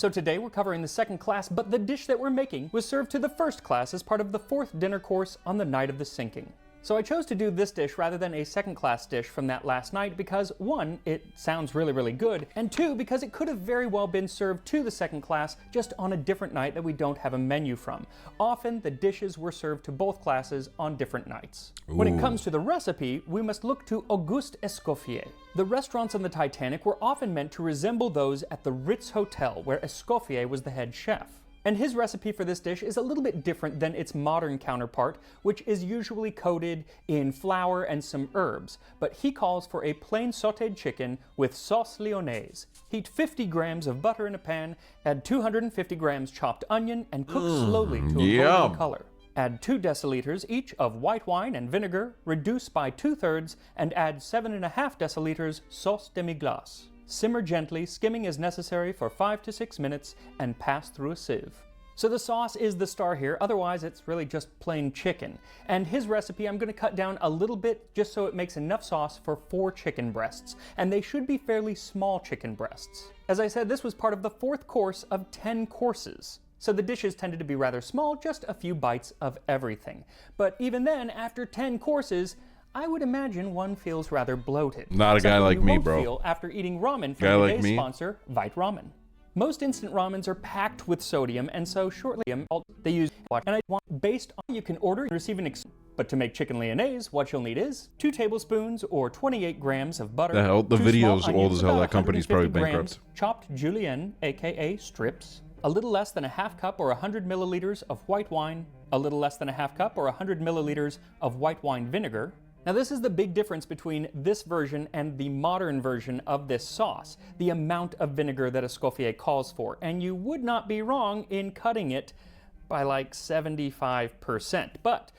[SPEAKER 5] So today we're covering the second class, but the dish that we're making was served to the first class as part of the fourth dinner course on the night of the sinking. So I chose to do this dish rather than a second class dish from that last night because 1, it sounds really good, and 2, because it could have very well been served to the second class just on a different night that we don't have a menu from. Often the dishes were served to both classes on different nights. When it comes to the recipe, we must look to Auguste Escoffier. The restaurants on the Titanic were often meant to resemble those at the Ritz Hotel, where Escoffier was the head chef. And his recipe for this dish is a little bit different than its modern counterpart, which is usually coated in flour and some herbs, but he calls for a plain sautéed chicken with sauce lyonnaise. Heat 50 grams of butter in a pan, add 250 grams chopped onion, and cook slowly to a golden color. Add 2 deciliters each of white wine and vinegar, reduce by 2/3, and add 7.5 deciliters sauce demi-glace. Simmer gently, skimming as necessary for 5 to 6 minutes, and pass through a sieve. So the sauce is the star here, otherwise it's really just plain chicken. And his recipe I'm going to cut down a little bit just so it makes enough sauce for 4 chicken breasts, and they should be fairly small chicken breasts. As I said, this was part of the 4th course of 10 courses. So the dishes tended to be rather small, just a few bites of everything. But even then, after 10 courses, I would imagine one feels rather bloated.
[SPEAKER 1] Not a guy
[SPEAKER 5] Something
[SPEAKER 1] like
[SPEAKER 5] you
[SPEAKER 1] me,
[SPEAKER 5] won't
[SPEAKER 1] bro.
[SPEAKER 5] feel after eating ramen from
[SPEAKER 1] Guy like
[SPEAKER 5] today's
[SPEAKER 1] me?
[SPEAKER 5] sponsor, Vite Ramen. Most instant ramens are packed with sodium, and so shortly they use and I want based on you can order and receive an but to make chicken lyonnaise, what you'll need is 2 tablespoons or 28 grams of butter.
[SPEAKER 1] The hell? The
[SPEAKER 5] 2
[SPEAKER 1] video's
[SPEAKER 5] small
[SPEAKER 1] old
[SPEAKER 5] onions,
[SPEAKER 1] as hell.
[SPEAKER 5] about
[SPEAKER 1] That company's probably
[SPEAKER 5] 150 grams
[SPEAKER 1] bankrupt.
[SPEAKER 5] chopped julienne, aka strips, a little less than a half cup or 100 milliliters of white wine, a little less than a half cup or 100 milliliters of white wine vinegar. Now this is the big difference between this version and the modern version of this sauce, the amount of vinegar that Escoffier calls for, and you would not be wrong in cutting it by like 75%. But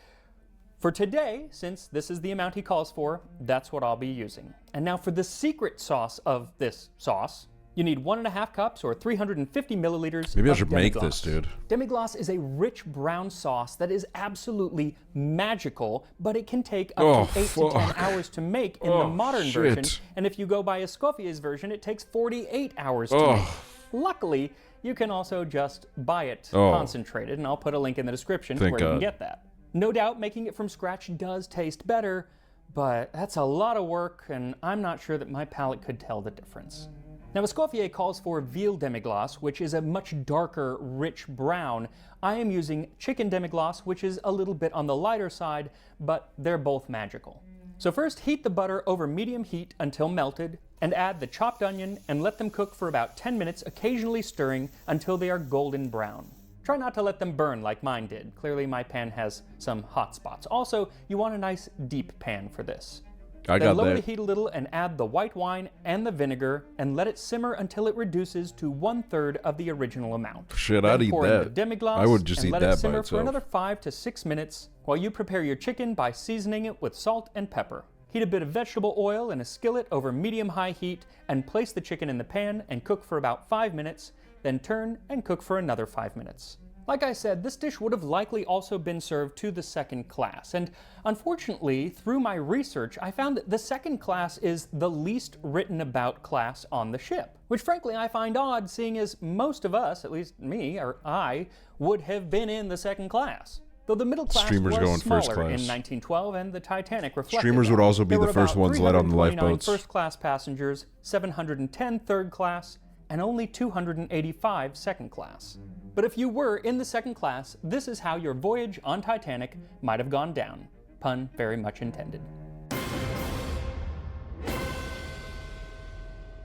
[SPEAKER 5] for today, since this is the amount he calls for, that's what I'll be using. And now for the secret sauce of this sauce, you need 1.5 cups or 350 milliliters
[SPEAKER 1] Maybe I
[SPEAKER 5] of
[SPEAKER 1] should make
[SPEAKER 5] demi-glace.
[SPEAKER 1] this, dude.
[SPEAKER 5] Demi-glace is a rich brown sauce that is absolutely magical, but it can take up to 8 to 10 hours to make in the modern version. And if you go by Escoffier's version, it takes 48 hours to make. Luckily, you can also just buy it concentrated, and I'll put a link in the description where you can get that. No doubt making it from scratch does taste better, but that's a lot of work, and I'm not sure that my palate could tell the difference. Now, Escoffier calls for veal demi-glace, which is a much darker, rich brown. I am using chicken demi-glace, which is a little bit on the lighter side, but they're both magical. So first, heat the butter over medium heat until melted, and add the chopped onion and let them cook for about 10 minutes, occasionally stirring until they are golden brown. Try not to let them burn like mine did. Clearly my pan has some hot spots. Also, you want a nice deep pan for this. Then lower the heat a little and add the white wine and the vinegar and let it simmer until it reduces to 1/3 of the original amount.
[SPEAKER 1] Shit,
[SPEAKER 5] Then
[SPEAKER 1] I'd eat
[SPEAKER 5] pour in
[SPEAKER 1] that.
[SPEAKER 5] the demi-glace
[SPEAKER 1] I would just
[SPEAKER 5] and
[SPEAKER 1] eat
[SPEAKER 5] let
[SPEAKER 1] that
[SPEAKER 5] it
[SPEAKER 1] by
[SPEAKER 5] simmer for
[SPEAKER 1] itself.
[SPEAKER 5] another 5 to 6 minutes while you prepare your chicken by seasoning it with salt and pepper. Heat a bit of vegetable oil in a skillet over medium-high heat and place the chicken in the pan and cook for about 5 minutes, then turn and cook for another 5 minutes. Like I said, this dish would have likely also been served to the second class, and unfortunately, through my research, I found that the second class is the least written about class on the ship, which frankly I find odd, seeing as most of us, at least me or I, would have been in the second class. Though the middle class
[SPEAKER 1] Streamers
[SPEAKER 5] was
[SPEAKER 1] go in
[SPEAKER 5] smaller
[SPEAKER 1] first
[SPEAKER 5] in
[SPEAKER 1] class.
[SPEAKER 5] 1912 and the Titanic reflected
[SPEAKER 1] Streamers
[SPEAKER 5] that.
[SPEAKER 1] would also be
[SPEAKER 5] There
[SPEAKER 1] the
[SPEAKER 5] were
[SPEAKER 1] first
[SPEAKER 5] about
[SPEAKER 1] ones let on the
[SPEAKER 5] 329
[SPEAKER 1] lifeboats.
[SPEAKER 5] first class passengers, 710 third class, and only 285 second class. But if you were in the second class, this is how your voyage on Titanic might have gone down. Pun very much intended.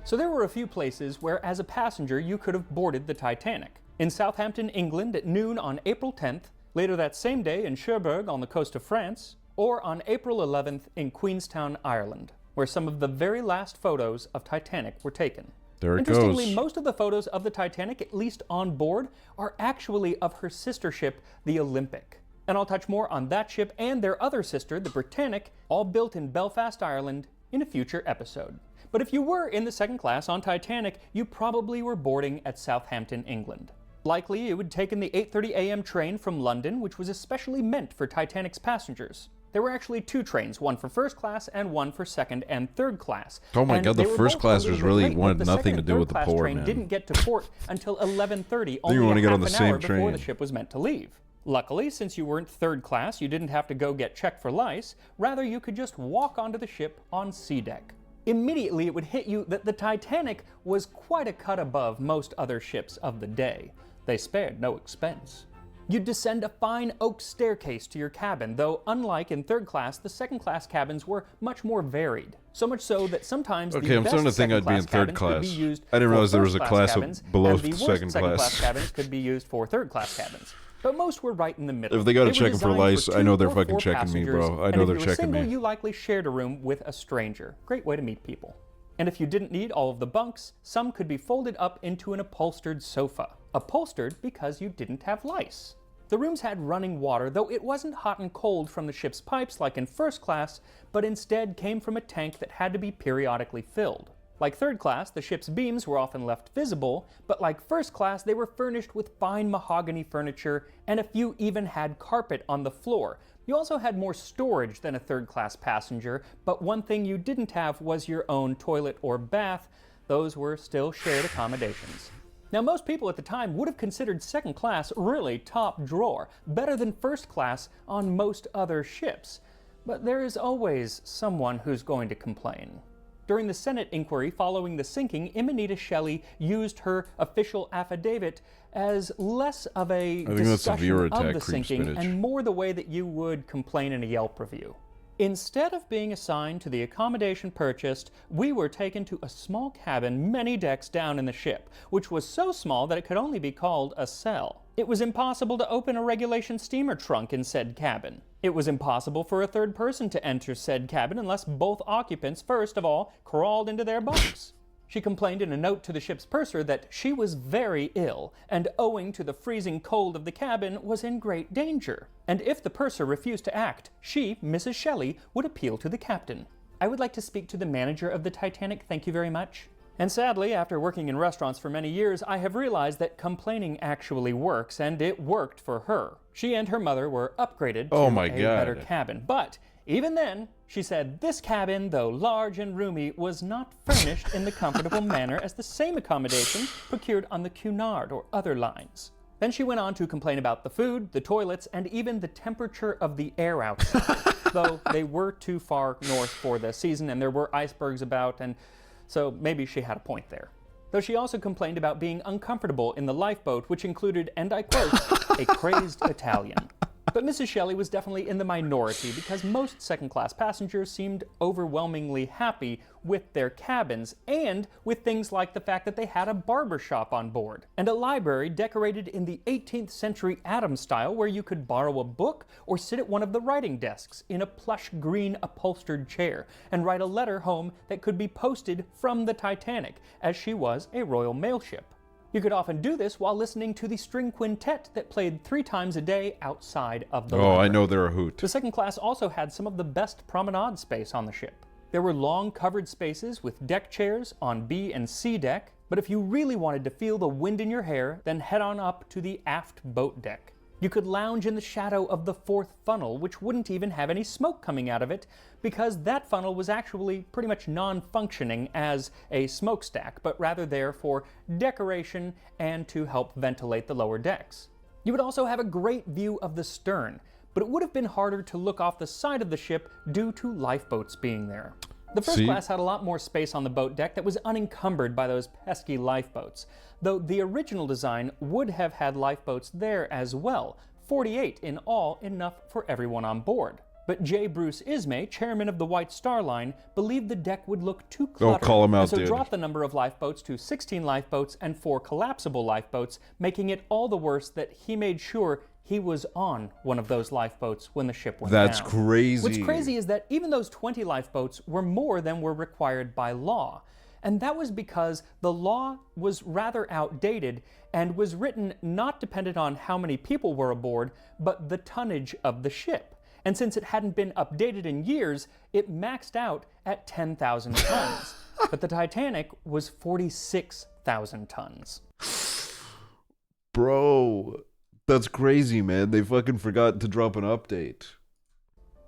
[SPEAKER 5] So there were a few places where as a passenger you could have boarded the Titanic. In Southampton, England at noon on April 10th, later that same day in Cherbourg on the coast of France, or on April 11th in Queenstown, Ireland, where some of the very last photos of Titanic were taken.
[SPEAKER 1] There it
[SPEAKER 5] Interestingly,
[SPEAKER 1] goes.
[SPEAKER 5] most of the photos of the Titanic, at least on board, are actually of her sister ship, the Olympic. And I'll touch more on that ship and their other sister, the Britannic, all built in Belfast, Ireland, in a future episode. But if you were in the second class on Titanic, you probably were boarding at Southampton, England. Likely, it would take in the 8:30 a.m. train from London, which was especially meant for Titanic's passengers. There were actually 2 trains, one for first class and one for second and third class.
[SPEAKER 1] Oh my
[SPEAKER 5] And
[SPEAKER 1] God, the
[SPEAKER 5] they were
[SPEAKER 1] first
[SPEAKER 5] both
[SPEAKER 1] classers
[SPEAKER 5] unbelievably
[SPEAKER 1] really
[SPEAKER 5] late, but
[SPEAKER 1] wanted
[SPEAKER 5] the
[SPEAKER 1] nothing
[SPEAKER 5] second
[SPEAKER 1] to
[SPEAKER 5] and
[SPEAKER 1] do
[SPEAKER 5] third
[SPEAKER 1] with the
[SPEAKER 5] class
[SPEAKER 1] poor,
[SPEAKER 5] train
[SPEAKER 1] man.
[SPEAKER 5] didn't get to port until 11:30,
[SPEAKER 1] you
[SPEAKER 5] only
[SPEAKER 1] wanna
[SPEAKER 5] a
[SPEAKER 1] get
[SPEAKER 5] half
[SPEAKER 1] on the
[SPEAKER 5] an
[SPEAKER 1] same
[SPEAKER 5] hour before the
[SPEAKER 1] train.
[SPEAKER 5] ship was meant to leave. Luckily, since you weren't third class, you didn't have to go get checked for lice. Rather, you could just walk onto the ship on sea deck. Immediately, it would hit you that the Titanic was quite a cut above most other ships of the day. They spared no expense. You'd descend a fine oak staircase to your cabin, though unlike in third class, the second class cabins were much more varied. So much so that sometimes
[SPEAKER 1] Okay,
[SPEAKER 5] the
[SPEAKER 1] I'm
[SPEAKER 5] best
[SPEAKER 1] starting to think I'd be in
[SPEAKER 5] second-class
[SPEAKER 1] third
[SPEAKER 5] cabins could be
[SPEAKER 1] class.
[SPEAKER 5] used
[SPEAKER 1] I didn't
[SPEAKER 5] for
[SPEAKER 1] realize there was a
[SPEAKER 5] first-class
[SPEAKER 1] class of
[SPEAKER 5] cabins,
[SPEAKER 1] below
[SPEAKER 5] and the worst
[SPEAKER 1] second
[SPEAKER 5] second-class
[SPEAKER 1] class.
[SPEAKER 5] cabins could be used for third-class cabins. But most were right in the middle.
[SPEAKER 1] If they gotta
[SPEAKER 5] were
[SPEAKER 1] check 'em for
[SPEAKER 5] designed
[SPEAKER 1] lice, I
[SPEAKER 5] 2
[SPEAKER 1] know they're
[SPEAKER 5] or
[SPEAKER 1] fucking
[SPEAKER 5] 4
[SPEAKER 1] checking me, bro.
[SPEAKER 5] passengers,
[SPEAKER 1] I
[SPEAKER 5] and
[SPEAKER 1] know
[SPEAKER 5] if
[SPEAKER 1] they're
[SPEAKER 5] you were
[SPEAKER 1] checking
[SPEAKER 5] single,
[SPEAKER 1] me.
[SPEAKER 5] you likely shared a room with a stranger. Great way to meet people. And if you didn't need all of the bunks, some could be folded up into an upholstered sofa. Upholstered because you didn't have lice. The rooms had running water, though it wasn't hot and cold from the ship's pipes like in first class, but instead came from a tank that had to be periodically filled. Like third class, the ship's beams were often left visible, but like first class, they were furnished with fine mahogany furniture, and a few even had carpet on the floor. You also had more storage than a third class passenger, but one thing you didn't have was your own toilet or bath. Those were still shared accommodations. Now, most people at the time would have considered second class really top drawer, better than first class on most other ships. But there is always someone who's going to complain. During the Senate inquiry following the sinking, Imanita Shelley used her official affidavit as less of a
[SPEAKER 1] think that's a viewer
[SPEAKER 5] discussion
[SPEAKER 1] attack,
[SPEAKER 5] of the
[SPEAKER 1] creep
[SPEAKER 5] sinking
[SPEAKER 1] spinach.
[SPEAKER 5] and more the way that you would complain in a Yelp review. Instead of being assigned to the accommodation purchased, we were taken to a small cabin many decks down in the ship, which was so small that it could only be called a cell. It was impossible to open a regulation steamer trunk in said cabin. It was impossible for a third person to enter said cabin unless both occupants, first of all, crawled into their bunks. She complained in a note to the ship's purser that she was very ill, and owing to the freezing cold of the cabin, was in great danger. And if the purser refused to act, she, Mrs. Shelley, would appeal to the captain. I would like to speak to the manager of the Titanic, thank you very much. And sadly, after working in restaurants for many years, I have realized that complaining actually works, and it worked for her. She and her mother were upgraded to
[SPEAKER 1] Oh my
[SPEAKER 5] a
[SPEAKER 1] God.
[SPEAKER 5] better cabin, but even then, she said this cabin, though large and roomy, was not furnished in the comfortable manner as the same accommodation procured on the Cunard or other lines. Then she went on to complain about the food, the toilets, and even the temperature of the air outside, though they were too far north for the season and there were icebergs about, and so maybe she had a point there. Though she also complained about being uncomfortable in the lifeboat, which included, and I quote, a crazed Italian. But Mrs. Shelley was definitely in the minority because most second-class passengers seemed overwhelmingly happy with their cabins and with things like the fact that they had a barber shop on board and a library decorated in the 18th century Adams style where you could borrow a book or sit at one of the writing desks in a plush green upholstered chair and write a letter home that could be posted from the Titanic, as she was a Royal Mail ship. You could often do this while listening to the string quintet that played 3 times a day outside of the
[SPEAKER 1] Oh,
[SPEAKER 5] library.
[SPEAKER 1] I know they're a hoot.
[SPEAKER 5] The second class also had some of the best promenade space on the ship. There were long covered spaces with deck chairs on B and C deck, but if you really wanted to feel the wind in your hair, then head on up to the aft boat deck. You could lounge in the shadow of the 4th funnel, which wouldn't even have any smoke coming out of it, because that funnel was actually pretty much non-functioning as a smokestack, but rather there for decoration and to help ventilate the lower decks. You would also have a great view of the stern, but it would have been harder to look off the side of the ship due to lifeboats being there. The first
[SPEAKER 1] See?
[SPEAKER 5] class had a lot more space on the boat deck that was unencumbered by those pesky lifeboats, though the original design would have had lifeboats there as well, 48 in all, enough for everyone on board. But J. Bruce Ismay, chairman of the White Star Line, believed the deck would look too cluttered,
[SPEAKER 1] call him out,
[SPEAKER 5] and so
[SPEAKER 1] dude.
[SPEAKER 5] dropped the number of lifeboats to 16 lifeboats and 4 collapsible lifeboats, making it all the worse that he made sure he was on one of those lifeboats when the ship went
[SPEAKER 1] That's
[SPEAKER 5] down.
[SPEAKER 1] crazy.
[SPEAKER 5] What's crazy is that even those 20 lifeboats were more than were required by law. And that was because the law was rather outdated and was written not dependent on how many people were aboard, but the tonnage of the ship. And since it hadn't been updated in years, it maxed out at 10,000 tons. But the Titanic was 46,000 tons.
[SPEAKER 1] Bro, that's crazy, man. They fucking forgot to drop an update.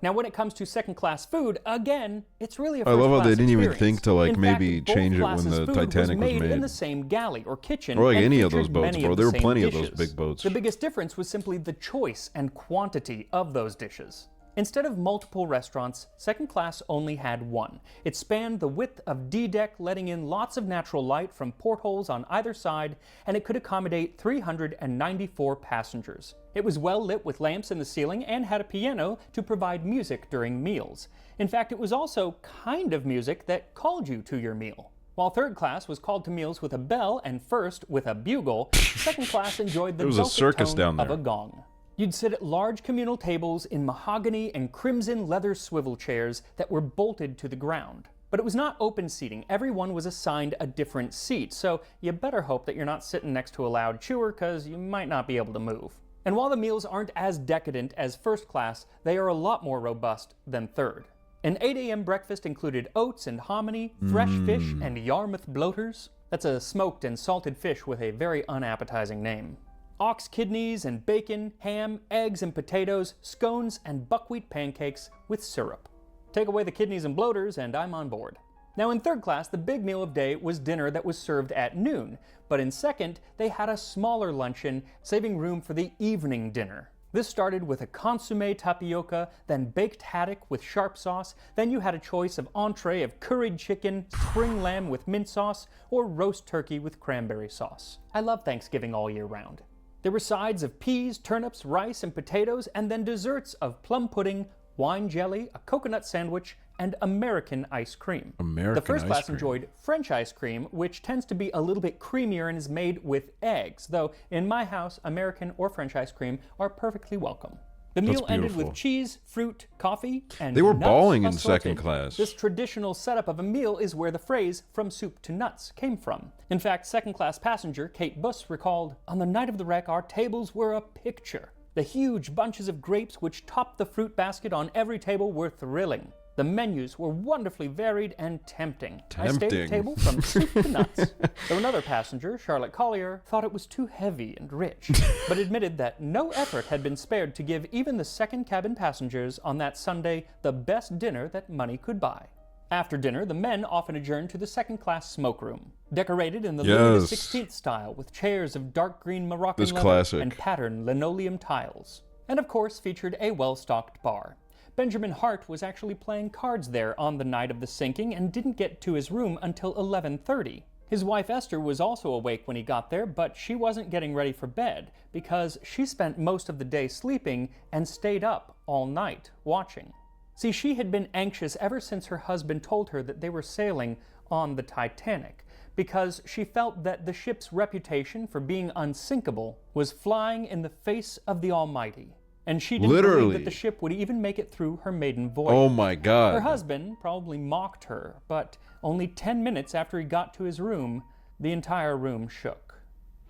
[SPEAKER 5] Now, when it comes to second-class food, again, it's really a
[SPEAKER 1] I love how they
[SPEAKER 5] first-class
[SPEAKER 1] didn't even
[SPEAKER 5] experience.
[SPEAKER 1] think to, like,
[SPEAKER 5] In
[SPEAKER 1] maybe
[SPEAKER 5] fact, both
[SPEAKER 1] change it when
[SPEAKER 5] classes'
[SPEAKER 1] the
[SPEAKER 5] food
[SPEAKER 1] Titanic was
[SPEAKER 5] made in
[SPEAKER 1] made.
[SPEAKER 5] the same galley or kitchen,
[SPEAKER 1] Or like
[SPEAKER 5] and
[SPEAKER 1] any of those
[SPEAKER 5] featured
[SPEAKER 1] boats,
[SPEAKER 5] many
[SPEAKER 1] bro.
[SPEAKER 5] of
[SPEAKER 1] There
[SPEAKER 5] the
[SPEAKER 1] were
[SPEAKER 5] same
[SPEAKER 1] plenty of those
[SPEAKER 5] dishes.
[SPEAKER 1] big boats.
[SPEAKER 5] The biggest difference was simply the choice and quantity of those dishes. Instead of multiple restaurants, second class only had one. It spanned the width of D-deck, letting in lots of natural light from portholes on either side, and it could accommodate 394 passengers. It was well lit with lamps in the ceiling and had a piano to provide music during meals. In fact, it was also kind of music that called you to your meal. While third class was called to meals with a bell and first with a bugle, second class enjoyed the
[SPEAKER 1] There was a
[SPEAKER 5] dulcet
[SPEAKER 1] circus
[SPEAKER 5] tone
[SPEAKER 1] down
[SPEAKER 5] of
[SPEAKER 1] there.
[SPEAKER 5] a gong. You'd sit at large communal tables in mahogany and crimson leather swivel chairs that were bolted to the ground. But it was not open seating. Everyone was assigned a different seat, so you better hope that you're not sitting next to a loud chewer, because you might not be able to move. And while the meals aren't as decadent as first class, they are a lot more robust than third. An 8 a.m. breakfast included oats and hominy, fresh fish, and Yarmouth bloaters. That's a smoked and salted fish with a very unappetizing name. Ox kidneys and bacon, ham, eggs and potatoes, scones and buckwheat pancakes with syrup. Take away the kidneys and bloaters and I'm on board. Now in third class, the big meal of day was dinner that was served at noon, but in second, they had a smaller luncheon, saving room for the evening dinner. This started with a consommé tapioca, then baked haddock with sharp sauce, then you had a choice of entree of curried chicken, spring lamb with mint sauce, or roast turkey with cranberry sauce. I love Thanksgiving all year round. There were sides of peas, turnips, rice, and potatoes, and then desserts of plum pudding, wine jelly, a coconut sandwich, and American ice cream. The first class enjoyed French ice cream, which tends to be a little bit creamier and is made with eggs, though in my house, American or French ice cream are perfectly welcome. The meal ended with cheese, fruit, coffee, and
[SPEAKER 1] They were
[SPEAKER 5] nuts
[SPEAKER 1] balling in
[SPEAKER 5] assorted.
[SPEAKER 1] second class.
[SPEAKER 5] This traditional setup of a meal is where the phrase "from soup to nuts" came from. In fact, second-class passenger Kate Buss recalled, "On the night of the wreck, our tables were a picture. The huge bunches of grapes which topped the fruit basket on every table were thrilling. The menus were wonderfully varied and tempting. I stayed at the table from soup to nuts." Though another passenger, Charlotte Collier, thought it was too heavy and rich, but admitted that no effort had been spared to give even the second cabin passengers on that Sunday the best dinner that money could buy. After dinner, the men often adjourned to the second-class smokeroom, decorated in the Louis XVI style with chairs of dark green Moroccan leather and patterned linoleum tiles, and of course featured a well-stocked bar. Benjamin Hart was actually playing cards there on the night of the sinking and didn't get to his room until 11:30. His wife Esther was also awake when he got there, but she wasn't getting ready for bed because she spent most of the day sleeping and stayed up all night watching. See, she had been anxious ever since her husband told her that they were sailing on the Titanic, because she felt that the ship's reputation for being unsinkable was flying in the face of the Almighty. And she didn't believe that the ship would even make it through her maiden voyage.
[SPEAKER 1] Oh my God.
[SPEAKER 5] Her husband probably mocked her, but only 10 minutes after he got to his room, the entire room shook.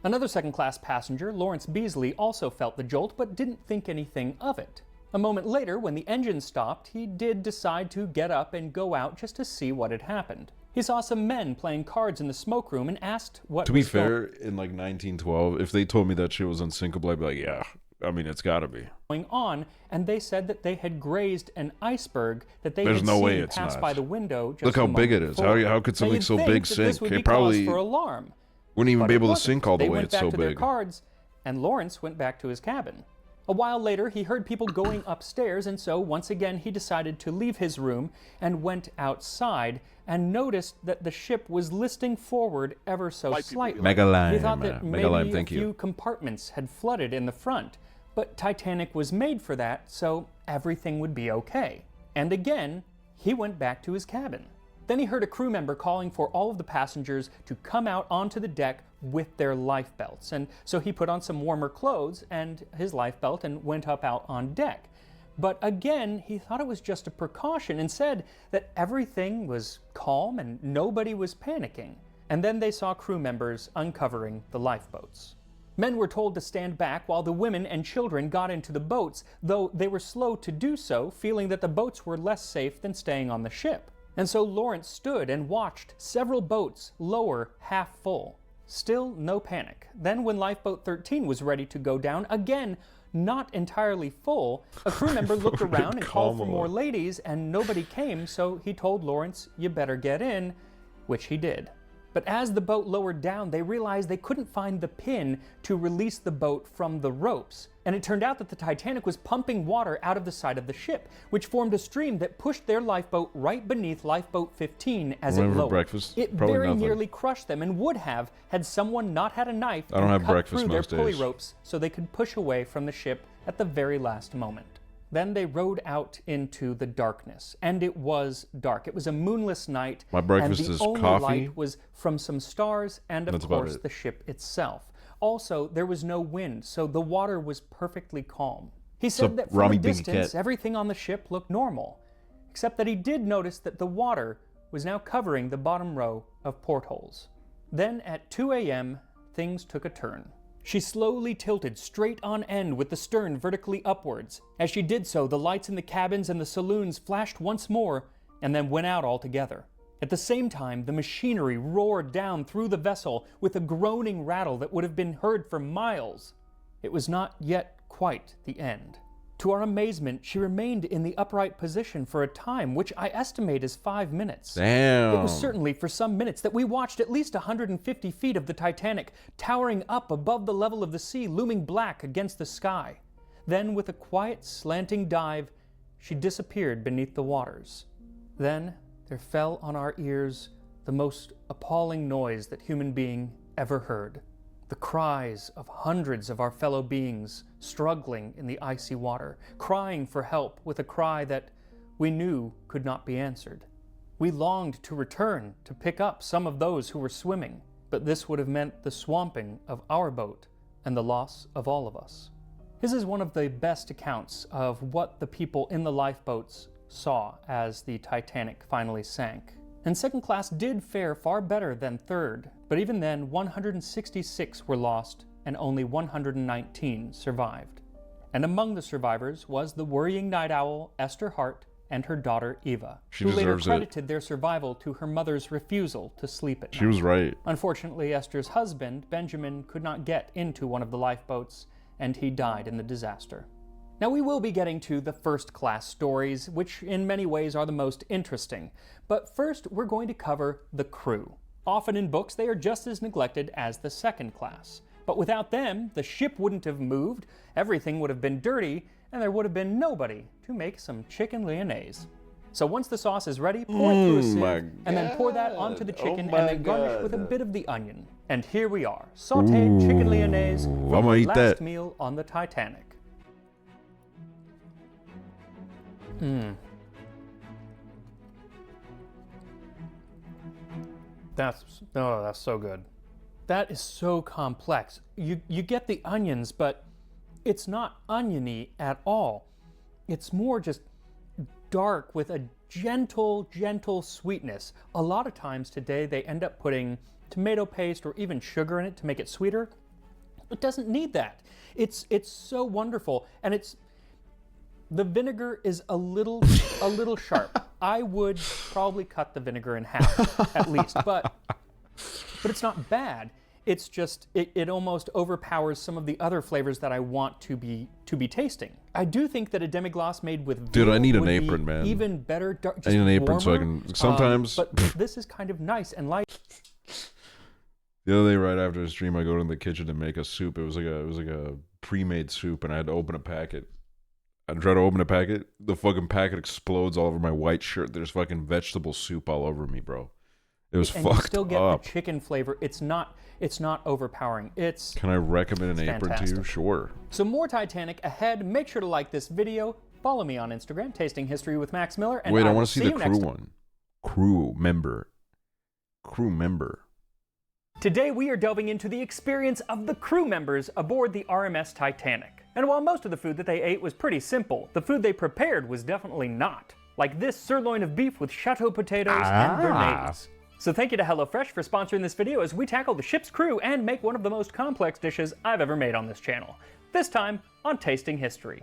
[SPEAKER 5] Another second-class passenger, Lawrence Beasley, also felt the jolt, but didn't think anything of it. A moment later, when the engine stopped, he did decide to get up and go out just to see what had happened. He saw some men playing cards in the smokeroom and asked what
[SPEAKER 1] To be fair, in like 1912, if they told me that shit was unsinkable, I'd be like, yeah, I mean, it's gotta be.
[SPEAKER 5] Going on, and they said that they had grazed an iceberg that they
[SPEAKER 1] There's
[SPEAKER 5] had
[SPEAKER 1] no
[SPEAKER 5] seen
[SPEAKER 1] way it's
[SPEAKER 5] pass
[SPEAKER 1] not.
[SPEAKER 5] by the window just
[SPEAKER 1] Look how
[SPEAKER 5] a
[SPEAKER 1] big it
[SPEAKER 5] moment
[SPEAKER 1] is.
[SPEAKER 5] before.
[SPEAKER 1] How could
[SPEAKER 5] Now,
[SPEAKER 1] something
[SPEAKER 5] you'd
[SPEAKER 1] so
[SPEAKER 5] think
[SPEAKER 1] big
[SPEAKER 5] that
[SPEAKER 1] sink?
[SPEAKER 5] this would
[SPEAKER 1] It
[SPEAKER 5] be
[SPEAKER 1] probably
[SPEAKER 5] cause for alarm.
[SPEAKER 1] wouldn't even
[SPEAKER 5] But
[SPEAKER 1] be
[SPEAKER 5] it
[SPEAKER 1] able to
[SPEAKER 5] wasn't.
[SPEAKER 1] sink all the
[SPEAKER 5] They
[SPEAKER 1] way.
[SPEAKER 5] went
[SPEAKER 1] It's
[SPEAKER 5] back
[SPEAKER 1] so
[SPEAKER 5] to their
[SPEAKER 1] big.
[SPEAKER 5] cards, and Lawrence went back to his cabin. A while later, he heard people going upstairs, and so once again he decided to leave his room and went outside and noticed that the ship was listing forward ever so slightly.
[SPEAKER 1] Mega line,
[SPEAKER 5] He thought that
[SPEAKER 1] mega line,
[SPEAKER 5] maybe a
[SPEAKER 1] thank you.
[SPEAKER 5] few compartments had flooded in the front, but Titanic was made for that, so everything would be okay. And again, he went back to his cabin. Then he heard a crew member calling for all of the passengers to come out onto the deck with their life belts. And so he put on some warmer clothes and his life belt and went up out on deck. But again, he thought it was just a precaution and said that everything was calm and nobody was panicking. And then they saw crew members uncovering the lifeboats. Men were told to stand back while the women and children got into the boats, though they were slow to do so, feeling that the boats were less safe than staying on the ship. And so Lawrence stood and watched several boats lower half full. Still no panic. Then when lifeboat 13 was ready to go down, again, not entirely full, a crew member looked around and called for
[SPEAKER 1] Kamala.
[SPEAKER 5] more ladies, and nobody came, so he told Lawrence, "You better get in," which he did. But as the boat lowered down, they realized they couldn't find the pin to release the boat from the ropes. And it turned out that the Titanic was pumping water out of the side of the ship, which formed a stream that pushed their lifeboat right beneath lifeboat 15 as it
[SPEAKER 1] Remember
[SPEAKER 5] lowered.
[SPEAKER 1] breakfast?
[SPEAKER 5] It
[SPEAKER 1] Probably
[SPEAKER 5] very
[SPEAKER 1] nothing.
[SPEAKER 5] nearly crushed them, and would have had someone not had a knife
[SPEAKER 1] I don't
[SPEAKER 5] and
[SPEAKER 1] have
[SPEAKER 5] cut
[SPEAKER 1] breakfast
[SPEAKER 5] through their
[SPEAKER 1] most
[SPEAKER 5] pulley
[SPEAKER 1] days.
[SPEAKER 5] ropes so they could push away from the ship at the very last moment. Then they rode out into the darkness, and it was dark. It was a moonless night,
[SPEAKER 1] My breakfast
[SPEAKER 5] and the
[SPEAKER 1] is
[SPEAKER 5] only
[SPEAKER 1] coffee.
[SPEAKER 5] light was from some stars and, of
[SPEAKER 1] That's about
[SPEAKER 5] course,
[SPEAKER 1] it.
[SPEAKER 5] the ship itself. Also, there was no wind, so the water was perfectly calm. He said
[SPEAKER 1] up,
[SPEAKER 5] that from
[SPEAKER 1] Rami
[SPEAKER 5] a
[SPEAKER 1] Binky
[SPEAKER 5] distance,
[SPEAKER 1] Cat?
[SPEAKER 5] everything on the ship looked normal, except that he did notice that the water was now covering the bottom row of portholes. Then at 2 a.m., things took a turn. She slowly tilted straight on end with the stern vertically upwards. As she did so, the lights in the cabins and the saloons flashed once more and then went out altogether. At the same time, the machinery roared down through the vessel with a groaning rattle that would have been heard for miles. It was not yet quite the end. To our amazement, she remained in the upright position for a time, which I estimate as 5 minutes.
[SPEAKER 1] Damn.
[SPEAKER 5] It was certainly for some minutes that we watched at least 150 feet of the Titanic towering up above the level of the sea, looming black against the sky. Then, with a quiet, slanting dive, she disappeared beneath the waters. Then there fell on our ears the most appalling noise that human being ever heard. The cries of hundreds of our fellow beings struggling in the icy water, crying for help with a cry that we knew could not be answered. We longed to return to pick up some of those who were swimming, but this would have meant the swamping of our boat and the loss of all of us. His is one of the best accounts of what the people in the lifeboats saw as the Titanic finally sank. And second class did fare far better than third, but even then 166 were lost and only 119 survived. And among the survivors was the worrying night owl Esther Hart and her daughter Eva,
[SPEAKER 1] She
[SPEAKER 5] who later
[SPEAKER 1] deserves it.
[SPEAKER 5] credited their survival to her mother's refusal to sleep at night.
[SPEAKER 1] She was right.
[SPEAKER 5] Unfortunately, Esther's husband, Benjamin, could not get into one of the lifeboats, and he died in the disaster. Now, we will be getting to the first-class stories, which in many ways are the most interesting. But first, we're going to cover the crew. Often in books, they are just as neglected as the second class. But without them, the ship wouldn't have moved, everything would have been dirty, and there would have been nobody to make some chicken lyonnaise. So once the sauce is ready, pour it through a
[SPEAKER 1] my
[SPEAKER 5] sieve, and then pour that onto the
[SPEAKER 1] God.
[SPEAKER 5] chicken,
[SPEAKER 1] Oh
[SPEAKER 5] and
[SPEAKER 1] my
[SPEAKER 5] then garnish with a
[SPEAKER 1] God.
[SPEAKER 5] bit of the onion. And here we are, sautéed chicken lyonnaise from
[SPEAKER 1] I'ma
[SPEAKER 5] the
[SPEAKER 1] eat
[SPEAKER 5] last
[SPEAKER 1] that.
[SPEAKER 5] meal on the Titanic. That's so good. That is so complex. You get the onions, but it's not oniony at all. It's more just dark with a gentle sweetness. A lot of times today they end up putting tomato paste or even sugar in it to make it sweeter. It doesn't need that. It's so wonderful, and the vinegar is a little sharp. I would probably cut the vinegar in half at least, but it's not bad. It's just it almost overpowers some of the other flavors that I want to be tasting. I do think that a demi-glace made with
[SPEAKER 1] Dude, I
[SPEAKER 5] veal
[SPEAKER 1] need an
[SPEAKER 5] would be
[SPEAKER 1] apron, man.
[SPEAKER 5] even better.
[SPEAKER 1] I need an apron so I can- sometimes-
[SPEAKER 5] But this is kind of nice and light.
[SPEAKER 1] The other day, right after the stream, I go to the kitchen to make a soup. It was like a pre-made soup, and I had to open a packet. I try to open a packet, the fucking packet explodes all over my white shirt. There's fucking vegetable soup all over me, bro. It was
[SPEAKER 5] And you
[SPEAKER 1] fucked
[SPEAKER 5] still get
[SPEAKER 1] up.
[SPEAKER 5] the chicken flavor. It's not overpowering. It's
[SPEAKER 1] Can I recommend an apron to you?
[SPEAKER 5] fantastic.
[SPEAKER 1] Sure.
[SPEAKER 5] So more Titanic ahead. Make sure to like this video. Follow me on Instagram, Tasting History with Max Miller. And
[SPEAKER 1] Wait, I
[SPEAKER 5] will
[SPEAKER 1] want to see the
[SPEAKER 5] you
[SPEAKER 1] crew
[SPEAKER 5] next time.
[SPEAKER 1] one. Crew member.
[SPEAKER 5] Today we are delving into the experience of the crew members aboard the RMS Titanic. And while most of the food that they ate was pretty simple, the food they prepared was definitely not. Like this sirloin of beef with chateau potatoes and béarnaise. So thank you to HelloFresh for sponsoring this video as we tackle the ship's crew and make one of the most complex dishes I've ever made on this channel. This time on Tasting History.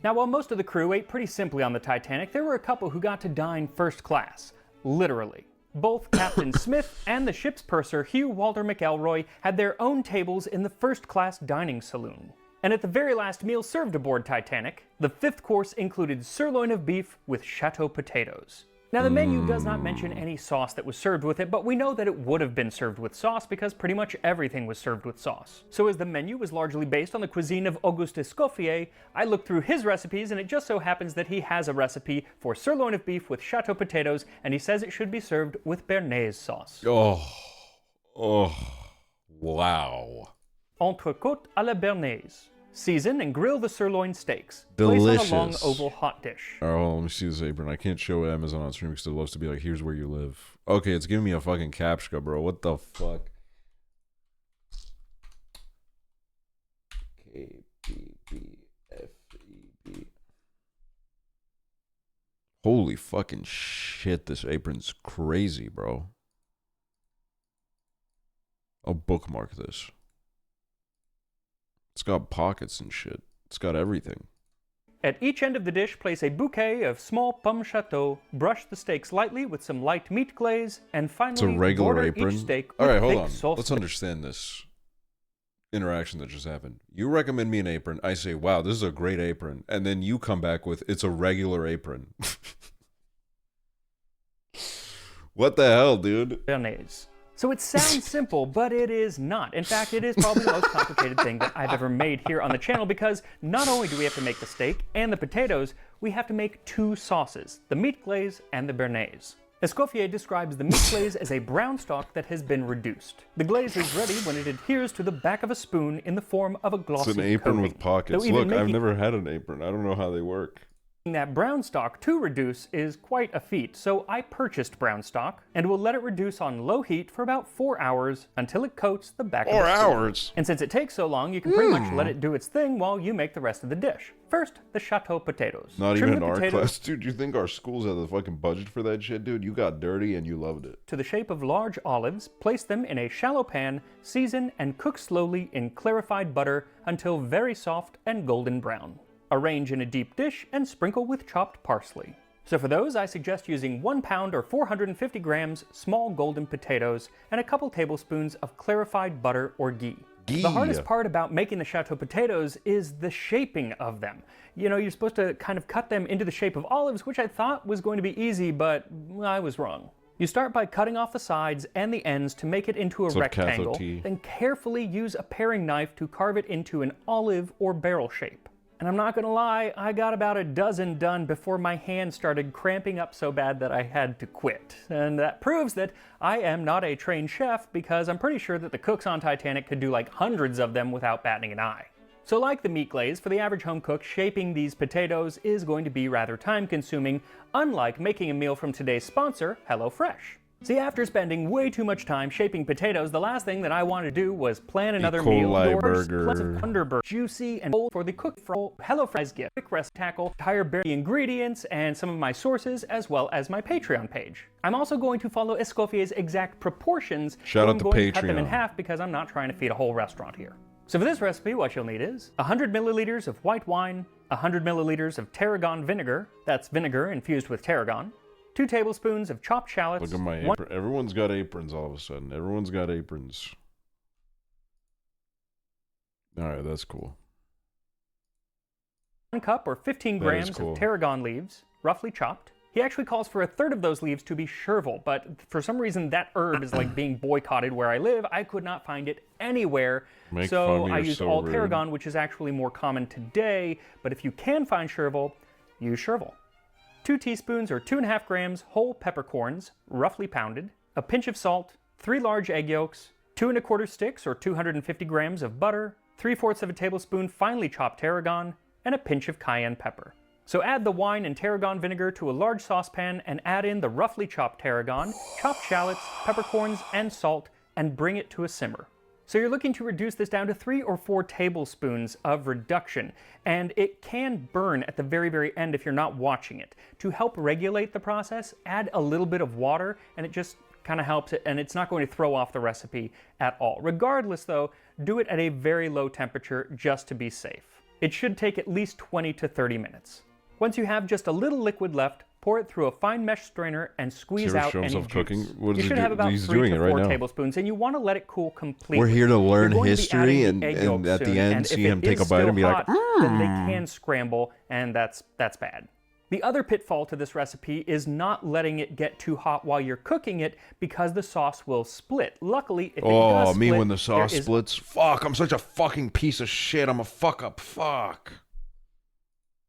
[SPEAKER 5] Now, while most of the crew ate pretty simply on the Titanic, there were a couple who got to dine first class. Literally. Both Captain Smith and the ship's purser Hugh Walter McElroy had their own tables in the first-class dining saloon. And at the very last meal served aboard Titanic, the 5th course included sirloin of beef with chateau potatoes. Now, the menu does not mention any sauce that was served with it, but we know that it would have been served with sauce because pretty much everything was served with sauce. So as the menu was largely based on the cuisine of Auguste Escoffier, I looked through his recipes, and it just so happens that he has a recipe for sirloin of beef with chateau potatoes, and he says it should be served with béarnaise sauce.
[SPEAKER 1] Wow.
[SPEAKER 5] Entrecôte à la béarnaise. Season and grill the sirloin steaks.
[SPEAKER 1] Delicious.
[SPEAKER 5] Place on a long oval hot dish.
[SPEAKER 1] All right, hold on, let me see this apron. I can't show Amazon on stream because it loves to be like, here's where you live. Okay, it's giving me a fucking captcha, bro. What the fuck? KBBFEB. Holy fucking shit, this apron's crazy, bro. I'll bookmark this. It's got pockets and shit. It's got everything.
[SPEAKER 5] At each end of the dish, place a bouquet of small pommes chateau, brush the steaks lightly with some light meat glaze, and finally
[SPEAKER 1] It's a regular
[SPEAKER 5] border
[SPEAKER 1] apron.
[SPEAKER 5] each steak
[SPEAKER 1] All
[SPEAKER 5] with
[SPEAKER 1] right, hold
[SPEAKER 5] thick
[SPEAKER 1] on.
[SPEAKER 5] sauce.
[SPEAKER 1] Let's understand this interaction that just happened. You recommend me an apron. I say, wow, this is a great apron. And then you come back with, it's a regular apron. What the hell, dude?
[SPEAKER 5] Béarnaise. So it sounds simple, but it is not. In fact, it is probably the most complicated thing that I've ever made here on the channel because not only do we have to make the steak and the potatoes, we have to make 2 sauces, the meat glaze and the béarnaise. Escoffier describes the meat glaze as a brown stock that has been reduced. The glaze is ready when it adheres to the back of a spoon in the form of a glossy
[SPEAKER 1] It's an apron
[SPEAKER 5] coating.
[SPEAKER 1] with pockets.
[SPEAKER 5] Though even
[SPEAKER 1] Look, I've
[SPEAKER 5] making
[SPEAKER 1] never had an apron. I don't know how they work.
[SPEAKER 5] that brown stock to reduce is quite a feat, so I purchased brown stock and will let it reduce on low heat for about 4 hours until it coats the back of the
[SPEAKER 1] 4
[SPEAKER 5] spoon.
[SPEAKER 1] hours?
[SPEAKER 5] And since it takes so long, you can pretty much let it do its thing while you make the rest of the dish. First, the chateau potatoes.
[SPEAKER 1] Not
[SPEAKER 5] Trim
[SPEAKER 1] even in
[SPEAKER 5] the
[SPEAKER 1] our
[SPEAKER 5] potatoes
[SPEAKER 1] class. Dude, you think our schools have the fucking budget for that shit, dude? You got dirty and you loved it.
[SPEAKER 5] to the shape of large olives, place them in a shallow pan, season and cook slowly in clarified butter until very soft and golden brown. Arrange in a deep dish and sprinkle with chopped parsley. So for those, I suggest using 1 pound or 450 grams small golden potatoes and a couple tablespoons of clarified butter or ghee.
[SPEAKER 1] Ghee.
[SPEAKER 5] The hardest part about making the chateau potatoes is the shaping of them. You know, you're supposed to kind of cut them into the shape of olives, which I thought was going to be easy, but I was wrong. You start by cutting off the sides and the ends to make it into a
[SPEAKER 1] What's up,
[SPEAKER 5] rectangle,
[SPEAKER 1] Catholic tea?
[SPEAKER 5] then carefully use a paring knife to carve it into an olive or barrel shape. And I'm not gonna lie, I got about a dozen done before my hand started cramping up so bad that I had to quit. And that proves that I am not a trained chef because I'm pretty sure that the cooks on Titanic could do like hundreds of them without batting an eye. So like the meat glaze, for the average home cook, shaping these potatoes is going to be rather time consuming, unlike making a meal from today's sponsor, HelloFresh. See, after spending way too much time shaping potatoes, the last thing that I wanted to do was plan another meal.
[SPEAKER 1] Coli
[SPEAKER 5] Doors,
[SPEAKER 1] burger.
[SPEAKER 5] pleasant Thunderbird, juicy and bold for the cook for HelloFresh gift. Quick rest tackle, entire berry ingredients, and some of my sources, as well as my Patreon page. I'm also going to follow Escoffier's exact proportions.
[SPEAKER 1] Shout
[SPEAKER 5] so
[SPEAKER 1] out
[SPEAKER 5] I'm
[SPEAKER 1] to
[SPEAKER 5] going to cut them in
[SPEAKER 1] Patreon.
[SPEAKER 5] half because I'm not trying to feed a whole restaurant here. So for this recipe, what you'll need is 100 milliliters of white wine, 100 milliliters of tarragon vinegar, that's vinegar infused with tarragon, 2 tablespoons of chopped shallots,
[SPEAKER 1] Look at my apron. Everyone's got aprons all of a sudden. Everyone's got aprons. All right, that's cool.
[SPEAKER 5] 1 cup or 15
[SPEAKER 1] That is
[SPEAKER 5] grams
[SPEAKER 1] cool.
[SPEAKER 5] of tarragon leaves, roughly chopped. He actually calls for 1/3 of those leaves to be chervil, but for some reason that herb is like being boycotted where I live. I could not find it anywhere.
[SPEAKER 1] Make fun
[SPEAKER 5] So
[SPEAKER 1] of me,
[SPEAKER 5] I
[SPEAKER 1] you're
[SPEAKER 5] used
[SPEAKER 1] so
[SPEAKER 5] all
[SPEAKER 1] rude.
[SPEAKER 5] tarragon, which is actually more common today, but if you can find chervil, use chervil. 2 teaspoons or 2.5 grams whole peppercorns, roughly pounded, a pinch of salt, 3 large egg yolks, 2 1/4 sticks or 250 grams of butter, 3/4 of a tablespoon finely chopped tarragon, and a pinch of cayenne pepper. So add the wine and tarragon vinegar to a large saucepan and add in the roughly chopped tarragon, chopped shallots, peppercorns, and salt, and bring it to a simmer. So you're looking to reduce this down to 3 or 4 tablespoons of reduction, and it can burn at the very, very end if you're not watching it. To help regulate the process, add a little bit of water, and it just kind of helps it, and it's not going to throw off the recipe at all. Regardless though, do it at a very low temperature just to be safe. It should take at least 20 to 30 minutes. Once you have just a little liquid left, pour it through a fine mesh strainer, and squeeze
[SPEAKER 1] Zero
[SPEAKER 5] out
[SPEAKER 1] show
[SPEAKER 5] any
[SPEAKER 1] himself
[SPEAKER 5] juice.
[SPEAKER 1] cooking? What
[SPEAKER 5] You
[SPEAKER 1] does he
[SPEAKER 5] should
[SPEAKER 1] do?
[SPEAKER 5] have about
[SPEAKER 1] He's
[SPEAKER 5] 3
[SPEAKER 1] doing
[SPEAKER 5] to
[SPEAKER 1] it right
[SPEAKER 5] 4
[SPEAKER 1] now.
[SPEAKER 5] tablespoons, and you want to let it cool completely.
[SPEAKER 1] We're here to learn
[SPEAKER 5] You're going to be
[SPEAKER 1] history
[SPEAKER 5] adding the egg yolk
[SPEAKER 1] and at the
[SPEAKER 5] soon,
[SPEAKER 1] end
[SPEAKER 5] and
[SPEAKER 1] see
[SPEAKER 5] if
[SPEAKER 1] him
[SPEAKER 5] it
[SPEAKER 1] take
[SPEAKER 5] is
[SPEAKER 1] a bite and
[SPEAKER 5] still
[SPEAKER 1] be like,
[SPEAKER 5] hot, then they can scramble, and that's bad. The other pitfall to this recipe is not letting it get too hot while you're cooking it, because the sauce will split. Luckily, if it does
[SPEAKER 1] oh, me
[SPEAKER 5] split,
[SPEAKER 1] when the sauce
[SPEAKER 5] there is
[SPEAKER 1] splits. Fuck, I'm such a fucking piece of shit. I'm a fuck up. Fuck.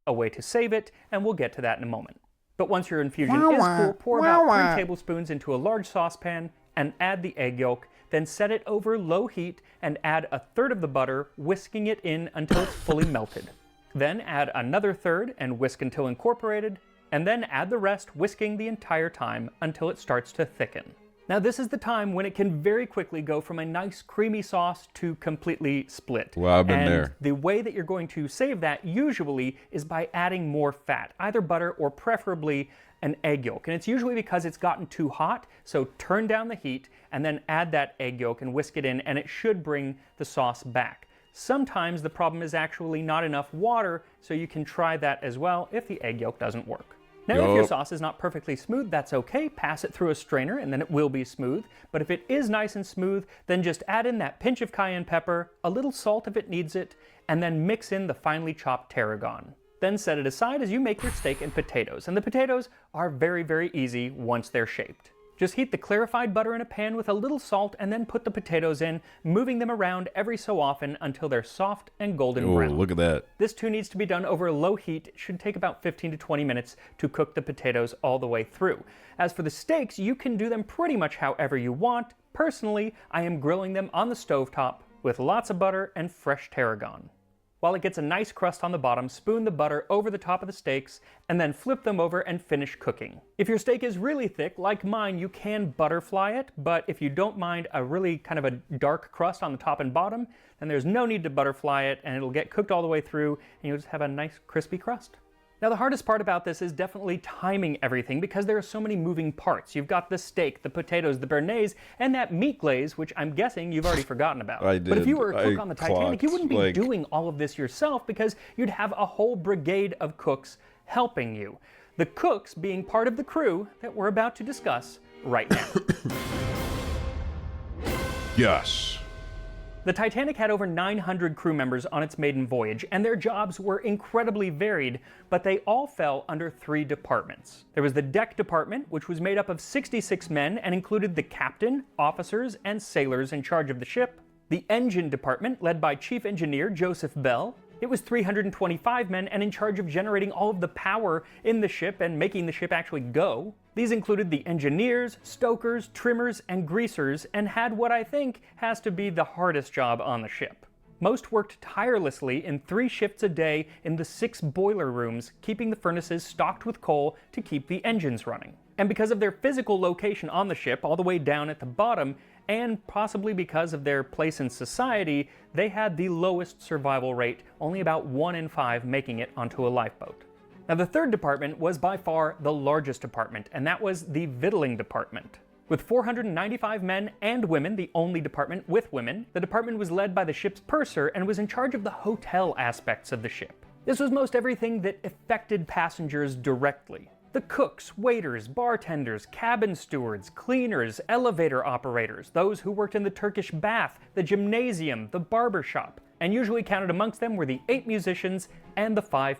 [SPEAKER 5] a way to save it, and we'll get to that in a moment. But once your infusion is cool, pour about 3 tablespoons into a large saucepan and add the egg yolk, then set it over low heat and add 1/3 of the butter, whisking it in until it's fully melted. Then add another 1/3 and whisk until incorporated, and then add the rest, whisking the entire time until it starts to thicken. Now this is the time when it can very quickly go from a nice creamy sauce to completely split.
[SPEAKER 1] Well, I've been
[SPEAKER 5] and
[SPEAKER 1] there.
[SPEAKER 5] The way that you're going to save that usually is by adding more fat, either butter or preferably an egg yolk. And it's usually because it's gotten too hot, so turn down the heat and then add that egg yolk and whisk it in, and it should bring the sauce back. Sometimes the problem is actually not enough water, so you can try that as well if the egg yolk doesn't work. Now, if your sauce is not perfectly smooth, that's okay. Pass it through a strainer and then it will be smooth. But if it is nice and smooth, then just add in that pinch of cayenne pepper, a little salt if it needs it, and then mix in the finely chopped tarragon. Then set it aside as you make your steak and potatoes. And the potatoes are very, very easy once they're shaped. Just heat the clarified butter in a pan with a little salt and then put the potatoes in, moving them around every so often until they're soft and golden
[SPEAKER 1] Oh,
[SPEAKER 5] brown.
[SPEAKER 1] look at that.
[SPEAKER 5] This too needs to be done over a low heat. It should take about 15 to 20 minutes to cook the potatoes all the way through. As for the steaks, you can do them pretty much however you want. Personally, I am grilling them on the stovetop with lots of butter and fresh tarragon. While it gets a nice crust on the bottom, spoon the butter over the top of the steaks and then flip them over and finish cooking. If your steak is really thick, like mine, you can butterfly it, but if you don't mind a really kind of a dark crust on the top and bottom, then there's no need to butterfly it, and it'll get cooked all the way through and you'll just have a nice crispy crust. Now the hardest part about this is definitely timing everything, because there are so many moving parts. You've got the steak, the potatoes, the béarnaise, and that meat glaze, which I'm guessing you've already forgotten about.
[SPEAKER 1] I
[SPEAKER 5] But if you
[SPEAKER 1] did.
[SPEAKER 5] were a cook
[SPEAKER 1] I
[SPEAKER 5] on the Titanic, you wouldn't be
[SPEAKER 1] clocked,
[SPEAKER 5] doing all of this yourself, because you'd have a whole brigade of cooks helping you. The cooks being part of the crew that we're about to discuss right now.
[SPEAKER 1] Yes.
[SPEAKER 5] The Titanic had over 900 crew members on its maiden voyage, and their jobs were incredibly varied, but they all fell under 3 departments. There was the deck department, which was made up of 66 men and included the captain, officers, and sailors in charge of the ship. The engine department, led by Chief Engineer Joseph Bell. It was 325 men and in charge of generating all of the power in the ship and making the ship actually go. These included the engineers, stokers, trimmers, and greasers, and had what I think has to be the hardest job on the ship. Most worked tirelessly in 3 shifts a day in the 6 boiler rooms, keeping the furnaces stocked with coal to keep the engines running. And because of their physical location on the ship, all the way down at the bottom, and possibly because of their place in society, they had the lowest survival rate, only about 1 in 5 making it onto a lifeboat. Now the 3rd department was by far the largest department, and that was the victualling department. With 495 men and women, the only department with women, the department was led by the ship's purser and was in charge of the hotel aspects of the ship. This was most everything that affected passengers directly. The cooks, waiters, bartenders, cabin stewards, cleaners, elevator operators, those who worked in the Turkish bath, the gymnasium, the barber shop, and usually counted amongst them were the 8 musicians and the 5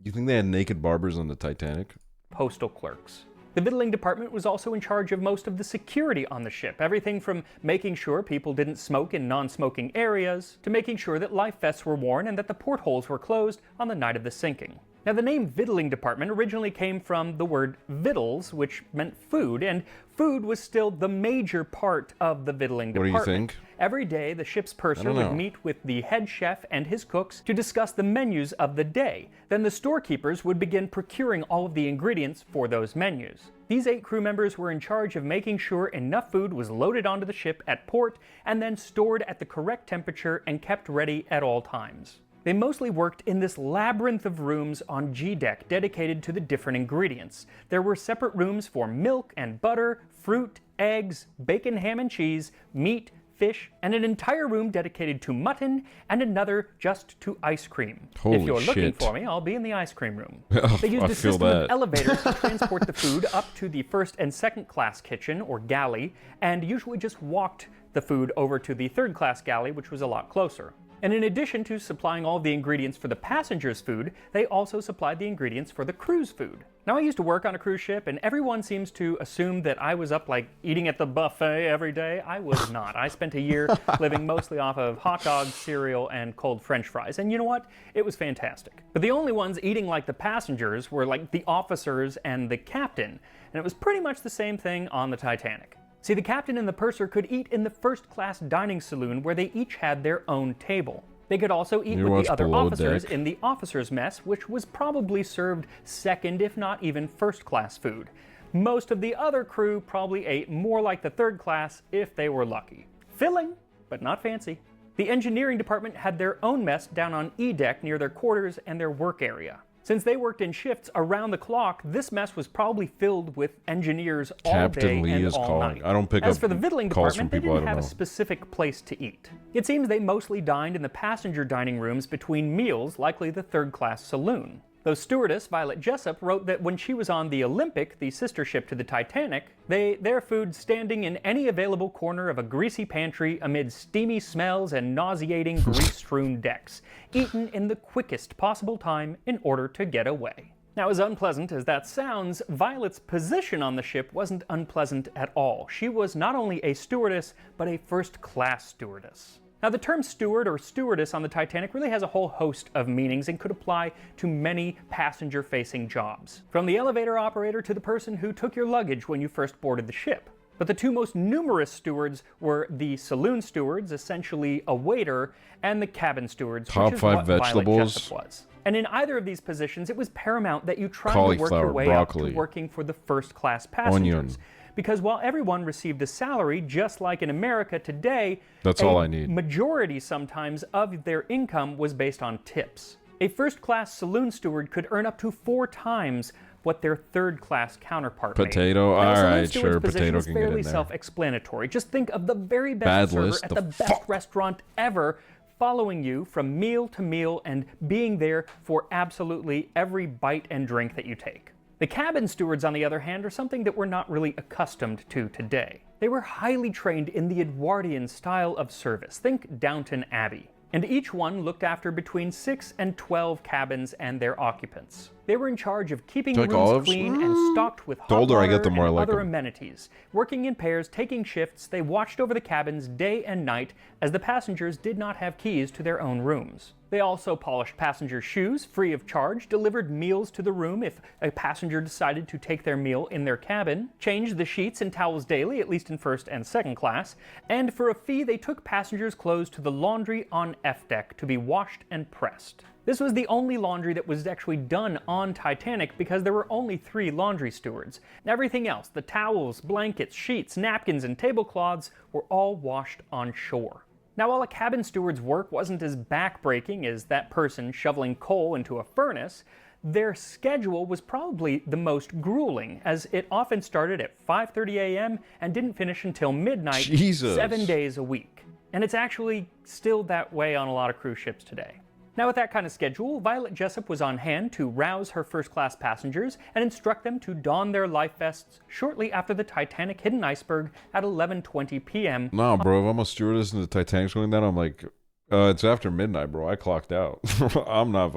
[SPEAKER 1] You think they had naked barbers on the Titanic?
[SPEAKER 5] postal clerks. The victualling department was also in charge of most of the security on the ship, everything from making sure people didn't smoke in non-smoking areas, to making sure that life vests were worn and that the portholes were closed on the night of the sinking. Now the name victualling department originally came from the word victuals, which meant food, and food was still the major part of the victualling department.
[SPEAKER 1] What do you think?
[SPEAKER 5] Every day, the ship's purser
[SPEAKER 1] don't know.
[SPEAKER 5] would meet with the head chef and his cooks to discuss the menus of the day. Then the storekeepers would begin procuring all of the ingredients for those menus. These 8 crew members were in charge of making sure enough food was loaded onto the ship at port and then stored at the correct temperature and kept ready at all times. They mostly worked in this labyrinth of rooms on G-deck dedicated to the different ingredients. There were separate rooms for milk and butter, fruit, eggs, bacon, ham and cheese, meat, fish, and an entire room dedicated to mutton, and another just to ice cream.
[SPEAKER 1] Holy
[SPEAKER 5] if you're looking
[SPEAKER 1] shit.
[SPEAKER 5] for me, I'll be in the ice cream room.
[SPEAKER 1] I
[SPEAKER 5] They used a
[SPEAKER 1] feel
[SPEAKER 5] system
[SPEAKER 1] that.
[SPEAKER 5] of elevators to transport the food up to the first and second class kitchen, or galley, and usually just walked the food over to the third class galley, which was a lot closer. And in addition to supplying all of the ingredients for the passengers' food, they also supplied the ingredients for the crew's food. Now, I used to work on a cruise ship, and everyone seems to assume that I was up like eating at the buffet every day. I was not. I spent a year living mostly off of hot dogs, cereal, and cold French fries. And you know what? It was fantastic. But the only ones eating like the passengers were like the officers and the captain. And it was pretty much the same thing on the Titanic. See, the captain and the purser could eat in the first-class dining saloon where they each had their own table. They could also eat with the other officers in the officers' mess, which was probably served second, if not even first-class food. Most of the other crew probably ate more like the third class if they were lucky. Filling, but not fancy. The engineering department had their own mess down on E-deck near their quarters and their work area. Since they worked in shifts around the clock, this mess was probably filled with engineers all
[SPEAKER 1] Captain
[SPEAKER 5] day
[SPEAKER 1] Lee
[SPEAKER 5] and
[SPEAKER 1] is
[SPEAKER 5] all
[SPEAKER 1] calling.
[SPEAKER 5] night.
[SPEAKER 1] I don't pick
[SPEAKER 5] As
[SPEAKER 1] up
[SPEAKER 5] for the victualling
[SPEAKER 1] calls from
[SPEAKER 5] department, they
[SPEAKER 1] people I
[SPEAKER 5] didn't
[SPEAKER 1] don't
[SPEAKER 5] have
[SPEAKER 1] know.
[SPEAKER 5] a specific place to eat. It seems they mostly dined in the passenger dining rooms between meals, likely the third-class saloon. Though stewardess Violet Jessup wrote that when she was on the Olympic, the sister ship to the Titanic, they ate their food standing in any available corner of a greasy pantry amid steamy smells and nauseating grease-strewn decks, eaten in the quickest possible time in order to get away. Now, as unpleasant as that sounds, Violet's position on the ship wasn't unpleasant at all. She was not only a stewardess, but a first-class stewardess. Now, the term steward or stewardess on the Titanic really has a whole host of meanings and could apply to many passenger-facing jobs, from the elevator operator to the person who took your luggage when you first boarded the ship. But the two most numerous stewards were the saloon stewards, essentially a waiter, and the cabin stewards,
[SPEAKER 1] Top
[SPEAKER 5] which is
[SPEAKER 1] 5
[SPEAKER 5] what Violet
[SPEAKER 1] vegetables.
[SPEAKER 5] Jessup was. And in either of these positions, it was paramount that you try to work your
[SPEAKER 1] Cauliflower,
[SPEAKER 5] way
[SPEAKER 1] broccoli.
[SPEAKER 5] up to working for the first-class passengers.
[SPEAKER 1] Onion.
[SPEAKER 5] Because while everyone received a salary, just like in America today,
[SPEAKER 1] That's
[SPEAKER 5] a
[SPEAKER 1] all I need.
[SPEAKER 5] majority sometimes of their income was based on tips. A first-class saloon steward could earn up to 4 times what their third-class counterpart made.
[SPEAKER 1] Potato?
[SPEAKER 5] Now, a saloon
[SPEAKER 1] Alright,
[SPEAKER 5] steward's
[SPEAKER 1] sure,
[SPEAKER 5] position
[SPEAKER 1] potato
[SPEAKER 5] is
[SPEAKER 1] can get
[SPEAKER 5] fairly
[SPEAKER 1] in there.
[SPEAKER 5] self-explanatory. Just think of the very best
[SPEAKER 1] Bad
[SPEAKER 5] server
[SPEAKER 1] list,
[SPEAKER 5] at
[SPEAKER 1] the
[SPEAKER 5] the best
[SPEAKER 1] fuck?
[SPEAKER 5] restaurant ever, following you from meal to meal and being there for absolutely every bite and drink that you take. The cabin stewards, on the other hand, are something that we're not really accustomed to today. They were highly trained in the Edwardian style of service. Think Downton Abbey. And each one looked after between 6 and 12 cabins and their occupants. They were in charge of keeping
[SPEAKER 1] Do you like
[SPEAKER 5] rooms
[SPEAKER 1] olives?
[SPEAKER 5] clean and stocked with hot
[SPEAKER 1] The older I
[SPEAKER 5] water
[SPEAKER 1] get, the more
[SPEAKER 5] and
[SPEAKER 1] I like
[SPEAKER 5] other
[SPEAKER 1] them.
[SPEAKER 5] amenities. Working in pairs, taking shifts, they watched over the cabins day and night as the passengers did not have keys to their own rooms. They also polished passengers' shoes free of charge, delivered meals to the room if a passenger decided to take their meal in their cabin, changed the sheets and towels daily, at least in first and second class, and for a fee they took passengers' clothes to the laundry on F-deck to be washed and pressed. This was the only laundry that was actually done on Titanic because there were only 3 laundry stewards. Everything else, the towels, blankets, sheets, napkins, and tablecloths, were all washed on shore. Now, while a cabin steward's work wasn't as backbreaking as that person shoveling coal into a furnace, their schedule was probably the most grueling, as it often started at 5:30 a.m. and didn't finish until midnight,
[SPEAKER 1] Jesus.
[SPEAKER 5] 7 days a week. And it's actually still that way on a lot of cruise ships today. Now, with that kind of schedule, Violet Jessup was on hand to rouse her first-class passengers and instruct them to don their life vests shortly after the Titanic hit an iceberg at 11:20 p.m.
[SPEAKER 1] Nah, bro, if I'm a stewardess and the Titanic's going down, I'm like, it's after midnight, bro. I clocked out. I'm not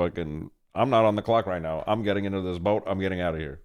[SPEAKER 1] on the clock right now. I'm getting into this boat. I'm getting out of here.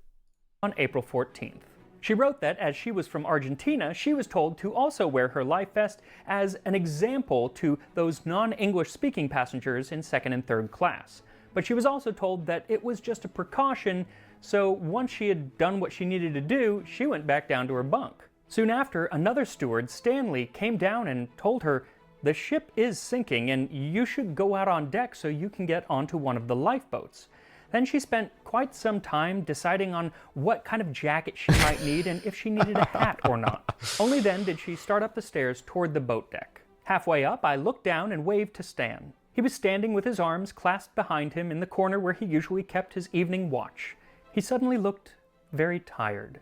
[SPEAKER 5] on April 14th. She wrote that, as she was from Argentina, she was told to also wear her life vest as an example to those non-English speaking passengers in second and third class. But she was also told that it was just a precaution, so once she had done what she needed to do, she went back down to her bunk. Soon after, another steward, Stanley, came down and told her, "The ship is sinking and you should go out on deck so you can get onto one of the lifeboats." Then she spent quite some time deciding on what kind of jacket she might need and if she needed a hat or not. Only then did she start up the stairs toward the boat deck. Halfway up, I looked down and waved to Stan. He was standing with his arms clasped behind him in the corner where he usually kept his evening watch. He suddenly looked very tired.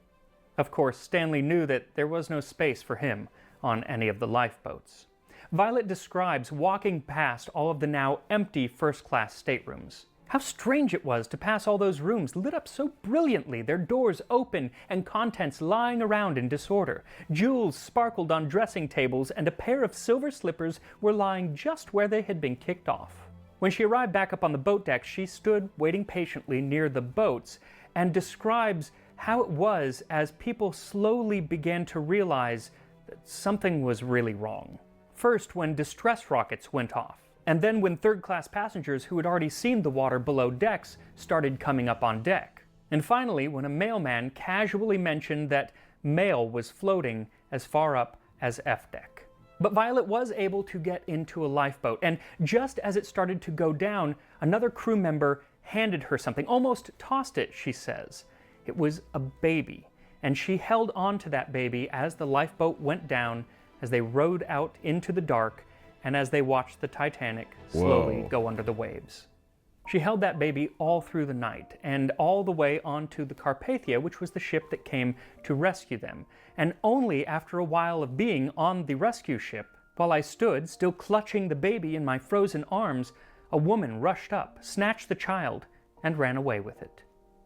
[SPEAKER 5] Of course, Stanley knew that there was no space for him on any of the lifeboats. Violet describes walking past all of the now empty first-class staterooms. How strange it was to pass all those rooms lit up so brilliantly, their doors open and contents lying around in disorder. Jewels sparkled on dressing tables and a pair of silver slippers were lying just where they had been kicked off. When she arrived back up on the boat deck, she stood waiting patiently near the boats and describes how it was as people slowly began to realize that something was really wrong. First, when distress rockets went off. And then when third-class passengers who had already seen the water below decks started coming up on deck. And finally, when a mailman casually mentioned that mail was floating as far up as F deck. But Violet was able to get into a lifeboat, and just as it started to go down, another crew member handed her something, almost tossed it, she says. It was a baby, and she held on to that baby as the lifeboat went down, as they rowed out into the dark, and as they watched the Titanic slowly go under the waves. She held that baby all through the night, and all the way onto the Carpathia, which was the ship that came to rescue them. And only after a while of being on the rescue ship, while I stood, still clutching the baby in my frozen arms, a woman rushed up, snatched the child, and ran away with it.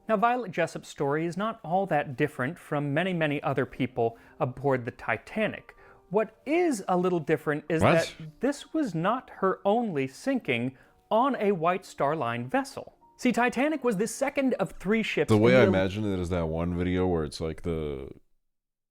[SPEAKER 5] Now, Violet Jessup's story is not all that different from many, many other people aboard the Titanic. What is a little different is that this was not her only sinking on a White Star Line vessel. See, Titanic was the second of 3 ships.
[SPEAKER 1] The way I imagine it is that one video where it's like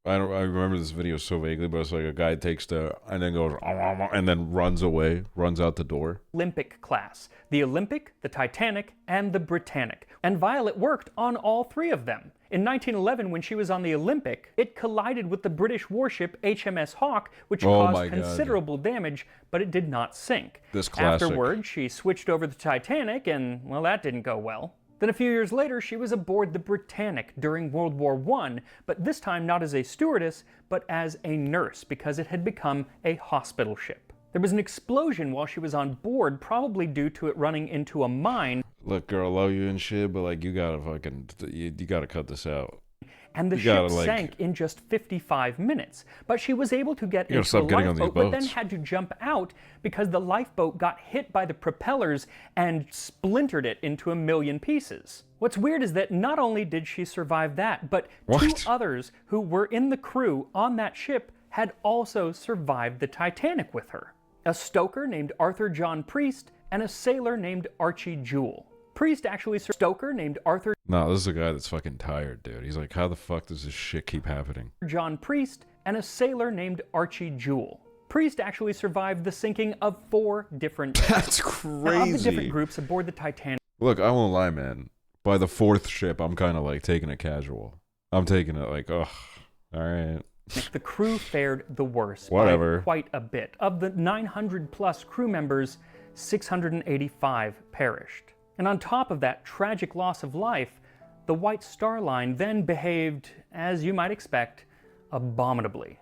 [SPEAKER 1] I remember this video so vaguely, but it's like a guy takes and then goes, and then runs away, runs out the door.
[SPEAKER 5] Olympic class. The Olympic, the Titanic, and the Britannic. And Violet worked on all 3 of them. In 1911, when she was on the Olympic, it collided with the British warship HMS Hawke, which caused considerable damage, but it did not sink.
[SPEAKER 1] This classic.
[SPEAKER 5] Afterward, she switched over to the Titanic, and, well, that didn't go well. Then a few years later, she was aboard the Britannic during World War I, but this time not as a stewardess, but as a nurse, because it had become a hospital ship. There was an explosion while she was on board, probably due to it running into a mine.
[SPEAKER 1] Look, girl, love you and shit, but like you gotta cut this out.
[SPEAKER 5] And the ship sank in just 55 minutes. But she was able to get into a lifeboat, but then had to jump out because the lifeboat got hit by the propellers and splintered it into a million pieces. What's weird is that not only did she survive that, but 2 others who were in the crew on that ship had also survived the Titanic with her. A stoker named Arthur John Priest and a sailor named Archie Jewell. Priest actually stoker named Arthur.
[SPEAKER 1] No, this is a guy that's fucking tired, dude. He's like, how the fuck does this shit keep happening?
[SPEAKER 5] John Priest and a sailor named Archie Jewell. Priest actually survived the sinking of 4 different ships.
[SPEAKER 1] That's crazy.
[SPEAKER 5] Now, of the different groups aboard the Titanic.
[SPEAKER 1] Look, I won't lie, man. By the 4th ship, I'm kind of like taking it casual. I'm taking it like, ugh, all right.
[SPEAKER 5] The crew fared the worst
[SPEAKER 1] by
[SPEAKER 5] quite a bit. Of the 900 plus crew members, 685 perished. And on top of that tragic loss of life, the White Star Line then behaved, as you might expect, abominably.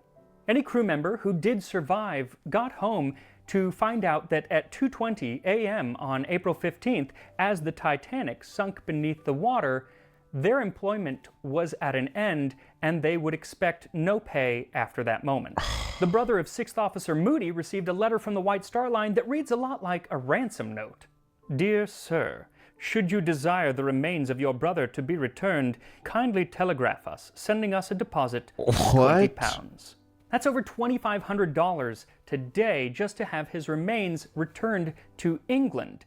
[SPEAKER 5] Any crew member who did survive got home to find out that at 2:20 a.m. on April 15th, as the Titanic sunk beneath the water, their employment was at an end and they would expect no pay after that moment. The brother of 6th Officer Moody received a letter from the White Star Line that reads a lot like a ransom note. Dear Sir, should you desire the remains of your brother to be returned, kindly telegraph us, sending us a deposit of £20. That's over $2,500 today just to have his remains returned to England.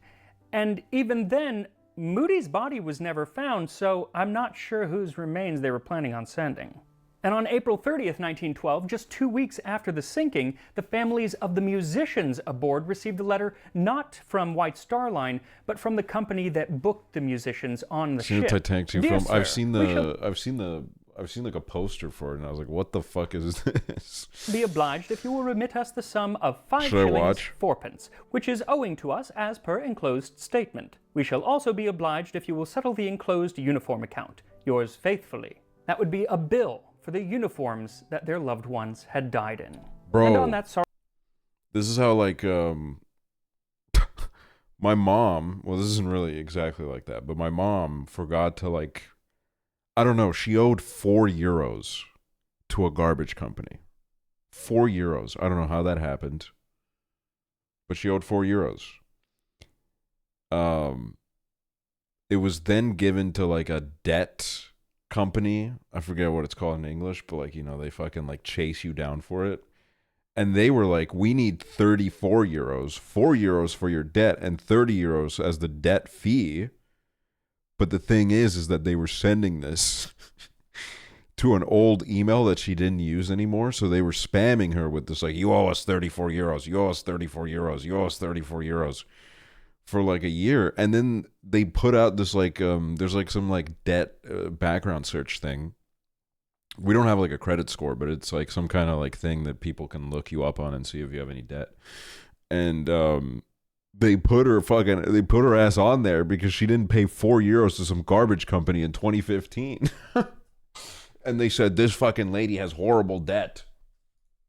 [SPEAKER 5] And even then, Moody's body was never found, so I'm not sure whose remains they were planning on sending. And on April 30th, 1912, just 2 weeks after the sinking, the families of the musicians aboard received a letter not from White Star Line, but from the company that booked the musicians on the ship.
[SPEAKER 1] Titanic too. I've seen like a poster for it, and I was like, "What the fuck is this?"
[SPEAKER 5] Be obliged if you will remit us the sum of 5 shillings 4pence, which is owing to us as per enclosed statement. We shall also be obliged if you will settle the enclosed uniform account. Yours faithfully. That would be a bill for the uniforms that their loved ones had died in.
[SPEAKER 1] Bro,
[SPEAKER 5] and on that
[SPEAKER 1] this is how like my mom, well, this isn't really exactly like that, but my mom forgot to like, I don't know, she owed €4 to a garbage company. €4. I don't know how that happened, but she owed €4. It was then given to like a debt company. I forget what it's called in English, but like, you know, they fucking like chase you down for it. And they were like, we need €34, €4 for your debt and €30 as the debt fee. But the thing is that they were sending this to an old email that she didn't use anymore. So they were spamming her with this like, you owe us €34, you owe us €34, you owe us €34 for like a year. And then they put out this like, there's like some like debt background search thing. We don't have like a credit score, but it's like some kind of like thing that people can look you up on and see if you have any debt. And they put her ass on there because she didn't pay €4 to some garbage company in 2015. And they said this fucking lady has horrible debt.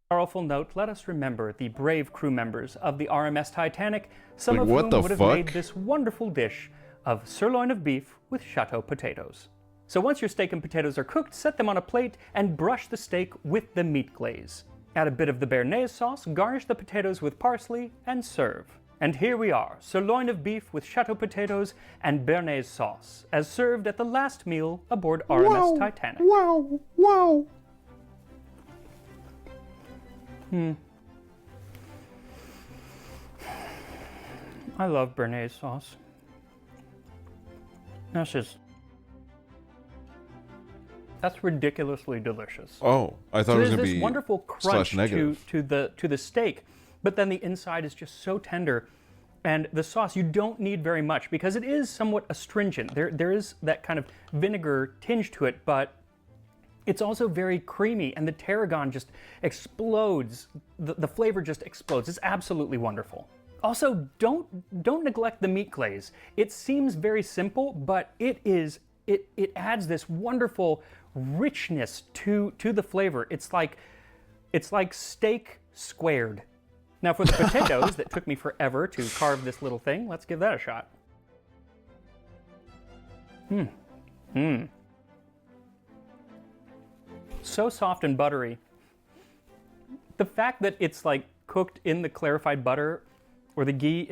[SPEAKER 5] Powerful note, let us remember the brave crew members of the RMS Titanic, some
[SPEAKER 1] Like,
[SPEAKER 5] of
[SPEAKER 1] what
[SPEAKER 5] whom
[SPEAKER 1] the
[SPEAKER 5] would have
[SPEAKER 1] fuck?
[SPEAKER 5] made this wonderful dish of sirloin of beef with chateau potatoes. So once your steak and potatoes are cooked, set them on a plate and brush the steak with the meat glaze. Add a bit of the béarnaise sauce, garnish the potatoes with parsley, and serve. And here we are, sirloin of beef with chateau potatoes and béarnaise sauce, as served at the last meal aboard RMS Titanic.
[SPEAKER 1] Wow.
[SPEAKER 5] I love béarnaise sauce. That's ridiculously delicious.
[SPEAKER 1] Oh, I thought
[SPEAKER 5] So
[SPEAKER 1] it was
[SPEAKER 5] there's
[SPEAKER 1] going to
[SPEAKER 5] this
[SPEAKER 1] be
[SPEAKER 5] wonderful crunch
[SPEAKER 1] slash negative.
[SPEAKER 5] to the steak, but then the inside is just so tender. And the sauce, you don't need very much because it is somewhat astringent. There is that kind of vinegar tinge to it, but it's also very creamy, and the tarragon just explodes. The flavor just explodes. It's absolutely wonderful. Also, don't neglect the meat glaze. It seems very simple, but it adds this wonderful richness to the flavor. It's like steak squared. Now for the potatoes that took me forever to carve this little thing, let's give that a shot. So soft and buttery. The fact that it's like cooked in the clarified butter or the ghee,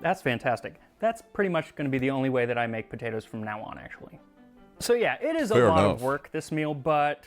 [SPEAKER 5] that's fantastic. That's pretty much going to be the only way that I make potatoes from now on, actually. So yeah, it is a
[SPEAKER 1] Fair
[SPEAKER 5] lot
[SPEAKER 1] enough.
[SPEAKER 5] of work, this meal, but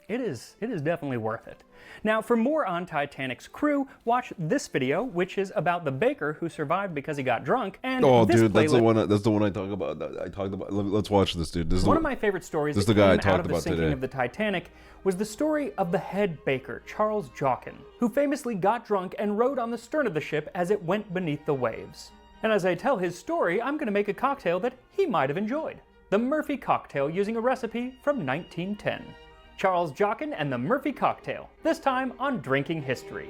[SPEAKER 5] it is definitely worth it. Now, for more on Titanic's crew, watch this video, which is about the baker who survived because he got drunk, and
[SPEAKER 1] Oh,
[SPEAKER 5] this
[SPEAKER 1] dude, that's the
[SPEAKER 5] playlist-
[SPEAKER 1] one. That's the one I talk about. Let's watch this, dude. This is
[SPEAKER 5] One
[SPEAKER 1] the,
[SPEAKER 5] of my favorite stories
[SPEAKER 1] this is
[SPEAKER 5] that
[SPEAKER 1] the guy I
[SPEAKER 5] came out
[SPEAKER 1] talked
[SPEAKER 5] of the
[SPEAKER 1] about
[SPEAKER 5] sinking
[SPEAKER 1] today.
[SPEAKER 5] of the Titanic was the story of the head baker, Charles Jockin, who famously got drunk and rode on the stern of the ship as it went beneath the waves. And as I tell his story, I'm going to make a cocktail that he might have enjoyed. The Murphy cocktail, using a recipe from 1910. Charles Jockin and the Murphy cocktail, this time on Drinking History.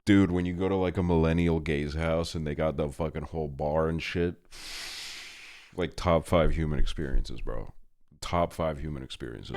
[SPEAKER 1] Dude, when you go to like a millennial gay's house and they got the fucking whole bar and shit, like top 5 human experiences, bro. Top 5 human experiences.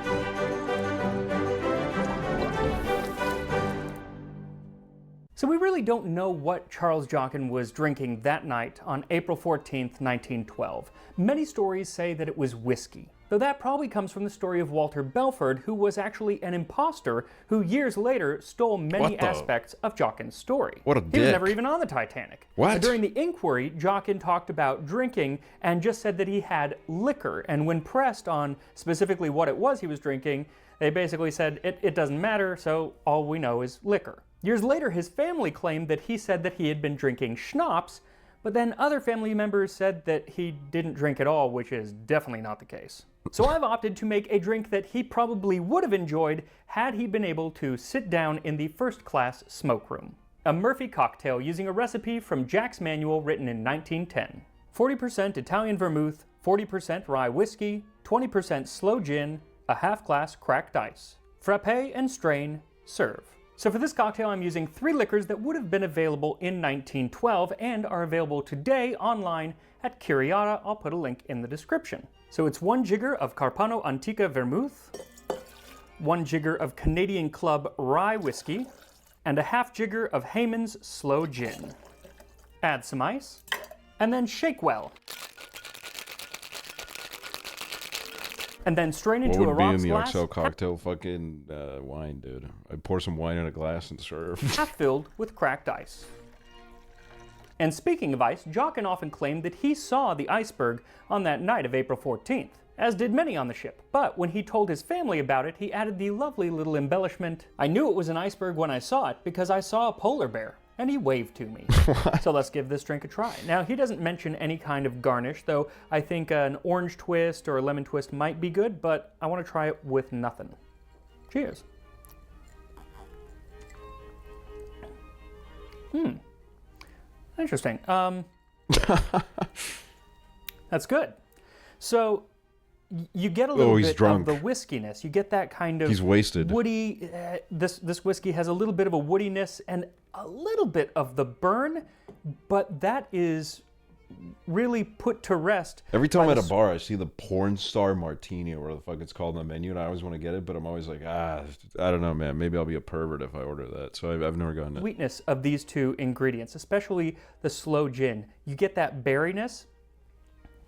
[SPEAKER 5] So we really don't know what Charles Jockin was drinking that night on April 14th, 1912. Many stories say that it was whiskey, though that probably comes from the story of Walter Belford, who was actually an imposter who years later stole many
[SPEAKER 1] What the-
[SPEAKER 5] aspects of Jockin's story.
[SPEAKER 1] What a
[SPEAKER 5] He was
[SPEAKER 1] dick.
[SPEAKER 5] never even on the Titanic.
[SPEAKER 1] What?
[SPEAKER 5] During the inquiry, Jockin talked about drinking and just said that he had liquor, and when pressed on specifically what it was he was drinking, they basically said, it doesn't matter, so all we know is liquor. Years later, his family claimed that he said that he had been drinking schnapps, but then other family members said that he didn't drink at all, which is definitely not the case. So I've opted to make a drink that he probably would have enjoyed had he been able to sit down in the first-class smoke room. A Murphy cocktail using a recipe from Jack's Manual written in 1910. 40% Italian vermouth, 40% rye whiskey, 20% sloe gin, a half glass cracked ice. Frappe and strain, serve. So for this cocktail, I'm using 3 liquors that would have been available in 1912 and are available today online at Curiata. I'll put a link in the description. So it's 1 jigger of Carpano Antica Vermouth, 1 jigger of Canadian Club Rye Whiskey, and a half jigger of Hayman's Sloe Gin. Add some ice, and then shake well. and then strain
[SPEAKER 1] What
[SPEAKER 5] into a
[SPEAKER 1] would be in
[SPEAKER 5] rocks
[SPEAKER 1] the
[SPEAKER 5] glass
[SPEAKER 1] aksel cocktail? Fucking wine, dude. I'd pour some wine in a glass and serve.
[SPEAKER 5] half filled with cracked ice. And speaking of ice, Jockin often claimed that he saw the iceberg on that night of April 14th, as did many on the ship. But when he told his family about it, he added the lovely little embellishment, "I knew it was an iceberg when I saw it because I saw a polar bear, and he waved to me." So let's give this drink a try. Now, he doesn't mention any kind of garnish, though I think an orange twist or a lemon twist might be good, but I want to try it with nothing. Cheers. Interesting. That's good. So you get a little
[SPEAKER 1] he's
[SPEAKER 5] bit
[SPEAKER 1] drunk.
[SPEAKER 5] of the whiskiness. You get that kind of
[SPEAKER 1] He's wasted.
[SPEAKER 5] woody. This whiskey has a little bit of a woodiness and a little bit of the burn, but that is really put to rest.
[SPEAKER 1] Every time
[SPEAKER 5] by
[SPEAKER 1] at
[SPEAKER 5] the
[SPEAKER 1] a bar, I see the porn star martini or whatever the fuck it's called on the menu, and I always want to get it, but I'm always like, I don't know, man. Maybe I'll be a pervert if I order that. So I've never gotten it.
[SPEAKER 5] sweetness of these two ingredients, especially the slow gin. You get that berryness,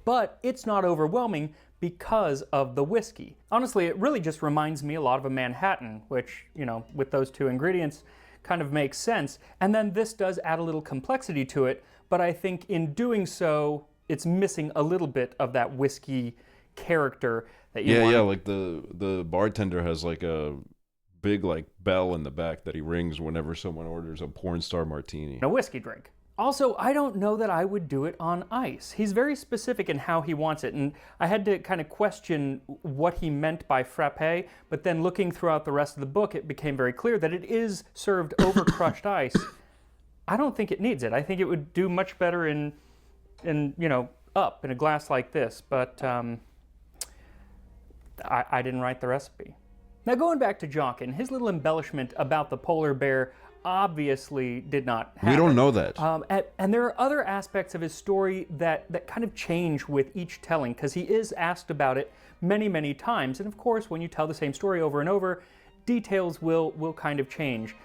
[SPEAKER 5] but it's not overwhelming because of the whiskey. Honestly, it really just reminds me a lot of a Manhattan, which, you know, with those two ingredients kind of makes sense. And then this does add a little complexity to it, but I think in doing so, it's missing a little bit of that whiskey character that you want.
[SPEAKER 1] Yeah, like the bartender has like a big like bell in the back that he rings whenever someone orders a porn star martini.
[SPEAKER 5] A whiskey drink. Also, I don't know that I would do it on ice. He's very specific in how he wants it, and I had to kind of question what he meant by frappe, but then looking throughout the rest of the book, it became very clear that it is served over crushed ice. I don't think it needs it. I think it would do much better in you know, up in a glass like this, but I didn't write the recipe. Now going back to Jockin, his little embellishment about the polar bear obviously did not happen.
[SPEAKER 1] We don't know that.
[SPEAKER 5] And there are other aspects of his story that kind of change with each telling, because he is asked about it many, many times. And of course, when you tell the same story over and over, details will kind of change.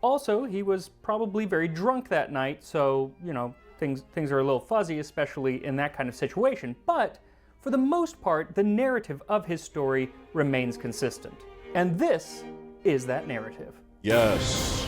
[SPEAKER 5] Also, he was probably very drunk that night, so, you know, things are a little fuzzy, especially in that kind of situation. But for the most part, the narrative of his story remains consistent. And this is that narrative.
[SPEAKER 1] Yes.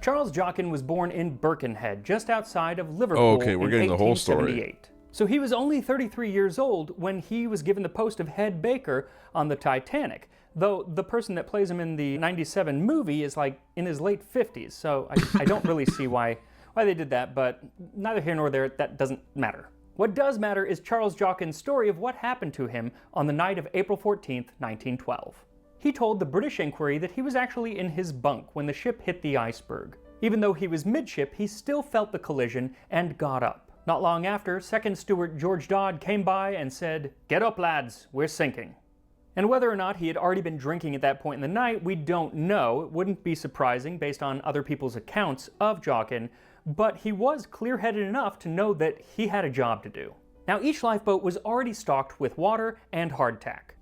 [SPEAKER 5] Charles Jockin was born in Birkenhead, just outside of Liverpool,
[SPEAKER 1] Oh, okay, we're
[SPEAKER 5] in
[SPEAKER 1] getting the whole story.
[SPEAKER 5] 1878. So he was only 33 years old when he was given the post of head baker on the Titanic, though the person that plays him in the 97 movie is like in his late 50s, so I don't really see why they did that, but neither here nor there, that doesn't matter. What does matter is Charles Jockin's story of what happened to him on the night of April 14th, 1912. He told the British Inquiry that he was actually in his bunk when the ship hit the iceberg. Even though he was midship, he still felt the collision and got up. Not long after, Second Steward George Dodd came by and said, "Get up, lads, we're sinking." And whether or not he had already been drinking at that point in the night, we don't know. It wouldn't be surprising based on other people's accounts of Jockin, but he was clear-headed enough to know that he had a job to do. Now, each lifeboat was already stocked with water and hardtack.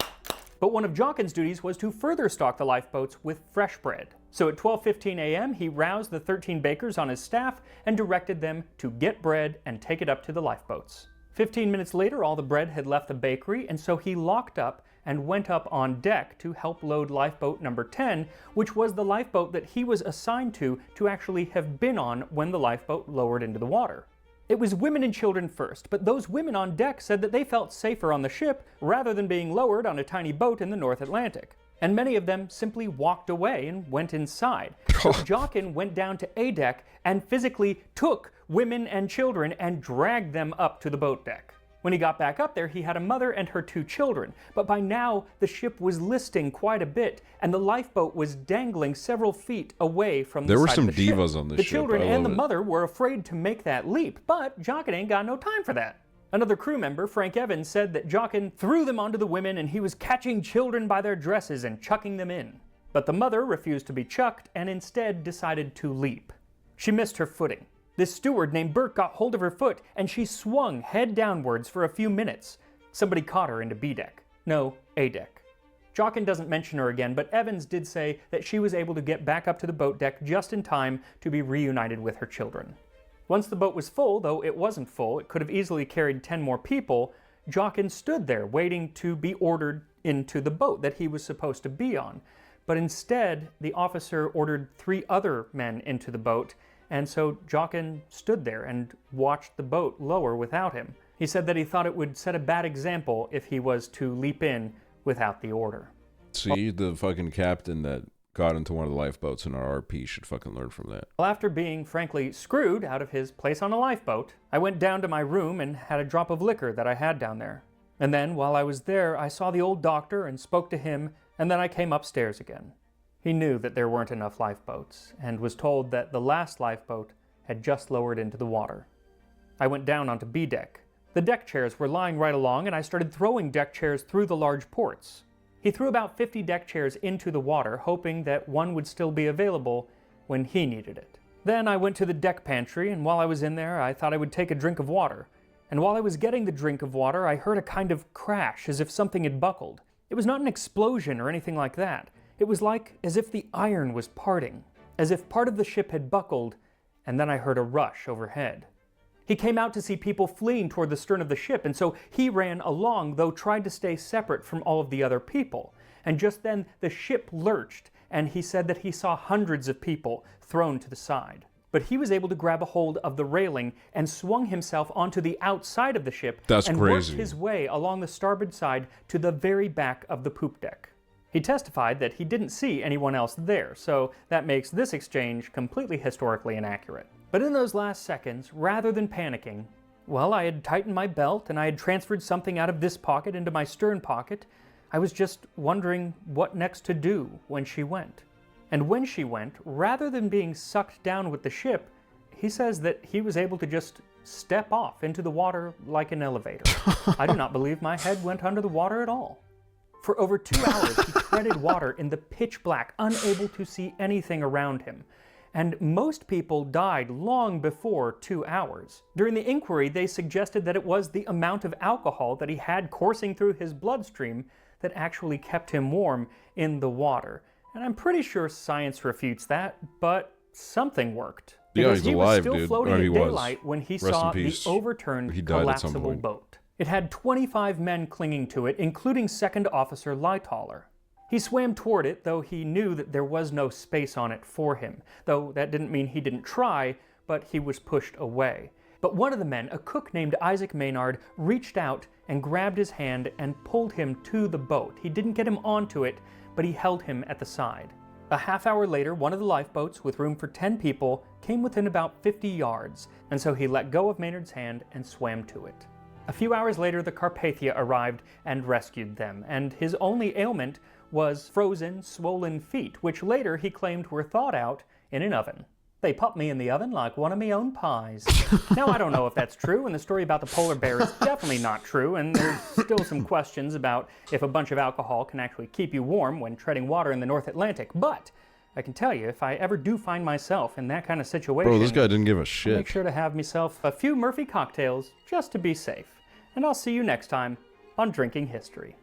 [SPEAKER 5] But one of Jockin's duties was to further stock the lifeboats with fresh bread. So at 12:15 a.m., he roused the 13 bakers on his staff and directed them to get bread and take it up to the lifeboats. 15 minutes later, all the bread had left the bakery, and so he locked up and went up on deck to help load lifeboat number 10, which was the lifeboat that he was assigned to actually have been on when the lifeboat lowered into the water. It was women and children first, but those women on deck said that they felt safer on the ship rather than being lowered on a tiny boat in the North Atlantic. And many of them simply walked away and went inside. So Jockin went down to A deck and physically took women and children and dragged them up to the boat deck. When he got back up there, he had a mother and her 2 children, but by now the ship was listing quite a bit, and the lifeboat was dangling several feet away from the
[SPEAKER 1] There were
[SPEAKER 5] side
[SPEAKER 1] some
[SPEAKER 5] of the ship.
[SPEAKER 1] divas on this
[SPEAKER 5] The
[SPEAKER 1] ship.
[SPEAKER 5] children
[SPEAKER 1] I
[SPEAKER 5] and the
[SPEAKER 1] love it.
[SPEAKER 5] mother were afraid to make that leap, but Jockin ain't got no time for that. Another crew member, Frank Evans, said that Jockin threw them onto the women and he was catching children by their dresses and chucking them in. But the mother refused to be chucked and instead decided to leap. She missed her footing. This steward named Burke got hold of her foot and she swung head downwards for a few minutes. Somebody caught her into B deck. No, A deck. Jockin doesn't mention her again, but Evans did say that she was able to get back up to the boat deck just in time to be reunited with her children. Once the boat was full, though it wasn't full, it could have easily carried 10 more people, Jockin stood there waiting to be ordered into the boat that he was supposed to be on. But instead, the officer ordered 3 other men into the boat, and so Jockin stood there and watched the boat lower without him. He said that he thought it would set a bad example if he was to leap in without the order.
[SPEAKER 1] See, the fucking captain that got into one of the lifeboats in our RP should fucking learn from that.
[SPEAKER 5] Well, after being, frankly, screwed out of his place on a lifeboat, I went down to my room and had a drop of liquor that I had down there. And then, while I was there, I saw the old doctor and spoke to him, and then I came upstairs again. He knew that there weren't enough lifeboats, and was told that the last lifeboat had just lowered into the water. I went down onto B deck. The deck chairs were lying right along, and I started throwing deck chairs through the large ports. He threw about 50 deck chairs into the water, hoping that one would still be available when he needed it. Then I went to the deck pantry, and while I was in there, I thought I would take a drink of water. And while I was getting the drink of water, I heard a kind of crash, as if something had buckled. It was not an explosion or anything like that. It was like as if the iron was parting, as if part of the ship had buckled, and then I heard a rush overhead. He came out to see people fleeing toward the stern of the ship, and so he ran along, though tried to stay separate from all of the other people. And just then the ship lurched, and he said that he saw hundreds of people thrown to the side. But he was able to grab a hold of the railing and swung himself onto the outside of the ship and worked his way along the starboard side to the very back of the poop deck. He testified that he didn't see anyone else there, so that makes this exchange completely historically inaccurate. But in those last seconds, rather than panicking, well, I had tightened my belt and I had transferred something out of this pocket into my stern pocket. I was just wondering what next to do when she went. And when she went, rather than being sucked down with the ship, he says that he was able to just step off into the water like an elevator. I do not believe my head went under the water at all. For over 2 hours, he treaded water in the pitch black, unable to see anything around him. And most people died long before 2 hours. During the inquiry, they suggested that it was the amount of alcohol that he had coursing through his bloodstream that actually kept him warm in the water. And I'm pretty sure science refutes that, but something worked.
[SPEAKER 1] Yeah,
[SPEAKER 5] Because
[SPEAKER 1] he's
[SPEAKER 5] he
[SPEAKER 1] alive,
[SPEAKER 5] was still
[SPEAKER 1] dude.
[SPEAKER 5] floating
[SPEAKER 1] Or he
[SPEAKER 5] in
[SPEAKER 1] was.
[SPEAKER 5] daylight when he
[SPEAKER 1] Rest
[SPEAKER 5] saw
[SPEAKER 1] in
[SPEAKER 5] the
[SPEAKER 1] peace.
[SPEAKER 5] overturned
[SPEAKER 1] He died at some
[SPEAKER 5] collapsible
[SPEAKER 1] point.
[SPEAKER 5] boat. It had 25 men clinging to it, including Second Officer Lightaller. He swam toward it, though he knew that there was no space on it for him, though that didn't mean he didn't try, but he was pushed away. But one of the men, a cook named Isaac Maynard, reached out and grabbed his hand and pulled him to the boat. He didn't get him onto it, but he held him at the side. A half hour later, one of the lifeboats, with room for 10 people, came within about 50 yards, and so he let go of Maynard's hand and swam to it. A few hours later, the Carpathia arrived and rescued them, and his only ailment was frozen, swollen feet, which later he claimed were thawed out in an oven. They popped me in the oven like one of me own pies. Now, I don't know if that's true, and the story about the polar bear is definitely not true, and there's still some questions about if a bunch of alcohol can actually keep you warm when treading water in the North Atlantic, but I can tell you, if I ever do find myself in that kind of situation,
[SPEAKER 1] Bro, this guy didn't give a
[SPEAKER 5] I'll
[SPEAKER 1] shit.
[SPEAKER 5] make sure to have myself a few Murphy cocktails just to be safe. And I'll see you next time on Drinking History.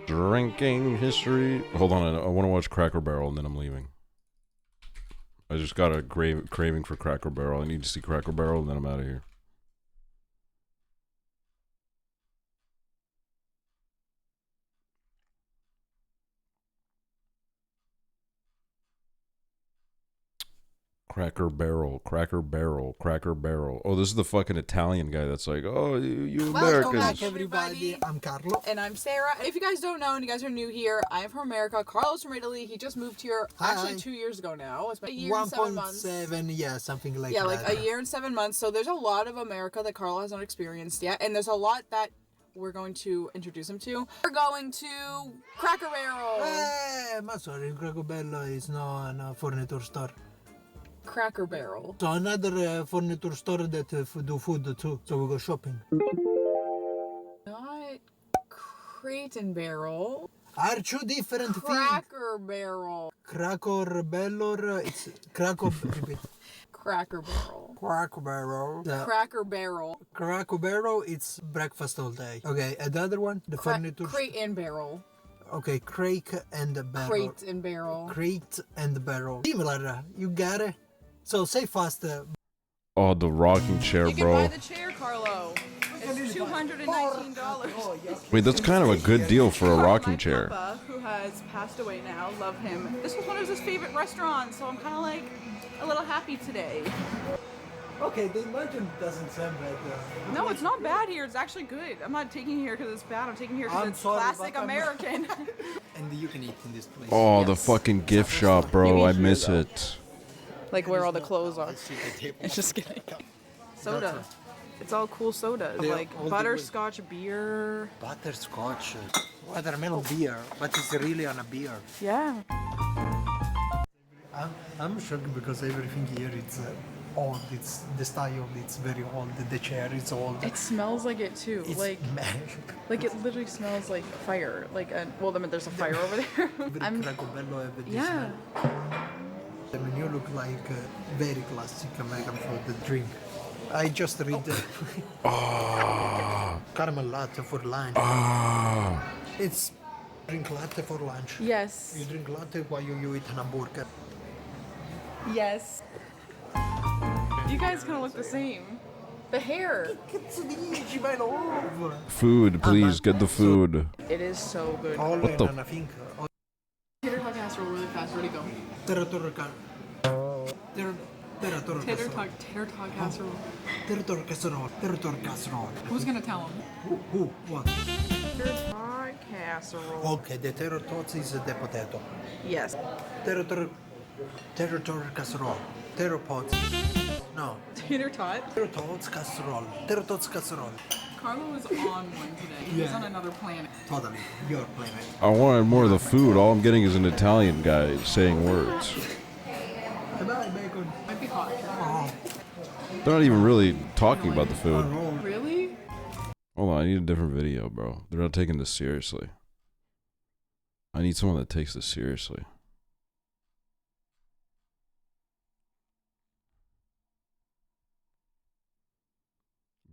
[SPEAKER 1] Drinking history. Hold on, I want to watch Cracker Barrel and then I'm leaving. I just got a craving for Cracker Barrel. I need to see Cracker Barrel and then I'm out of here. Cracker Barrel, Cracker Barrel, Cracker Barrel. Oh, this is the fucking Italian guy that's like, oh, you
[SPEAKER 8] Welcome
[SPEAKER 1] Americans.
[SPEAKER 8] back, everybody. I'm Carlo. And I'm Sarah. If you guys don't know and you guys are new here, I'm from America. Carlo's from Italy. He just moved here actually 2 years ago now. It's been a year and 7 months.
[SPEAKER 6] 1.7, yeah, something like that.
[SPEAKER 8] Yeah, like a year and 7 months. So there's a lot of America that Carlo has not experienced yet. And there's a lot that we're going to introduce him to. We're going to Cracker Barrel.
[SPEAKER 6] Ma sorry, Cracker Barrel is no furniture store.
[SPEAKER 8] Cracker Barrel.
[SPEAKER 6] So another furniture store that do food too. So we go shopping.
[SPEAKER 8] Not Crate and Barrel.
[SPEAKER 6] Are two different things.
[SPEAKER 8] Cracker Barrel.
[SPEAKER 6] Cracker Barrel, it's Cracker. Repeat.
[SPEAKER 8] Cracker Barrel.
[SPEAKER 6] Cracker Barrel.
[SPEAKER 8] Cracker Barrel.
[SPEAKER 6] Cracker Barrel, it's breakfast all day. Okay, another one, the furniture.
[SPEAKER 8] Crate and Barrel.
[SPEAKER 6] Okay, crate and barrel.
[SPEAKER 8] Crate and Barrel.
[SPEAKER 6] Crate and barrel. Similar, you got it. So say fast.
[SPEAKER 1] Oh, the rocking chair,
[SPEAKER 8] You can
[SPEAKER 1] bro.
[SPEAKER 8] buy the chair, Carlo. It's $219.
[SPEAKER 1] Wait, that's kind of a good deal for a rocking chair.
[SPEAKER 8] Papa, who has passed away now, love him. This was one of his favorite restaurants, so I'm kind of like a little happy today.
[SPEAKER 6] Okay, the imagine doesn't sound bad.
[SPEAKER 8] No, it's not bad here. It's actually good. I'm not taking it here because it's bad. I'm taking it here because
[SPEAKER 6] I'm
[SPEAKER 8] it's
[SPEAKER 6] sorry,
[SPEAKER 8] classic
[SPEAKER 6] but I'm not-
[SPEAKER 8] American.
[SPEAKER 6] And you can eat in this place.
[SPEAKER 1] Oh, the fucking gift shop, bro. I miss it.
[SPEAKER 8] Like where all the clothes are. It's just kidding. Soda. It's all cool sodas.
[SPEAKER 6] They're
[SPEAKER 8] Like
[SPEAKER 6] all the
[SPEAKER 8] butterscotch beer.
[SPEAKER 6] Butterscotch, watermelon beer, but it's really on a beer.
[SPEAKER 8] Yeah.
[SPEAKER 6] I'm shocked because everything here it's old. It's the style. It's very old. The chair is old.
[SPEAKER 8] It smells like it too.
[SPEAKER 6] It's
[SPEAKER 8] Like it literally smells like fire. Like well, I mean, there's a fire over there. I'm
[SPEAKER 6] Cracobello have this
[SPEAKER 8] yeah.
[SPEAKER 6] smell. The menu look like very classic American food. The drink. I just read the caramel latte for lunch. It's drink latte for lunch.
[SPEAKER 8] Yes.
[SPEAKER 6] You drink latte while you eat an hamburger.
[SPEAKER 8] Yes. You guys kind of look the same. The hair.
[SPEAKER 1] Food, please, get the food.
[SPEAKER 8] It is so good.
[SPEAKER 1] What the-
[SPEAKER 8] Tater tot casserole really fast. Ready, go.
[SPEAKER 6] Tater tot
[SPEAKER 8] Tater tot casserole.
[SPEAKER 6] Tater tot casserole.
[SPEAKER 8] Who's gonna tell him?
[SPEAKER 6] Who? What?
[SPEAKER 8] Tater tot casserole.
[SPEAKER 6] Okay, the tater tots is the potato.
[SPEAKER 8] Yes.
[SPEAKER 6] Tater tot casserole. Tater pots. No.
[SPEAKER 8] Tater tot.
[SPEAKER 6] Tater tots casserole. Tater tots casserole.
[SPEAKER 8] Carlo is on one today. He's
[SPEAKER 6] Yeah.
[SPEAKER 8] on another planet.
[SPEAKER 6] Totally. Your planet.
[SPEAKER 1] I wanted more of the food. All I'm getting is an Italian guy saying words.
[SPEAKER 6] Bye, bacon.
[SPEAKER 8] Might be hot.
[SPEAKER 6] Oh,
[SPEAKER 1] They're not even really talking about the food.
[SPEAKER 8] Really?
[SPEAKER 1] Hold on, I need a different video, bro. They're not taking this seriously. I need someone that takes this seriously.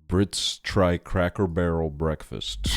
[SPEAKER 1] Brits try Cracker Barrel breakfast.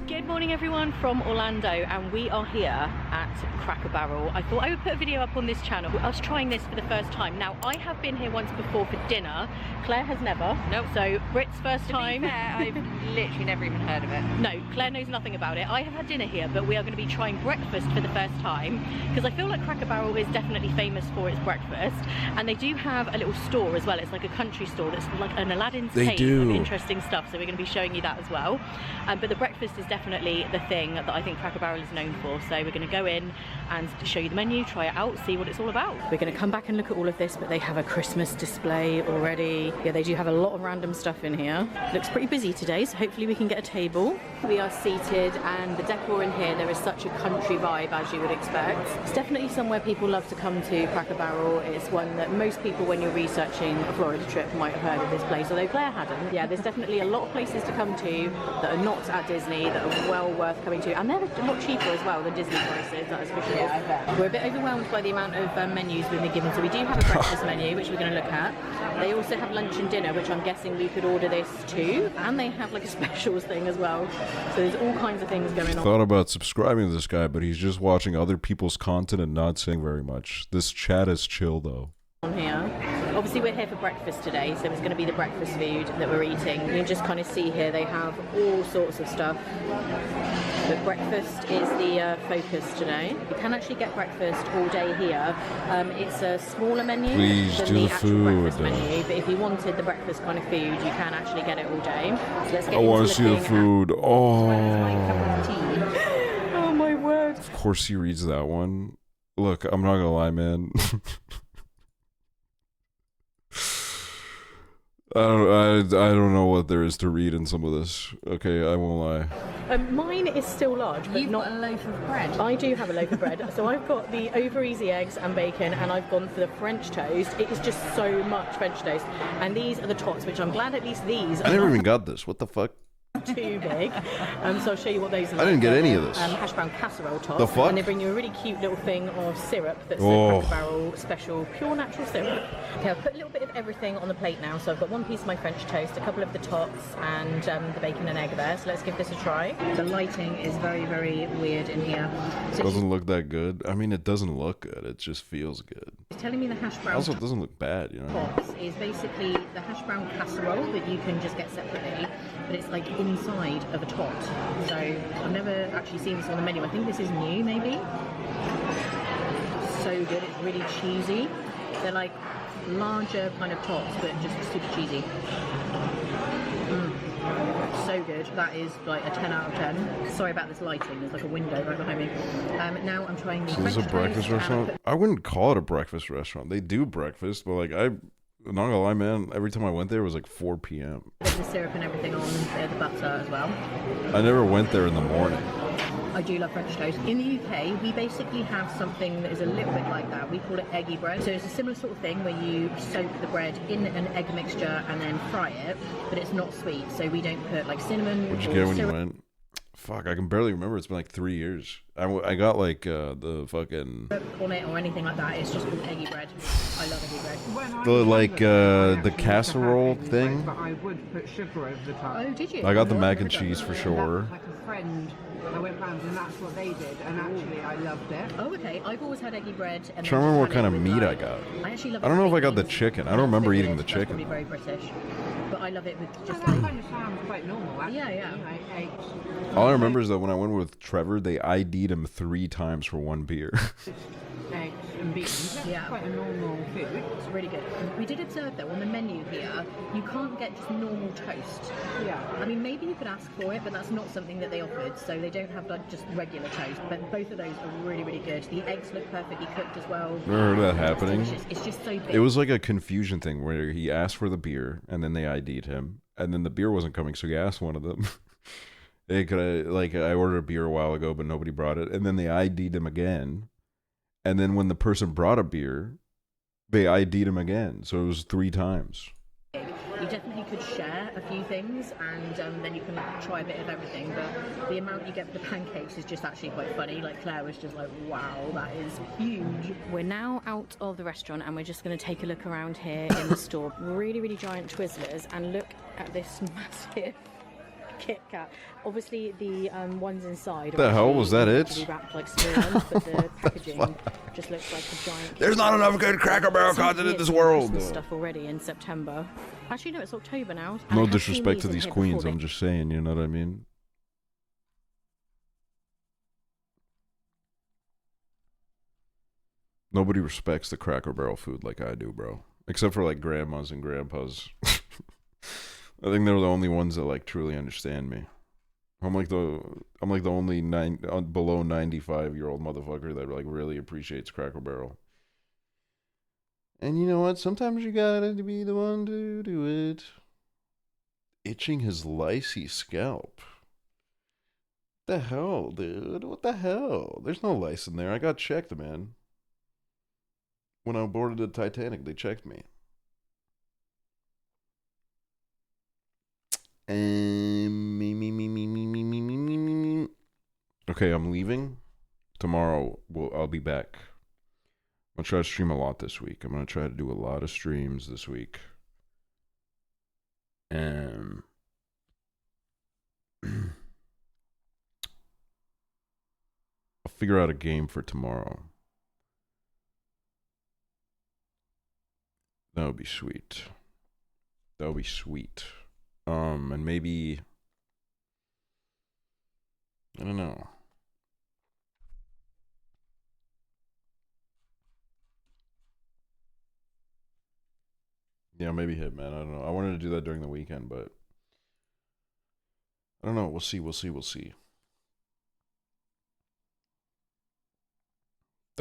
[SPEAKER 9] Good morning everyone from Orlando, and we are here at Cracker Barrel. I thought I would put a video up on this channel. I was trying this for the first time. Now, I have been here once before for dinner. Claire has never. Nope. So Brit's first time.
[SPEAKER 10] To be fair, I've literally never even heard of it.
[SPEAKER 9] No, Claire knows nothing about it. I have had dinner here, but we are going to be trying breakfast for the first time, because I feel like Cracker Barrel is definitely famous for its breakfast, and they do have a little store as well. It's like a country store that's like an Aladdin's
[SPEAKER 1] They
[SPEAKER 9] cave
[SPEAKER 1] do.
[SPEAKER 9] of interesting stuff, so we're going to be showing you that as well. But the breakfast is definitely the thing that I think Cracker Barrel is known for, so we're going to go in and show you the menu, try it out, see what it's all about. We're going to come back and look at all of this, but they have a Christmas display already. Yeah, they do have a lot of random stuff in here. Looks pretty busy today, so hopefully we can get a table. We are seated, and the decor in here, there is such a country vibe, as you would expect. It's definitely somewhere people love to come to, Cracker Barrel. It's one that most people, when you're researching a Florida trip, might have heard of this place, although Claire hadn't. Yeah, there's definitely a lot of places to come to that are not at Disney, that are well worth coming to, and they're a lot cheaper as well than Disney prices, that is for sure. Yeah, I bet. We're a bit overwhelmed by the amount of menus we've been given, so we do have a breakfast menu, which we're going to look at. They also have lunch and dinner, which I'm guessing we could order this too, and they have like a specials thing as well, so there's all kinds of things going on.
[SPEAKER 1] Thought about subscribing to this guy, but he's just watching other people's content and not saying very much. This chat is chill though.
[SPEAKER 9] On here. Obviously we're here for breakfast today, so it's going to be the breakfast food that we're eating. You can just kind of see here they have all sorts of stuff, but breakfast is the focus today. You can actually get breakfast all day here. It's a smaller menu
[SPEAKER 1] Please
[SPEAKER 9] than
[SPEAKER 1] do
[SPEAKER 9] the
[SPEAKER 1] the
[SPEAKER 9] actual
[SPEAKER 1] food.
[SPEAKER 9] breakfast menu, but if you wanted the breakfast kind of food, you can actually get it all day. So let's get
[SPEAKER 1] I want to
[SPEAKER 9] into
[SPEAKER 1] see the
[SPEAKER 9] looking at-
[SPEAKER 1] food. Oh.
[SPEAKER 9] Oh my word.
[SPEAKER 1] Of course he reads that one. Look, I'm not gonna lie, man. I don't know what there is to read in some of this. Okay, I won't lie.
[SPEAKER 9] Mine is still large, but
[SPEAKER 10] You've
[SPEAKER 9] not
[SPEAKER 10] got a loaf of bread.
[SPEAKER 9] I do have a loaf of bread. So I've got the over easy eggs and bacon, and I've gone for the French toast. It is just so much French toast. And these are the tots, which I'm glad at least these
[SPEAKER 1] I never even got this. What the fuck?
[SPEAKER 9] too big. So I'll show you what those are like.
[SPEAKER 1] I didn't get any of this.
[SPEAKER 9] Hash brown casserole top.
[SPEAKER 1] The fuck?
[SPEAKER 9] And they bring you a really cute little thing of syrup that's
[SPEAKER 1] Oh.
[SPEAKER 9] the Cracker Barrel special pure natural syrup. Okay, I've put a little bit of everything on the plate now. So I've got one piece of my French toast, a couple of the tots, and the bacon and egg there. So let's give this a try. The lighting is very, very weird in here. So
[SPEAKER 1] Doesn't look that good. I mean, it doesn't look good. It just feels good.
[SPEAKER 9] it's telling me the hash brown
[SPEAKER 1] Also, it doesn't look bad, you know?
[SPEAKER 9] tops is basically the hash brown casserole that you can just get separately, but it's like inside of a tot. So I've never actually seen this on the menu. I think this is new, maybe. So good. It's really cheesy. They're like larger kind of tots, but just super cheesy. So good. That is like a 10 out of 10. Sorry about this lighting. There's like a window right behind me. Now I'm trying the
[SPEAKER 1] So this is a
[SPEAKER 9] French
[SPEAKER 1] breakfast
[SPEAKER 9] toast.
[SPEAKER 1] restaurant? I wouldn't call it a breakfast restaurant. They do breakfast, but like, I'm not gonna lie, man, every time I went there, it was like 4 p.m.
[SPEAKER 9] There's the syrup and everything on the butter as well.
[SPEAKER 1] I never went there in the morning.
[SPEAKER 9] I do love French toast. In the UK, we basically have something that is a little bit like that. We call it eggy bread. So it's a similar sort of thing where you soak the bread in an egg mixture and then fry it, but it's not sweet. So we don't put like cinnamon
[SPEAKER 1] What'd you
[SPEAKER 9] or
[SPEAKER 1] get when you
[SPEAKER 9] syrup
[SPEAKER 1] went? Fuck, I can barely remember. It's been like 3 years. I got like the fucking
[SPEAKER 9] on it or anything like that. It's just called eggy bread. I love eggy bread.
[SPEAKER 1] the like the casserole thing.
[SPEAKER 10] But I would put sugar over the top.
[SPEAKER 9] Oh, did you?
[SPEAKER 1] I got the
[SPEAKER 9] Oh,
[SPEAKER 1] mac
[SPEAKER 9] I've
[SPEAKER 1] and
[SPEAKER 9] never done
[SPEAKER 1] cheese
[SPEAKER 9] that.
[SPEAKER 1] for sure.
[SPEAKER 10] Like a friend, I went round and that's what they did, and actually I loved it.
[SPEAKER 9] Oh, okay. I've always had eggy bread. And
[SPEAKER 1] I'm trying to remember what kind of meat I got.
[SPEAKER 9] I actually love
[SPEAKER 1] I don't know if I got the
[SPEAKER 9] beans.
[SPEAKER 1] chicken. I don't remember eating the
[SPEAKER 9] That's
[SPEAKER 1] chicken.
[SPEAKER 9] probably very British. But I love it with just
[SPEAKER 10] That
[SPEAKER 9] like
[SPEAKER 10] kind of sounds quite normal, actually.
[SPEAKER 9] Yeah.
[SPEAKER 10] You know, eggs,
[SPEAKER 1] All I remember is that when I went with Trevor, they ID'd him 3 times for 1 beer.
[SPEAKER 10] eggs and beans. That's
[SPEAKER 9] Yeah.
[SPEAKER 10] quite a normal food.
[SPEAKER 9] It's really good. We did observe though on the menu here, you can't get just normal toast.
[SPEAKER 10] Yeah.
[SPEAKER 9] I mean, maybe you could ask for it, but that's not something that they offered. So they don't have like just regular toast. But both of those are really, really good. The eggs look perfectly cooked as well.
[SPEAKER 1] Never heard that happening.
[SPEAKER 9] It's just so big.
[SPEAKER 1] It was like a confusion thing where he asked for the beer and then they ID'd him, and then the beer wasn't coming, so he asked one of them, "Hey, could I ordered a beer a while ago, but nobody brought it," and then they ID'd him again, and then when the person brought a beer, they ID'd him again, so it was 3 times.
[SPEAKER 9] You definitely could share a few things, and then you can try a bit of everything. But the amount you get for the pancakes is just actually quite funny. Like Claire was just like, "Wow, that is huge." We're now out of the restaurant, and we're just going to take a look around here in the store. Really, really giant Twizzlers, and look at this massive Kit Kat. Obviously, the ones inside.
[SPEAKER 1] The hell was that? It?
[SPEAKER 9] Wrapped like small ones, but the packaging just looks like a giant.
[SPEAKER 1] There's not enough good Cracker Barrel
[SPEAKER 9] Some
[SPEAKER 1] content in this
[SPEAKER 9] weird
[SPEAKER 1] world.
[SPEAKER 9] Christmas stuff already in September. Actually, no, it's October now. And
[SPEAKER 1] No
[SPEAKER 9] I have seen
[SPEAKER 1] disrespect to
[SPEAKER 9] in
[SPEAKER 1] these
[SPEAKER 9] here
[SPEAKER 1] queens.
[SPEAKER 9] before.
[SPEAKER 1] I'm just saying, you know what I mean? Nobody respects the Cracker Barrel food like I do, bro. Except for like grandmas and grandpas. I think they're the only ones that like truly understand me. I'm like the only below 95-year-old motherfucker that like really appreciates Cracker Barrel. And you know what? Sometimes you gotta be the one to do it. Itching his licey scalp. What the hell, dude? What the hell? There's no lice in there. I got checked, man. When I boarded the Titanic, they checked me. Okay, I'm leaving. Tomorrow, I'll be back. I'm going to try to stream a lot this week. I'm going to try to do a lot of streams this week. I'll figure out a game for tomorrow. That would be sweet. That would be sweet. And maybe, I don't know. Yeah, maybe Hitman. I don't know. I wanted to do that during the weekend, but I don't know. We'll see.